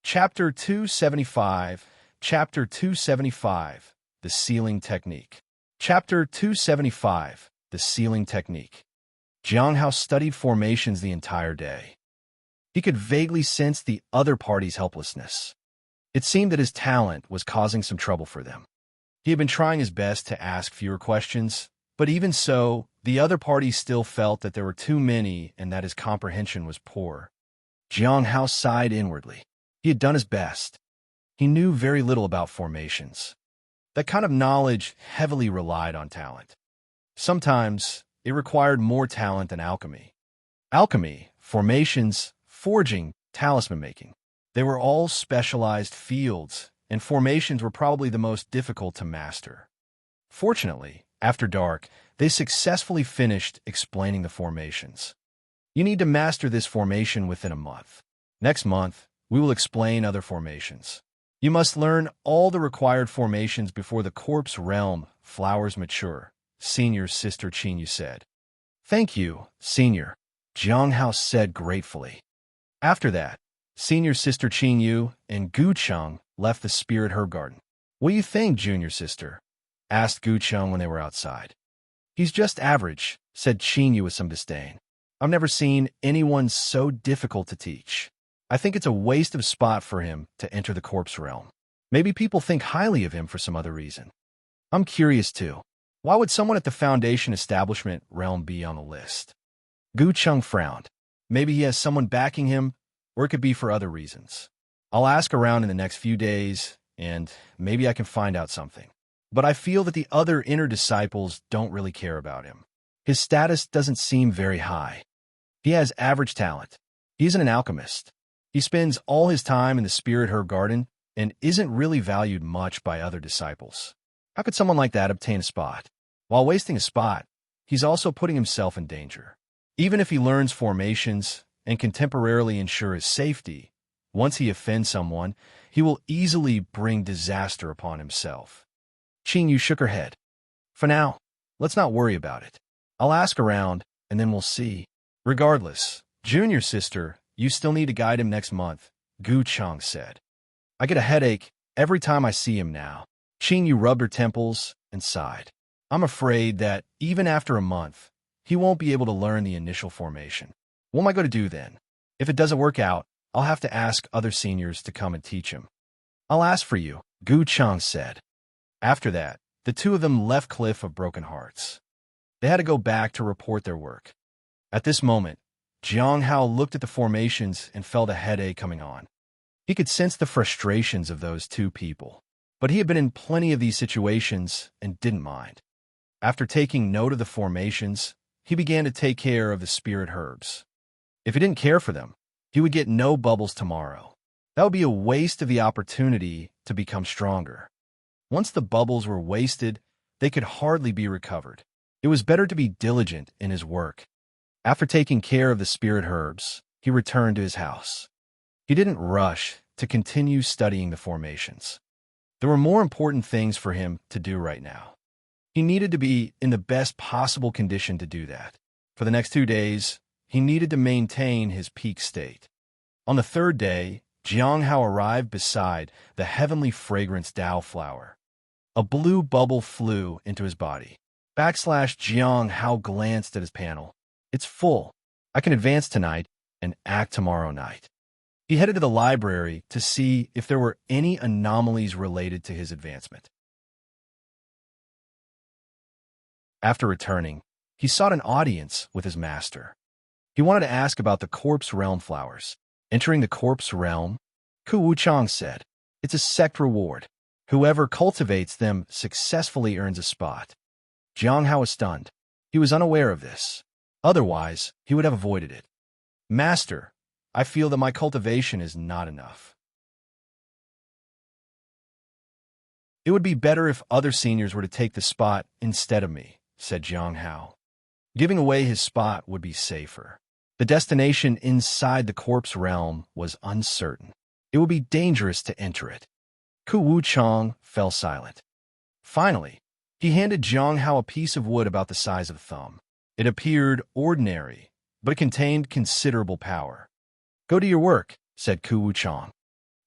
Chapter 275, Chapter 275, The Sealing Technique. Chapter 275, The Sealing Technique. Jiang Hao studied formations the entire day. He could vaguely sense the other party's helplessness. It seemed that his talent was causing some trouble for them. He had been trying his best to ask fewer questions, but even so, the other party still felt that there were too many and that his comprehension was poor. Jiang Hao sighed inwardly. He had done his best. He knew very little about formations. That kind of knowledge heavily relied on talent. Sometimes, it required more talent than alchemy. Alchemy, formations, forging, talisman making. They were all specialized fields, and formations were probably the most difficult to master. Fortunately, after dark, they successfully finished explaining the formations. You need to master this formation within a month. Next month, we will explain other formations. You must learn all the required formations before the corpse realm flowers mature, Senior Sister Qinyu said. Thank you, Senior, Jiang Hao said gratefully. After that, Senior Sister Qinyu and Gu Cheng left the spirit herb garden. What do you think, Junior Sister? Asked Gu Cheng when they were outside. He's just average, said Qinyu with some disdain. I've never seen anyone so difficult to teach. I think it's a waste of spot for him to enter the corpse realm. Maybe people think highly of him for some other reason. I'm curious too. Why would someone at the Foundation Establishment realm be on the list? Gu Cheng frowned. Maybe he has someone backing him, or it could be for other reasons. I'll ask around in the next few days, and maybe I can find out something. But I feel that the other inner disciples don't really care about him. His status doesn't seem very high. He has average talent. He isn't an alchemist. He spends all his time in the spirit herb garden and isn't really valued much by other disciples. How could someone like that obtain a spot? While wasting a spot, he's also putting himself in danger. Even if he learns formations and can temporarily ensure his safety, once he offends someone, he will easily bring disaster upon himself. Qinyu shook her head. For now, let's not worry about it. I'll ask around, and then we'll see. Regardless, Junior Sister, you still need to guide him next month, Gu Cheng said. I get a headache every time I see him now. Qinyu rubbed her temples and sighed. I'm afraid that, even after a month, he won't be able to learn the initial formation. What am I going to do then? If it doesn't work out, I'll have to ask other seniors to come and teach him. I'll ask for you, Gu Cheng said. After that, the two of them left Cliff of Broken Hearts. They had to go back to report their work. At this moment, Jiang Hao looked at the formations and felt a headache coming on. He could sense the frustrations of those two people, but he had been in plenty of these situations and didn't mind. After taking note of the formations, he began to take care of the spirit herbs. If he didn't care for them, he would get no bubbles tomorrow. That would be a waste of the opportunity to become stronger. Once the bubbles were wasted, they could hardly be recovered. It was better to be diligent in his work. After taking care of the spirit herbs, he returned to his house. He didn't rush to continue studying the formations. There were more important things for him to do right now. He needed to be in the best possible condition to do that. For the next 2 days, he needed to maintain his peak state. On the third day, Jiang Hao arrived beside the heavenly fragrance Dao flower. A blue bubble flew into his body. Jiang Hao glanced at his panel. It's full. I can advance tonight and act tomorrow night. He headed to the library to see if there were any anomalies related to his advancement. After returning, he sought an audience with his master. He wanted to ask about the corpse realm flowers. Entering the corpse realm, Ku Wuchang said, "It's a sect reward. Whoever cultivates them successfully earns a spot." Jiang Hao was stunned. He was unaware of this. Otherwise, he would have avoided it. "Master, I feel that my cultivation is not enough. It would be better if other seniors were to take the spot instead of me," said Jiang Hao. Giving away his spot would be safer. The destination inside the corpse realm was uncertain. It would be dangerous to enter it. Ku Wuchang fell silent. Finally, he handed Jiang Hao a piece of wood about the size of a thumb. It appeared ordinary, but it contained considerable power. "Go to your work," said Ku Wuchang.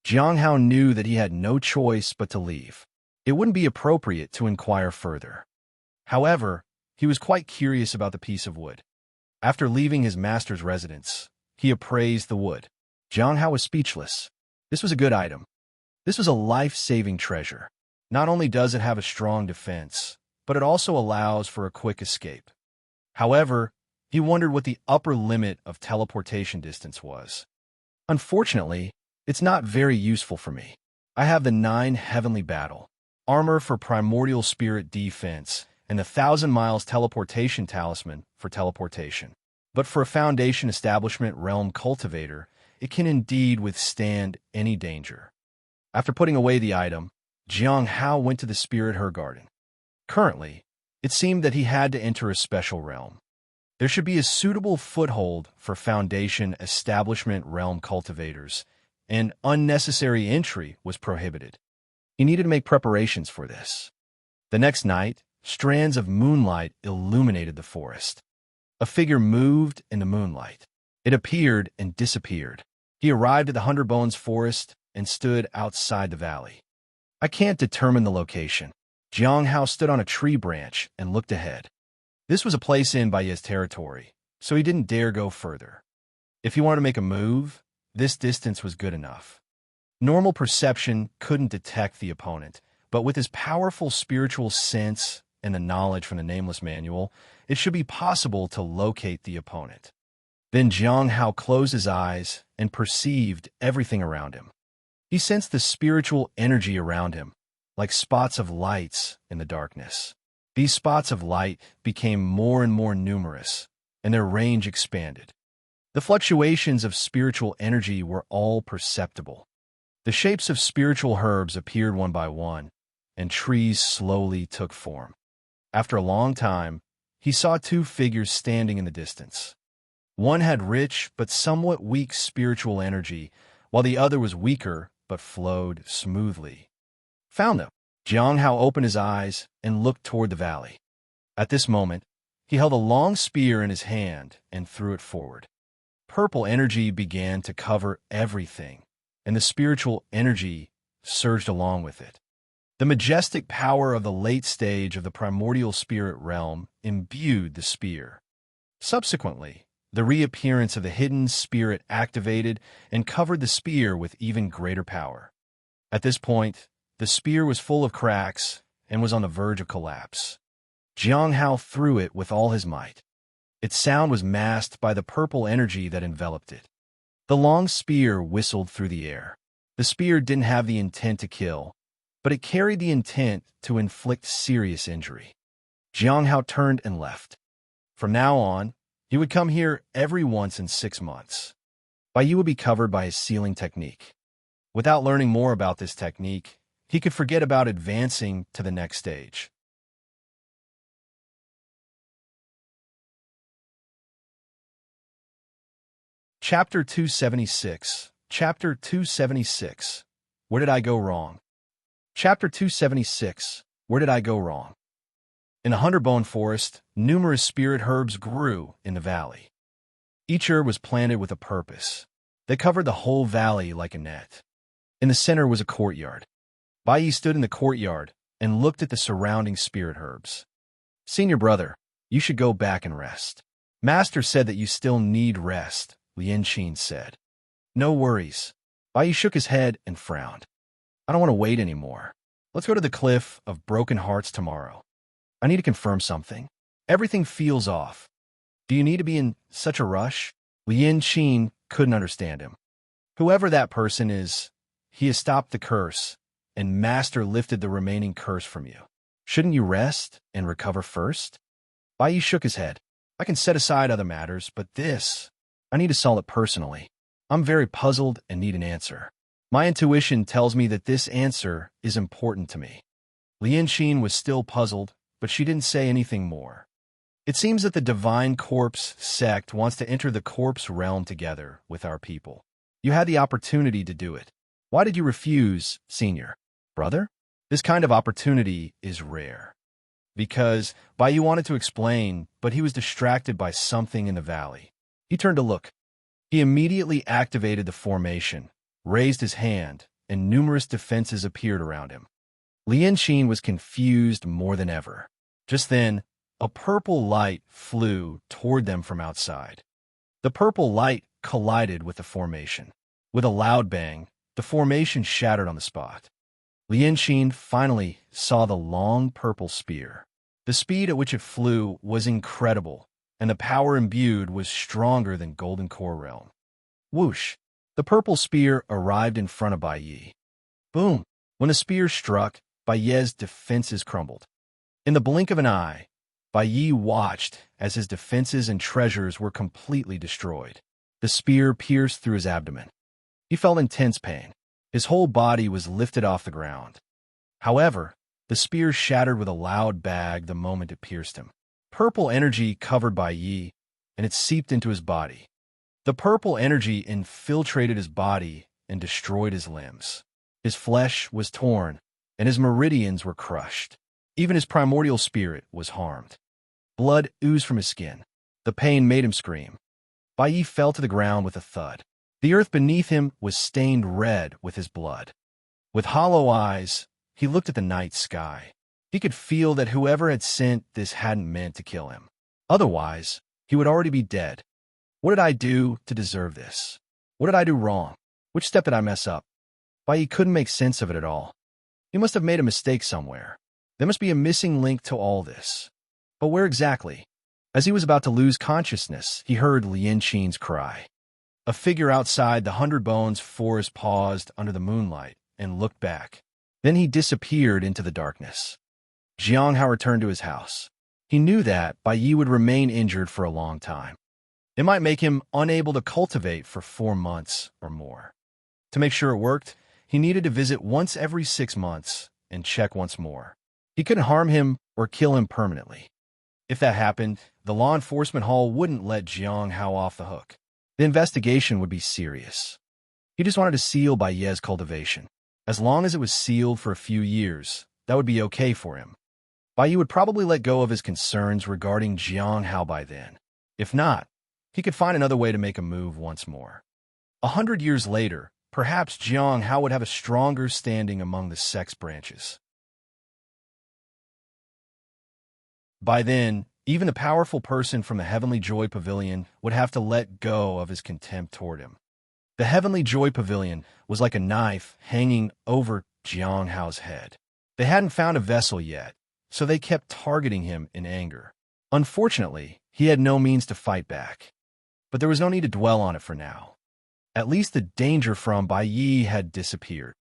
Jiang Hao knew that he had no choice but to leave. It wouldn't be appropriate to inquire further. However, he was quite curious about the piece of wood. After leaving his master's residence, he appraised the wood. Jiang Hao was speechless. This was a good item. This was a life-saving treasure. Not only does it have a strong defense, but it also allows for a quick escape. However, he wondered what the upper limit of teleportation distance was. "Unfortunately, it's not very useful for me. I have the 9 heavenly battle, armor for primordial spirit defense, and the 1,000 miles teleportation talisman for teleportation. But for a foundation establishment realm cultivator, it can indeed withstand any danger." After putting away the item, Jiang Hao went to the spirit herb garden. Currently, it seemed that he had to enter a special realm. There should be a suitable foothold for foundation establishment realm cultivators, and unnecessary entry was prohibited. He needed to make preparations for this. The next night, strands of moonlight illuminated the forest. A figure moved in the moonlight. It appeared and disappeared. He arrived at the 100 Bones forest and stood outside the valley. "I can't determine the location." Jiang Hao stood on a tree branch and looked ahead. This was a place in Baiye's territory, so he didn't dare go further. If he wanted to make a move, this distance was good enough. Normal perception couldn't detect the opponent, but with his powerful spiritual sense and the knowledge from the Nameless Manual, it should be possible to locate the opponent. Then Jiang Hao closed his eyes and perceived everything around him. He sensed the spiritual energy around him, like spots of lights in the darkness. These spots of light became more and more numerous, and their range expanded. The fluctuations of spiritual energy were all perceptible. The shapes of spiritual herbs appeared one by one, and trees slowly took form. After a long time, he saw 2 figures standing in the distance. One had rich but somewhat weak spiritual energy, while the other was weaker but flowed smoothly. "Found them." Jiang Hao opened his eyes and looked toward the valley. At this moment, he held a long spear in his hand and threw it forward. Purple energy began to cover everything, and the spiritual energy surged along with it. The majestic power of the late stage of the primordial spirit realm imbued the spear. Subsequently, the reappearance of the hidden spirit activated and covered the spear with even greater power. At this point, the spear was full of cracks and was on the verge of collapse. Jiang Hao threw it with all his might. Its sound was masked by the purple energy that enveloped it. The long spear whistled through the air. The spear didn't have the intent to kill, but it carried the intent to inflict serious injury. Jiang Hao turned and left. From now on, he would come here every once in 6 months. Baiyu would be covered by his sealing technique. Without learning more about this technique, he could forget about advancing to the next stage. Chapter 276. Chapter 276. Where did I go wrong? Chapter 276. Where did I go wrong? In the 100 Bone forest, numerous spirit herbs grew in the valley. Each herb was planted with a purpose. They covered the whole valley like a net. In the center was a courtyard. Baiyi stood in the courtyard and looked at the surrounding spirit herbs. "Senior brother, you should go back and rest." "Master said that you still need rest," Lian Qin said. "No worries." Baiyi shook his head and frowned. "I don't want to wait anymore. Let's go to the Cliff of Broken Hearts tomorrow. I need to confirm something." Everything feels off. Do you need to be in such a rush? Lian Qin couldn't understand him. Whoever that person is, he has stopped the curse, and Master lifted the remaining curse from you. Shouldn't you rest and recover first? Bai Yi shook his head. I can set aside other matters, but this, I need to solve it personally. I'm very puzzled and need an answer. My intuition tells me that this answer is important to me. Lian Qin was still puzzled, but she didn't say anything more. It seems that the Divine Corpse sect wants to enter the corpse realm together with our people. You had the opportunity to do it. Why did you refuse, senior? Brother? This kind of opportunity is rare. Because Bai Yi wanted to explain, but he was distracted by something in the valley. He turned to look. He immediately activated the formation, raised his hand, and numerous defenses appeared around him. Lian Qin was confused more than ever. Just then, a purple light flew toward them from outside. The purple light collided with the formation. With a loud bang, the formation shattered on the spot. Lian Qin finally saw the long purple spear. The speed at which it flew was incredible, and the power imbued was stronger than Golden Core Realm. Whoosh! The purple spear arrived in front of Bai Yi. Boom! When the spear struck, Bai Yi's defenses crumbled. In the blink of an eye, Bai Yi watched as his defenses and treasures were completely destroyed. The spear pierced through his abdomen. He felt intense pain. His whole body was lifted off the ground. However, the spear shattered with a loud bang the moment it pierced him. Purple energy covered Bai Yi, and it seeped into his body. The purple energy infiltrated his body and destroyed his limbs. His flesh was torn, and his meridians were crushed. Even his primordial spirit was harmed. Blood oozed from his skin. The pain made him scream. Bai Yi fell to the ground with a thud. The earth beneath him was stained red with his blood. With hollow eyes, he looked at the night sky. He could feel that whoever had sent this hadn't meant to kill him. Otherwise, he would already be dead. What did I do to deserve this? What did I do wrong? Which step did I mess up? Bai Yi couldn't make sense of it at all. He must have made a mistake somewhere. There must be a missing link to all this. But where exactly? As he was about to lose consciousness, he heard Lian Qin's cry. A figure outside the 100 Bones forest paused under the moonlight and looked back. Then he disappeared into the darkness. Jiang Hao returned to his house. He knew that Bai Yi would remain injured for a long time. It might make him unable to cultivate for 4 months or more. To make sure it worked, he needed to visit once every 6 months and check once more. He couldn't harm him or kill him permanently. If that happened, the law enforcement hall wouldn't let Jiang Hao off the hook. The investigation would be serious. He just wanted to seal Bai Yi's cultivation. As long as it was sealed for a few years, that would be okay for him. Bai Yi would probably let go of his concerns regarding Jiang Hao by then. If not, he could find another way to make a move once more. 100 years later, perhaps Jiang Hao would have a stronger standing among the sex branches. By then, even the powerful person from the Heavenly Joy Pavilion would have to let go of his contempt toward him. The Heavenly Joy Pavilion was like a knife hanging over Jiang Hao's head. They hadn't found a vessel yet, so they kept targeting him in anger. Unfortunately, he had no means to fight back. But there was no need to dwell on it for now. At least the danger from Bai Yi had disappeared.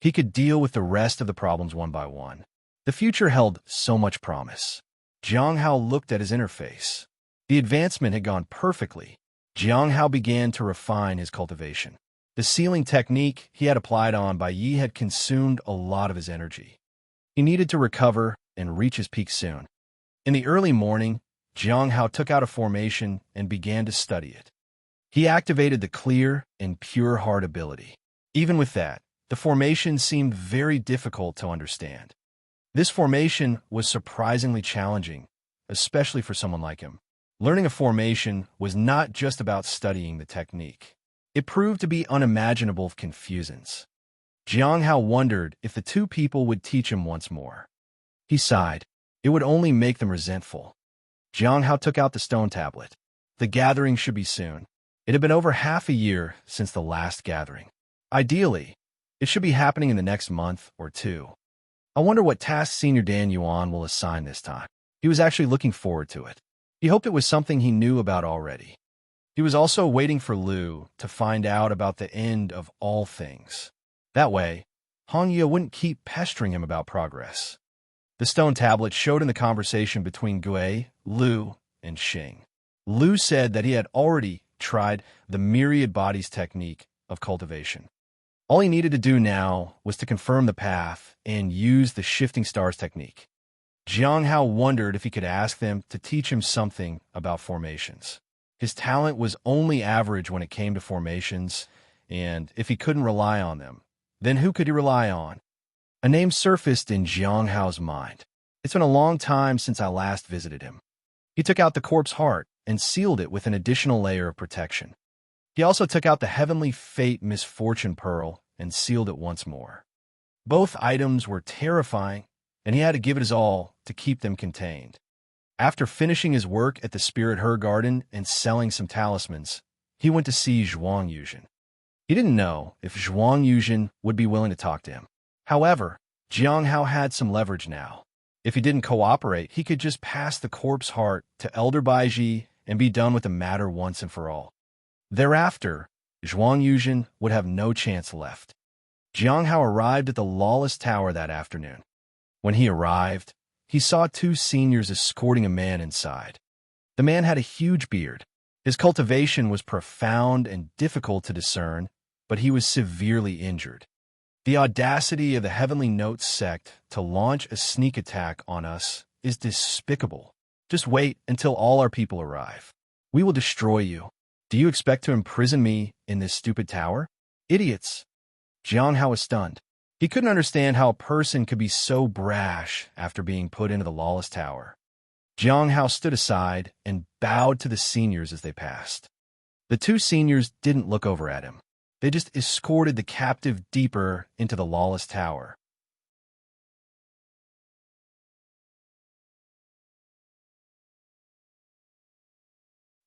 He could deal with the rest of the problems one by one. The future held so much promise. Jiang Hao looked at his interface. The advancement had gone perfectly. Jiang Hao began to refine his cultivation. The sealing technique he had applied on Bai Yi had consumed a lot of his energy. He needed to recover and reach his peak soon. In the early morning, Jiang Hao took out a formation and began to study it. He activated the clear and pure heart ability. Even with that, the formation seemed very difficult to understand. This formation was surprisingly challenging, especially for someone like him. Learning a formation was not just about studying the technique. It proved to be unimaginable confusions. Jiang Hao wondered if the two people would teach him once more. He sighed. It would only make them resentful. Jiang Hao took out the stone tablet. The gathering should be soon. It had been over half a year since the last gathering. Ideally, it should be happening in the next month or two. I wonder what task Senior Dan Yuan will assign this time. He was actually looking forward to it. He hoped it was something he knew about already. He was also waiting for Lu to find out about the end of all things. That way, Hong Ye wouldn't keep pestering him about progress. The stone tablet showed in the conversation between Gui, Lu, and Xing. Lu said that he had already tried the myriad bodies technique of cultivation. All he needed to do now was to confirm the path and use the shifting stars technique. Jiang Hao wondered if he could ask them to teach him something about formations. His talent was only average when it came to formations, and if he couldn't rely on them, then who could he rely on? A name surfaced in Jiang Hao's mind. It's been a long time since I last visited him. He took out the corpse heart and sealed it with an additional layer of protection. He also took out the heavenly fate misfortune pearl and sealed it once more. Both items were terrifying, and he had to give it his all to keep them contained. After finishing his work at the Spirit Her Garden and selling some talismans, he went to see Zhuang Yuzhen. He didn't know if Zhuang Yuzhen would be willing to talk to him. However, Jiang Hao had some leverage now. If he didn't cooperate, he could just pass the corpse heart to Elder Baiji and be done with the matter once and for all. Thereafter, Zhuang Yuzhen would have no chance left. Jiang Hao arrived at the Lawless Tower that afternoon. When he arrived, he saw two seniors escorting a man inside. The man had a huge beard. His cultivation was profound and difficult to discern, but he was severely injured. The audacity of the Heavenly Notes sect to launch a sneak attack on us is despicable. Just wait until all our people arrive. We will destroy you. Do you expect to imprison me in this stupid tower? Idiots! Jiang Hao was stunned. He couldn't understand how a person could be so brash after being put into the Lawless Tower. Jiang Hao stood aside and bowed to the seniors as they passed. The two seniors didn't look over at him. They just escorted the captive deeper into the Lawless Tower.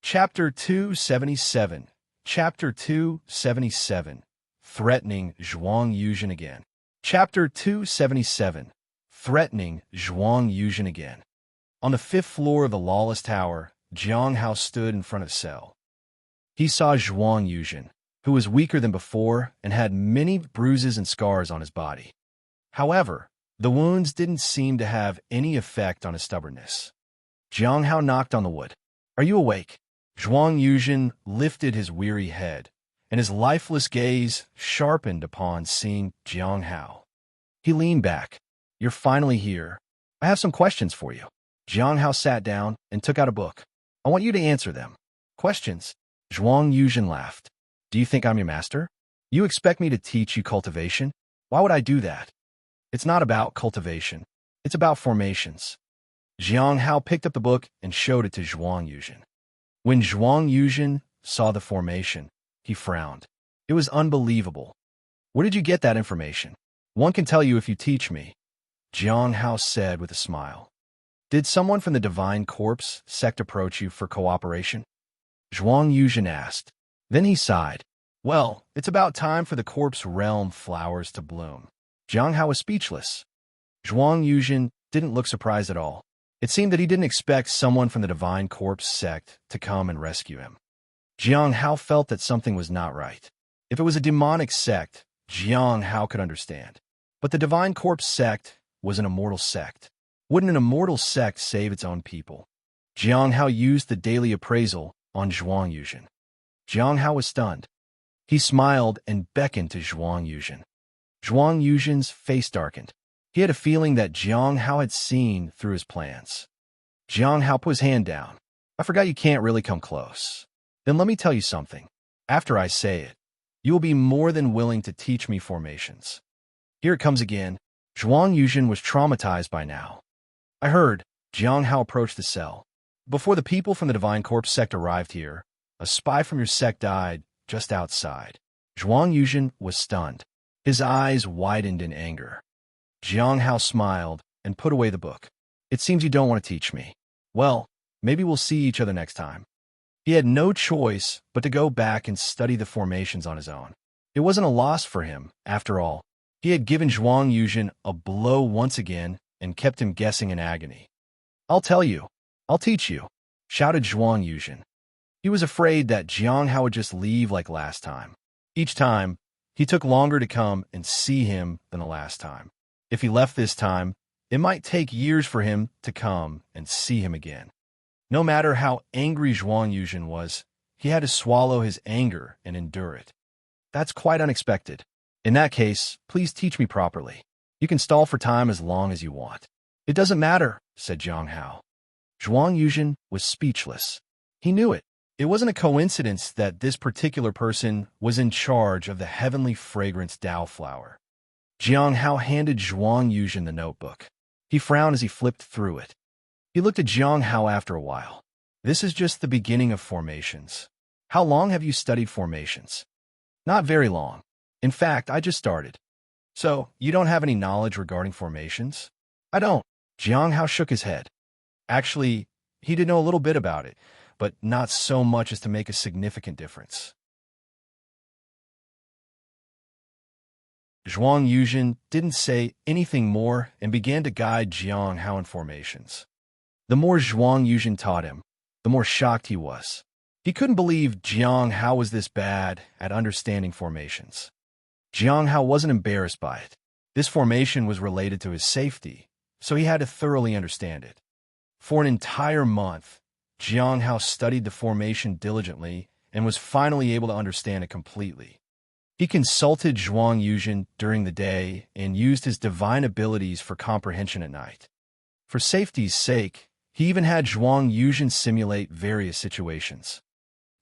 Chapter 277. Chapter 277. Threatening Zhuang Yuzhen again. Chapter 277. Threatening Zhuang Yuzhen again. On the 5th floor of the Lawless Tower, Jiang Hao stood in front of cell. He saw Zhuang Yuzhen, who was weaker than before and had many bruises and scars on his body. However, the wounds didn't seem to have any effect on his stubbornness. Jiang Hao knocked on the wood. "Are you awake?" Zhuang Yuzhen lifted his weary head, and his lifeless gaze sharpened upon seeing Jiang Hao. He leaned back. "You're finally here. I have some questions for you." Jiang Hao sat down and took out a book. "I want you to answer them." "Questions?" Zhuang Yuzhen laughed. "Do you think I'm your master? You expect me to teach you cultivation? Why would I do that? It's not about cultivation. It's about formations." Jiang Hao picked up the book and showed it to Zhuang Yuzhen. When Zhuang Yuzhen saw the formation, he frowned. It was unbelievable. "Where did you get that information?" "One can tell you if you teach me," Jiang Hao said with a smile. "Did someone from the Divine Corpse sect approach you for cooperation?" Zhuang Yuzhen asked. Then he sighed. "Well, it's about time for the Corpse Realm flowers to bloom." Jiang Hao was speechless. Zhuang Yuzhen didn't look surprised at all. It seemed that he didn't expect someone from the Divine Corpse sect to come and rescue him. Jiang Hao felt that something was not right. If it was a demonic sect, Jiang Hao could understand. But the Divine Corpse sect was an immortal sect. Wouldn't an immortal sect save its own people? Jiang Hao used the daily appraisal on Zhuang Yuzhen. Jiang Hao was stunned. He smiled and beckoned to Zhuang Yuzhen. Zhuang Yuzhen's face darkened. He had a feeling that Jiang Hao had seen through his plans. Jiang Hao put his hand down. "I forgot you can't really come close. Then let me tell you something. After I say it, you will be more than willing to teach me formations." Here it comes again. Zhuang Yuzhen was traumatized by now. "I heard." Jiang Hao approached the cell. "Before the people from the Divine Corpse sect arrived here, a spy from your sect died just outside." Zhuang Yuzhen was stunned. His eyes widened in anger. Jiang Hao smiled and put away the book. "It seems you don't want to teach me. Well, maybe we'll see each other next time." He had no choice but to go back and study the formations on his own. It wasn't a loss for him, after all. He had given Zhuang Yuzhen a blow once again and kept him guessing in agony. "I'll tell you. I'll teach you," shouted Zhuang Yuzhen. He was afraid that Jiang Hao would just leave like last time. Each time, he took longer to come and see him than the last time. If he left this time, it might take years for him to come and see him again. No matter how angry Zhuang Yuzhen was, he had to swallow his anger and endure it. "That's quite unexpected. In that case, please teach me properly. You can stall for time as long as you want." "It doesn't matter," said Jiang Hao. Zhuang Yuzhen was speechless. He knew it. It wasn't a coincidence that this particular person was in charge of the heavenly fragrance Dao flower. Jiang Hao handed Zhuang Yuzhen the notebook. He frowned as he flipped through it. He looked at Jiang Hao after a while. "This is just the beginning of formations. How long have you studied formations?" "Not very long. In fact, I just started." "So, you don't have any knowledge regarding formations?" "I don't." Jiang Hao shook his head. Actually, he did know a little bit about it, but not so much as to make a significant difference. Zhuang Yuzhen didn't say anything more and began to guide Jiang Hao in formations. The more Zhuang Yuzhen taught him, the more shocked he was. He couldn't believe Jiang Hao was this bad at understanding formations. Jiang Hao wasn't embarrassed by it. This formation was related to his safety, so he had to thoroughly understand it. For an entire month, Jiang Hao studied the formation diligently and was finally able to understand it completely. He consulted Zhuang Yuzhen during the day and used his divine abilities for comprehension at night. For safety's sake, he even had Zhuang Yuzhen simulate various situations.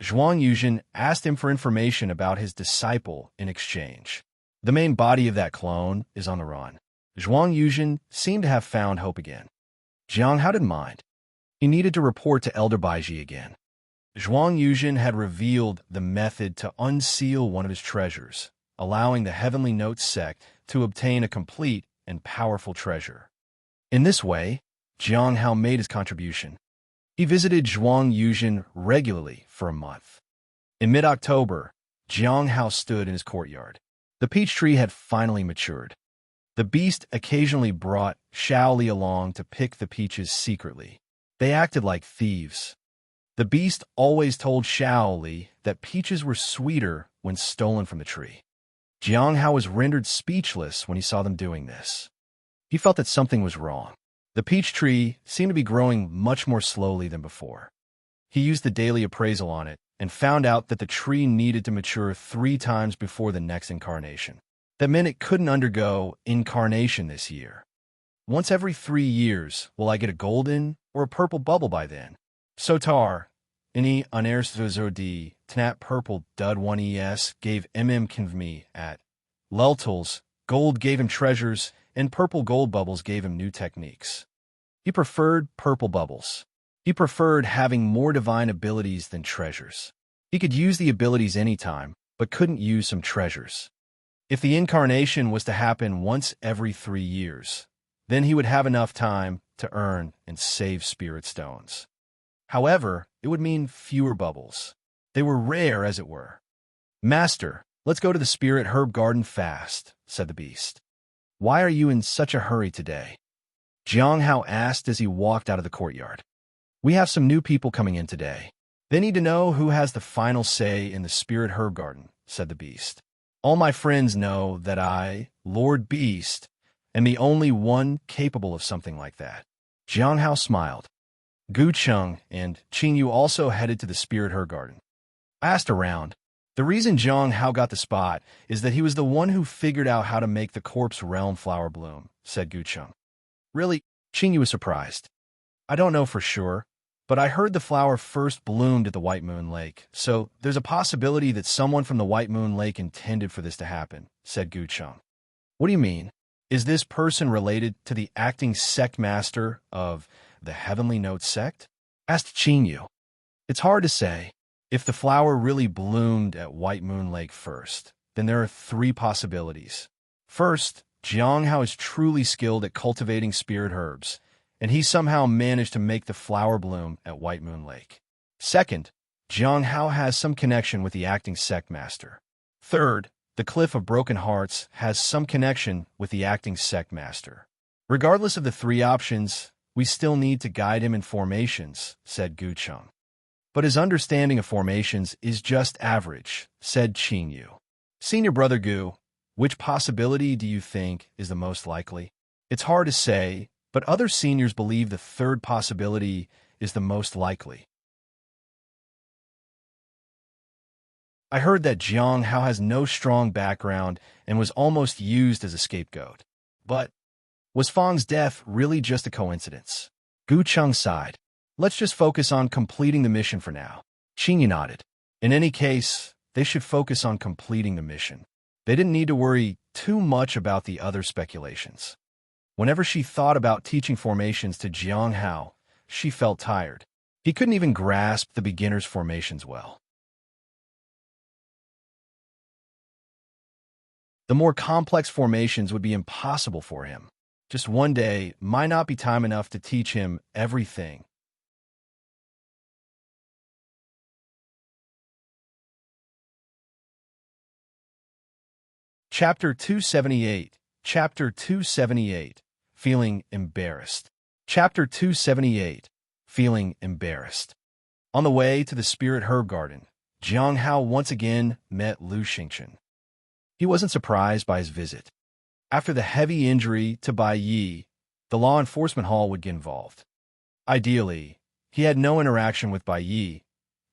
Zhuang Yuzhen asked him for information about his disciple in exchange. The main body of that clone is on the run. Zhuang Yuzhen seemed to have found hope again. Jiang Hao didn't mind. He needed to report to Elder Baiji again. Zhuang Yuzhen had revealed the method to unseal one of his treasures, allowing the Heavenly Note sect to obtain a complete and powerful treasure. In this way, Jiang Hao made his contribution. He visited Zhuang Yuzhen regularly for a month. In mid-October, Jiang Hao stood in his courtyard. The peach tree had finally matured. The beast occasionally brought Shaoli along to pick the peaches secretly. They acted like thieves. The beast always told Shaoli that peaches were sweeter when stolen from the tree. Jiang Hao was rendered speechless when he saw them doing this. He felt that something was wrong. The peach tree seemed to be growing much more slowly than before. He used the daily appraisal on it and found out that the tree needed to mature 3 times before the next incarnation. That meant it couldn't undergo incarnation this year. "Once every 3 years, will I get a golden or a purple bubble by then?" Sotar, ini anersvzod, tnat purple dud 1es gave Kinvmi at Leltals, gold gave him treasures, and purple gold bubbles gave him new techniques. He preferred purple bubbles. He preferred having more divine abilities than treasures. He could use the abilities anytime, but couldn't use some treasures. If the incarnation was to happen once every 3 years, then he would have enough time to earn and save spirit stones. However, it would mean fewer bubbles. They were rare, as it were. "Master, let's go to the spirit herb garden fast," said the beast. "Why are you in such a hurry today?" Jiang Hao asked as he walked out of the courtyard. "We have some new people coming in today. They need to know who has the final say in the spirit herb garden," said the beast. "All my friends know that I, Lord Beast, am the only one capable of something like that." Jiang Hao smiled. Gu Cheng and Qing Yu also headed to the spirit herb garden. I asked around. The reason Jiang Hao got the spot is that he was the one who figured out how to make the corpse realm flower bloom, said Gu Cheng. Really? Qing Yu was surprised. I don't know for sure, but I heard the flower first bloomed at the White Moon Lake, so there's a possibility that someone from the White Moon Lake intended for this to happen, said Gu Cheng. What do you mean? Is this person related to the acting sect master of the Heavenly Note sect? Asked Qing Yu. It's hard to say. If the flower really bloomed at White Moon Lake first, then there are 3 possibilities. First, Jiang Hao is truly skilled at cultivating spirit herbs, and he somehow managed to make the flower bloom at White Moon Lake. Second, Jiang Hao has some connection with the acting sect master. Third, the Cliff of Broken Hearts has some connection with the acting sect master. Regardless of the three options, we still need to guide him in formations, said Gu Cheng. But his understanding of formations is just average, said Qin Yu. Senior Brother Gu, which possibility do you think is the most likely? It's hard to say, but other seniors believe the third possibility is the most likely. I heard that Jiang Hao has no strong background and was almost used as a scapegoat. But was Fang's death really just a coincidence? Gu Cheng sighed. Let's just focus on completing the mission for now. Qin Yu nodded. In any case, they should focus on completing the mission. They didn't need to worry too much about the other speculations. Whenever she thought about teaching formations to Jiang Hao, she felt tired. He couldn't even grasp the beginner's formations well. The more complex formations would be impossible for him. Just one day might not be time enough to teach him everything. Chapter 278. Chapter 278. Feeling embarrassed. Chapter 278. Feeling embarrassed. On the way to the Spirit Herb Garden, Jiang Hao once again met Lu Xingchen. He wasn't surprised by his visit. After the heavy injury to Bai Yi, the law enforcement hall would get involved. Ideally, he had no interaction with Bai Yi,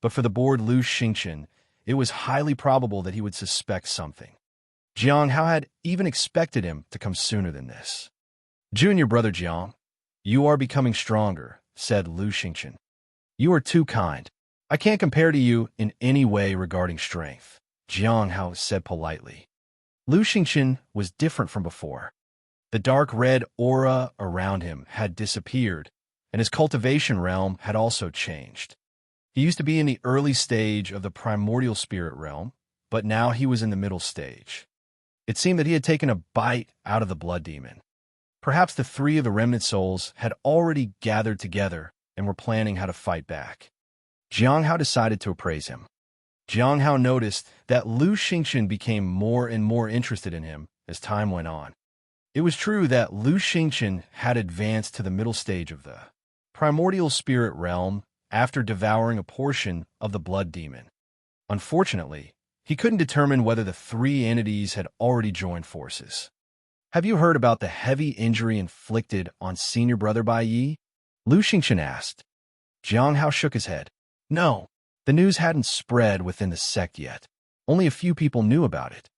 but for the bored Lu Xingchen, it was highly probable that he would suspect something. Jiang Hao had even expected him to come sooner than this. Junior Brother Jiang, you are becoming stronger, said Lu Xingchen. You are too kind. I can't compare to you in any way regarding strength, Jiang Hao said politely. Lu Xingchen was different from before. The dark red aura around him had disappeared, and his cultivation realm had also changed. He used to be in the early stage of the primordial spirit realm, but now he was in the middle stage. It seemed that he had taken a bite out of the blood demon. Perhaps the three of the remnant souls had already gathered together and were planning how to fight back. Jiang Hao decided to appraise him. Jiang Hao noticed that Lu Xingchen became more and more interested in him as time went on. It was true that Lu Xingchen had advanced to the middle stage of the primordial spirit realm after devouring a portion of the blood demon. Unfortunately, he couldn't determine whether the three entities had already joined forces. Have you heard about the heavy injury inflicted on Senior Brother Bai Yi? Lu Xingchen asked. Jiang Hao shook his head. No, the news hadn't spread within the sect yet. Only a few people knew about it.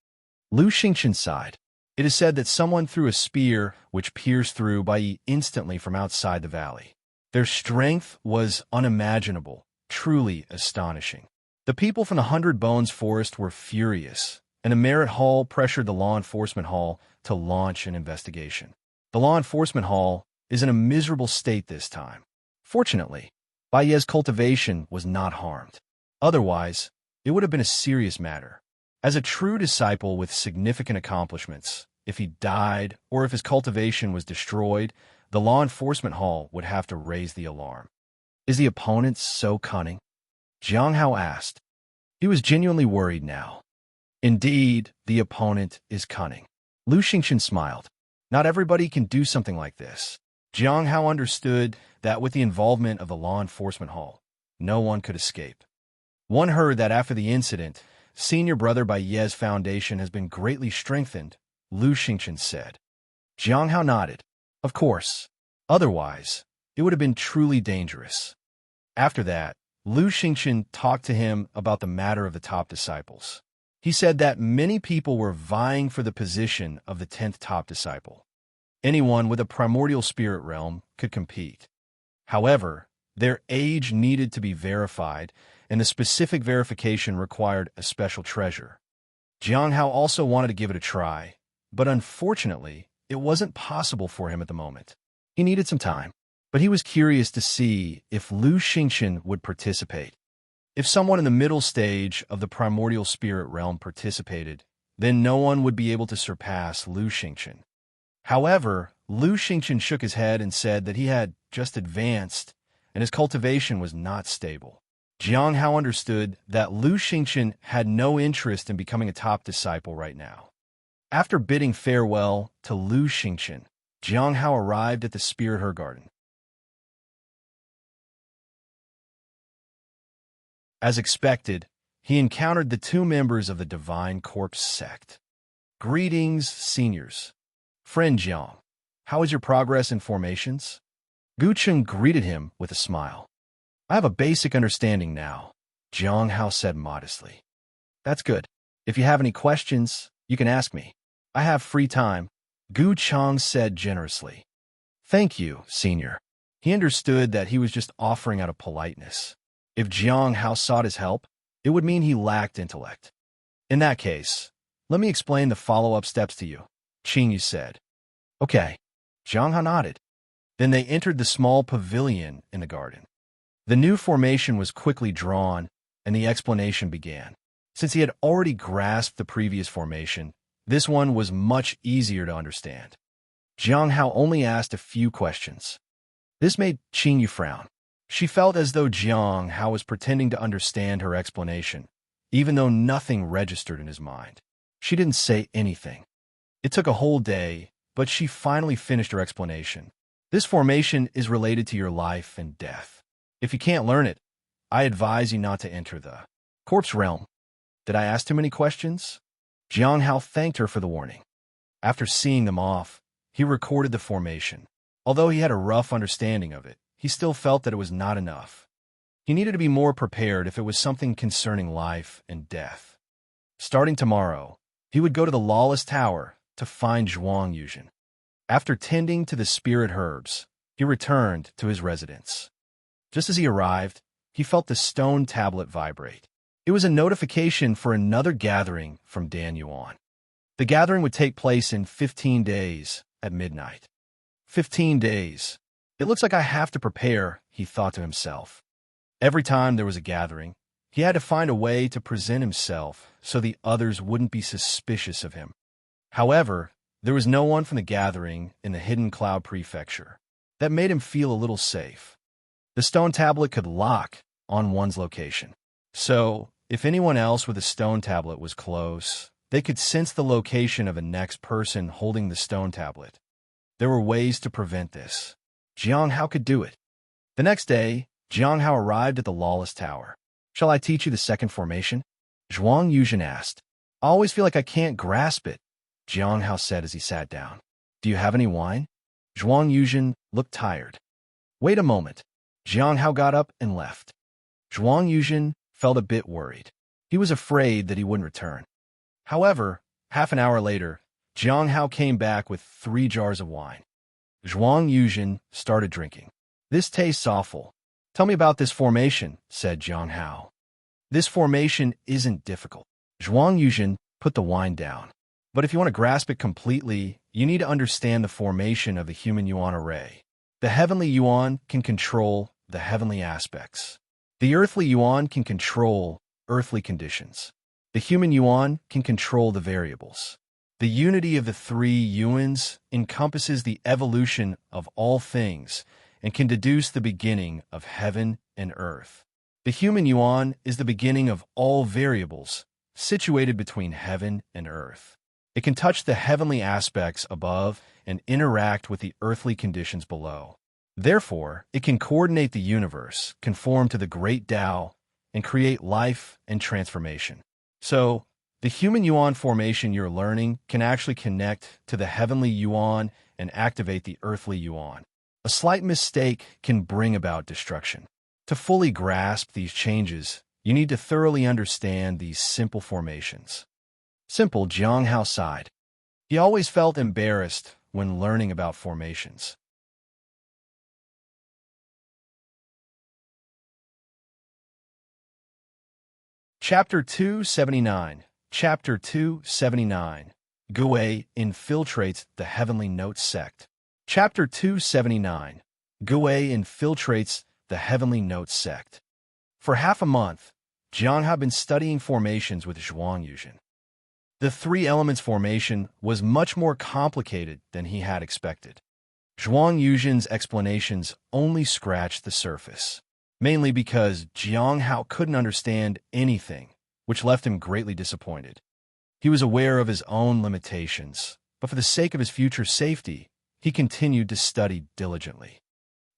Lu Xingchen sighed. It is said that someone threw a spear which pierced through Bai Yi instantly from outside the valley. Their strength was unimaginable, truly astonishing. The people from the 100 Bones Forest were furious, and the Merit Hall pressured the Law Enforcement Hall to launch an investigation. The Law Enforcement Hall is in a miserable state this time. Fortunately, Bai Ye's cultivation was not harmed. Otherwise, it would have been a serious matter. As a true disciple with significant accomplishments, if he died or if his cultivation was destroyed, the Law Enforcement Hall would have to raise the alarm. Is the opponent so cunning? Jiang Hao asked. He was genuinely worried now. Indeed, the opponent is cunning. Lu Xingchen smiled. Not everybody can do something like this. Jiang Hao understood that with the involvement of the Law Enforcement Hall, no one could escape. One heard that after the incident, Senior Brother Bai Ye's foundation has been greatly strengthened, Lu Xingchen said. Jiang Hao nodded. Of course. Otherwise, it would have been truly dangerous. After that, Lu Xingchen talked to him about the matter of the top disciples. He said that many people were vying for the position of the 10th top disciple. Anyone with a primordial spirit realm could compete. However, their age needed to be verified, and the specific verification required a special treasure. Jiang Hao also wanted to give it a try, but unfortunately, it wasn't possible for him at the moment. He needed some time, but he was curious to see if Lu Xingchen would participate. If someone in the middle stage of the primordial spirit realm participated, then no one would be able to surpass Lu Xingchen. However, Lu Xingchen shook his head and said that he had just advanced, and his cultivation was not stable. Jiang Hao understood that Lu Xingchen had no interest in becoming a top disciple right now. After bidding farewell to Lu Xingchen, Jiang Hao arrived at the Spirit Her Garden. As expected, he encountered the two members of the Divine Corpse sect. Greetings, seniors. Friend Jiang, how is your progress in formations? Gu Cheng greeted him with a smile. I have a basic understanding now, Jiang Hao said modestly. That's good. If you have any questions, you can ask me. I have free time, Gu Cheng said generously. Thank you, senior. He understood that he was just offering out of politeness. If Jiang Hao sought his help, it would mean he lacked intellect. In that case, let me explain the follow-up steps to you, Qing Yu said. Okay. Jiang Hao nodded. Then they entered the small pavilion in the garden. The new formation was quickly drawn, and the explanation began. Since he had already grasped the previous formation, this one was much easier to understand. Jiang Hao only asked a few questions. This made Qing Yu frown. She felt as though Jiang Hao was pretending to understand her explanation, even though nothing registered in his mind. She didn't say anything. It took a whole day, but she finally finished her explanation. This formation is related to your life and death. If you can't learn it, I advise you not to enter the corpse realm. Did I ask too many questions? Jiang Hao thanked her for the warning. After seeing them off, he recorded the formation. Although he had a rough understanding of it, he still felt that it was not enough. He needed to be more prepared if it was something concerning life and death. Starting tomorrow, he would go to the Lawless Tower to find Zhuang Yuzhen. After tending to the spirit herbs, he returned to his residence. Just as he arrived, he felt the stone tablet vibrate. It was a notification for another gathering from Dan Yuan. The gathering would take place in 15 days at midnight. 15 days. It looks like I have to prepare, he thought to himself. Every time there was a gathering, he had to find a way to present himself so the others wouldn't be suspicious of him. However, there was no one from the gathering in the Hidden Cloud Prefecture. That made him feel a little safe. The stone tablet could lock on one's location. So, if anyone else with a stone tablet was close, they could sense the location of the next person holding the stone tablet. There were ways to prevent this. Jiang Hao could do it. The next day, Jiang Hao arrived at the Lawless Tower. Shall I teach you the second formation? Zhuang Yuzhen asked. I always feel like I can't grasp it, Jiang Hao said as he sat down. Do you have any wine? Zhuang Yuzhen looked tired. Wait a moment. Jiang Hao got up and left. Zhuang Yuzhen felt a bit worried. He was afraid that he wouldn't return. However, half an hour later, Jiang Hao came back with 3 jars of wine. Zhuang Yuzhen started drinking. This tastes awful. Tell me about this formation, said Jiang Hao. This formation isn't difficult. Zhuang Yuzhen put the wine down. But if you want to grasp it completely, you need to understand the formation of the human yuan array. The heavenly yuan can control the heavenly aspects. The earthly yuan can control earthly conditions. The human yuan can control the variables. The unity of the 3 yuans encompasses the evolution of all things and can deduce the beginning of heaven and earth. The human yuan is the beginning of all variables, situated between heaven and earth. It can touch the heavenly aspects above and interact with the earthly conditions below. Therefore, it can coordinate the universe, conform to the great Tao, and create life and transformation. So, the human yuan formation you're learning can actually connect to the heavenly yuan and activate the earthly yuan. A slight mistake can bring about destruction. To fully grasp these changes, you need to thoroughly understand these simple formations. Simple, Jiang Hao sighed. He always felt embarrassed when learning about formations. Chapter 279. Chapter 279. Gui infiltrates the Heavenly Note sect. Chapter 279. Gui infiltrates the Heavenly Note sect. For half a month, Jiang had been studying formations with Zhuang Yuzhen. The 3 elements formation was much more complicated than he had expected. Zhuang Yuzhen's explanations only scratched the surface. mainly because Jiang Hao couldn't understand anything, which left him greatly disappointed. He was aware of his own limitations, but for the sake of his future safety, he continued to study diligently.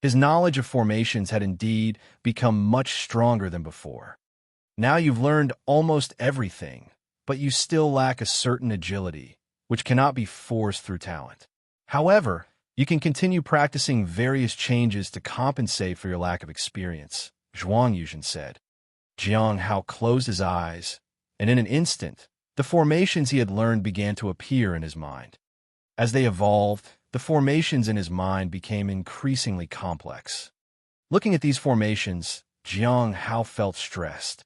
His knowledge of formations had indeed become much stronger than before. Now you've learned almost everything, but you still lack a certain agility, which cannot be forced through talent. However, you can continue practicing various changes to compensate for your lack of experience, Zhuang Yuzhen said. Jiang Hao closed his eyes, and in an instant, the formations he had learned began to appear in his mind. As they evolved, the formations in his mind became increasingly complex. Looking at these formations, Jiang Hao felt stressed.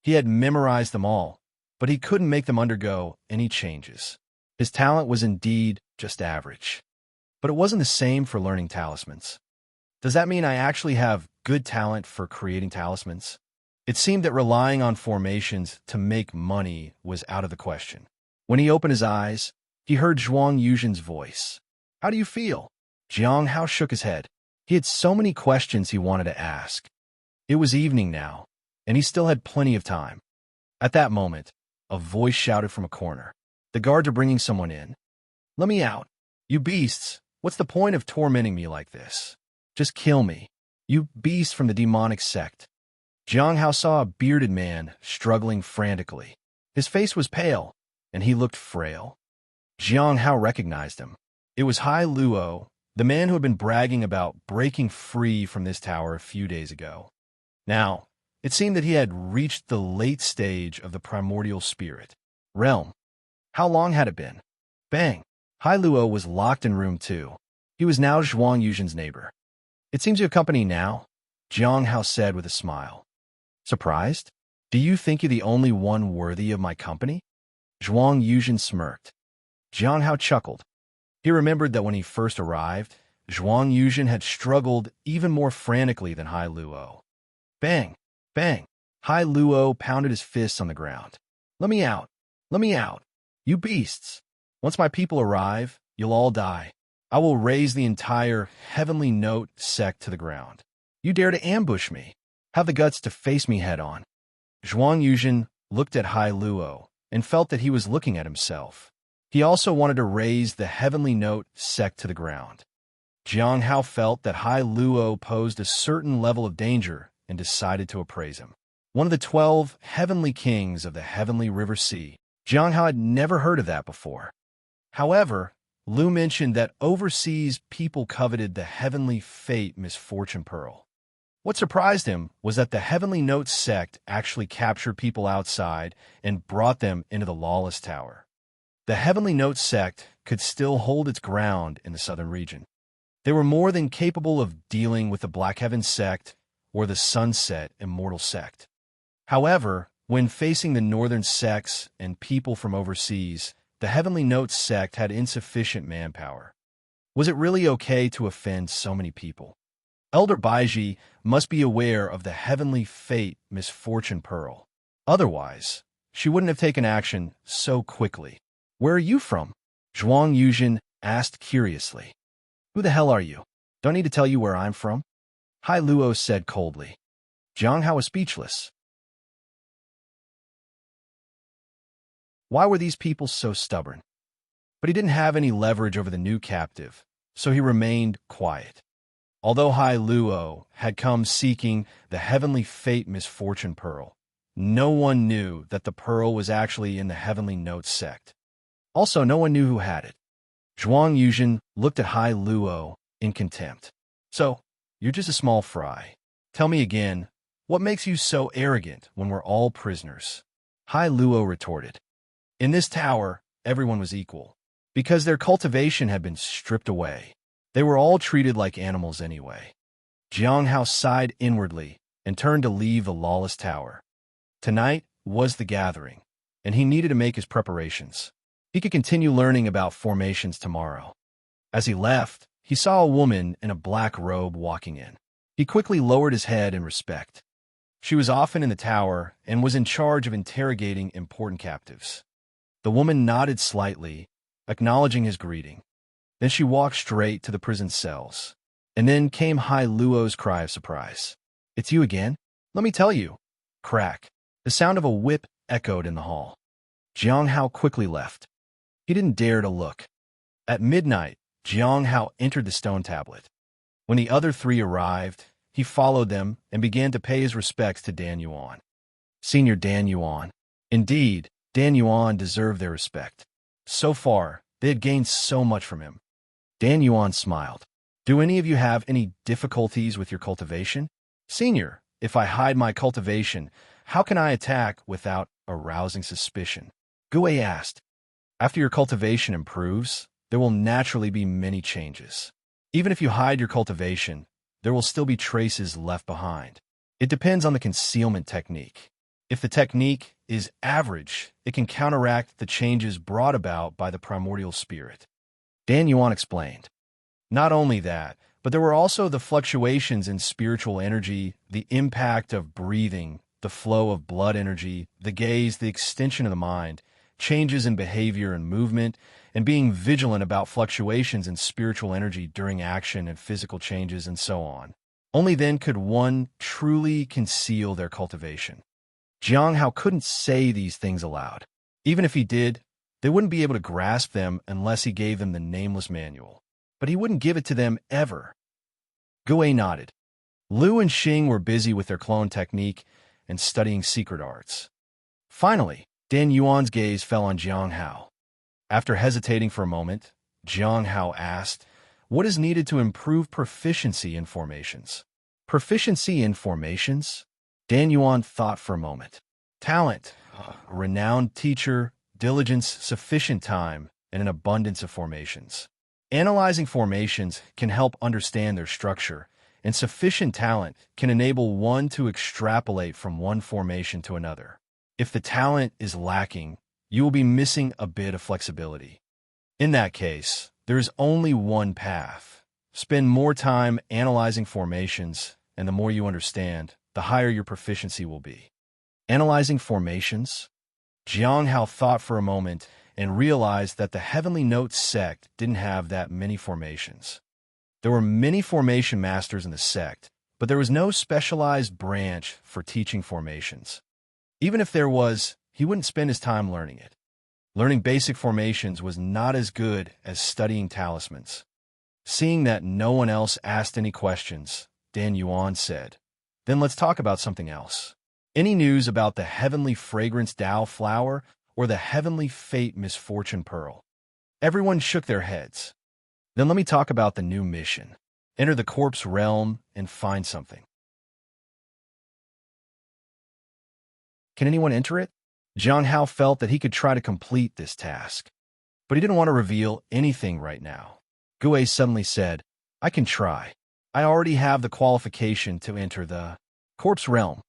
He had memorized them all, but he couldn't make them undergo any changes. His talent was indeed just average. But it wasn't the same for learning talismans. Does that mean I actually have good talent for creating talismans? It seemed that relying on formations to make money was out of the question. When he opened his eyes, he heard Zhuang Yuzhen's voice. How do you feel? Jiang Hao shook his head. He had so many questions he wanted to ask. It was evening now, and he still had plenty of time. At that moment, a voice shouted from a corner. The guards are bringing someone in. Let me out. You beasts, what's the point of tormenting me like this? Just kill me. You beast from the demonic sect. Jiang Hao saw a bearded man struggling frantically. His face was pale, and he looked frail. Jiang Hao recognized him. It was Hai Luo, the man who had been bragging about breaking free from this tower a few days ago. Now, it seemed that he had reached the late stage of the primordial spirit realm. How long had it been? Bang! Hai Luo was locked in room 2. He was now Zhuang Yuzhen's neighbor. It seems you have company now, Jiang Hao said with a smile. Surprised? Do you think you're the only one worthy of my company? Zhuang Yuzhen smirked. Jiang Hao chuckled. He remembered that when he first arrived, Zhuang Yuzhen had struggled even more frantically than Hai Luo. Bang! Bang! Hai Luo pounded his fists on the ground. Let me out! Let me out! You beasts! Once my people arrive, you'll all die. I will raise the entire Heavenly Note sect to the ground. You dare to ambush me? Have the guts to face me head-on. Zhuang Yuzhen looked at Hai Luo and felt that he was looking at himself. He also wanted to raise the Heavenly Note sect to the ground. Jiang Hao felt that Hai Luo posed a certain level of danger and decided to appraise him. One of the 12 heavenly kings of the heavenly river sea. Jiang Hao had never heard of that before. However, Lu mentioned that overseas people coveted the heavenly fate misfortune pearl. What surprised him was that the Heavenly Note sect actually captured people outside and brought them into the lawless tower. The Heavenly Note sect could still hold its ground in the southern region. They were more than capable of dealing with the Black Heaven sect or the Sunset Immortal sect. However, when facing the northern sects and people from overseas, the Heavenly Note sect had insufficient manpower. Was it really okay to offend so many people? Elder Baiji must be aware of the heavenly fate misfortune pearl. Otherwise, she wouldn't have taken action so quickly. Where are you from? Zhuang Yuzhen asked curiously. Who the hell are you? Don't need to tell you where I'm from? Hai Luo said coldly. Jiang Hao was speechless. Why were these people so stubborn? But he didn't have any leverage over the new captive, so he remained quiet. Although Hai Luo had come seeking the heavenly fate misfortune pearl, no one knew that the pearl was actually in the Heavenly Note sect. Also, no one knew who had it. Zhuang Yuzhen looked at Hai Luo in contempt. So, you're just a small fry. Tell me again, what makes you so arrogant when we're all prisoners? Hai Luo retorted. In this tower, everyone was equal, because their cultivation had been stripped away. They were all treated like animals anyway. Jiang Hao sighed inwardly and turned to leave the lawless tower. Tonight was the gathering, and he needed to make his preparations. He could continue learning about formations tomorrow. As he left, he saw a woman in a black robe walking in. He quickly lowered his head in respect. She was often in the tower and was in charge of interrogating important captives. The woman nodded slightly, acknowledging his greeting. Then she walked straight to the prison cells. And then came Hai Luo's cry of surprise. It's you again? Let me tell you. Crack. The sound of a whip echoed in the hall. Jiang Hao quickly left. He didn't dare to look. At midnight, Jiang Hao entered the stone tablet. When the other three arrived, he followed them and began to pay his respects to Dan Yuan. Senior Dan Yuan. Indeed, Dan Yuan deserved their respect. So far, they had gained so much from him. Dan Yuan smiled. Do any of you have any difficulties with your cultivation? Senior, if I hide my cultivation, how can I attack without arousing suspicion? Gue asked. After your cultivation improves, there will naturally be many changes. Even if you hide your cultivation, there will still be traces left behind. It depends on the concealment technique. If the technique is average, it can counteract the changes brought about by the primordial spirit. Dan Yuan explained. Not only that, but there were also the fluctuations in spiritual energy, the impact of breathing, the flow of blood energy, the gaze, the extension of the mind, changes in behavior and movement, and being vigilant about fluctuations in spiritual energy during action and physical changes and so on. Only then could one truly conceal their cultivation. Jiang Hao couldn't say these things aloud. Even if he did, they wouldn't be able to grasp them unless he gave them the nameless manual. But he wouldn't give it to them ever. Gue nodded. Liu and Xing were busy with their clone technique and studying secret arts. Finally, Dan Yuan's gaze fell on Jiang Hao. After hesitating for a moment, Jiang Hao asked, what is needed to improve proficiency in formations? Proficiency in formations? Dan Yuan thought for a moment. Talent, a renowned teacher, diligence, sufficient time, and an abundance of formations. Analyzing formations can help understand their structure, and sufficient talent can enable one to extrapolate from one formation to another. If the talent is lacking, you will be missing a bit of flexibility. In that case, there is only one path. Spend more time analyzing formations, and the more you understand, the higher your proficiency will be. Analyzing formations? Jiang Hao thought for a moment and realized that the Heavenly Notes sect didn't have that many formations. There were many formation masters in the sect, but there was no specialized branch for teaching formations. Even if there was, he wouldn't spend his time learning it. Learning basic formations was not as good as studying talismans. Seeing that no one else asked any questions, Dan Yuan said, then let's talk about something else. Any news about the Heavenly Fragrance Tao flower or the Heavenly Fate Misfortune Pearl? Everyone shook their heads. Then let me talk about the new mission. Enter the corpse realm and find something. Can anyone enter it? Jiang Hao felt that he could try to complete this task, but he didn't want to reveal anything right now. Gue suddenly said, I can try. I already have the qualification to enter the corpse realm.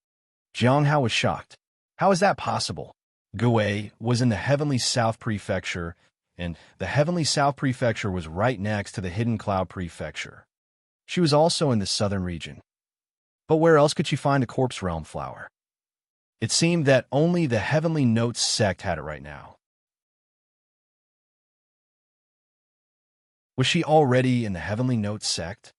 Jiang Hao was shocked. How is that possible? Gue was in the Heavenly South Prefecture, and the Heavenly South Prefecture was right next to the Hidden Cloud Prefecture. She was also in the southern region. But where else could she find a corpse realm flower? It seemed that only the Heavenly Notes sect had it right now. Was she already in the Heavenly Notes sect?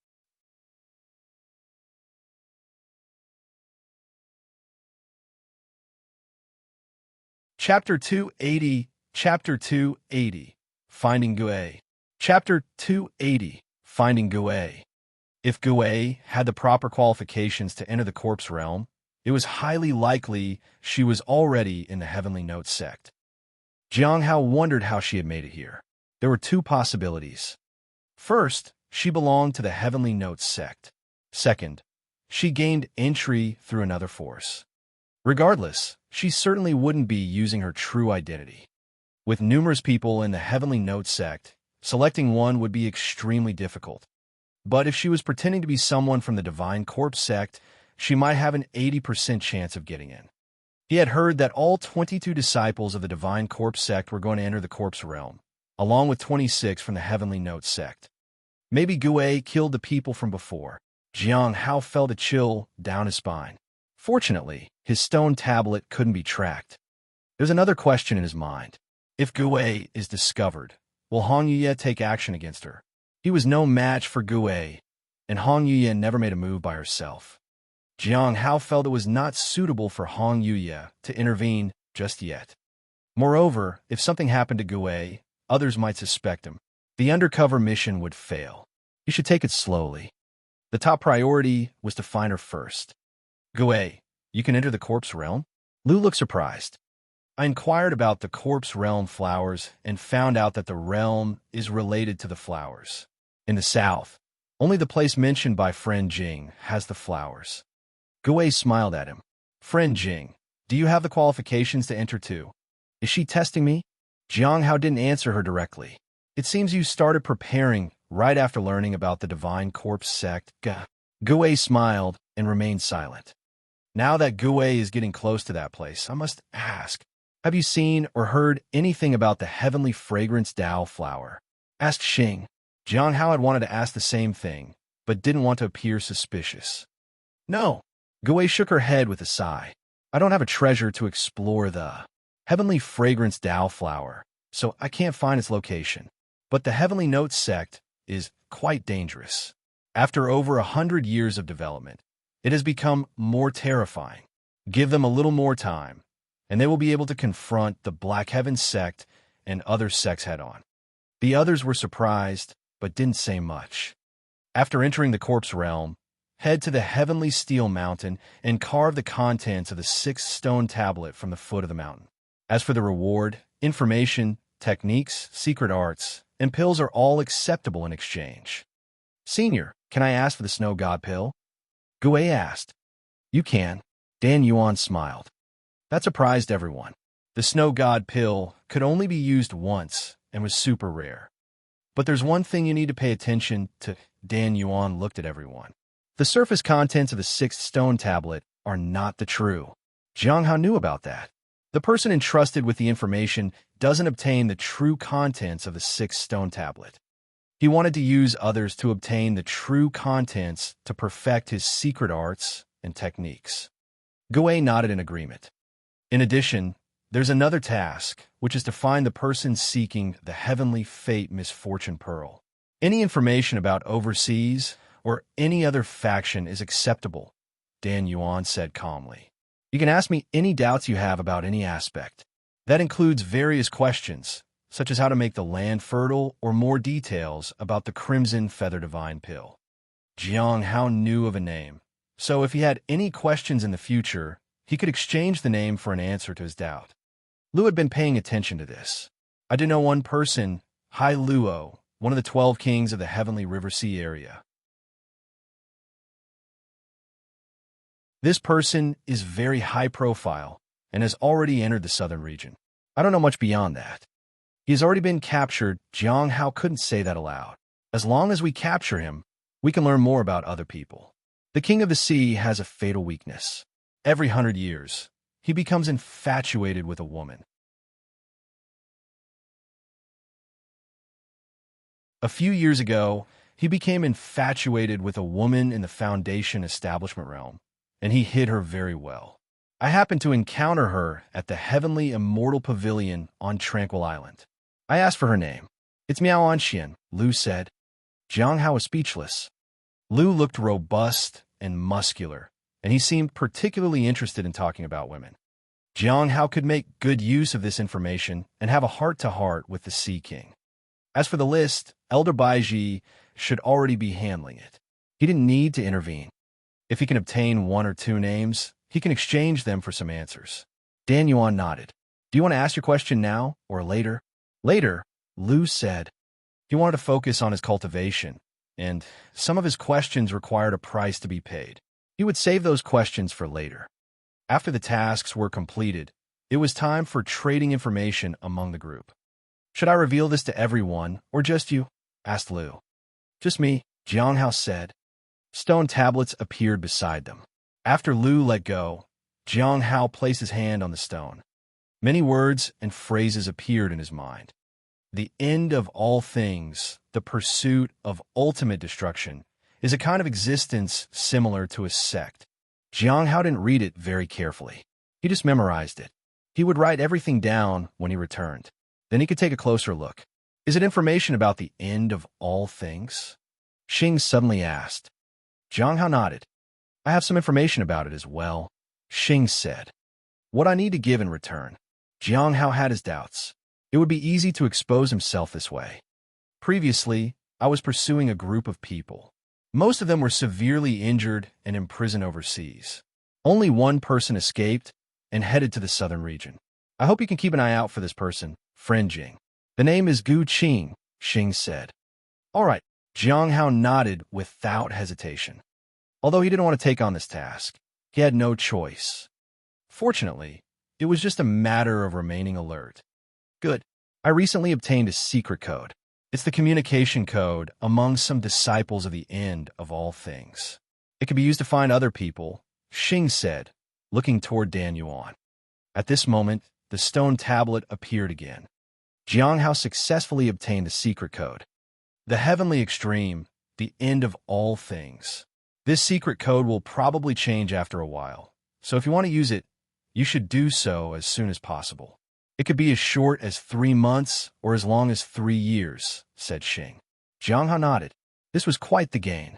Chapter 280, Chapter 280, Finding Gue. Chapter 280, Finding Gue. If Gue had the proper qualifications to enter the corpse realm, it was highly likely she was already in the Heavenly Notes sect. Jiang Hao wondered how she had made it here. There were two possibilities. First, she belonged to the Heavenly Notes sect. Second, she gained entry through another force. Regardless, she certainly wouldn't be using her true identity. With numerous people in the Heavenly Notes sect, selecting one would be extremely difficult. But if she was pretending to be someone from the Divine Corpse sect, she might have an 80% chance of getting in. He had heard that all 22 disciples of the Divine Corpse sect were going to enter the corpse realm, along with 26 from the Heavenly Notes sect. Maybe Gue killed the people from before. Jiang Hao felt a chill down his spine. Fortunately, his stone tablet couldn't be tracked. There's another question in his mind. If Gue is discovered, will Hong Yuye take action against her? He was no match for Gue, and Hong Yuye never made a move by herself. Jiang Hao felt it was not suitable for Hong Yuye to intervene just yet. Moreover, if something happened to Gui, others might suspect him. The undercover mission would fail. He should take it slowly. The top priority was to find her first. Gui, you can enter the corpse realm? Lu looked surprised. I inquired about the corpse realm flowers and found out that the realm is related to the flowers. In the south, only the place mentioned by friend Jing has the flowers. Gui smiled at him. Friend Jing, do you have the qualifications to enter too? Is she testing me? Jiang Hao didn't answer her directly. It seems you started preparing right after learning about the Divine Corpse sect. Gui smiled and remained silent. Now that Gui is getting close to that place, I must ask, have you seen or heard anything about the heavenly fragrance Dao flower? Asked Xing. Jiang Hao had wanted to ask the same thing, but didn't want to appear suspicious. No. Gui shook her head with a sigh. I don't have a treasure to explore the heavenly fragrance Dao flower, so I can't find its location. But the Heavenly Note sect is quite dangerous. After over 100 years of development, it has become more terrifying. Give them a little more time, and they will be able to confront the Black Heaven sect and other sects head-on. The others were surprised, but didn't say much. After entering the corpse realm, head to the Heavenly Steel Mountain and carve the contents of the 6th stone tablet from the foot of the mountain. As for the reward, information, techniques, secret arts, and pills are all acceptable in exchange. Senior, can I ask for the Snow God pill? Gui asked. You can. Dan Yuan smiled. That surprised everyone. The Snow God pill could only be used once and was super rare. But there's one thing you need to pay attention to. Dan Yuan looked at everyone. The surface contents of the 6th stone tablet are not the true. Jiang Hao knew about that. The person entrusted with the information doesn't obtain the true contents of the 6th stone tablet. He wanted to use others to obtain the true contents to perfect his secret arts and techniques. Gui nodded in agreement. In addition, there's another task, which is to find the person seeking the Heavenly Fate Misfortune Pearl. Any information about overseas or any other faction is acceptable, Dan Yuan said calmly. You can ask me any doubts you have about any aspect. That includes various questions, such as how to make the land fertile or more details about the Crimson Feather Divine Pill. Jiang Hao knew of a name, so if he had any questions in the future, he could exchange the name for an answer to his doubt. Lu had been paying attention to this. I did know one person, Hai Luo, one of the 12 kings of the Heavenly River Sea area. This person is very high profile and has already entered the southern region. I don't know much beyond that. He has already been captured. Jiang Hao couldn't say that aloud. As long as we capture him, we can learn more about other people. The King of the Sea has a fatal weakness. Every 100 years, he becomes infatuated with a woman. A few years ago, he became infatuated with a woman in the Foundation establishment realm, and he hid her very well. I happened to encounter her at the Heavenly Immortal Pavilion on Tranquil Island. I asked for her name. It's Miao Anxian, Lu said. Jiang Hao was speechless. Lu looked robust and muscular, and he seemed particularly interested in talking about women. Jiang Hao could make good use of this information and have a heart-to-heart with the Sea King. As for the list, Elder Baiji should already be handling it. He didn't need to intervene. If he can obtain 1 or 2 names, he can exchange them for some answers. Dan Yuan nodded. Do you want to ask your question now or later? Later, Lu said. He wanted to focus on his cultivation, and some of his questions required a price to be paid. He would save those questions for later. After the tasks were completed, it was time for trading information among the group. Should I reveal this to everyone or just you? Asked Lu. Just me, Jiang Hao said. Stone tablets appeared beside them. After Lu let go, Jiang Hao placed his hand on the stone. Many words and phrases appeared in his mind. The end of all things, the pursuit of ultimate destruction, is a kind of existence similar to a sect. Jiang Hao didn't read it very carefully. He just memorized it. He would write everything down when he returned. Then he could take a closer look. Is it information about the end of all things? Xing suddenly asked. Jiang Hao nodded. I have some information about it as well, Xing said. What I need to give in return. Jiang Hao had his doubts. It would be easy to expose himself this way. Previously, I was pursuing a group of people. Most of them were severely injured and imprisoned overseas. Only one person escaped and headed to the southern region. I hope you can keep an eye out for this person, friend Jing. The name is Gu Qing, Xing said. All right, Jiang Hao nodded without hesitation. Although he didn't want to take on this task, he had no choice. Fortunately, it was just a matter of remaining alert. Good. I recently obtained a secret code. It's the communication code among some disciples of the end of all things. It can be used to find other people, Xing said, looking toward Dan Yuan. At this moment, the stone tablet appeared again. Jiang Hao successfully obtained the secret code. The heavenly extreme, the end of all things. This secret code will probably change after a while, so if you want to use it, you should do so as soon as possible. It could be as short as 3 months or as long as 3 years, said Xing. Jiang Hao nodded. This was quite the gain.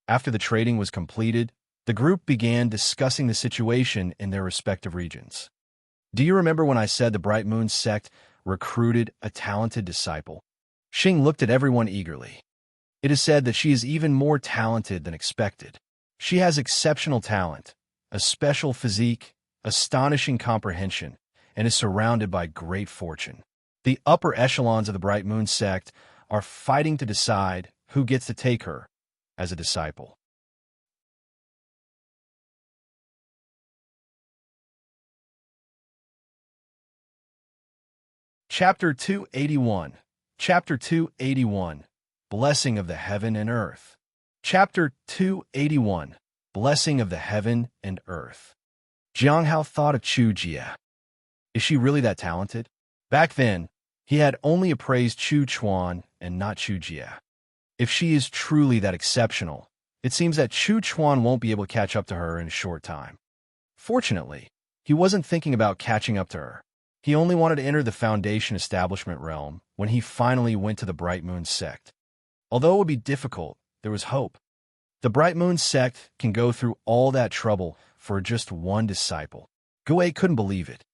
After the trading was completed, the group began discussing the situation in their respective regions. Do you remember when I said the Bright Moon sect recruited a talented disciple? Xing looked at everyone eagerly. It is said that she is even more talented than expected. She has exceptional talent, a special physique, astonishing comprehension, and is surrounded by great fortune. The upper echelons of the Bright Moon sect are fighting to decide who gets to take her as a disciple. Chapter 281. Chapter 281. Blessing of the Heaven and Earth. Chapter 281. Blessing of the Heaven and Earth. Jiang Hao thought of Chu Jia. Is she really that talented? Back then, he had only appraised Chu Chuan and not Chu Jia. If she is truly that exceptional, it seems that Chu Chuan won't be able to catch up to her in a short time. Fortunately, he wasn't thinking about catching up to her. He only wanted to enter the Foundation establishment realm when he finally went to the Bright Moon sect. Although it would be difficult, there was hope. The Bright Moon sect can go through all that trouble for just one disciple. Gue couldn't believe it.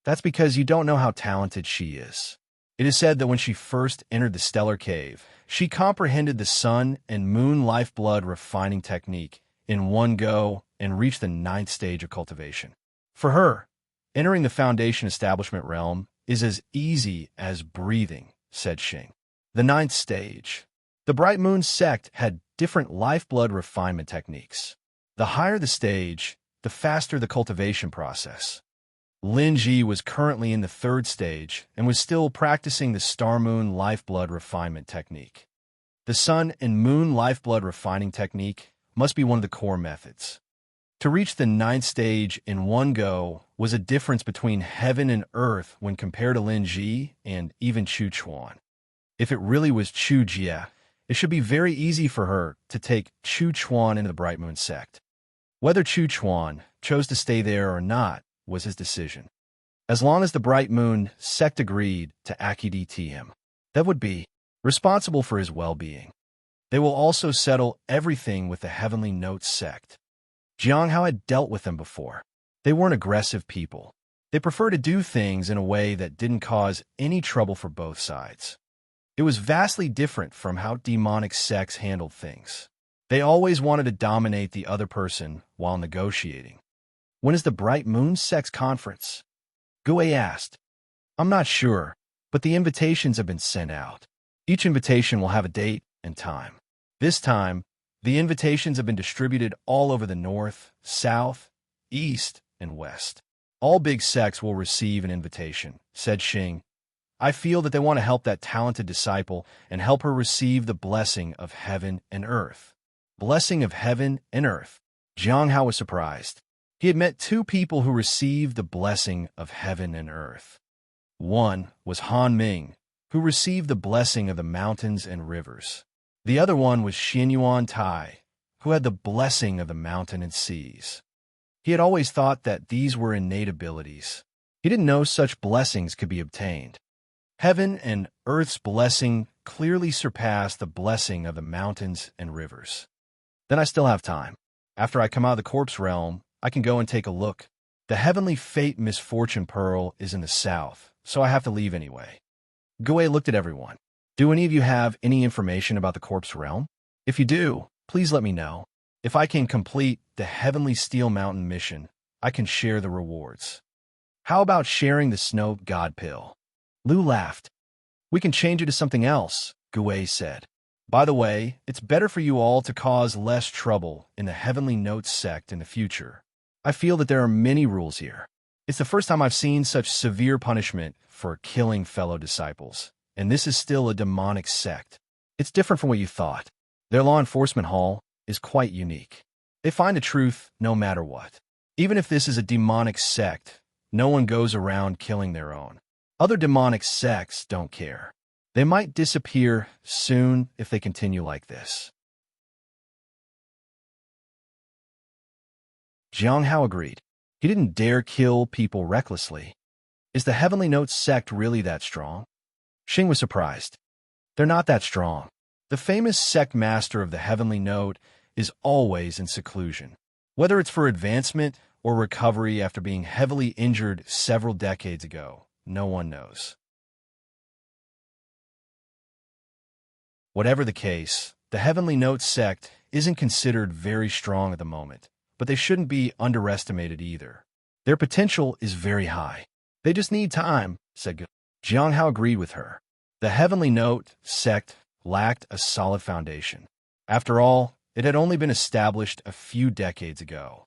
That's because you don't know how talented she is. It is said that when she first entered the Stellar Cave, she comprehended the sun and moon lifeblood refining technique in one go and reached the 9th stage of cultivation. For her, entering the Foundation establishment realm is as easy as breathing, said Xing. The 9th stage. The Bright Moon sect had different lifeblood refinement techniques. The higher the stage, the faster the cultivation process. Lin Ji was currently in the 3rd stage and was still practicing the Star-Moon lifeblood refinement technique. The sun and moon lifeblood refining technique must be one of the core methods. To reach the 9th stage in one go was a difference between heaven and earth when compared to Lin Ji and even Chu Chuan. If it really was Chu Jia, it should be very easy for her to take Chu Chuan into the Bright Moon sect. Whether Chu Chuan chose to stay there or not was his decision. As long as the Bright Moon sect agreed to AQDT him, that would be responsible for his well-being. They will also settle everything with the Heavenly Notes sect. Jiang Hao had dealt with them before. They weren't aggressive people. They preferred to do things in a way that didn't cause any trouble for both sides. It was vastly different from how demonic sects handled things. They always wanted to dominate the other person while negotiating. When is the Bright Moon sect's conference? Gue asked. I'm not sure, but the invitations have been sent out. Each invitation will have a date and time. This time, the invitations have been distributed all over the north, south, east, and west. All big sects will receive an invitation, said Xing. I feel that they want to help that talented disciple and help her receive the blessing of heaven and earth. Blessing of heaven and earth. Jiang Hao was surprised. He had met 2 people who received the blessing of heaven and earth. One was Han Ming, who received the blessing of the mountains and rivers. The other one was Xianyuan Tai, who had the blessing of the mountain and seas. He had always thought that these were innate abilities. He didn't know such blessings could be obtained. Heaven and earth's blessing clearly surpassed the blessing of the mountains and rivers. Then I still have time. After I come out of the corpse realm, I can go and take a look. The heavenly fate misfortune pearl is in the south, so I have to leave anyway. Gue looked at everyone. Do any of you have any information about the corpse realm? If you do, please let me know. If I can complete the Heavenly Steel Mountain mission, I can share the rewards. How about sharing the snow god pill? Lou laughed. We can change it to something else, Gue said. By the way, it's better for you all to cause less trouble in the Heavenly Notes sect in the future. I feel that there are many rules here. It's the first time I've seen such severe punishment for killing fellow disciples, and this is still a demonic sect. It's different from what you thought. Their law enforcement hall is quite unique. They find the truth no matter what. Even if this is a demonic sect, no one goes around killing their own. Other demonic sects don't care. They might disappear soon if they continue like this. Jiang Hao agreed. He didn't dare kill people recklessly. Is the Heavenly Notes sect really that strong? Xing was surprised. They're not that strong. The famous sect master of the Heavenly Note is always in seclusion. Whether it's for advancement or recovery after being heavily injured several decades ago, no one knows. Whatever the case, the Heavenly Note sect isn't considered very strong at the moment, but they shouldn't be underestimated either. Their potential is very high. They just need time, said Gu. Jiang Hao agreed with her. The Heavenly Note sect lacked a solid foundation. After all, it had only been established a few decades ago.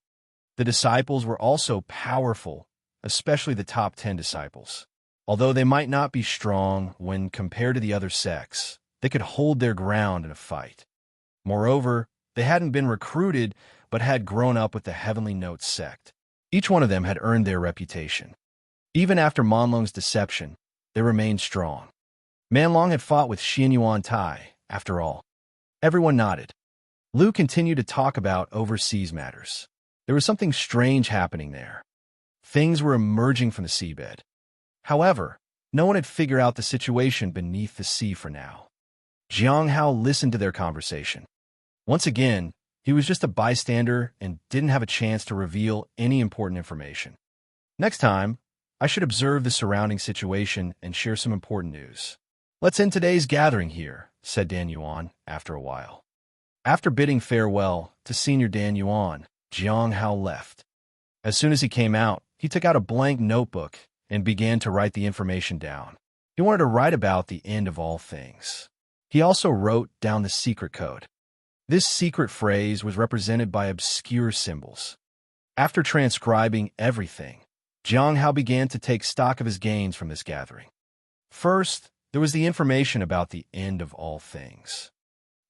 The disciples were also powerful, especially the top 10 disciples. Although they might not be strong when compared to the other sects, they could hold their ground in a fight. Moreover, they hadn't been recruited but had grown up with the Heavenly Note sect. Each one of them had earned their reputation. Even after Manlong's deception, they remained strong. Manlong had fought with Xian Yuan Tai, after all. Everyone nodded. Lu continued to talk about overseas matters. There was something strange happening there. Things were emerging from the seabed. However, no one had figured out the situation beneath the sea for now. Jiang Hao listened to their conversation. Once again, he was just a bystander and didn't have a chance to reveal any important information. Next time, I should observe the surrounding situation and share some important news. Let's end today's gathering here, said Dan Yuan after a while. After bidding farewell to Senior Dan Yuan, Jiang Hao left. As soon as he came out, he took out a blank notebook and began to write the information down. He wanted to write about the end of all things. He also wrote down the secret code. This secret phrase was represented by obscure symbols. After transcribing everything, Jiang Hao began to take stock of his gains from this gathering. First, there was the information about the end of all things.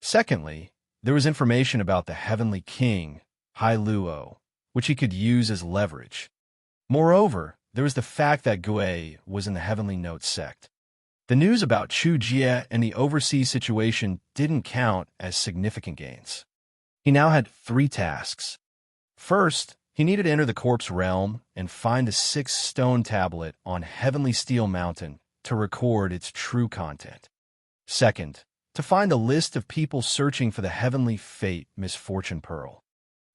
Secondly, there was information about the Heavenly King, Hai Luo, which he could use as leverage. Moreover, there was the fact that Gue was in the Heavenly Note sect. The news about Chu Jie and the overseas situation didn't count as significant gains. He now had 3 tasks. First, he needed to enter the corpse realm and find the 6th stone tablet on Heavenly Steel Mountain to record its true content. Second, to find a list of people searching for the Heavenly Fate Misfortune Pearl.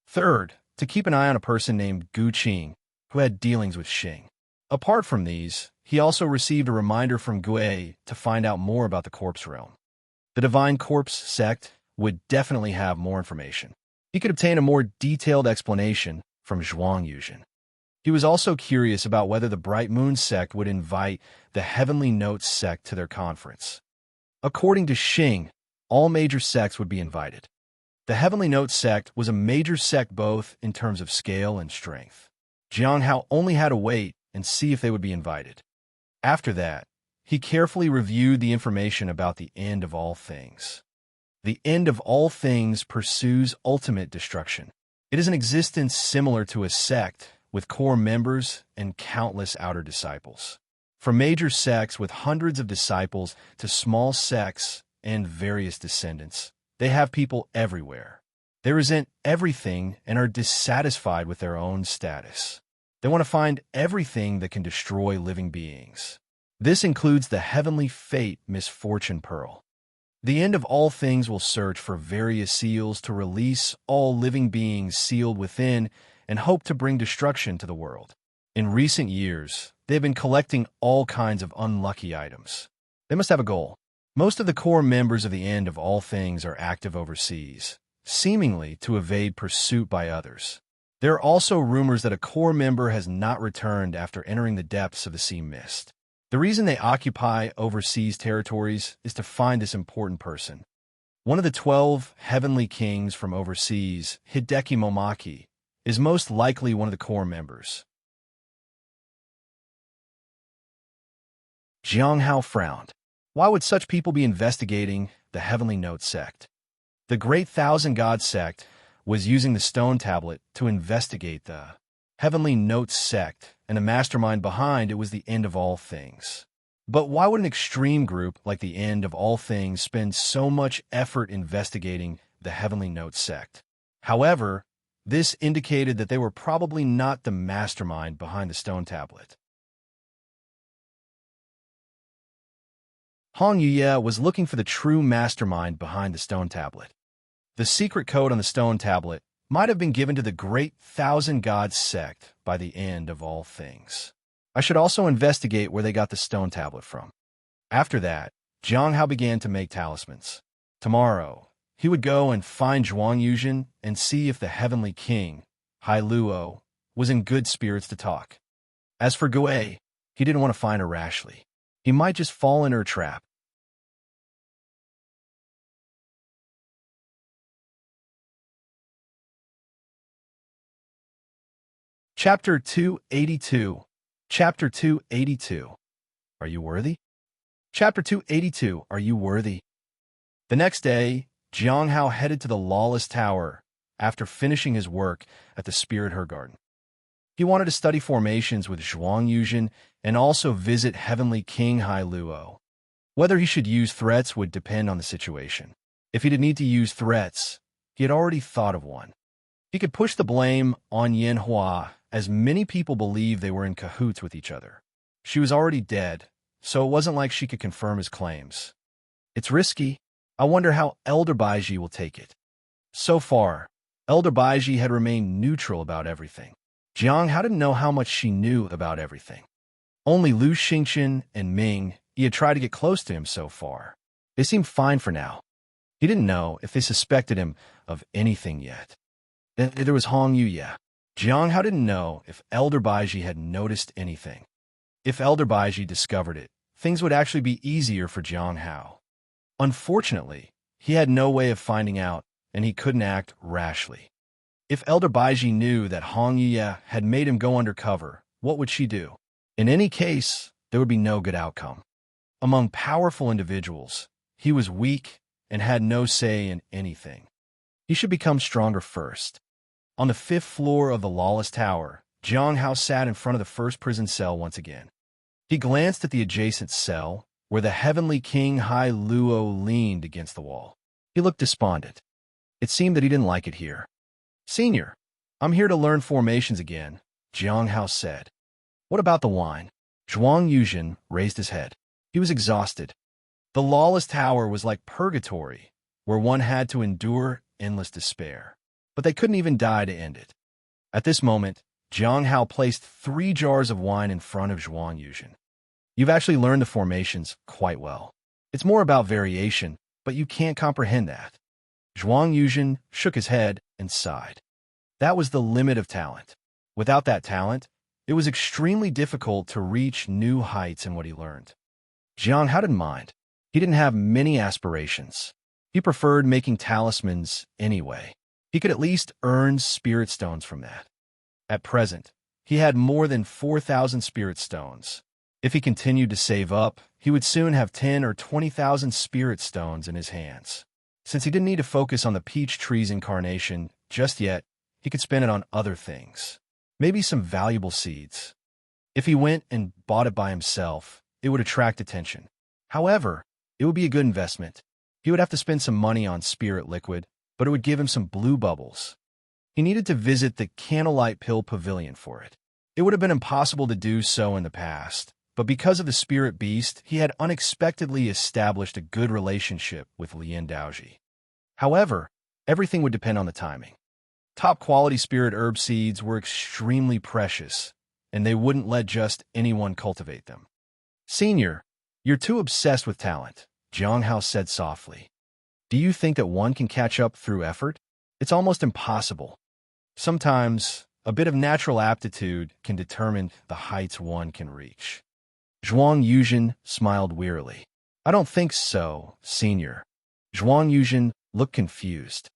Third, to keep an eye on a person named Gu Qing, who had dealings with Xing. Apart from these, he also received a reminder from Gue to find out more about the corpse realm. The Divine Corpse sect would definitely have more information. He could obtain a more detailed explanation from Zhuang Yuzhen. He was also curious about whether the Bright Moon sect would invite the Heavenly Notes sect to their conference. According to Xing, all major sects would be invited. The Heavenly Notes sect was a major sect both in terms of scale and strength. Jiang Hao only had to wait and see if they would be invited. After that, he carefully reviewed the information about the end of all things. The end of all things pursues ultimate destruction. It is an existence similar to a sect with core members and countless outer disciples. From major sects with hundreds of disciples to small sects and various descendants, they have people everywhere. They resent everything and are dissatisfied with their own status. They want to find everything that can destroy living beings. This includes the Heavenly Fate Misfortune Pearl. The end of all things will search for various seals to release all living beings sealed within and hope to bring destruction to the world. In recent years, they've been collecting all kinds of unlucky items. They must have a goal. Most of the core members of the end of all things are active overseas, seemingly to evade pursuit by others. There are also rumors that a core member has not returned after entering the depths of the sea mist. The reason they occupy overseas territories is to find this important person. One of the 12 heavenly kings from overseas, Hideki Momaki, is most likely one of the core members. Jiang Hao frowned. Why would such people be investigating the Heavenly Note sect? The Great Thousand God sect was using the stone tablet to investigate the Heavenly Note sect, and the mastermind behind it was the End of All Things. But why would an extreme group like the End of All Things spend so much effort investigating the Heavenly Note sect? However, this indicated that they were probably not the mastermind behind the stone tablet. Hong Yuye was looking for the true mastermind behind the stone tablet. The secret code on the stone tablet might have been given to the Great Thousand Gods sect by the End of All Things. I should also investigate where they got the stone tablet from. After that, Jiang Hao began to make talismans. Tomorrow, he would go and find Zhuang Yuzhen and see if the Heavenly King, Hai Luo, was in good spirits to talk. As for Gui, he didn't want to find her rashly. He might just fall in her trap. Chapter 282. Chapter 282. Are you worthy? Chapter 282. Are you worthy? The next day, Jiang Hao headed to the Lawless Tower after finishing his work at the Spirit Her Garden. He wanted to study formations with Zhuang Yuzhen and also visit Heavenly King Hai Luo. Whether he should use threats would depend on the situation. If he did need to use threats, he had already thought of one. He could push the blame on Yin Hua, as many people believe they were in cahoots with each other. She was already dead, so it wasn't like she could confirm his claims. It's risky. I wonder how Elder Baiji will take it. So far, Elder Baiji had remained neutral about everything. Jiang Hao didn't know how much she knew about everything. Only Lu Xingchen and Ming, he had tried to get close to him so far. They seemed fine for now. He didn't know if they suspected him of anything yet. Then there was Hong Yuye. Jiang Hao didn't know if Elder Baiji had noticed anything. If Elder Baiji discovered it, things would actually be easier for Jiang Hao. Unfortunately, he had no way of finding out, and he couldn't act rashly. If Elder Baiji knew that Hong Yuye had made him go undercover, what would she do? In any case, there would be no good outcome. Among powerful individuals, he was weak and had no say in anything. He should become stronger first. On the 5th floor of the Lawless Tower, Jiang Hao sat in front of the first prison cell once again. He glanced at the adjacent cell, where the Heavenly King Hai Luo leaned against the wall. He looked despondent. It seemed that he didn't like it here. "Senior, I'm here to learn formations again," Jiang Hao said. "What about the wine?" Zhuang Yuzhen raised his head. He was exhausted. The Lawless Tower was like purgatory, where one had to endure endless despair. But they couldn't even die to end it. At this moment, Jiang Hao placed 3 jars of wine in front of Zhuang Yuzhen. "You've actually learned the formations quite well. It's more about variation, but you can't comprehend that." Zhuang Yuzhen shook his head and sighed. That was the limit of talent. Without that talent, it was extremely difficult to reach new heights in what he learned. Jiang Hao didn't mind. He didn't have many aspirations. He preferred making talismans anyway. He could at least earn spirit stones from that. At present, he had more than 4,000 spirit stones. If he continued to save up, he would soon have 10 or 20,000 spirit stones in his hands. Since he didn't need to focus on the peach tree's incarnation just yet, he could spend it on other things. Maybe some valuable seeds. If he went and bought it by himself, it would attract attention. However, it would be a good investment. He would have to spend some money on spirit liquid, but it would give him some blue bubbles. He needed to visit the Candlelight Pill Pavilion for it. It would have been impossible to do so in the past, but because of the spirit beast, he had unexpectedly established a good relationship with Lian Daoji. However, everything would depend on the timing. Top-quality spirit herb seeds were extremely precious, and they wouldn't let just anyone cultivate them. Senior, you're too obsessed with talent, Jiang Hao said softly. Do you think that one can catch up through effort? It's almost impossible. Sometimes, a bit of natural aptitude can determine the heights one can reach. Zhuang Yuzhen smiled wearily. I don't think so, Senior. Zhuang Yuzhen looked confused.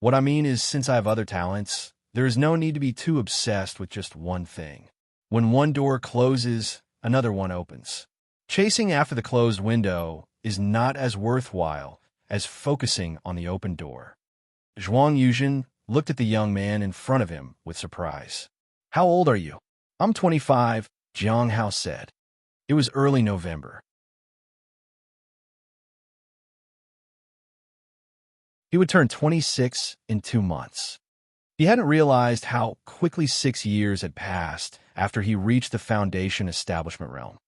What I mean is, since I have other talents, there is no need to be too obsessed with just one thing. When one door closes, another one opens. Chasing after the closed window is not as worthwhile as focusing on the open door. Zhuang Yuzhen looked at the young man in front of him with surprise. How old are you? I'm 25, Jiang Hao said. It was early November. He would turn 26 in 2 months. He hadn't realized how quickly 6 years had passed after he reached the Foundation establishment realm.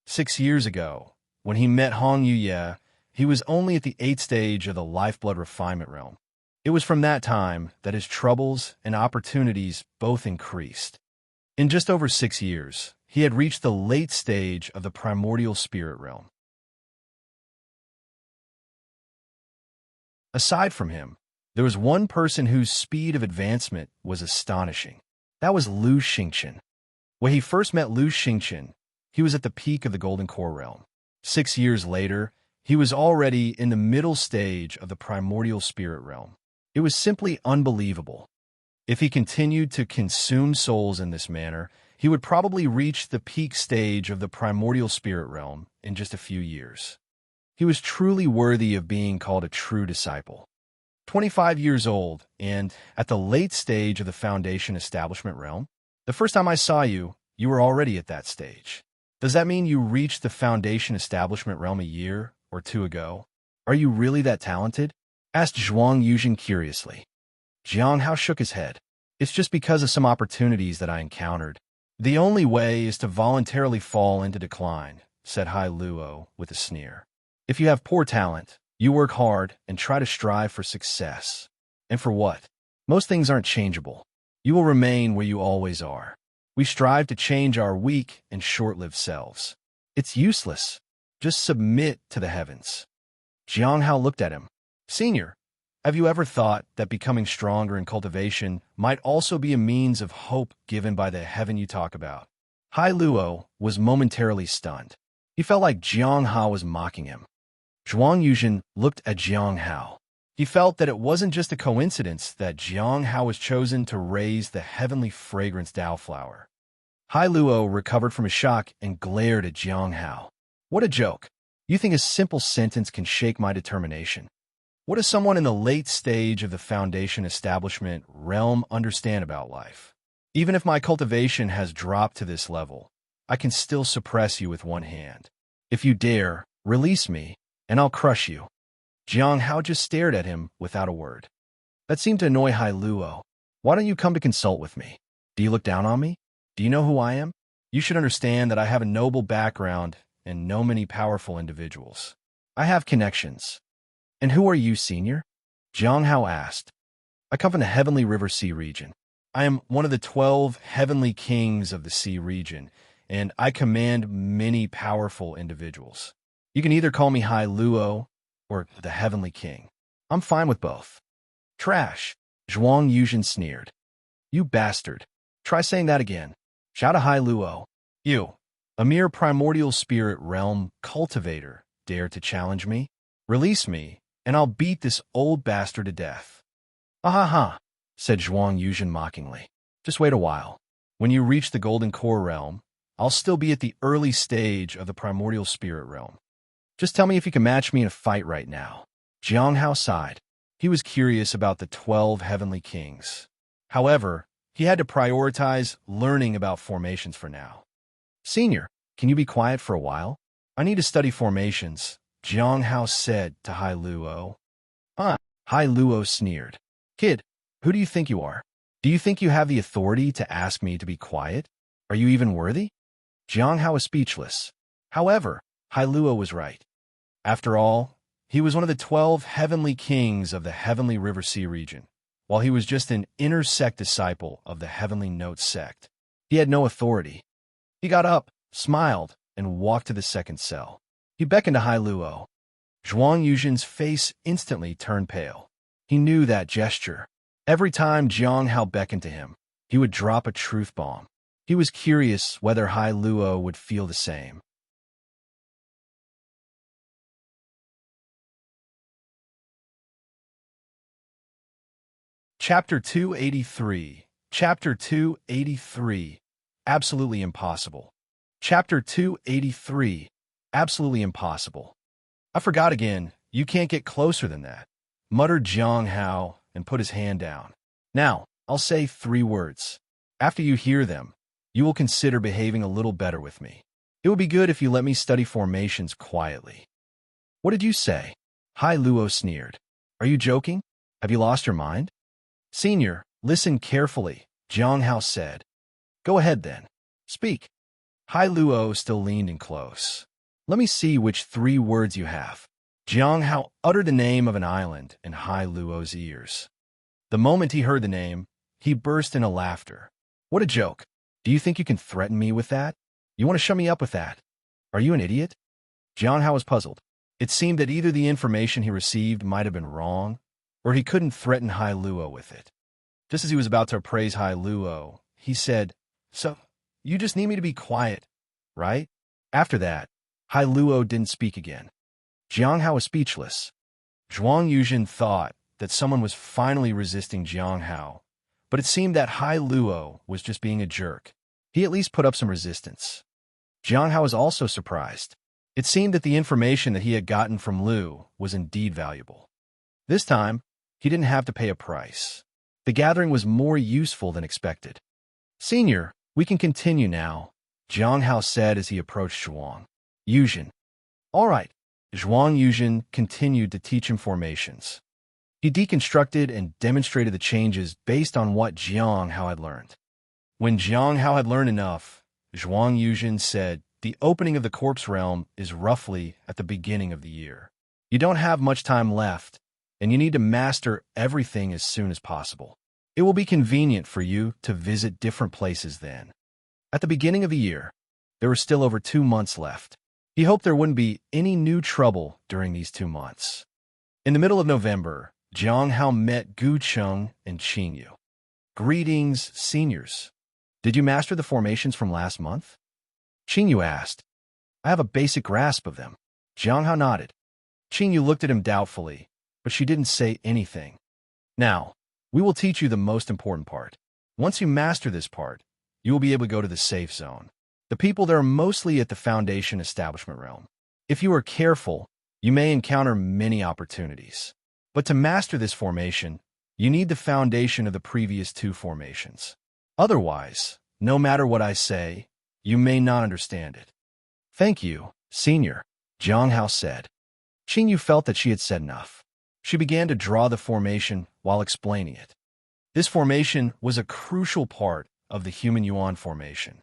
6 years ago, when he met Hong Yuye, he was only at the 8th stage of the lifeblood refinement realm. It was from that time that his troubles and opportunities both increased. In just over 6 years, he had reached the late stage of the primordial spirit realm. Aside from him, there was one person whose speed of advancement was astonishing. That was Lu Xingqian. When he first met Lu Xingqian, he was at the peak of the Golden Core realm. 6 years later, he was already in the middle stage of the primordial spirit realm. It was simply unbelievable. If he continued to consume souls in this manner, he would probably reach the peak stage of the primordial spirit realm in just a few years. He was truly worthy of being called a true disciple. 25 years old, and at the late stage of the Foundation establishment realm. The first time I saw you, you were already at that stage. Does that mean you reached the Foundation establishment realm a year or 2 ago? Are you really that talented? Asked Zhuang Yuzhen curiously. Jiang Hao shook his head. It's just because of some opportunities that I encountered. The only way is to voluntarily fall into decline, said Hai Luo with a sneer. If you have poor talent, you work hard and try to strive for success. And for what? Most things aren't changeable. You will remain where you always are. We strive to change our weak and short-lived selves. It's useless. Just submit to the heavens. Jiang Hao looked at him. Senior, have you ever thought that becoming stronger in cultivation might also be a means of hope given by the heaven you talk about? Hai Luo was momentarily stunned. He felt like Jiang Hao was mocking him. Zhuang Yuzhen looked at Jiang Hao. He felt that it wasn't just a coincidence that Jiang Hao was chosen to raise the heavenly fragrance Dao flower. Hai Luo recovered from his shock and glared at Jiang Hao. What a joke. You think a simple sentence can shake my determination? What does someone in the late stage of the Foundation establishment realm understand about life? Even if my cultivation has dropped to this level, I can still suppress you with one hand. If you dare, release me, and I'll crush you. Jiang Hao just stared at him without a word. That seemed to annoy Hai Luo. Why don't you come to consult with me? Do you look down on me? Do you know who I am? You should understand that I have a noble background and know many powerful individuals. I have connections. And who are you, Senior? Jiang Hao asked. I come from the Heavenly River Sea region. I am one of the 12 heavenly kings of the sea region, and I command many powerful individuals. You can either call me Hai Luo or the Heavenly King. I'm fine with both. Trash, Zhuang Yuzhen sneered. You bastard. Try saying that again. Shout a Hai Luo. You, a mere primordial spirit realm cultivator, dare to challenge me? Release me, and I'll beat this old bastard to death. Ha ha ha, said Zhuang Yuzhen mockingly. Just wait a while. When you reach the Golden Core realm, I'll still be at the early stage of the primordial spirit realm. Just tell me if you can match me in a fight right now. Jiang Hao sighed. He was curious about the 12 heavenly kings. However, he had to prioritize learning about formations for now. Senior, can you be quiet for a while? I need to study formations, Jiang Hao said to Hai Luo. Hai Luo sneered. Kid, who do you think you are? Do you think you have the authority to ask me to be quiet? Are you even worthy? Jiang Hao was speechless. However, Hai Luo was right. After all, he was one of the 12 heavenly kings of the heavenly River Sea region, while he was just an inner sect disciple of the heavenly note sect. He had no authority. He got up, smiled, and walked to the second cell. He beckoned to Hai Luo. Zhuang Yuzhen's face instantly turned pale. He knew that gesture. Every time Jiang Hao beckoned to him, he would drop a truth bomb. He was curious whether Hai Luo would feel the same. Chapter 283. Chapter 283. Absolutely impossible. Chapter 283. Absolutely impossible. I forgot again. You can't get closer than that, muttered Jiang Hao and put his hand down. Now, I'll say 3 words. After you hear them, you will consider behaving a little better with me. It would be good if you let me study formations quietly. What did you say? Hai Luo sneered. Are you joking? Have you lost your mind? Senior, listen carefully, Jiang Hao said. Go ahead then. Speak. Hai Luo still leaned in close. Let me see which 3 words you have. Jiang Hao uttered the name of an island in Hai Luo's ears. The moment he heard the name, he burst into laughter. What a joke. Do you think you can threaten me with that? You want to shut me up with that? Are you an idiot? Jiang Hao was puzzled. It seemed that either the information he received might have been wrong, or he couldn't threaten Hai Luo with it. Just as he was about to appraise Hai Luo, he said, So, you just need me to be quiet, right? After that, Hai Luo didn't speak again. Jiang Hao was speechless. Zhuang Yuzhen thought that someone was finally resisting Jiang Hao, but it seemed that Hai Luo was just being a jerk. He at least put up some resistance. Jiang Hao was also surprised. It seemed that the information that he had gotten from Lu was indeed valuable. This time, he didn't have to pay a price. The gathering was more useful than expected. Senior, we can continue now, Jiang Hao said as he approached Zhuang Yuzhen. All right. Zhuang Yuzhen continued to teach him formations. He deconstructed and demonstrated the changes based on what Jiang Hao had learned. When Jiang Hao had learned enough, Zhuang Yuzhen said, the opening of the corpse realm is roughly at the beginning of the year. You don't have much time left, and you need to master everything as soon as possible. It will be convenient for you to visit different places then. At the beginning of the year, there were still over 2 months left. He hoped there wouldn't be any new trouble during these 2 months. In the middle of November, Jiang Hao met Gu Cheng and Qingyu. Greetings, seniors. Did you master the formations from last month? Qingyu asked. I have a basic grasp of them. Jiang Hao nodded. Qingyu looked at him doubtfully, but she didn't say anything. Now, we will teach you the most important part. Once you master this part, you will be able to go to the safe zone. The people there are mostly at the Foundation Establishment realm. If you are careful, you may encounter many opportunities. But to master this formation, you need the foundation of the previous 2 formations. Otherwise, no matter what I say, you may not understand it. Thank you, Senior, Jiang Hao said. Qingyu felt that she had said enough. She began to draw the formation while explaining it. This formation was a crucial part of the human yuan formation.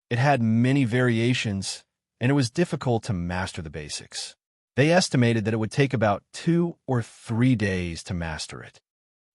It had many variations, and it was difficult to master the basics. They estimated that it would take about 2 or 3 days to master it.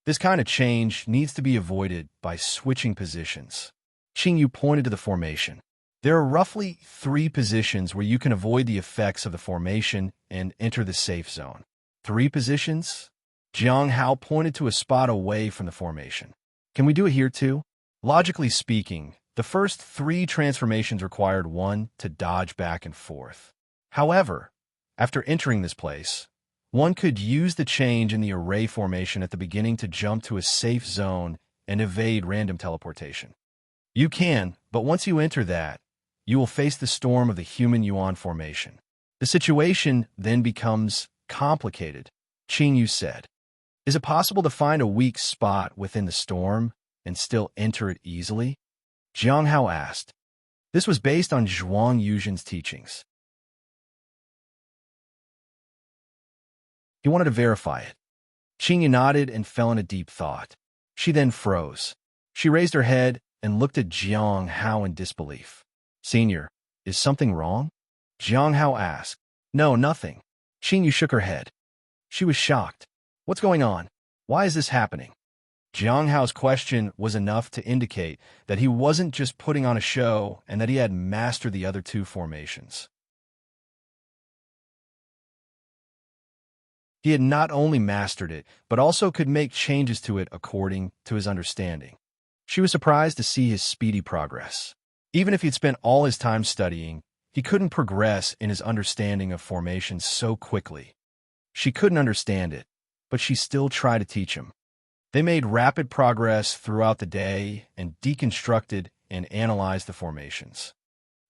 This kind of change needs to be avoided by switching positions. Qingyu pointed to the formation. There are roughly 3 positions where you can avoid the effects of the formation and enter the safe zone. 3 positions? Jiang Hao pointed to a spot away from the formation. Can we do it here too? Logically speaking, the first 3 transformations required one to dodge back and forth. However, after entering this place, one could use the change in the array formation at the beginning to jump to a safe zone and evade random teleportation. You can, but once you enter that, you will face the storm of the human yuan formation. The situation then becomes complicated, Qingyu said. Is it possible to find a weak spot within the storm and still enter it easily? Jiang Hao asked. This was based on Zhuang Yuzhen's teachings. He wanted to verify it. Qingyu nodded and fell in a deep thought. She then froze. She raised her head and looked at Jiang Hao in disbelief. Senior, Is something wrong? Jiang Hao asked. No, nothing. Qing Yu shook her head. She was shocked. What's going on? Why is this happening? Jiang Hao's question was enough to indicate that he wasn't just putting on a show and that he had mastered the other two formations. He had not only mastered it, but also could make changes to it according to his understanding. She was surprised to see his speedy progress. Even if he'd spent all his time studying, he couldn't progress in his understanding of formations so quickly. She couldn't understand it, but she still tried to teach him. They made rapid progress throughout the day and deconstructed and analyzed the formations.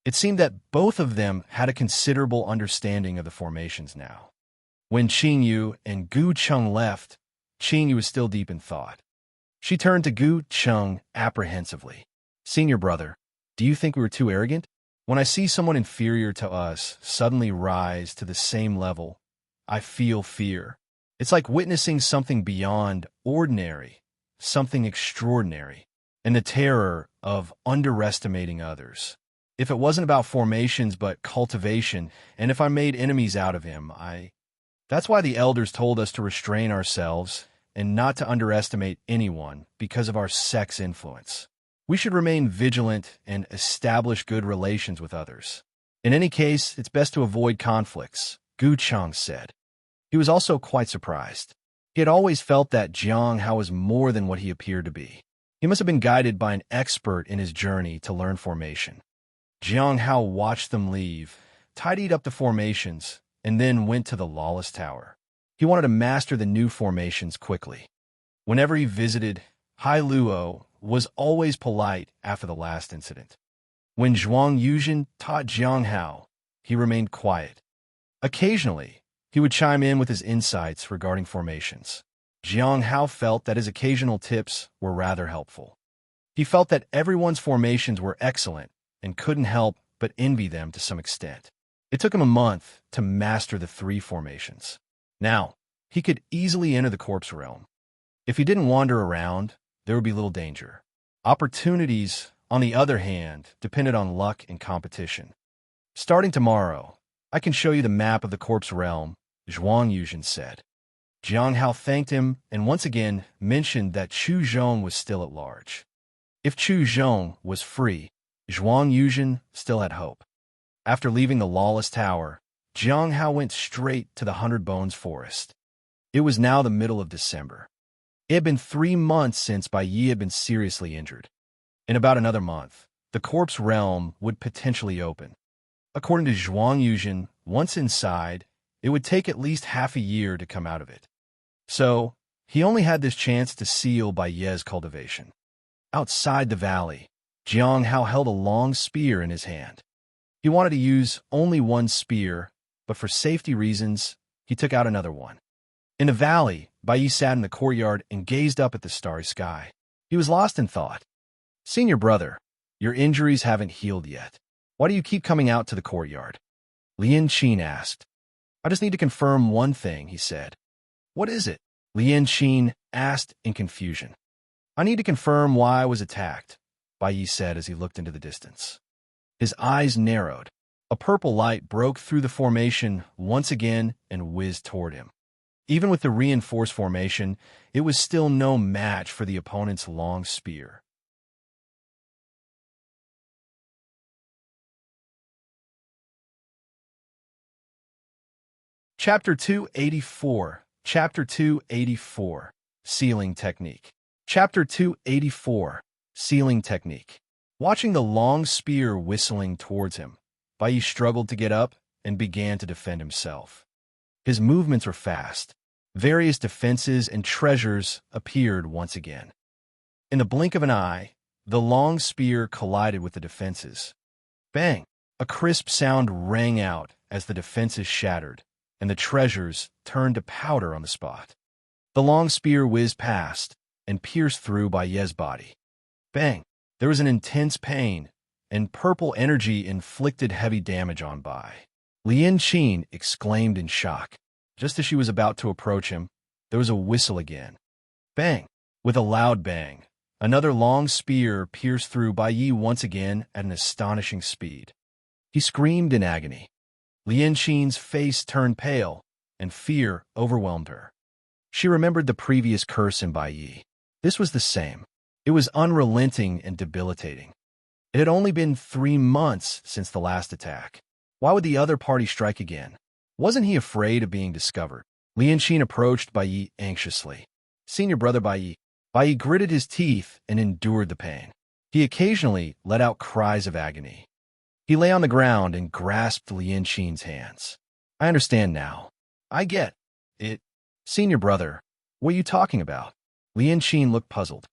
It seemed that both of them had a considerable understanding of the formations now. When Qing Yu and Gu Cheng left, Qing Yu was still deep in thought. She turned to Gu Cheng apprehensively. Senior brother, do you think we were too arrogant? When I see someone inferior to us suddenly rise to the same level, I feel fear. It's like witnessing something beyond ordinary, something extraordinary, and the terror of underestimating others. If it wasn't about formations but cultivation, and if I made enemies out of him, That's why the elders told us to restrain ourselves and not to underestimate anyone because of our sex influence. We should remain vigilant and establish good relations with others. In any case, it's best to avoid conflicts, Gu Cheng said. He was also quite surprised. He had always felt that Jiang Hao was more than what he appeared to be. He must have been guided by an expert in his journey to learn formation. Jiang Hao watched them leave, tidied up the formations, and then went to the Lawless Tower. He wanted to master the new formations quickly. Whenever he visited, Hai Luo was always polite after the last incident. When Zhuang Yuzhen taught Jiang Hao, he remained quiet. Occasionally, he would chime in with his insights regarding formations. Jiang Hao felt that his occasional tips were rather helpful. He felt that everyone's formations were excellent and couldn't help but envy them to some extent. It took him a month to master the 3 formations. Now, he could easily enter the corpse realm. If he didn't wander around, there would be little danger. Opportunities, on the other hand, depended on luck and competition. Starting tomorrow, I can show you the map of the corpse realm, Zhuang Yuzhen said. Jiang Hao thanked him and once again mentioned that Chu Zhong was still at large. If Chu Zhong was free, Zhuang Yuzhen still had hope. After leaving the Lawless Tower, Jiang Hao went straight to the 100 Bones Forest. It was now the middle of December. It had been 3 months since Bai Yi had been seriously injured. In about another month, the corpse realm would potentially open. According to Zhuang Yuzhen, once inside, it would take at least half a year to come out of it. So, he only had this chance to seal Bai Ye's cultivation. Outside the valley, Jiang Hao held a long spear in his hand. He wanted to use only one spear, but for safety reasons, he took out another one. In the valley, Bai Yi sat in the courtyard and gazed up at the starry sky. He was lost in thought. Senior brother, your injuries haven't healed yet. Why do you keep coming out to the courtyard? Lian Qin asked. I just need to confirm one thing, he said. What is it? Lian Qin asked in confusion. I need to confirm why I was attacked, Bai Yi said as he looked into the distance. His eyes narrowed. A purple light broke through the formation once again and whizzed toward him. Even with the reinforced formation, it was still no match for the opponent's long spear. Chapter 284. Chapter 284. Sealing Technique. Chapter 284. Sealing Technique. Watching the long spear whistling towards him, Bai Yi struggled to get up and began to defend himself. His movements were fast. Various defenses and treasures appeared once again. In the blink of an eye, the long spear collided with the defenses. Bang! A crisp sound rang out as the defenses shattered, and the treasures turned to powder on the spot. The long spear whizzed past and pierced through Bai Ye's body. Bang! There was an intense pain, and purple energy inflicted heavy damage on Bai. Lian Qin exclaimed in shock. Just as she was about to approach him, there was a whistle again. Bang! With a loud bang, another long spear pierced through Bai Yi once again at an astonishing speed. He screamed in agony. Lian Qin's face turned pale, and fear overwhelmed her. She remembered the previous curse in Baiyi. This was the same. It was unrelenting and debilitating. It had only been 3 months since the last attack. Why would the other party strike again? Wasn't he afraid of being discovered? Lian Qin approached Baiyi anxiously. Senior brother Baiyi. Baiyi gritted his teeth and endured the pain. He occasionally let out cries of agony. He lay on the ground and grasped Lian Qin's hands. I understand now. I get it. Senior brother, what are you talking about? Lian Qin looked puzzled.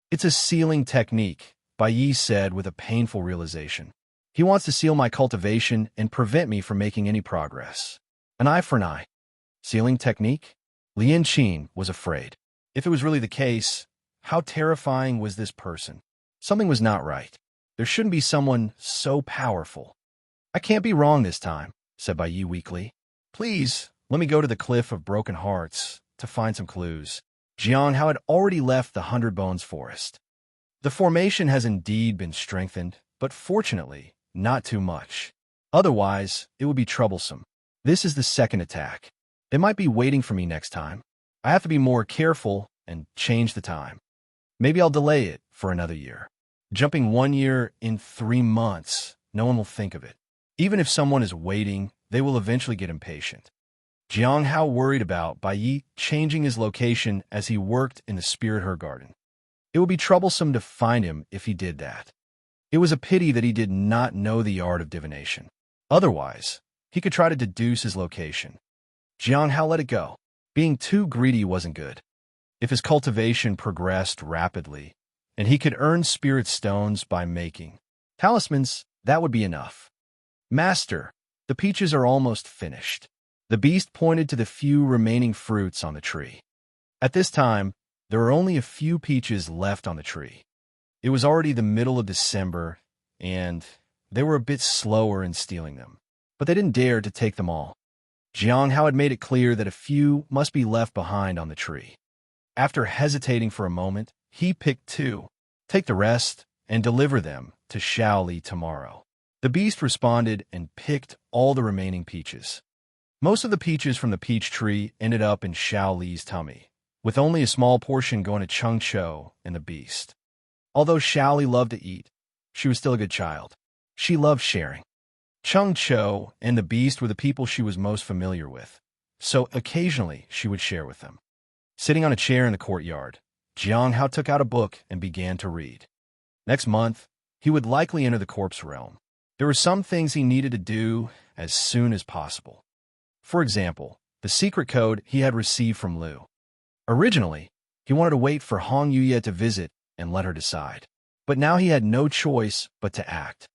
It's a sealing technique, Baiyi said with a painful realization. He wants to seal my cultivation and prevent me from making any progress. An eye for an eye. Sealing technique? Lian Qin was afraid. If it was really the case, how terrifying was this person? Something was not right. There shouldn't be someone so powerful. I can't be wrong this time, said Baiyi weakly. Please, let me go to the Cliff of Broken Hearts to find some clues. Jiang Hao had already left the 100 Bones Forest. The formation has indeed been strengthened, but fortunately, not too much. Otherwise, it would be troublesome. This is the second attack. They might be waiting for me next time. I have to be more careful and change the time. Maybe I'll delay it for another year. Jumping 1 year in 3 months, no one will think of it. Even if someone is waiting, they will eventually get impatient. Jiang Hao worried about Baiyi changing his location as he worked in the Spirit Herb Garden. It would be troublesome to find him if he did that. It was a pity that he did not know the art of divination. Otherwise, he could try to deduce his location. Jiang Hao let it go. Being too greedy wasn't good. If his cultivation progressed rapidly, and he could earn spirit stones by making talismans, that would be enough. Master, the peaches are almost finished. The beast pointed to the few remaining fruits on the tree. At this time, there were only a few peaches left on the tree. It was already the middle of December, and they were a bit slower in stealing them. But they didn't dare to take them all. Jiang Hao had made it clear that a few must be left behind on the tree. After hesitating for a moment, he picked 2. Take the rest and deliver them to Shaoli tomorrow. The beast responded and picked all the remaining peaches. Most of the peaches from the peach tree ended up in Shaoli's tummy, with only a small portion going to Cheng Chou and the beast. Although Shaoli loved to eat, she was still a good child. She loved sharing. Cheng Chou and the beast were the people she was most familiar with, so occasionally she would share with them. Sitting on a chair in the courtyard, Jiang Hao took out a book and began to read. Next month, he would likely enter the corpse realm. There were some things he needed to do as soon as possible. For example, the secret code he had received from Liu. Originally, he wanted to wait for Hong Yuye to visit and let her decide. But now he had no choice but to act.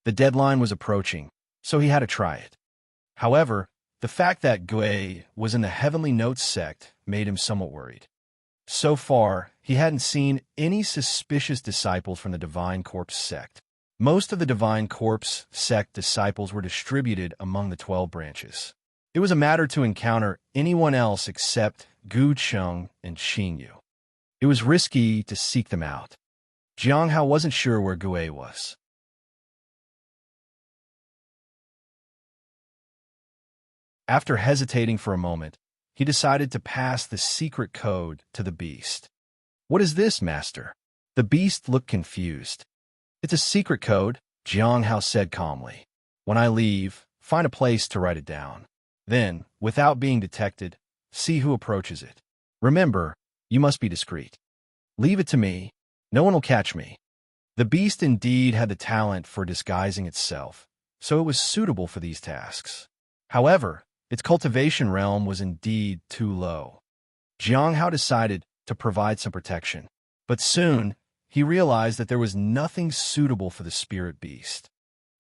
The deadline was approaching, so he had to try it. However, the fact that Gui was in the Heavenly Notes sect made him somewhat worried. So far, he hadn't seen any suspicious disciples from the Divine Corpse sect. Most of the Divine Corpse sect disciples were distributed among the 12 branches. It was a matter to encounter anyone else except Gu Cheng and Xingyu. It was risky to seek them out. Jiang Hao wasn't sure where Gui was. After hesitating for a moment, he decided to pass the secret code to the beast. What is this, master? The beast looked confused. It's a secret code, Jiang Hao said calmly. When I leave, find a place to write it down. Then, without being detected, see who approaches it. Remember, you must be discreet. Leave it to me. No one will catch me. The beast indeed had the talent for disguising itself, so it was suitable for these tasks. However, its cultivation realm was indeed too low. Jiang Hao decided to provide some protection, but soon he realized that there was nothing suitable for the spirit beast.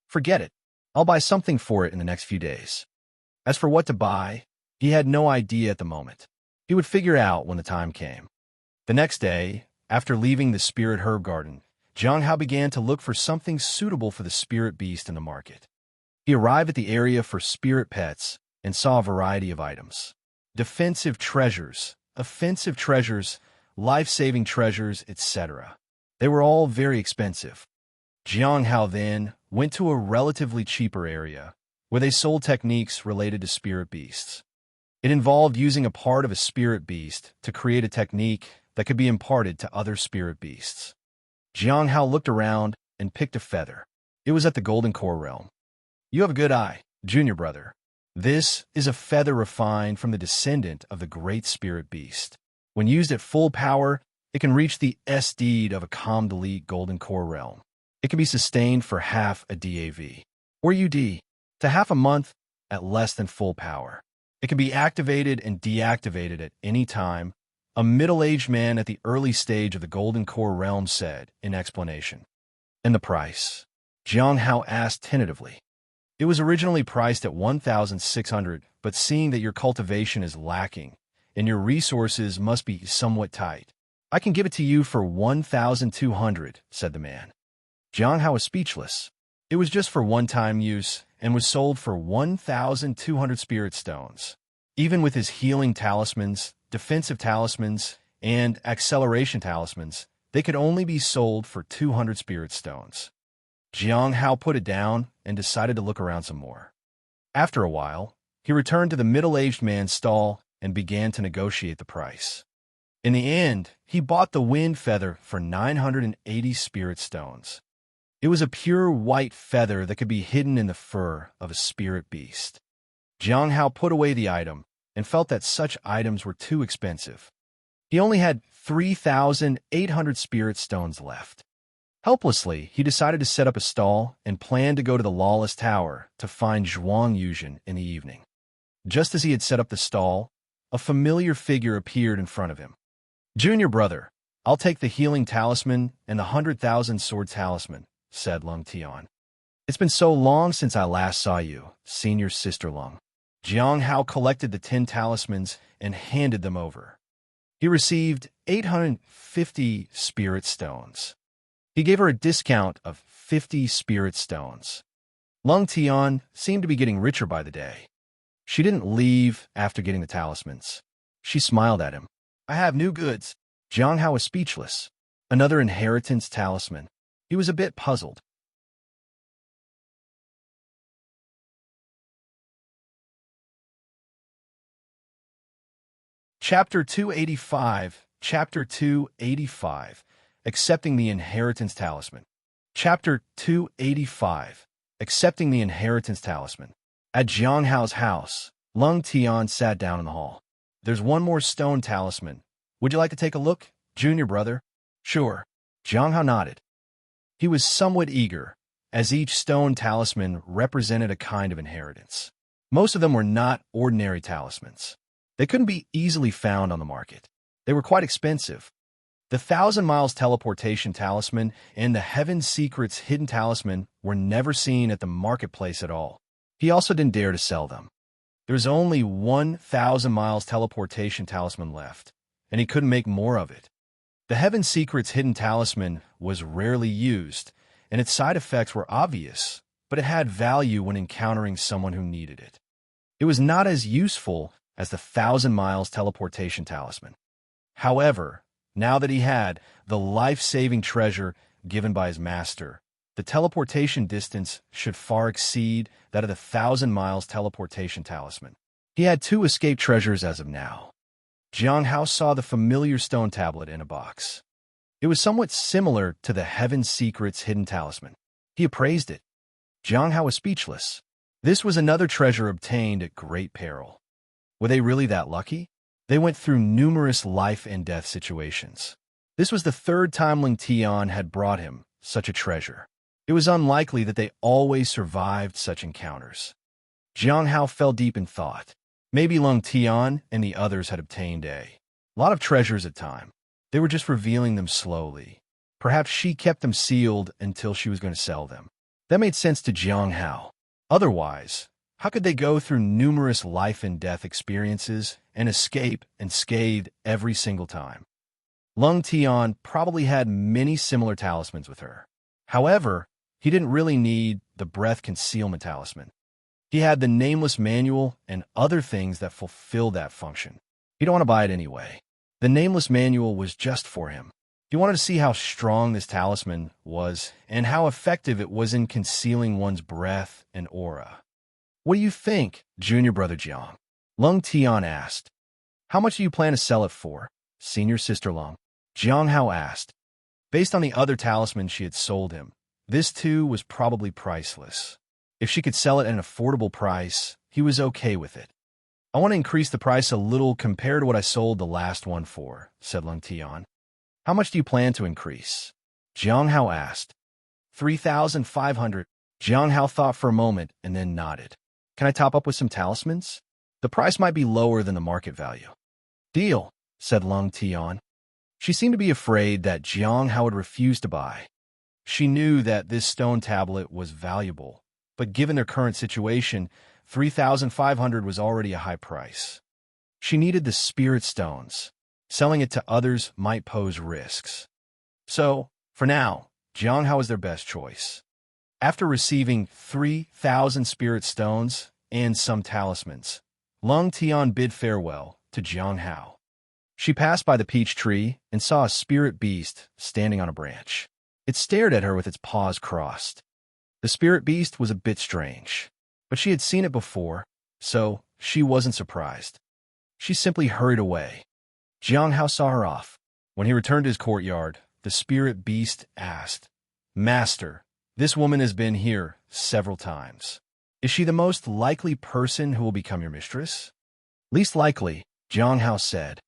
Forget it. I'll buy something for it in the next few days. As for what to buy, he had no idea at the moment. He would figure out when the time came. The next day, after leaving the Spirit Herb Garden, Jiang Hao began to look for something suitable for the spirit beast in the market. He arrived at the area for spirit pets and saw a variety of items. Defensive treasures, offensive treasures, life-saving treasures, etc. They were all very expensive. Jiang Hao then went to a relatively cheaper area where they sold techniques related to spirit beasts. It involved using a part of a spirit beast to create a technique that could be imparted to other spirit beasts. Jiang Hao looked around and picked a feather. It was at the golden core realm. You have a good eye, junior brother. This is a feather refined from the descendant of the great spirit beast. When used at full power, it can reach the S-deed of a com delete golden core realm. It can be sustained for half a DAV, or UD, to half a month at less than full power. It can be activated and deactivated at any time, a middle-aged man at the early stage of the golden core realm said in explanation. And the price? Jiang Hao asked tentatively. It was originally priced at 1,600, but seeing that your cultivation is lacking and your resources must be somewhat tight, I can give it to you for 1,200, said the man. Jiang Hao was speechless. It was just for one-time use and was sold for 1,200 spirit stones. Even with his healing talismans, defensive talismans, and acceleration talismans, they could only be sold for 200 spirit stones. Jiang Hao put it down and decided to look around some more. After a while, he returned to the middle-aged man's stall and began to negotiate the price. In the end, he bought the wind feather for 980 spirit stones. It was a pure white feather that could be hidden in the fur of a spirit beast. Jiang Hao put away the item and felt that such items were too expensive. He only had 3,800 spirit stones left. Helplessly, he decided to set up a stall and planned to go to the Lawless Tower to find Zhuang Yuzhen in the evening. Just as he had set up the stall, a familiar figure appeared in front of him. Junior brother, I'll take the healing talisman and the 100,000 sword talisman, said Lung Tian. It's been so long since I last saw you, senior sister Lung. Jiang Hao collected the 10 talismans and handed them over. He received 850 spirit stones. He gave her a discount of 50 spirit stones. Lung Tian seemed to be getting richer by the day. She didn't leave after getting the talismans. She smiled at him. I have new goods. Jiang Hao was speechless. Another inheritance talisman. He was a bit puzzled. Chapter 285. Chapter 285. Accepting the Inheritance Talisman. Chapter 285. Accepting the Inheritance Talisman. At Jiang Hao's house, Lung Tian sat down in the hall. There's one more stone talisman. Would you like to take a look, junior brother? Sure. Jiang Hao nodded. He was somewhat eager, as each stone talisman represented a kind of inheritance. Most of them were not ordinary talismans. They couldn't be easily found on the market. They were quite expensive. The 1,000 Miles Teleportation Talisman and the Heaven Secrets Hidden Talisman were never seen at the marketplace at all. He also didn't dare to sell them. There was only 1,000 Miles Teleportation Talisman left, and he couldn't make more of it. The Heaven Secrets Hidden Talisman was rarely used, and its side effects were obvious, but it had value when encountering someone who needed it. It was not as useful as the 1,000 Miles Teleportation Talisman. However, now that he had the life-saving treasure given by his master, the teleportation distance should far exceed that of the 1,000 Miles Teleportation Talisman. He had 2 escape treasures as of now. Jiang Hao saw the familiar stone tablet in a box. It was somewhat similar to the Heaven Secrets Hidden Talisman. He appraised it. Jiang Hao was speechless. This was another treasure obtained at great peril. Were they really that lucky? They went through numerous life and death situations. This was the 3rd time Lung Tian had brought him such a treasure. It was unlikely that they always survived such encounters. Jiang Hao fell deep in thought. Maybe Lung Tian and the others had obtained a lot of treasures at time. They were just revealing them slowly. Perhaps she kept them sealed until she was going to sell them. That made sense to Jiang Hao. Otherwise, how could they go through numerous life and death experiences and escape unscathed every single time? Lung Tian probably had many similar talismans with her. However, he didn't really need the breath concealment talisman. He had the Nameless Manual and other things that fulfilled that function. He didn't want to buy it anyway. The Nameless Manual was just for him. He wanted to see how strong this talisman was and how effective it was in concealing one's breath and aura. What do you think, junior brother Jiang? Lung Tian asked. How much do you plan to sell it for, senior sister Lung? Jiang Hao asked. Based on the other talisman she had sold him, this too was probably priceless. If she could sell it at an affordable price, he was okay with it. I want to increase the price a little compared to what I sold the last one for, said Lung Tian. How much do you plan to increase? Jiang Hao asked. 3,500. Jiang Hao thought for a moment and then nodded. Can I top up with some talismans? The price might be lower than the market value. Deal, said Lung Tian. She seemed to be afraid that Jiang Hao would refuse to buy. She knew that this stone tablet was valuable, but given their current situation, 3,500 was already a high price. She needed the spirit stones. Selling it to others might pose risks. So, for now, Jiang Hao was their best choice. After receiving 3,000 spirit stones and some talismans, Lung Tian bid farewell to Jiang Hao. She passed by the peach tree and saw a spirit beast standing on a branch. It stared at her with its paws crossed. The spirit beast was a bit strange, but she had seen it before, so she wasn't surprised. She simply hurried away. Jiang Hao saw her off. When he returned to his courtyard, the spirit beast asked, Master, this woman has been here several times. Is she the most likely person who will become your mistress? Least likely, Jiang Hao said.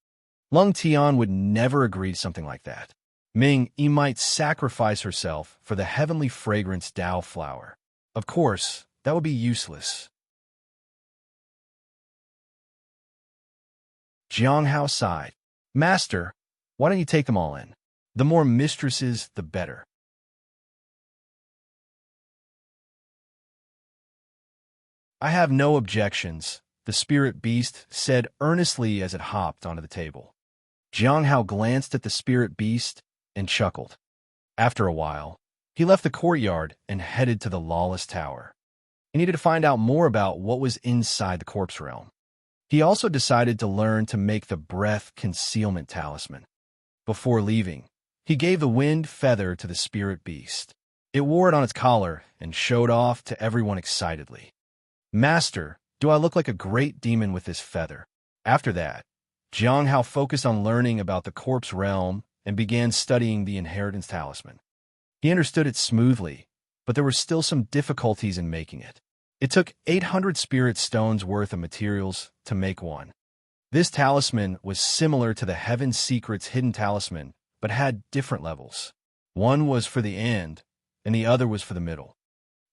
Lung Tian would never agree to something like that. Ming Yi might sacrifice herself for the heavenly fragrance Dao flower. Of course, that would be useless. Jiang Hao sighed. Master, why don't you take them all in? The more mistresses, the better. I have no objections, the spirit beast said earnestly as it hopped onto the table. Jiang Hao glanced at the spirit beast and chuckled. After a while, he left the courtyard and headed to the lawless tower. He needed to find out more about what was inside the corpse realm. He also decided to learn to make the breath concealment talisman. Before leaving, he gave the wind feather to the spirit beast. It wore it on its collar and showed off to everyone excitedly. Master, do I look like a great demon with this feather? After that, Jiang Hao focused on learning about the corpse realm and began studying the inheritance talisman. He understood it smoothly, but there were still some difficulties in making it. It took 800 spirit stones worth of materials to make one. This talisman was similar to the Heaven Secret's hidden talisman, but had different levels. One was for the end, and the other was for the middle.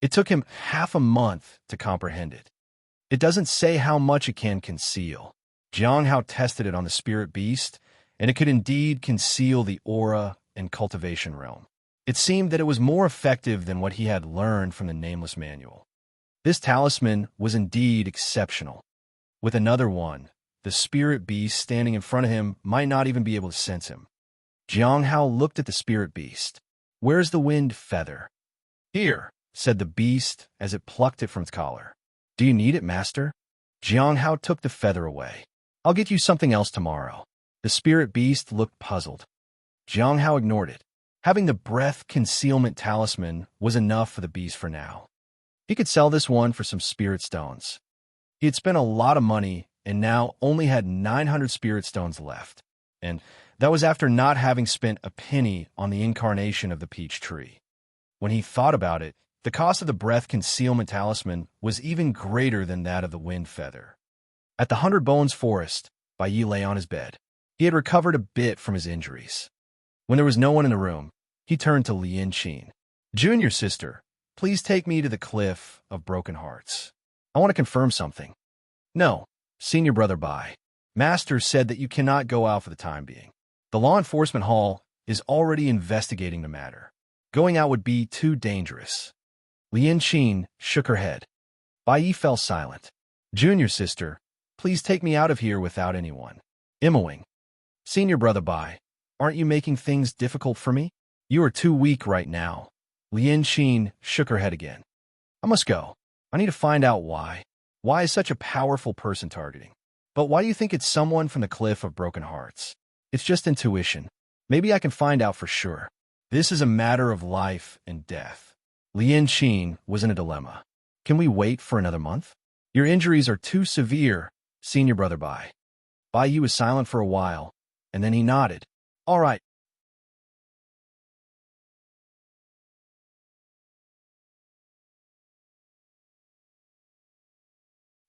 It took him half a month to comprehend it. It doesn't say how much it can conceal. Jiang Hao tested it on the spirit beast, and it could indeed conceal the aura and cultivation realm. It seemed that it was more effective than what he had learned from the Nameless Manual. This talisman was indeed exceptional. With another one, the spirit beast standing in front of him might not even be able to sense him. Jiang Hao looked at the spirit beast. Where's the wind feather? Here, said the beast as it plucked it from its collar. Do you need it, master? Jiang Hao took the feather away. I'll get you something else tomorrow. The spirit beast looked puzzled. Jiang Hao ignored it. Having the breath concealment talisman was enough for the beast for now. He could sell this one for some spirit stones. He had spent a lot of money and now only had 900 spirit stones left. And that was after not having spent a penny on the incarnation of the peach tree. When he thought about it, the cost of the breath concealment talisman was even greater than that of the wind feather. At the 100 Bones Forest, Bai Yi lay on his bed. He had recovered a bit from his injuries. When there was no one in the room, he turned to Lian Qin. Junior sister, please take me to the Cliff of Broken Hearts. I want to confirm something. No, senior brother Bai. Master said that you cannot go out for the time being. The law enforcement hall is already investigating the matter. Going out would be too dangerous. Lian Qin shook her head. Bai Yi fell silent. Junior sister, please take me out of here without anyone. Imawing. Senior brother Bai, aren't you making things difficult for me? You are too weak right now. Lian Qin shook her head again. I must go. I need to find out why. Why is such a powerful person targeting? But why do you think it's someone from the Cliff of Broken Hearts? It's just intuition. Maybe I can find out for sure. This is a matter of life and death. Lien Qin was in a dilemma. Can we wait for another month? Your injuries are too severe, senior brother Bai. Bai Yu was silent for a while, and then he nodded. All right.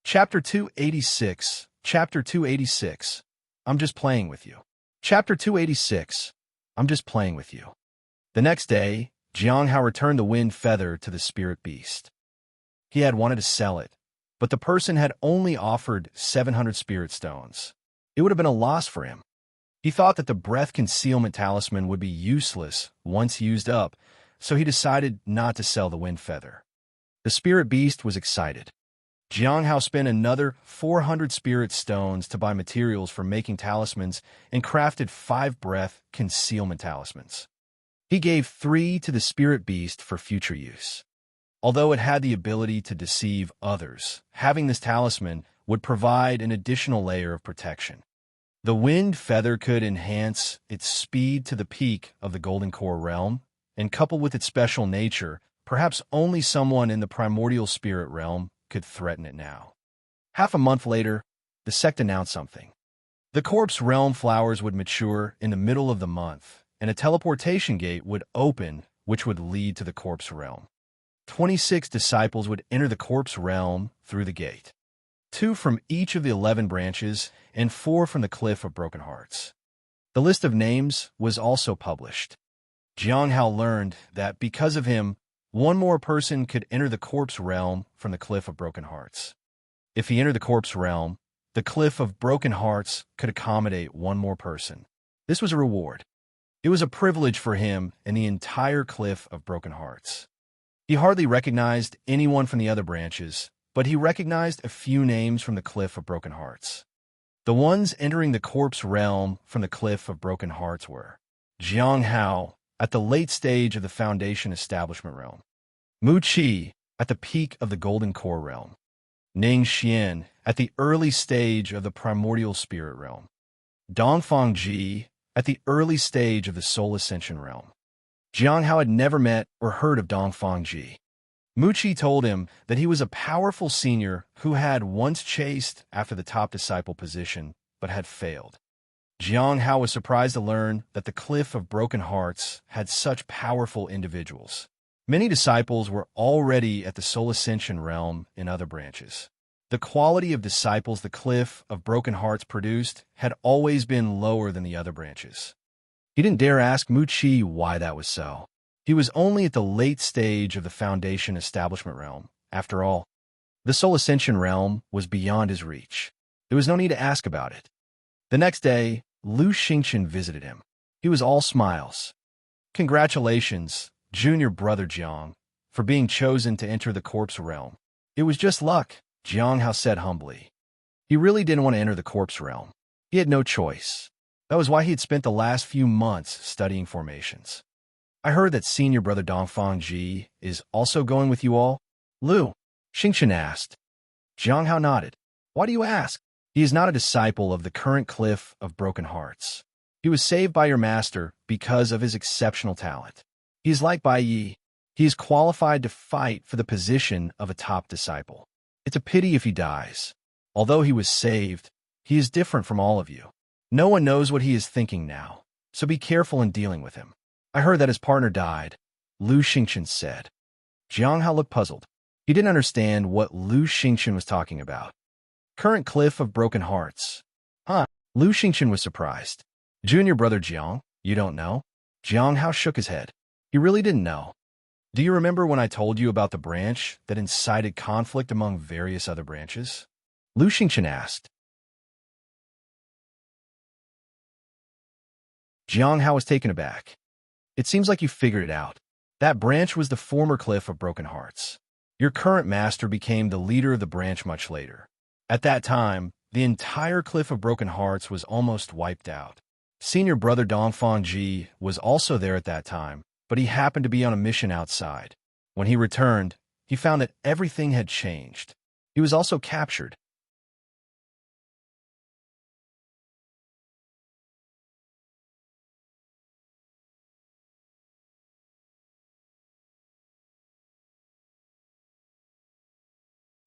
Chapter 286. Chapter 286. I'm just playing with you. Chapter 286. I'm just playing with you. The next day, Jiang Hao returned the wind feather to the spirit beast. He had wanted to sell it, but the person had only offered 700 spirit stones. It would have been a loss for him. He thought that the breath concealment talisman would be useless once used up, so he decided not to sell the wind feather. The spirit beast was excited. Jiang Hao spent another 400 spirit stones to buy materials for making talismans and crafted 5 breath concealment talismans. He gave 3 to the spirit beast for future use. Although it had the ability to deceive others, having this talisman would provide an additional layer of protection. The wind feather could enhance its speed to the peak of the Golden Core realm, and coupled with its special nature, perhaps only someone in the primordial spirit realm could threaten it now. Half a month later, the sect announced something. The corpse realm flowers would mature in the middle of the month, and a teleportation gate would open, which would lead to the corpse realm. 26 disciples would enter the corpse realm through the gate. 2 from each of the 11 branches, and 4 from the Cliff of Broken Hearts. The list of names was also published. Jiang Hao learned that because of him, one more person could enter the corpse realm from the Cliff of Broken Hearts. If he entered the corpse realm, the Cliff of Broken Hearts could accommodate one more person. This was a reward. It was a privilege for him and the entire Cliff of Broken Hearts. He hardly recognized anyone from the other branches, but he recognized a few names from the Cliff of Broken Hearts. The ones entering the corpse realm from the Cliff of Broken Hearts were Jiang Hao at the late stage of the Foundation Establishment realm, Mu Qi at the peak of the Golden Core realm, Ning Xian at the early stage of the Primordial Spirit realm, Dongfang Ji at the early stage of the Soul Ascension realm. Jiang Hao had never met or heard of Dongfang Ji. Mu Qi told him that he was a powerful senior who had once chased after the top disciple position, but had failed. Jiang Hao was surprised to learn that the Cliff of Broken Hearts had such powerful individuals. Many disciples were already at the Soul Ascension realm in other branches. The quality of disciples the Cliff of Broken Hearts produced had always been lower than the other branches. He didn't dare ask Mu Qi why that was so. He was only at the late stage of the Foundation Establishment realm. After all, the Soul Ascension realm was beyond his reach. There was no need to ask about it. The next day, Lu Xingchen visited him. He was all smiles. Congratulations, junior brother Jiang, for being chosen to enter the corpse realm. It was just luck, Jiang Hao said humbly. He really didn't want to enter the corpse realm. He had no choice. That was why he had spent the last few months studying formations. I heard that senior brother Dongfang Ji is also going with you all? Lu Xingchen asked. Jiang Hao nodded. Why do you ask? He is not a disciple of the current Cliff of Broken Hearts. He was saved by your master because of his exceptional talent. He is like Bai Yi. He is qualified to fight for the position of a top disciple. It's a pity if he dies. Although he was saved, he is different from all of you. No one knows what he is thinking now, so be careful in dealing with him. I heard that his partner died, Lu Xingchen said. Jiang Hao looked puzzled. He didn't understand what Lu Xingchen was talking about. Current Cliff of Broken Hearts. Huh? Lu Xingchen was surprised. Junior brother Jiang, you don't know? Jiang Hao shook his head. He really didn't know. Do you remember when I told you about the branch that incited conflict among various other branches? Lu Xingchen asked. Jiang Hao was taken aback. It seems like you figured it out. That branch was the former Cliff of Broken Hearts. Your current master became the leader of the branch much later. At that time, the entire Cliff of Broken Hearts was almost wiped out. Senior brother Dongfang Ji was also there at that time, but he happened to be on a mission outside. When he returned, he found that everything had changed. He was also captured.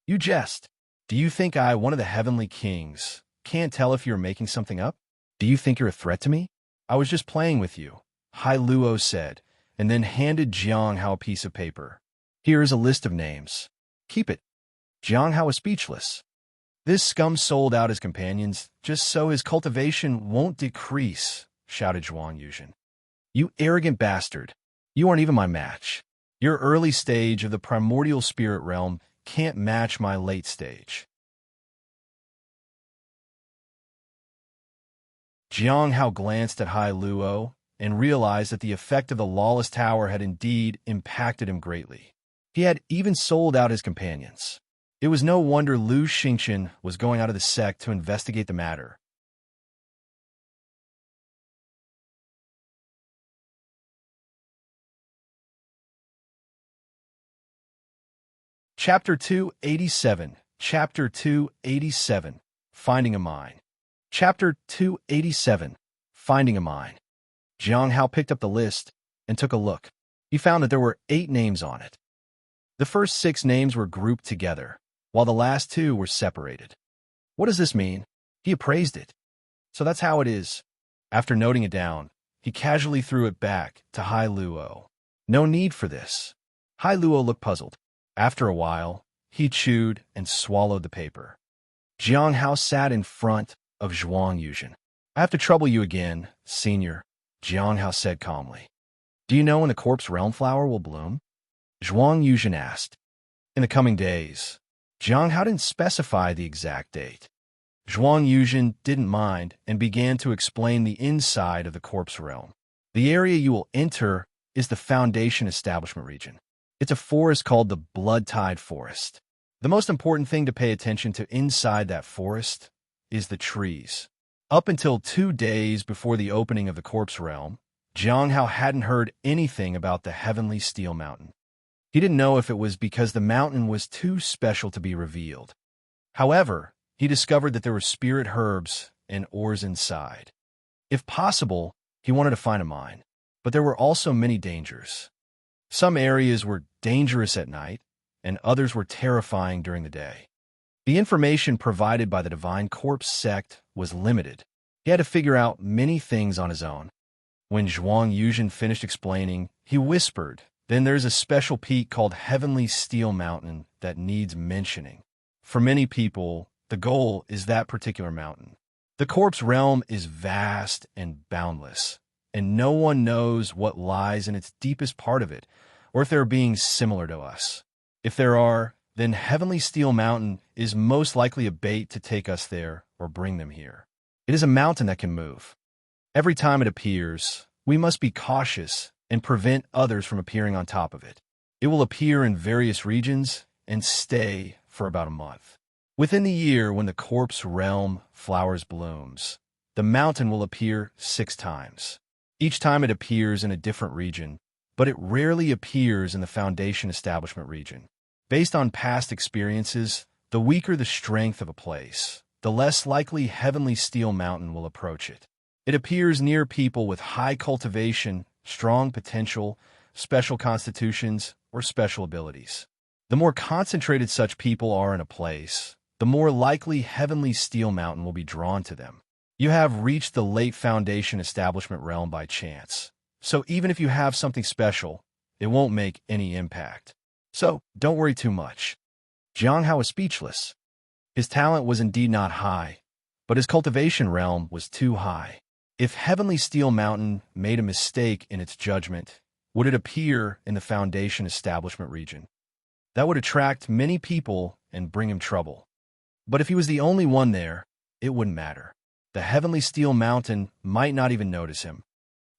You jest. Do you think I, one of the heavenly kings, can't tell if you're making something up? Do you think you're a threat to me? I was just playing with you, Hai Luo said, and then handed Jiang Hao a piece of paper. Here is a list of names. Keep it. Jiang Hao was speechless. This scum sold out his companions just so his cultivation won't decrease, shouted Zhuang Yuzhen. You arrogant bastard. You aren't even my match. Your early stage of the primordial spirit realm can't match my late stage. Jiang Hao glanced at Hai Luo and realized that the effect of the lawless tower had indeed impacted him greatly. He had even sold out his companions. It was no wonder Lu Xingchen was going out of the sect to investigate the matter. Chapter 287. Chapter 287. Finding a Mine. Chapter 287. Finding a Mine. Jiang Hao picked up the list and took a look. He found that there were 8 names on it. The first 6 names were grouped together, while the last 2 were separated. What does this mean? He appraised it. So that's how it is. After noting it down, he casually threw it back to Hai Luo. No need for this. Hai Luo looked puzzled. After a while, he chewed and swallowed the paper. Jiang Hao sat in front of Zhuang Yuzhen. I have to trouble you again, senior, Jiang Hao said calmly. Do you know when the corpse realm flower will bloom? Zhuang Yuzhen asked. In the coming days. Jiang Hao didn't specify the exact date. Zhuang Yuzhen didn't mind and began to explain the inside of the corpse realm. The area you will enter is the Foundation Establishment region. It's a forest called the Blood Tide Forest. The most important thing to pay attention to inside that forest is the trees. Up until 2 days before the opening of the corpse realm, Jiang Hao hadn't heard anything about the Heavenly Steel Mountain. He didn't know if it was because the mountain was too special to be revealed. However, he discovered that there were spirit herbs and ores inside. If possible, he wanted to find a mine, but there were also many dangers. Some areas were dangerous at night, and others were terrifying during the day. The information provided by the Divine Corpse sect was limited. He had to figure out many things on his own. When Zhuang Yuzhen finished explaining, he whispered, then there's a special peak called Heavenly Steel Mountain that needs mentioning. For many people, the goal is that particular mountain. The corpse realm is vast and boundless, and no one knows what lies in its deepest part of it, or if there are beings similar to us. If there are, then Heavenly Steel Mountain is most likely a bait to take us there or bring them here. It is a mountain that can move. Every time it appears, we must be cautious and prevent others from appearing on top of it. It will appear in various regions and stay for about a month. Within the year when the corpse realm flowers blooms, the mountain will appear 6 times. Each time it appears in a different region, but it rarely appears in the Foundation Establishment region. Based on past experiences, the weaker the strength of a place, the less likely Heavenly Steel Mountain will approach it. It appears near people with high cultivation, strong potential, special constitutions, or special abilities. The more concentrated such people are in a place, the more likely Heavenly Steel Mountain will be drawn to them. You have reached the late Foundation Establishment realm by chance, so even if you have something special, it won't make any impact. So, don't worry too much. Jiang Hao was speechless. His talent was indeed not high, but his cultivation realm was too high. If Heavenly Steel Mountain made a mistake in its judgment, would it appear in the Foundation Establishment region? That would attract many people and bring him trouble. But if he was the only one there, it wouldn't matter. The Heavenly Steel Mountain might not even notice him.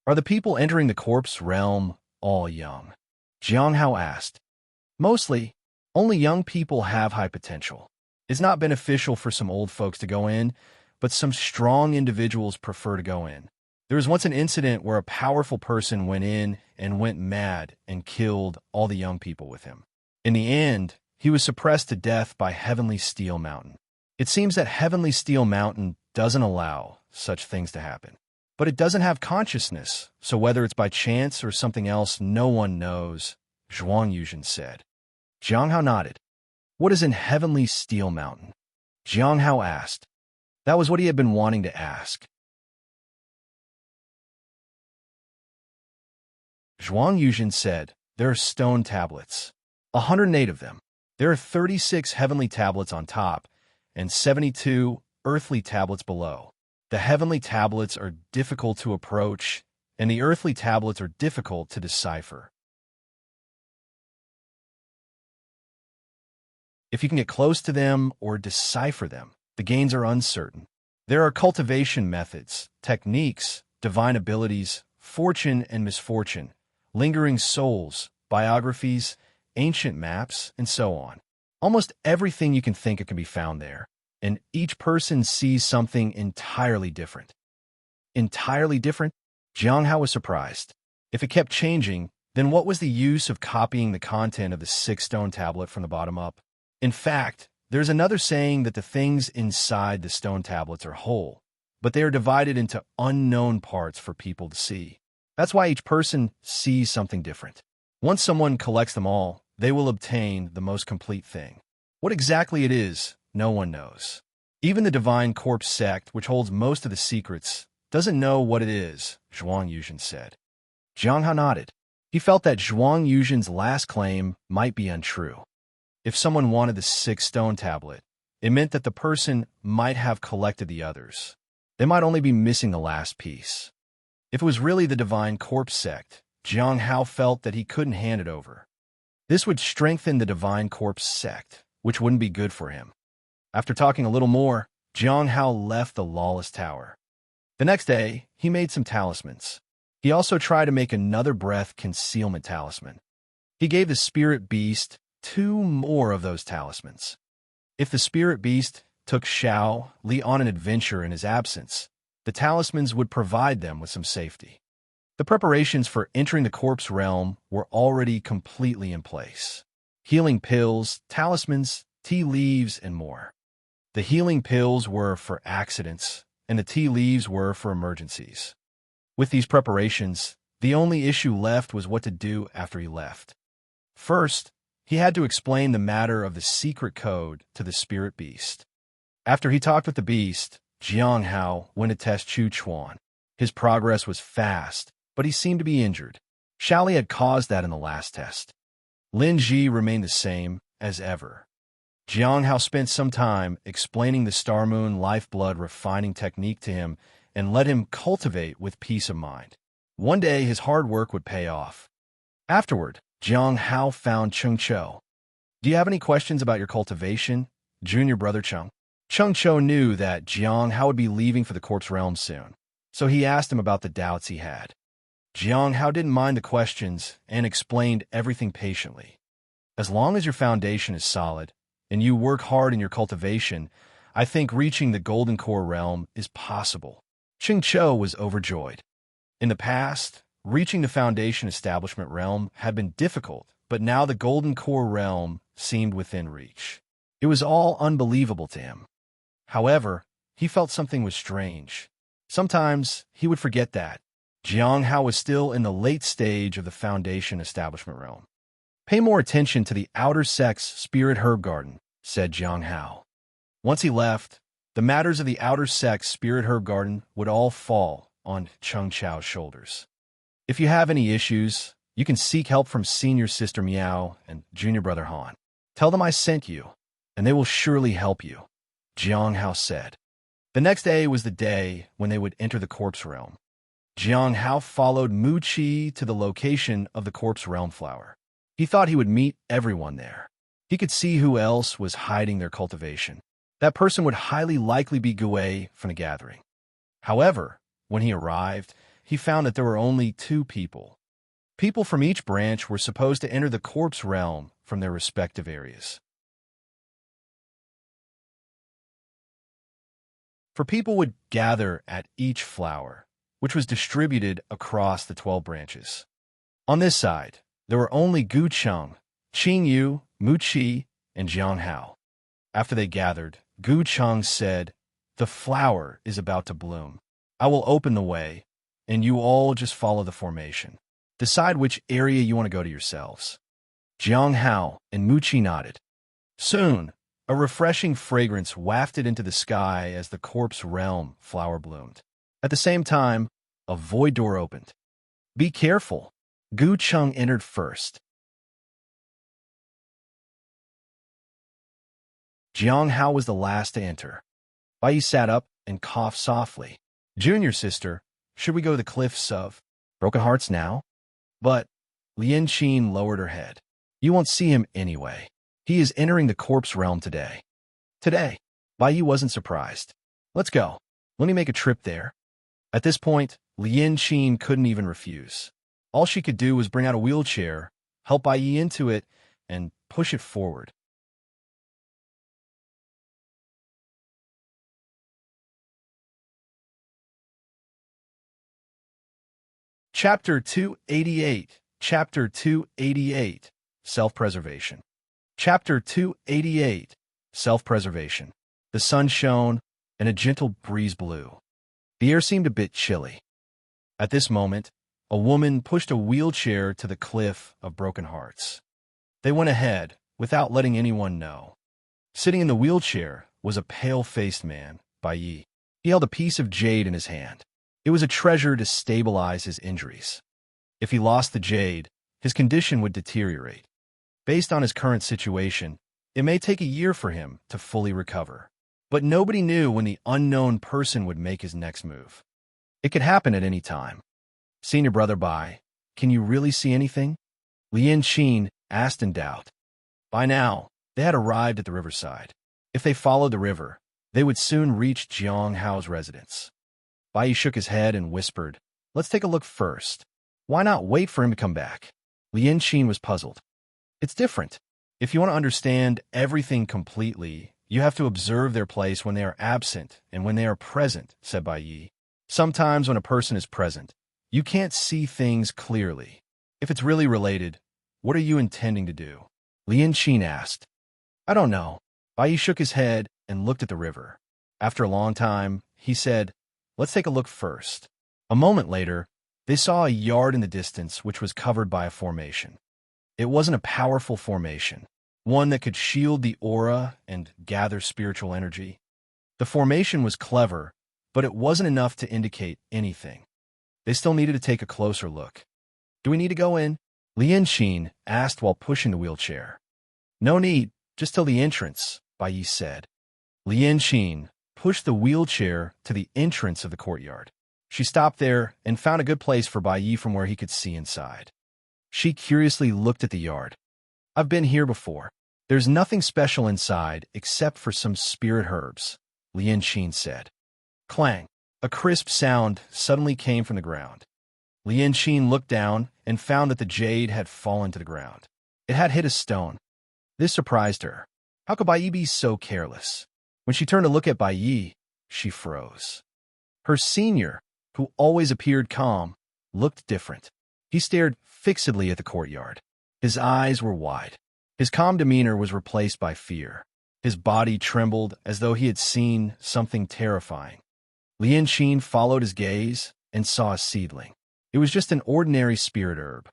Are the people entering the corpse realm all young? Jiang Hao asked. Mostly, only young people have high potential. It's not beneficial for some old folks to go in, but some strong individuals prefer to go in. There was once an incident where a powerful person went in and went mad and killed all the young people with him. In the end, he was suppressed to death by Heavenly Steel Mountain. It seems that Heavenly Steel Mountain doesn't allow such things to happen. But it doesn't have consciousness, so whether it's by chance or something else, no one knows, Zhuang Yuzhen said. Jiang Hao nodded. What is in Heavenly Steel Mountain? Jiang Hao asked. That was what he had been wanting to ask. Zhuang Yuzhen said, there are stone tablets. 108 of them. There are 36 heavenly tablets on top, and 72 earthly tablets below. The heavenly tablets are difficult to approach, and the earthly tablets are difficult to decipher. If you can get close to them or decipher them, the gains are uncertain. There are cultivation methods, techniques, divine abilities, fortune and misfortune, lingering souls, biographies, ancient maps, and so on. Almost everything you can think of can be found there, and each person sees something entirely different. Entirely different? Jiang Hao was surprised. If it kept changing, then what was the use of copying the content of the 6-stone tablet from the bottom up? In fact, there's another saying that the things inside the stone tablets are whole, but they are divided into unknown parts for people to see. That's why each person sees something different. Once someone collects them all, they will obtain the most complete thing. What exactly it is, no one knows. Even the Divine Corpse sect, which holds most of the secrets, doesn't know what it is, Zhuang Yuzhen said. Jiang Hao nodded. He felt that Zhuang Yuzhen's last claim might be untrue. If someone wanted the 6-stone tablet, it meant that the person might have collected the others. They might only be missing the last piece. If it was really the Divine Corpse sect, Jiang Hao felt that he couldn't hand it over. This would strengthen the Divine Corpse sect, which wouldn't be good for him. After talking a little more, Jiang Hao left the Lawless Tower. The next day, he made some talismans. He also tried to make another breath concealment talisman. He gave the spirit beast 2 more of those talismans. If the spirit beast took Xiao Li on an adventure in his absence, the talismans would provide them with some safety. The preparations for entering the corpse realm were already completely in place. Healing pills, talismans, tea leaves, and more. The healing pills were for accidents, and the tea leaves were for emergencies. With these preparations, the only issue left was what to do after he left. First, he had to explain the matter of the secret code to the spirit beast. After he talked with the beast, Jiang Hao went to test Chu Chuan. His progress was fast, but he seemed to be injured. Xiaoli had caused that in the last test. Lin Ji remained the same as ever. Jiang Hao spent some time explaining the Star Moon lifeblood refining technique to him and let him cultivate with peace of mind. One day his hard work would pay off. Afterward, Jiang Hao found Cheng Chou. Do you have any questions about your cultivation, junior brother Cheng? Cheng Chou knew that Jiang Hao would be leaving for the corpse realm soon, so he asked him about the doubts he had. Jiang Hao didn't mind the questions and explained everything patiently. As long as your foundation is solid, and you work hard in your cultivation, I think reaching the Golden Core realm is possible. Cheng Chou was overjoyed. In the past, reaching the Foundation Establishment realm had been difficult, but now the Golden Core realm seemed within reach. It was all unbelievable to him. However, he felt something was strange. Sometimes he would forget that. Jiang Hao was still in the late stage of the Foundation Establishment realm. Pay more attention to the Outer Sex Spirit Herb Garden, said Jiang Hao. Once he left, the matters of the Outer Sex Spirit Herb Garden would all fall on Cheng Chou's shoulders. If you have any issues, you can seek help from senior sister Miao and junior brother Han. Tell them I sent you, and they will surely help you, Jiang Hao said. The next day was the day when they would enter the corpse realm. Jiang Hao followed Mu Qi to the location of the corpse realm flower. He thought he would meet everyone there. He could see who else was hiding their cultivation. That person would highly likely be Gui from the gathering. However, when he arrived, he found that there were only 2 people. People from each branch were supposed to enter the corpse realm from their respective areas. For people would gather at each flower, which was distributed across the 12 branches. On this side, there were only Gu Cheng, Qing Yu, Mu Qi, and Jiang Hao. After they gathered, Gu Cheng said, "The flower is about to bloom. I will open the way, and you all just follow the formation. Decide which area you want to go to yourselves." Jiang Hao and Mu Qi nodded. Soon, a refreshing fragrance wafted into the sky as the corpse realm flower bloomed. At the same time, a void door opened. Be careful. Gu Chung entered first. Jiang Hao was the last to enter. Bai Yi sat up and coughed softly. Junior sister, should we go to the cliffs of Broken Hearts now? But Lian Qin lowered her head. You won't see him anyway. He is entering the corpse realm today. Today? Bai Yi wasn't surprised. Let's go. Let me make a trip there. At this point, Lian Qin couldn't even refuse. All she could do was bring out a wheelchair, help Bai Yi into it, and push it forward. Chapter 288. Chapter 288. Self-Preservation. Chapter 288. Self-Preservation. The sun shone, and a gentle breeze blew. The air seemed a bit chilly. At this moment, a woman pushed a wheelchair to the cliff of Broken Hearts. They went ahead, without letting anyone know. Sitting in the wheelchair was a pale-faced man, Bai Yi. He held a piece of jade in his hand. It was a treasure to stabilize his injuries. If he lost the jade, his condition would deteriorate. Based on his current situation, it may take a year for him to fully recover. But nobody knew when the unknown person would make his next move. It could happen at any time. Senior brother Bai, can you really see anything? Lian Qin asked in doubt. By now, they had arrived at the riverside. If they followed the river, they would soon reach Jiang Hao's residence. Bai Yi shook his head and whispered, let's take a look first. Why not wait for him to come back? Lian Qin was puzzled. It's different. If you want to understand everything completely, you have to observe their place when they are absent and when they are present, said Bai Yi. Sometimes when a person is present, you can't see things clearly. If it's really related, what are you intending to do? Lian Qin asked. I don't know. Bai Yi shook his head and looked at the river. After a long time, he said, let's take a look first. A moment later, they saw a yard in the distance which was covered by a formation. It wasn't a powerful formation, one that could shield the aura and gather spiritual energy. The formation was clever, but it wasn't enough to indicate anything. They still needed to take a closer look. Do we need to go in? Lian Qin asked while pushing the wheelchair. No need, just till the entrance, Bai Yi said. Lian Qin pushed the wheelchair to the entrance of the courtyard. She stopped there and found a good place for Bai Yi from where he could see inside. She curiously looked at the yard. I've been here before. There's nothing special inside except for some spirit herbs, Lian Qin said. Clang. A crisp sound suddenly came from the ground. Lian Qin looked down and found that the jade had fallen to the ground. It had hit a stone. This surprised her. How could Bai Yi be so careless? When she turned to look at Bai Yi, she froze. Her senior, who always appeared calm, looked different. He stared fixedly at the courtyard. His eyes were wide. His calm demeanor was replaced by fear. His body trembled as though he had seen something terrifying. Lian Qin followed his gaze and saw a seedling. It was just an ordinary spirit herb.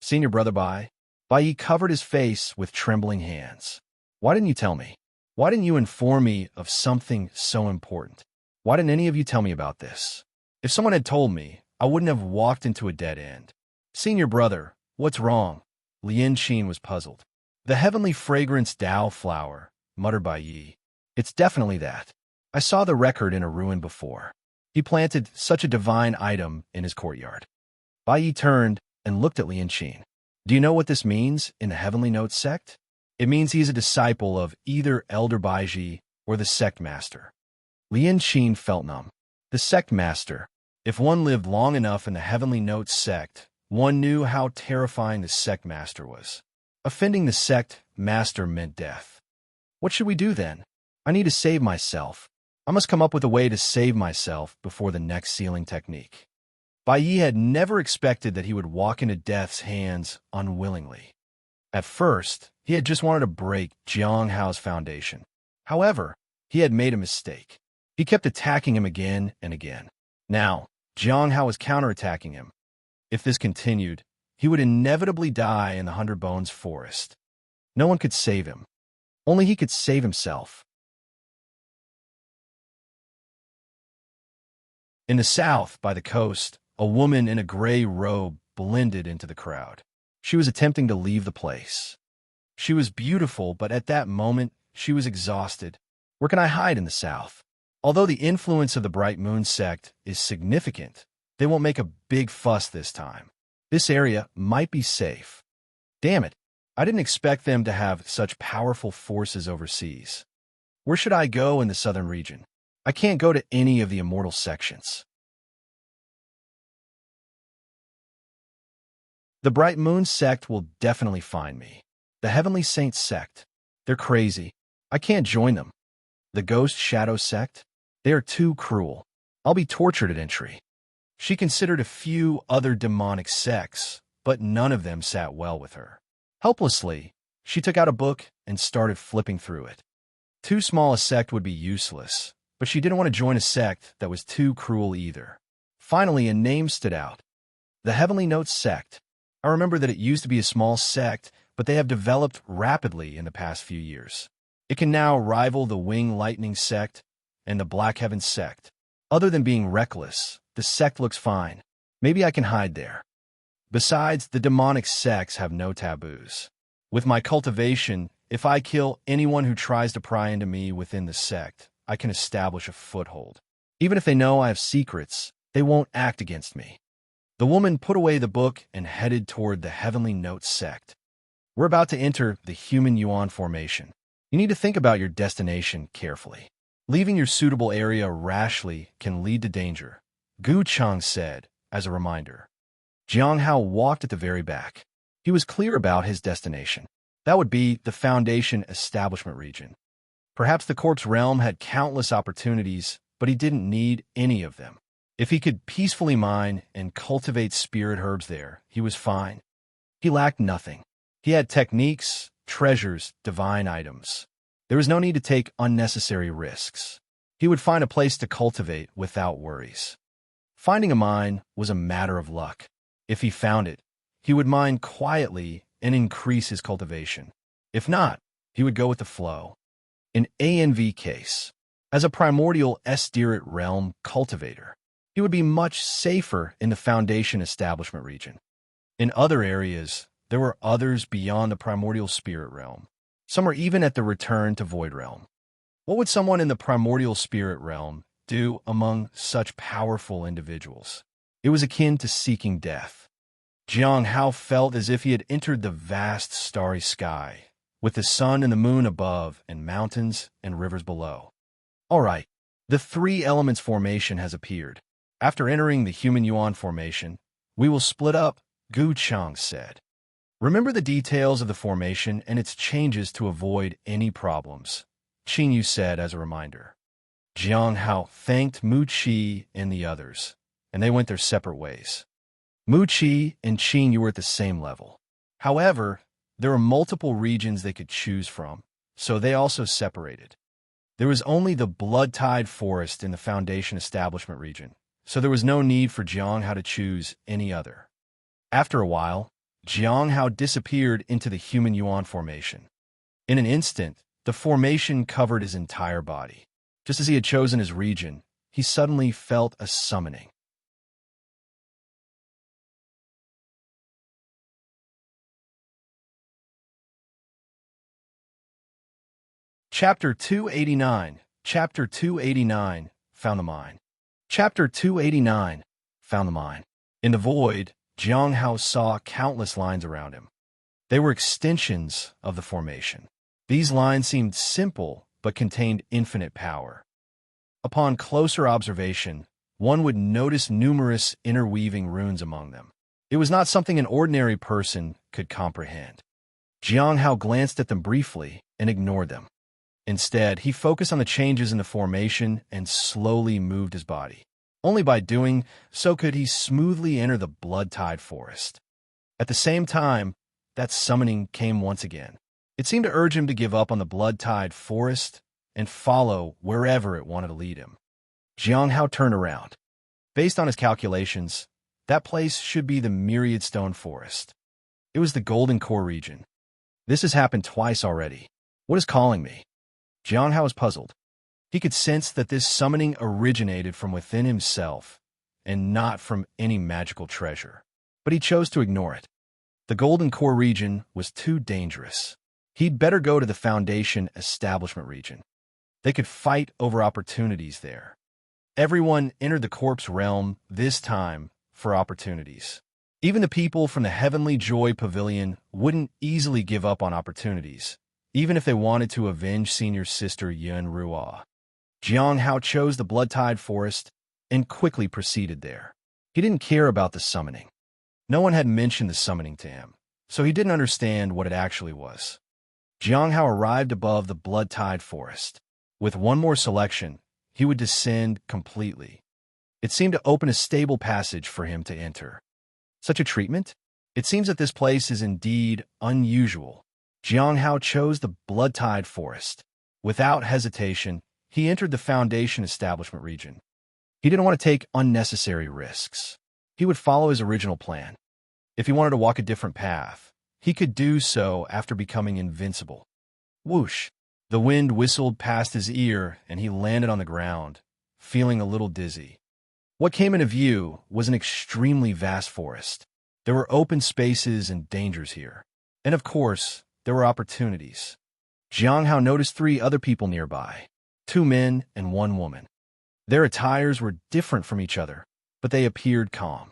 Senior brother Bai Yi covered his face with trembling hands. Why didn't you tell me? Why didn't you inform me of something so important? Why didn't any of you tell me about this? If someone had told me, I wouldn't have walked into a dead end. Senior brother, what's wrong? Lian Qin was puzzled. The heavenly fragrance Dao flower, muttered Bai Yi. It's definitely that. I saw the record in a ruin before. He planted such a divine item in his courtyard. Bai Yi turned and looked at Lian Qin. Do you know what this means in the Heavenly Note sect? It means he is a disciple of either Elder Baiji or the sect master. Lian Qin felt numb. The sect master. If one lived long enough in the Heavenly Note sect, one knew how terrifying the sect master was. Offending the sect master meant death. What should we do then? I need to save myself. I must come up with a way to save myself before the next sealing technique. Bai Yi had never expected that he would walk into death's hands unwillingly. At first, he had just wanted to break Jiang Hao's foundation. However, he had made a mistake. He kept attacking him again and again. Now, Jiang Hao was counterattacking him. If this continued, he would inevitably die in the Hundred Bones forest. No one could save him. Only he could save himself. In the south, by the coast, a woman in a gray robe blended into the crowd. She was attempting to leave the place. She was beautiful, but at that moment, she was exhausted. Where can I hide in the south? Although the influence of the Bright Moon sect is significant, they won't make a big fuss this time. This area might be safe. Damn it, I didn't expect them to have such powerful forces overseas. Where should I go in the southern region? I can't go to any of the immortal sections. The Bright Moon sect will definitely find me. The Heavenly Saints sect. They're crazy. I can't join them. The Ghost Shadow sect. They are too cruel. I'll be tortured at entry. She considered a few other demonic sects, but none of them sat well with her. Helplessly, she took out a book and started flipping through it. Too small a sect would be useless, but she didn't want to join a sect that was too cruel either. Finally, a name stood out. The Heavenly Notes sect. I remember that it used to be a small sect, but they have developed rapidly in the past few years. It can now rival the Wing Lightning sect and the Black Heaven sect. Other than being reckless, the sect looks fine. Maybe I can hide there. Besides, the demonic sects have no taboos. With my cultivation, if I kill anyone who tries to pry into me within the sect, I can establish a foothold. Even if they know I have secrets, they won't act against me. The woman put away the book and headed toward the Heavenly Notes sect. We're about to enter the Human Yuan formation. You need to think about your destination carefully. Leaving your suitable area rashly can lead to danger, Gu Chang said, as a reminder. Jiang Hao walked at the very back. He was clear about his destination. That would be the Foundation Establishment region. Perhaps the corpse realm had countless opportunities, but he didn't need any of them. If he could peacefully mine and cultivate spirit herbs there, he was fine. He lacked nothing. He had techniques, treasures, divine items. There was no need to take unnecessary risks. He would find a place to cultivate without worries. Finding a mine was a matter of luck. If he found it, he would mine quietly and increase his cultivation. If not, he would go with the flow. In ANV case, as a primordial Estirit realm cultivator, he would be much safer in the Foundation Establishment region. In other areas, there were others beyond the primordial spirit realm. Some are even at the return to Void Realm. What would someone in the primordial spirit realm do among such powerful individuals? It was akin to seeking death. Jiang Hao felt as if he had entered the vast starry sky, with the sun and the moon above and mountains and rivers below. All right, the three elements formation has appeared. After entering the Human Yuan formation, we will split up, Gu Chang said. Remember the details of the formation and its changes to avoid any problems, Qin Yu said as a reminder. Jiang Hao thanked Mu Qi and the others, and they went their separate ways. Mu Qi and Qin Yu were at the same level. However, there were multiple regions they could choose from, so they also separated. There was only the Blood-Tide Forest in the Foundation Establishment region, so there was no need for Jiang Hao to choose any other. After a while, Jiang Hao disappeared into the Human Yuan formation. In an instant, the formation covered his entire body. Just as he had chosen his region, he suddenly felt a summoning. Chapter 289, Chapter 289, Found the Mine. Chapter 289, Found the Mine. In the void, Jiang Hao saw countless lines around him. They were extensions of the formation. These lines seemed simple, but contained infinite power. Upon closer observation, one would notice numerous interweaving runes among them. It was not something an ordinary person could comprehend. Jiang Hao glanced at them briefly and ignored them. Instead, he focused on the changes in the formation and slowly moved his body. Only by doing so could he smoothly enter the Blood-Tide Forest. At the same time, that summoning came once again. It seemed to urge him to give up on the Blood-Tide Forest and follow wherever it wanted to lead him. Jiang Hao turned around. Based on his calculations, that place should be the Myriad Stone Forest. It was the Golden Core region. This has happened twice already. What is calling me? Jiang Hao was puzzled. He could sense that this summoning originated from within himself and not from any magical treasure. But he chose to ignore it. The Golden Core region was too dangerous. He'd better go to the Foundation Establishment region. They could fight over opportunities there. Everyone entered the corpse realm this time for opportunities. Even the people from the Heavenly Joy Pavilion wouldn't easily give up on opportunities, even if they wanted to avenge senior sister Yun Ruo. Jiang Hao chose the Blood-Tide Forest and quickly proceeded there. He didn't care about the summoning. No one had mentioned the summoning to him, so he didn't understand what it actually was. Jiang Hao arrived above the Blood-Tide Forest. With one more selection, he would descend completely. It seemed to open a stable passage for him to enter. Such a treatment? It seems that this place is indeed unusual. Jiang Hao chose the Blood-Tide Forest. Without hesitation, he entered the Foundation Establishment region. He didn't want to take unnecessary risks. He would follow his original plan. If he wanted to walk a different path, he could do so after becoming invincible. Whoosh! The wind whistled past his ear, and he landed on the ground, feeling a little dizzy. What came into view was an extremely vast forest. There were open spaces and dangers here. And of course, there were opportunities. Jiang Hao noticed 3 other people nearby, 2 men and 1 woman. Their attires were different from each other, but they appeared calm.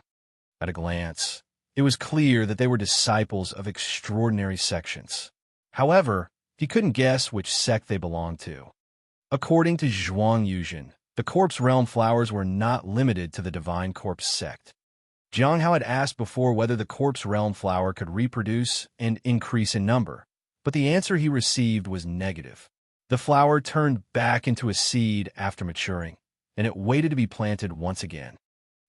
At a glance, it was clear that they were disciples of extraordinary sections. However, he couldn't guess which sect they belonged to. According to Zhuang Yuzhen, the Corpse Realm flowers were not limited to the Divine Corpse sect. Jiang Hao had asked before whether the Corpse Realm flower could reproduce and increase in number, but the answer he received was negative. The flower turned back into a seed after maturing, and it waited to be planted once again.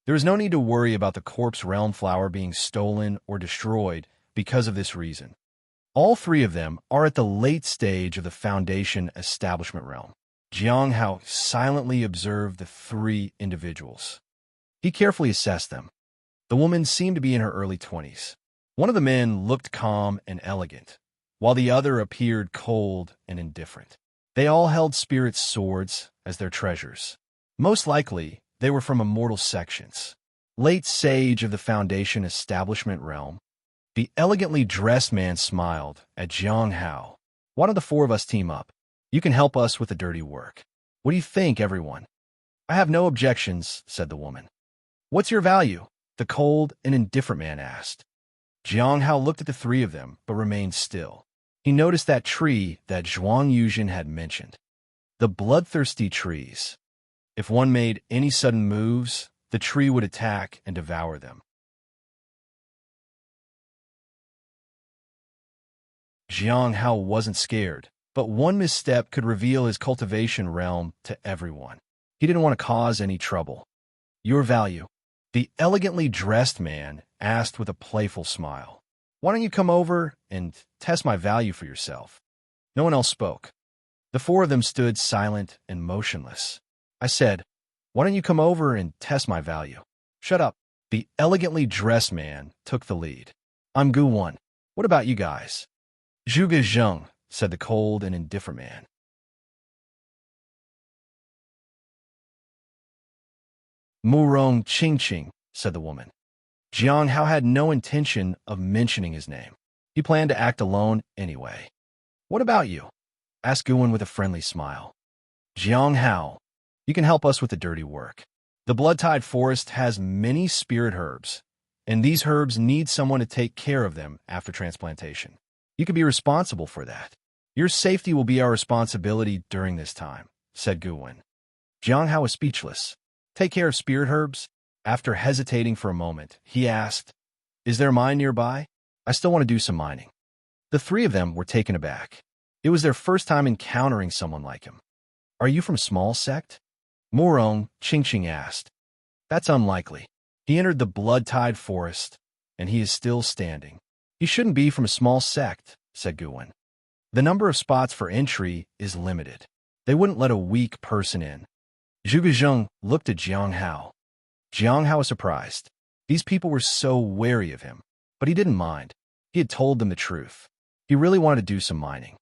There is no need to worry about the Corpse Realm flower being stolen or destroyed because of this reason. All 3 of them are at the late stage of the Foundation Establishment realm. Jiang Hao silently observed the 3 individuals. He carefully assessed them. The woman seemed to be in her early 20s. One of the men looked calm and elegant, while the other appeared cold and indifferent. They all held spirit swords as their treasures. Most likely, they were from immortal sections. Late sage of the Foundation Establishment realm, the elegantly dressed man smiled at Jiang Hao. Why don't the 4 of us team up? You can help us with the dirty work. What do you think, everyone? I have no objections, said the woman. What's your value? The cold and indifferent man asked. Jiang Hao looked at the 3 of them, but remained still. He noticed that tree that Zhuang Yuzhen had mentioned. The bloodthirsty trees. If one made any sudden moves, the tree would attack and devour them. Jiang Hao wasn't scared, but one misstep could reveal his cultivation realm to everyone. He didn't want to cause any trouble. Your value? The elegantly dressed man asked with a playful smile. Why don't you come over and test my value for yourself? No one else spoke. The 4 of them stood silent and motionless. I said, why don't you come over and test my value? Shut up. The elegantly dressed man took the lead. I'm Gu Wan. What about you guys? Zhuge Zheng, said the cold and indifferent man. Murong Qingqing, said the woman. Jiang Hao had no intention of mentioning his name. He planned to act alone anyway. What about you? Asked Guan with a friendly smile. Jiang Hao, you can help us with the dirty work. The Blood-Tide Forest has many spirit herbs, and these herbs need someone to take care of them after transplantation. You could be responsible for that. Your safety will be our responsibility during this time, said Guwen. Jiang Hao was speechless. Take care of spirit herbs? After hesitating for a moment, he asked, Is there a mine nearby? I still want to do some mining. The 3 of them were taken aback. It was their first time encountering someone like him. Are you from a small sect? Murong Qingqing asked. That's unlikely. He entered the Blood-Tide Forest, and he is still standing. He shouldn't be from a small sect, said Guwen. The number of spots for entry is limited. They wouldn't let a weak person in. Zhuge Zheng looked at Jiang Hao. Jiang Hao was surprised. These people were so wary of him, but he didn't mind. He had told them the truth. He really wanted to do some mining.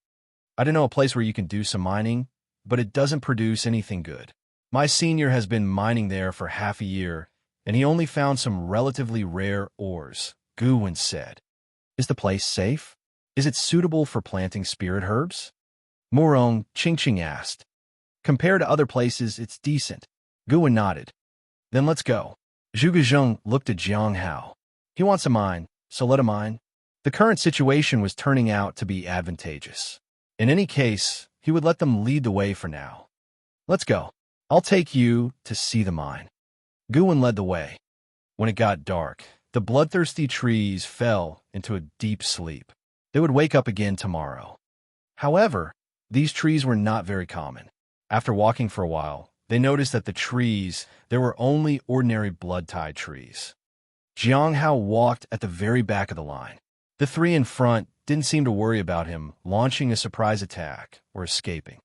I don't know a place where you can do some mining, but it doesn't produce anything good. My senior has been mining there for half a year, and he only found some relatively rare ores, Guwen said. Is the place safe? Is it suitable for planting spirit herbs? Morong Chingching asked. Compared to other places, it's decent. Guwen nodded. Then let's go. Zhuge looked at Jiang Hao. He wants a mine, so let him mine. The current situation was turning out to be advantageous. In any case, he would let them lead the way for now. Let's go. I'll take you to see the mine. Guwen led the way. When it got dark, the bloodthirsty trees fell into a deep sleep. They would wake up again tomorrow. However, these trees were not very common. After walking for a while, they noticed that the trees, there were only ordinary blood-tied trees. Jiang Hao walked at the very back of the line. The three in front didn't seem to worry about him launching a surprise attack or escaping.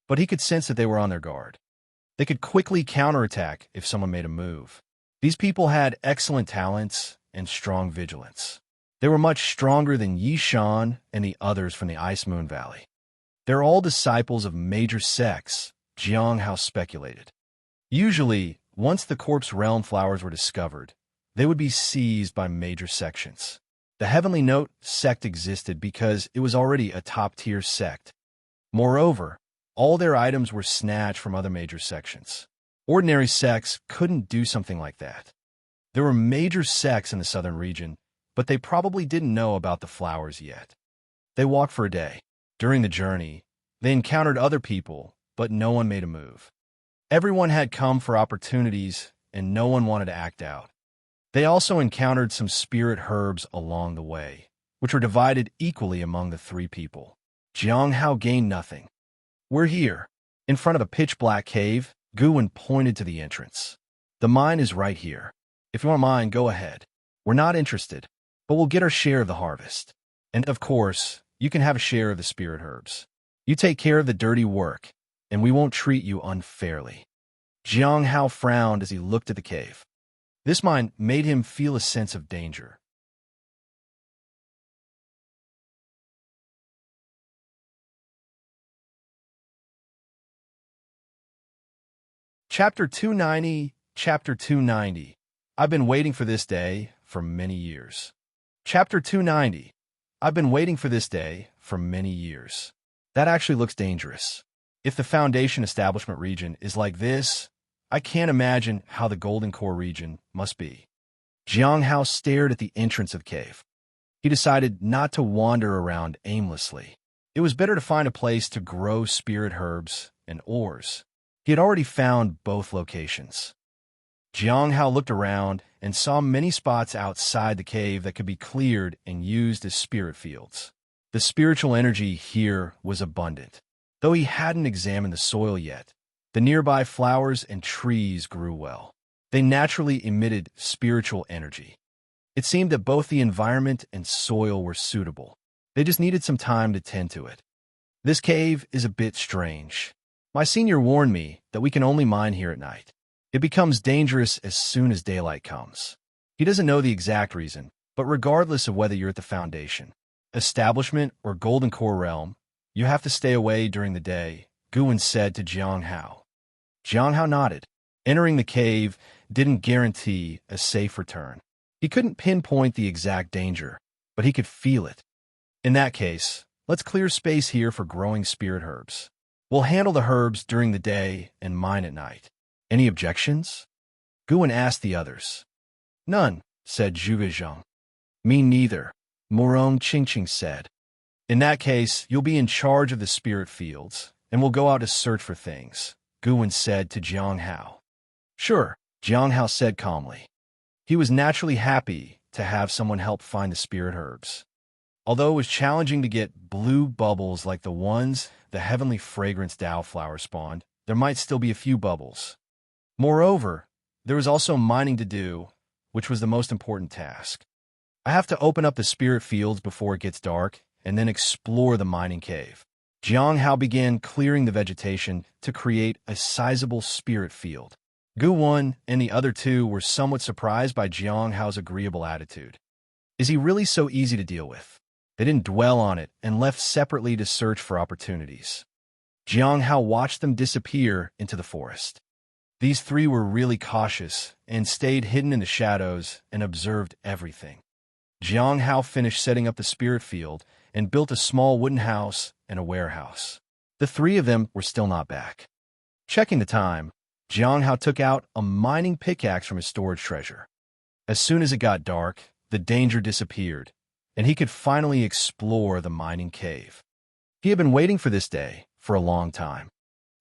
But he could sense that they were on their guard. They could quickly counterattack if someone made a move. These people had excellent talents and strong vigilance. They were much stronger than Yi Shan and the others from the Ice Moon Valley. They're all disciples of major sects, Jiang Hao speculated. Usually, once the corpse realm flowers were discovered, they would be seized by major sections. The Heavenly Note sect existed because it was already a top-tier sect. Moreover, all their items were snatched from other major sections. Ordinary sects couldn't do something like that. There were major sects in the southern region, but they probably didn't know about the flowers yet. They walked for a day. During the journey, they encountered other people, but no one made a move. Everyone had come for opportunities, and no one wanted to act out. They also encountered some spirit herbs along the way, which were divided equally among the three people. Jiang Hao gained nothing. We're here. In front of a pitch-black cave, Guwen pointed to the entrance. The mine is right here. If you want mine, go ahead. We're not interested, but we'll get our share of the harvest. And of course, you can have a share of the spirit herbs. You take care of the dirty work, and we won't treat you unfairly. Jiang Hao frowned as he looked at the cave. This mine made him feel a sense of danger. Chapter 290, Chapter 290. I've been waiting for this day for many years. Chapter 290. I've been waiting for this day for many years. That actually looks dangerous. If the Foundation Establishment region is like this, I can't imagine how the Golden Core region must be. Jiang Hao stared at the entrance of the cave. He decided not to wander around aimlessly. It was better to find a place to grow spirit herbs and ores. He had already found both locations. Jiang Hao looked around and saw many spots outside the cave that could be cleared and used as spirit fields. The spiritual energy here was abundant. Though he hadn't examined the soil yet, the nearby flowers and trees grew well. They naturally emitted spiritual energy. It seemed that both the environment and soil were suitable. They just needed some time to tend to it. This cave is a bit strange. My senior warned me that we can only mine here at night. It becomes dangerous as soon as daylight comes. He doesn't know the exact reason, but regardless of whether you're at the Foundation, Establishment, or Golden Core Realm, you have to stay away during the day, Guwen said to Jiang Hao. Jiang Hao nodded. Entering the cave didn't guarantee a safe return. He couldn't pinpoint the exact danger, but he could feel it. In that case, let's clear space here for growing spirit herbs. We'll handle the herbs during the day and mine at night. Any objections? Guwen asked the others. None, said Zhuge. Me neither, Morong Chingching said. In that case, you'll be in charge of the spirit fields, and we'll go out to search for things, Guwen said to Jiang Hao. Sure, Jiang Hao said calmly. He was naturally happy to have someone help find the spirit herbs. Although it was challenging to get blue bubbles like the ones the heavenly fragrance Tao flower spawned, there might still be a few bubbles. Moreover, there was also mining to do, which was the most important task. I have to open up the spirit fields before it gets dark, and then explore the mining cave. Jiang Hao began clearing the vegetation to create a sizable spirit field. Guwen and the other two were somewhat surprised by Jiang Hao's agreeable attitude. Is he really so easy to deal with? They didn't dwell on it and left separately to search for opportunities. Jiang Hao watched them disappear into the forest. These three were really cautious and stayed hidden in the shadows and observed everything. Jiang Hao finished setting up the spirit field and built a small wooden house and a warehouse. The three of them were still not back. Checking the time, Jiang Hao took out a mining pickaxe from his storage treasure. As soon as it got dark, the danger disappeared, and he could finally explore the mining cave. He had been waiting for this day for a long time.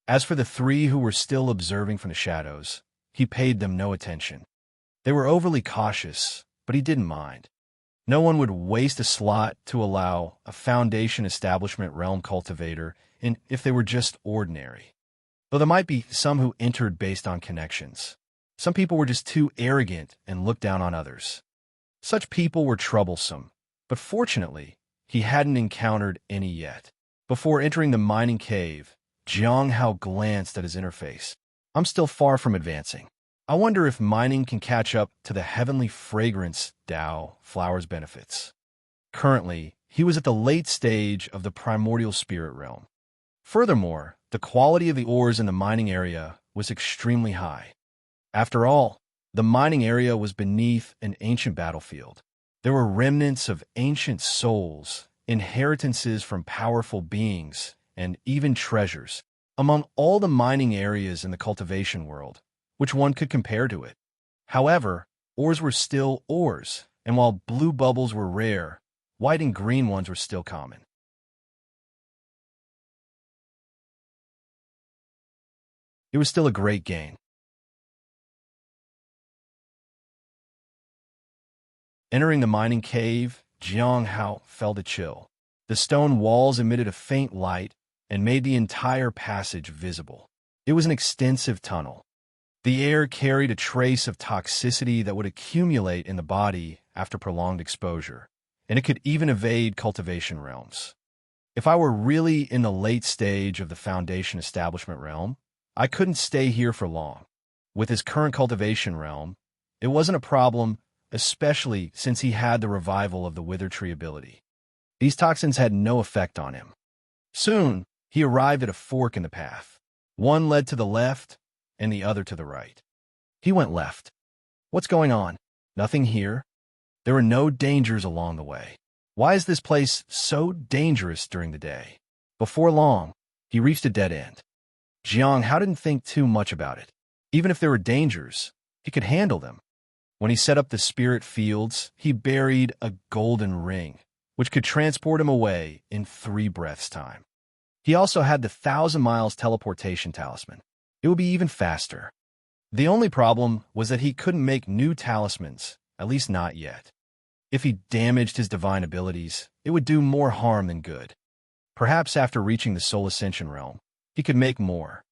As for the three who were still observing from the shadows, he paid them no attention. They were overly cautious, but he didn't mind. No one would waste a slot to allow a Foundation Establishment realm cultivator in if they were just ordinary. Though there might be some who entered based on connections. Some people were just too arrogant and looked down on others. Such people were troublesome, but fortunately, he hadn't encountered any yet. Before entering the mining cave, Jiang Hao glanced at his interface. I'm still far from advancing. I wonder if mining can catch up to the heavenly fragrance Tao flowers benefits. Currently, he was at the late stage of the primordial spirit realm. Furthermore, the quality of the ores in the mining area was extremely high. After all, the mining area was beneath an ancient battlefield. There were remnants of ancient souls, inheritances from powerful beings, and even treasures. Among all the mining areas in the cultivation world, which one could compare to it? However, ores were still ores, and while blue bubbles were rare, white and green ones were still common. It was still a great gain. Entering the mining cave, Jiang Hao felt a chill. The stone walls emitted a faint light and made the entire passage visible. It was an extensive tunnel. The air carried a trace of toxicity that would accumulate in the body after prolonged exposure, and it could even evade cultivation realms. If I were really in the late stage of the Foundation Establishment realm, I couldn't stay here for long. With his current cultivation realm, it wasn't a problem, especially since he had the revival of the Wither Tree ability. These toxins had no effect on him. Soon, he arrived at a fork in the path. One led to the left, and the other to the right. He went left. What's going on? Nothing here? There were no dangers along the way. Why is this place so dangerous during the day? Before long, he reached a dead end. Jiang Hao didn't think too much about it. Even if there were dangers, he could handle them. When he set up the spirit fields, he buried a golden ring, which could transport him away in 3 breaths' time. He also had the 1,000 miles teleportation talisman. It would be even faster. The only problem was that he couldn't make new talismans, at least not yet. If he damaged his divine abilities, it would do more harm than good. Perhaps after reaching the Soul Ascension realm, he could make more.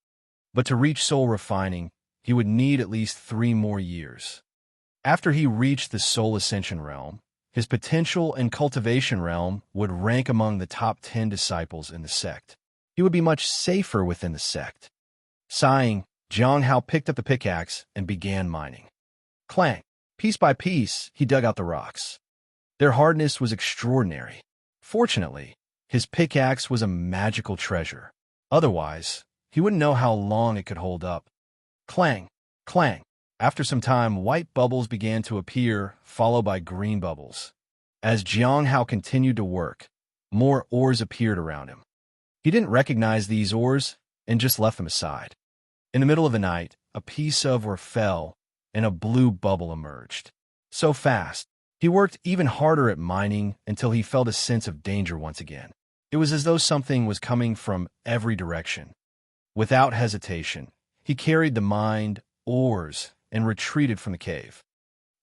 But to reach soul refining, he would need at least 3 more years. After he reached the Soul Ascension realm, his potential and cultivation realm would rank among the top 10 disciples in the sect. He would be much safer within the sect. Sighing, Jiang Hao picked up the pickaxe and began mining. Clang! Piece by piece, he dug out the rocks. Their hardness was extraordinary. Fortunately, his pickaxe was a magical treasure. Otherwise, he wouldn't know how long it could hold up. Clang! Clang! After some time, white bubbles began to appear, followed by green bubbles. As Jiang Hao continued to work, more ores appeared around him. He didn't recognize these ores and just left them aside. In the middle of the night, a piece of ore fell, and a blue bubble emerged. So fast, he worked even harder at mining until he felt a sense of danger once again. It was as though something was coming from every direction. Without hesitation, he carried the mined ores and retreated from the cave.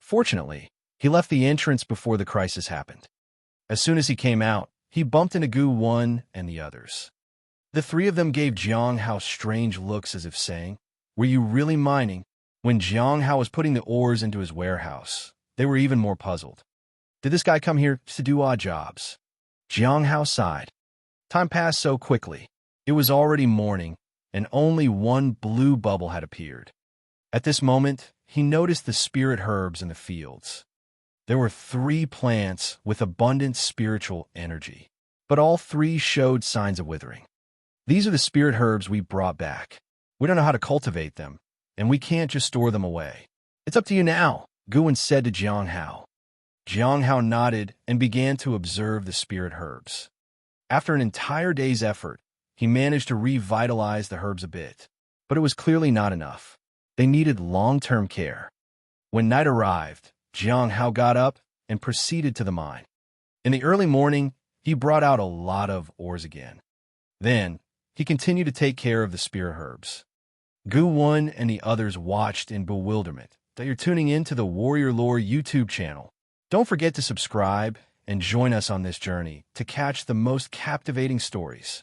Fortunately, he left the entrance before the crisis happened. As soon as he came out, he bumped into Gu One and the others. The 3 of them gave Jiang Hao strange looks as if saying, "Were you really mining?" When Jiang Hao was putting the ores into his warehouse, they were even more puzzled. Did this guy come here to do odd jobs? Jiang Hao sighed. Time passed so quickly. It was already morning, and only 1 blue bubble had appeared. At this moment, he noticed the spirit herbs in the fields. There were 3 plants with abundant spiritual energy, but all 3 showed signs of withering. These are the spirit herbs we brought back. We don't know how to cultivate them, and we can't just store them away. It's up to you now, Guwen said to Jiang Hao. Jiang Hao nodded and began to observe the spirit herbs. After an entire day's effort, he managed to revitalize the herbs a bit, but it was clearly not enough. They needed long-term care. When night arrived, Jiang Hao got up and proceeded to the mine. In the early morning, he brought out a lot of ores again. Then, he continued to take care of the spirit herbs. Gu Wen and the others watched in bewilderment. That you're tuning in to the Warrior Lore YouTube channel. Don't forget to subscribe and join us on this journey to catch the most captivating stories.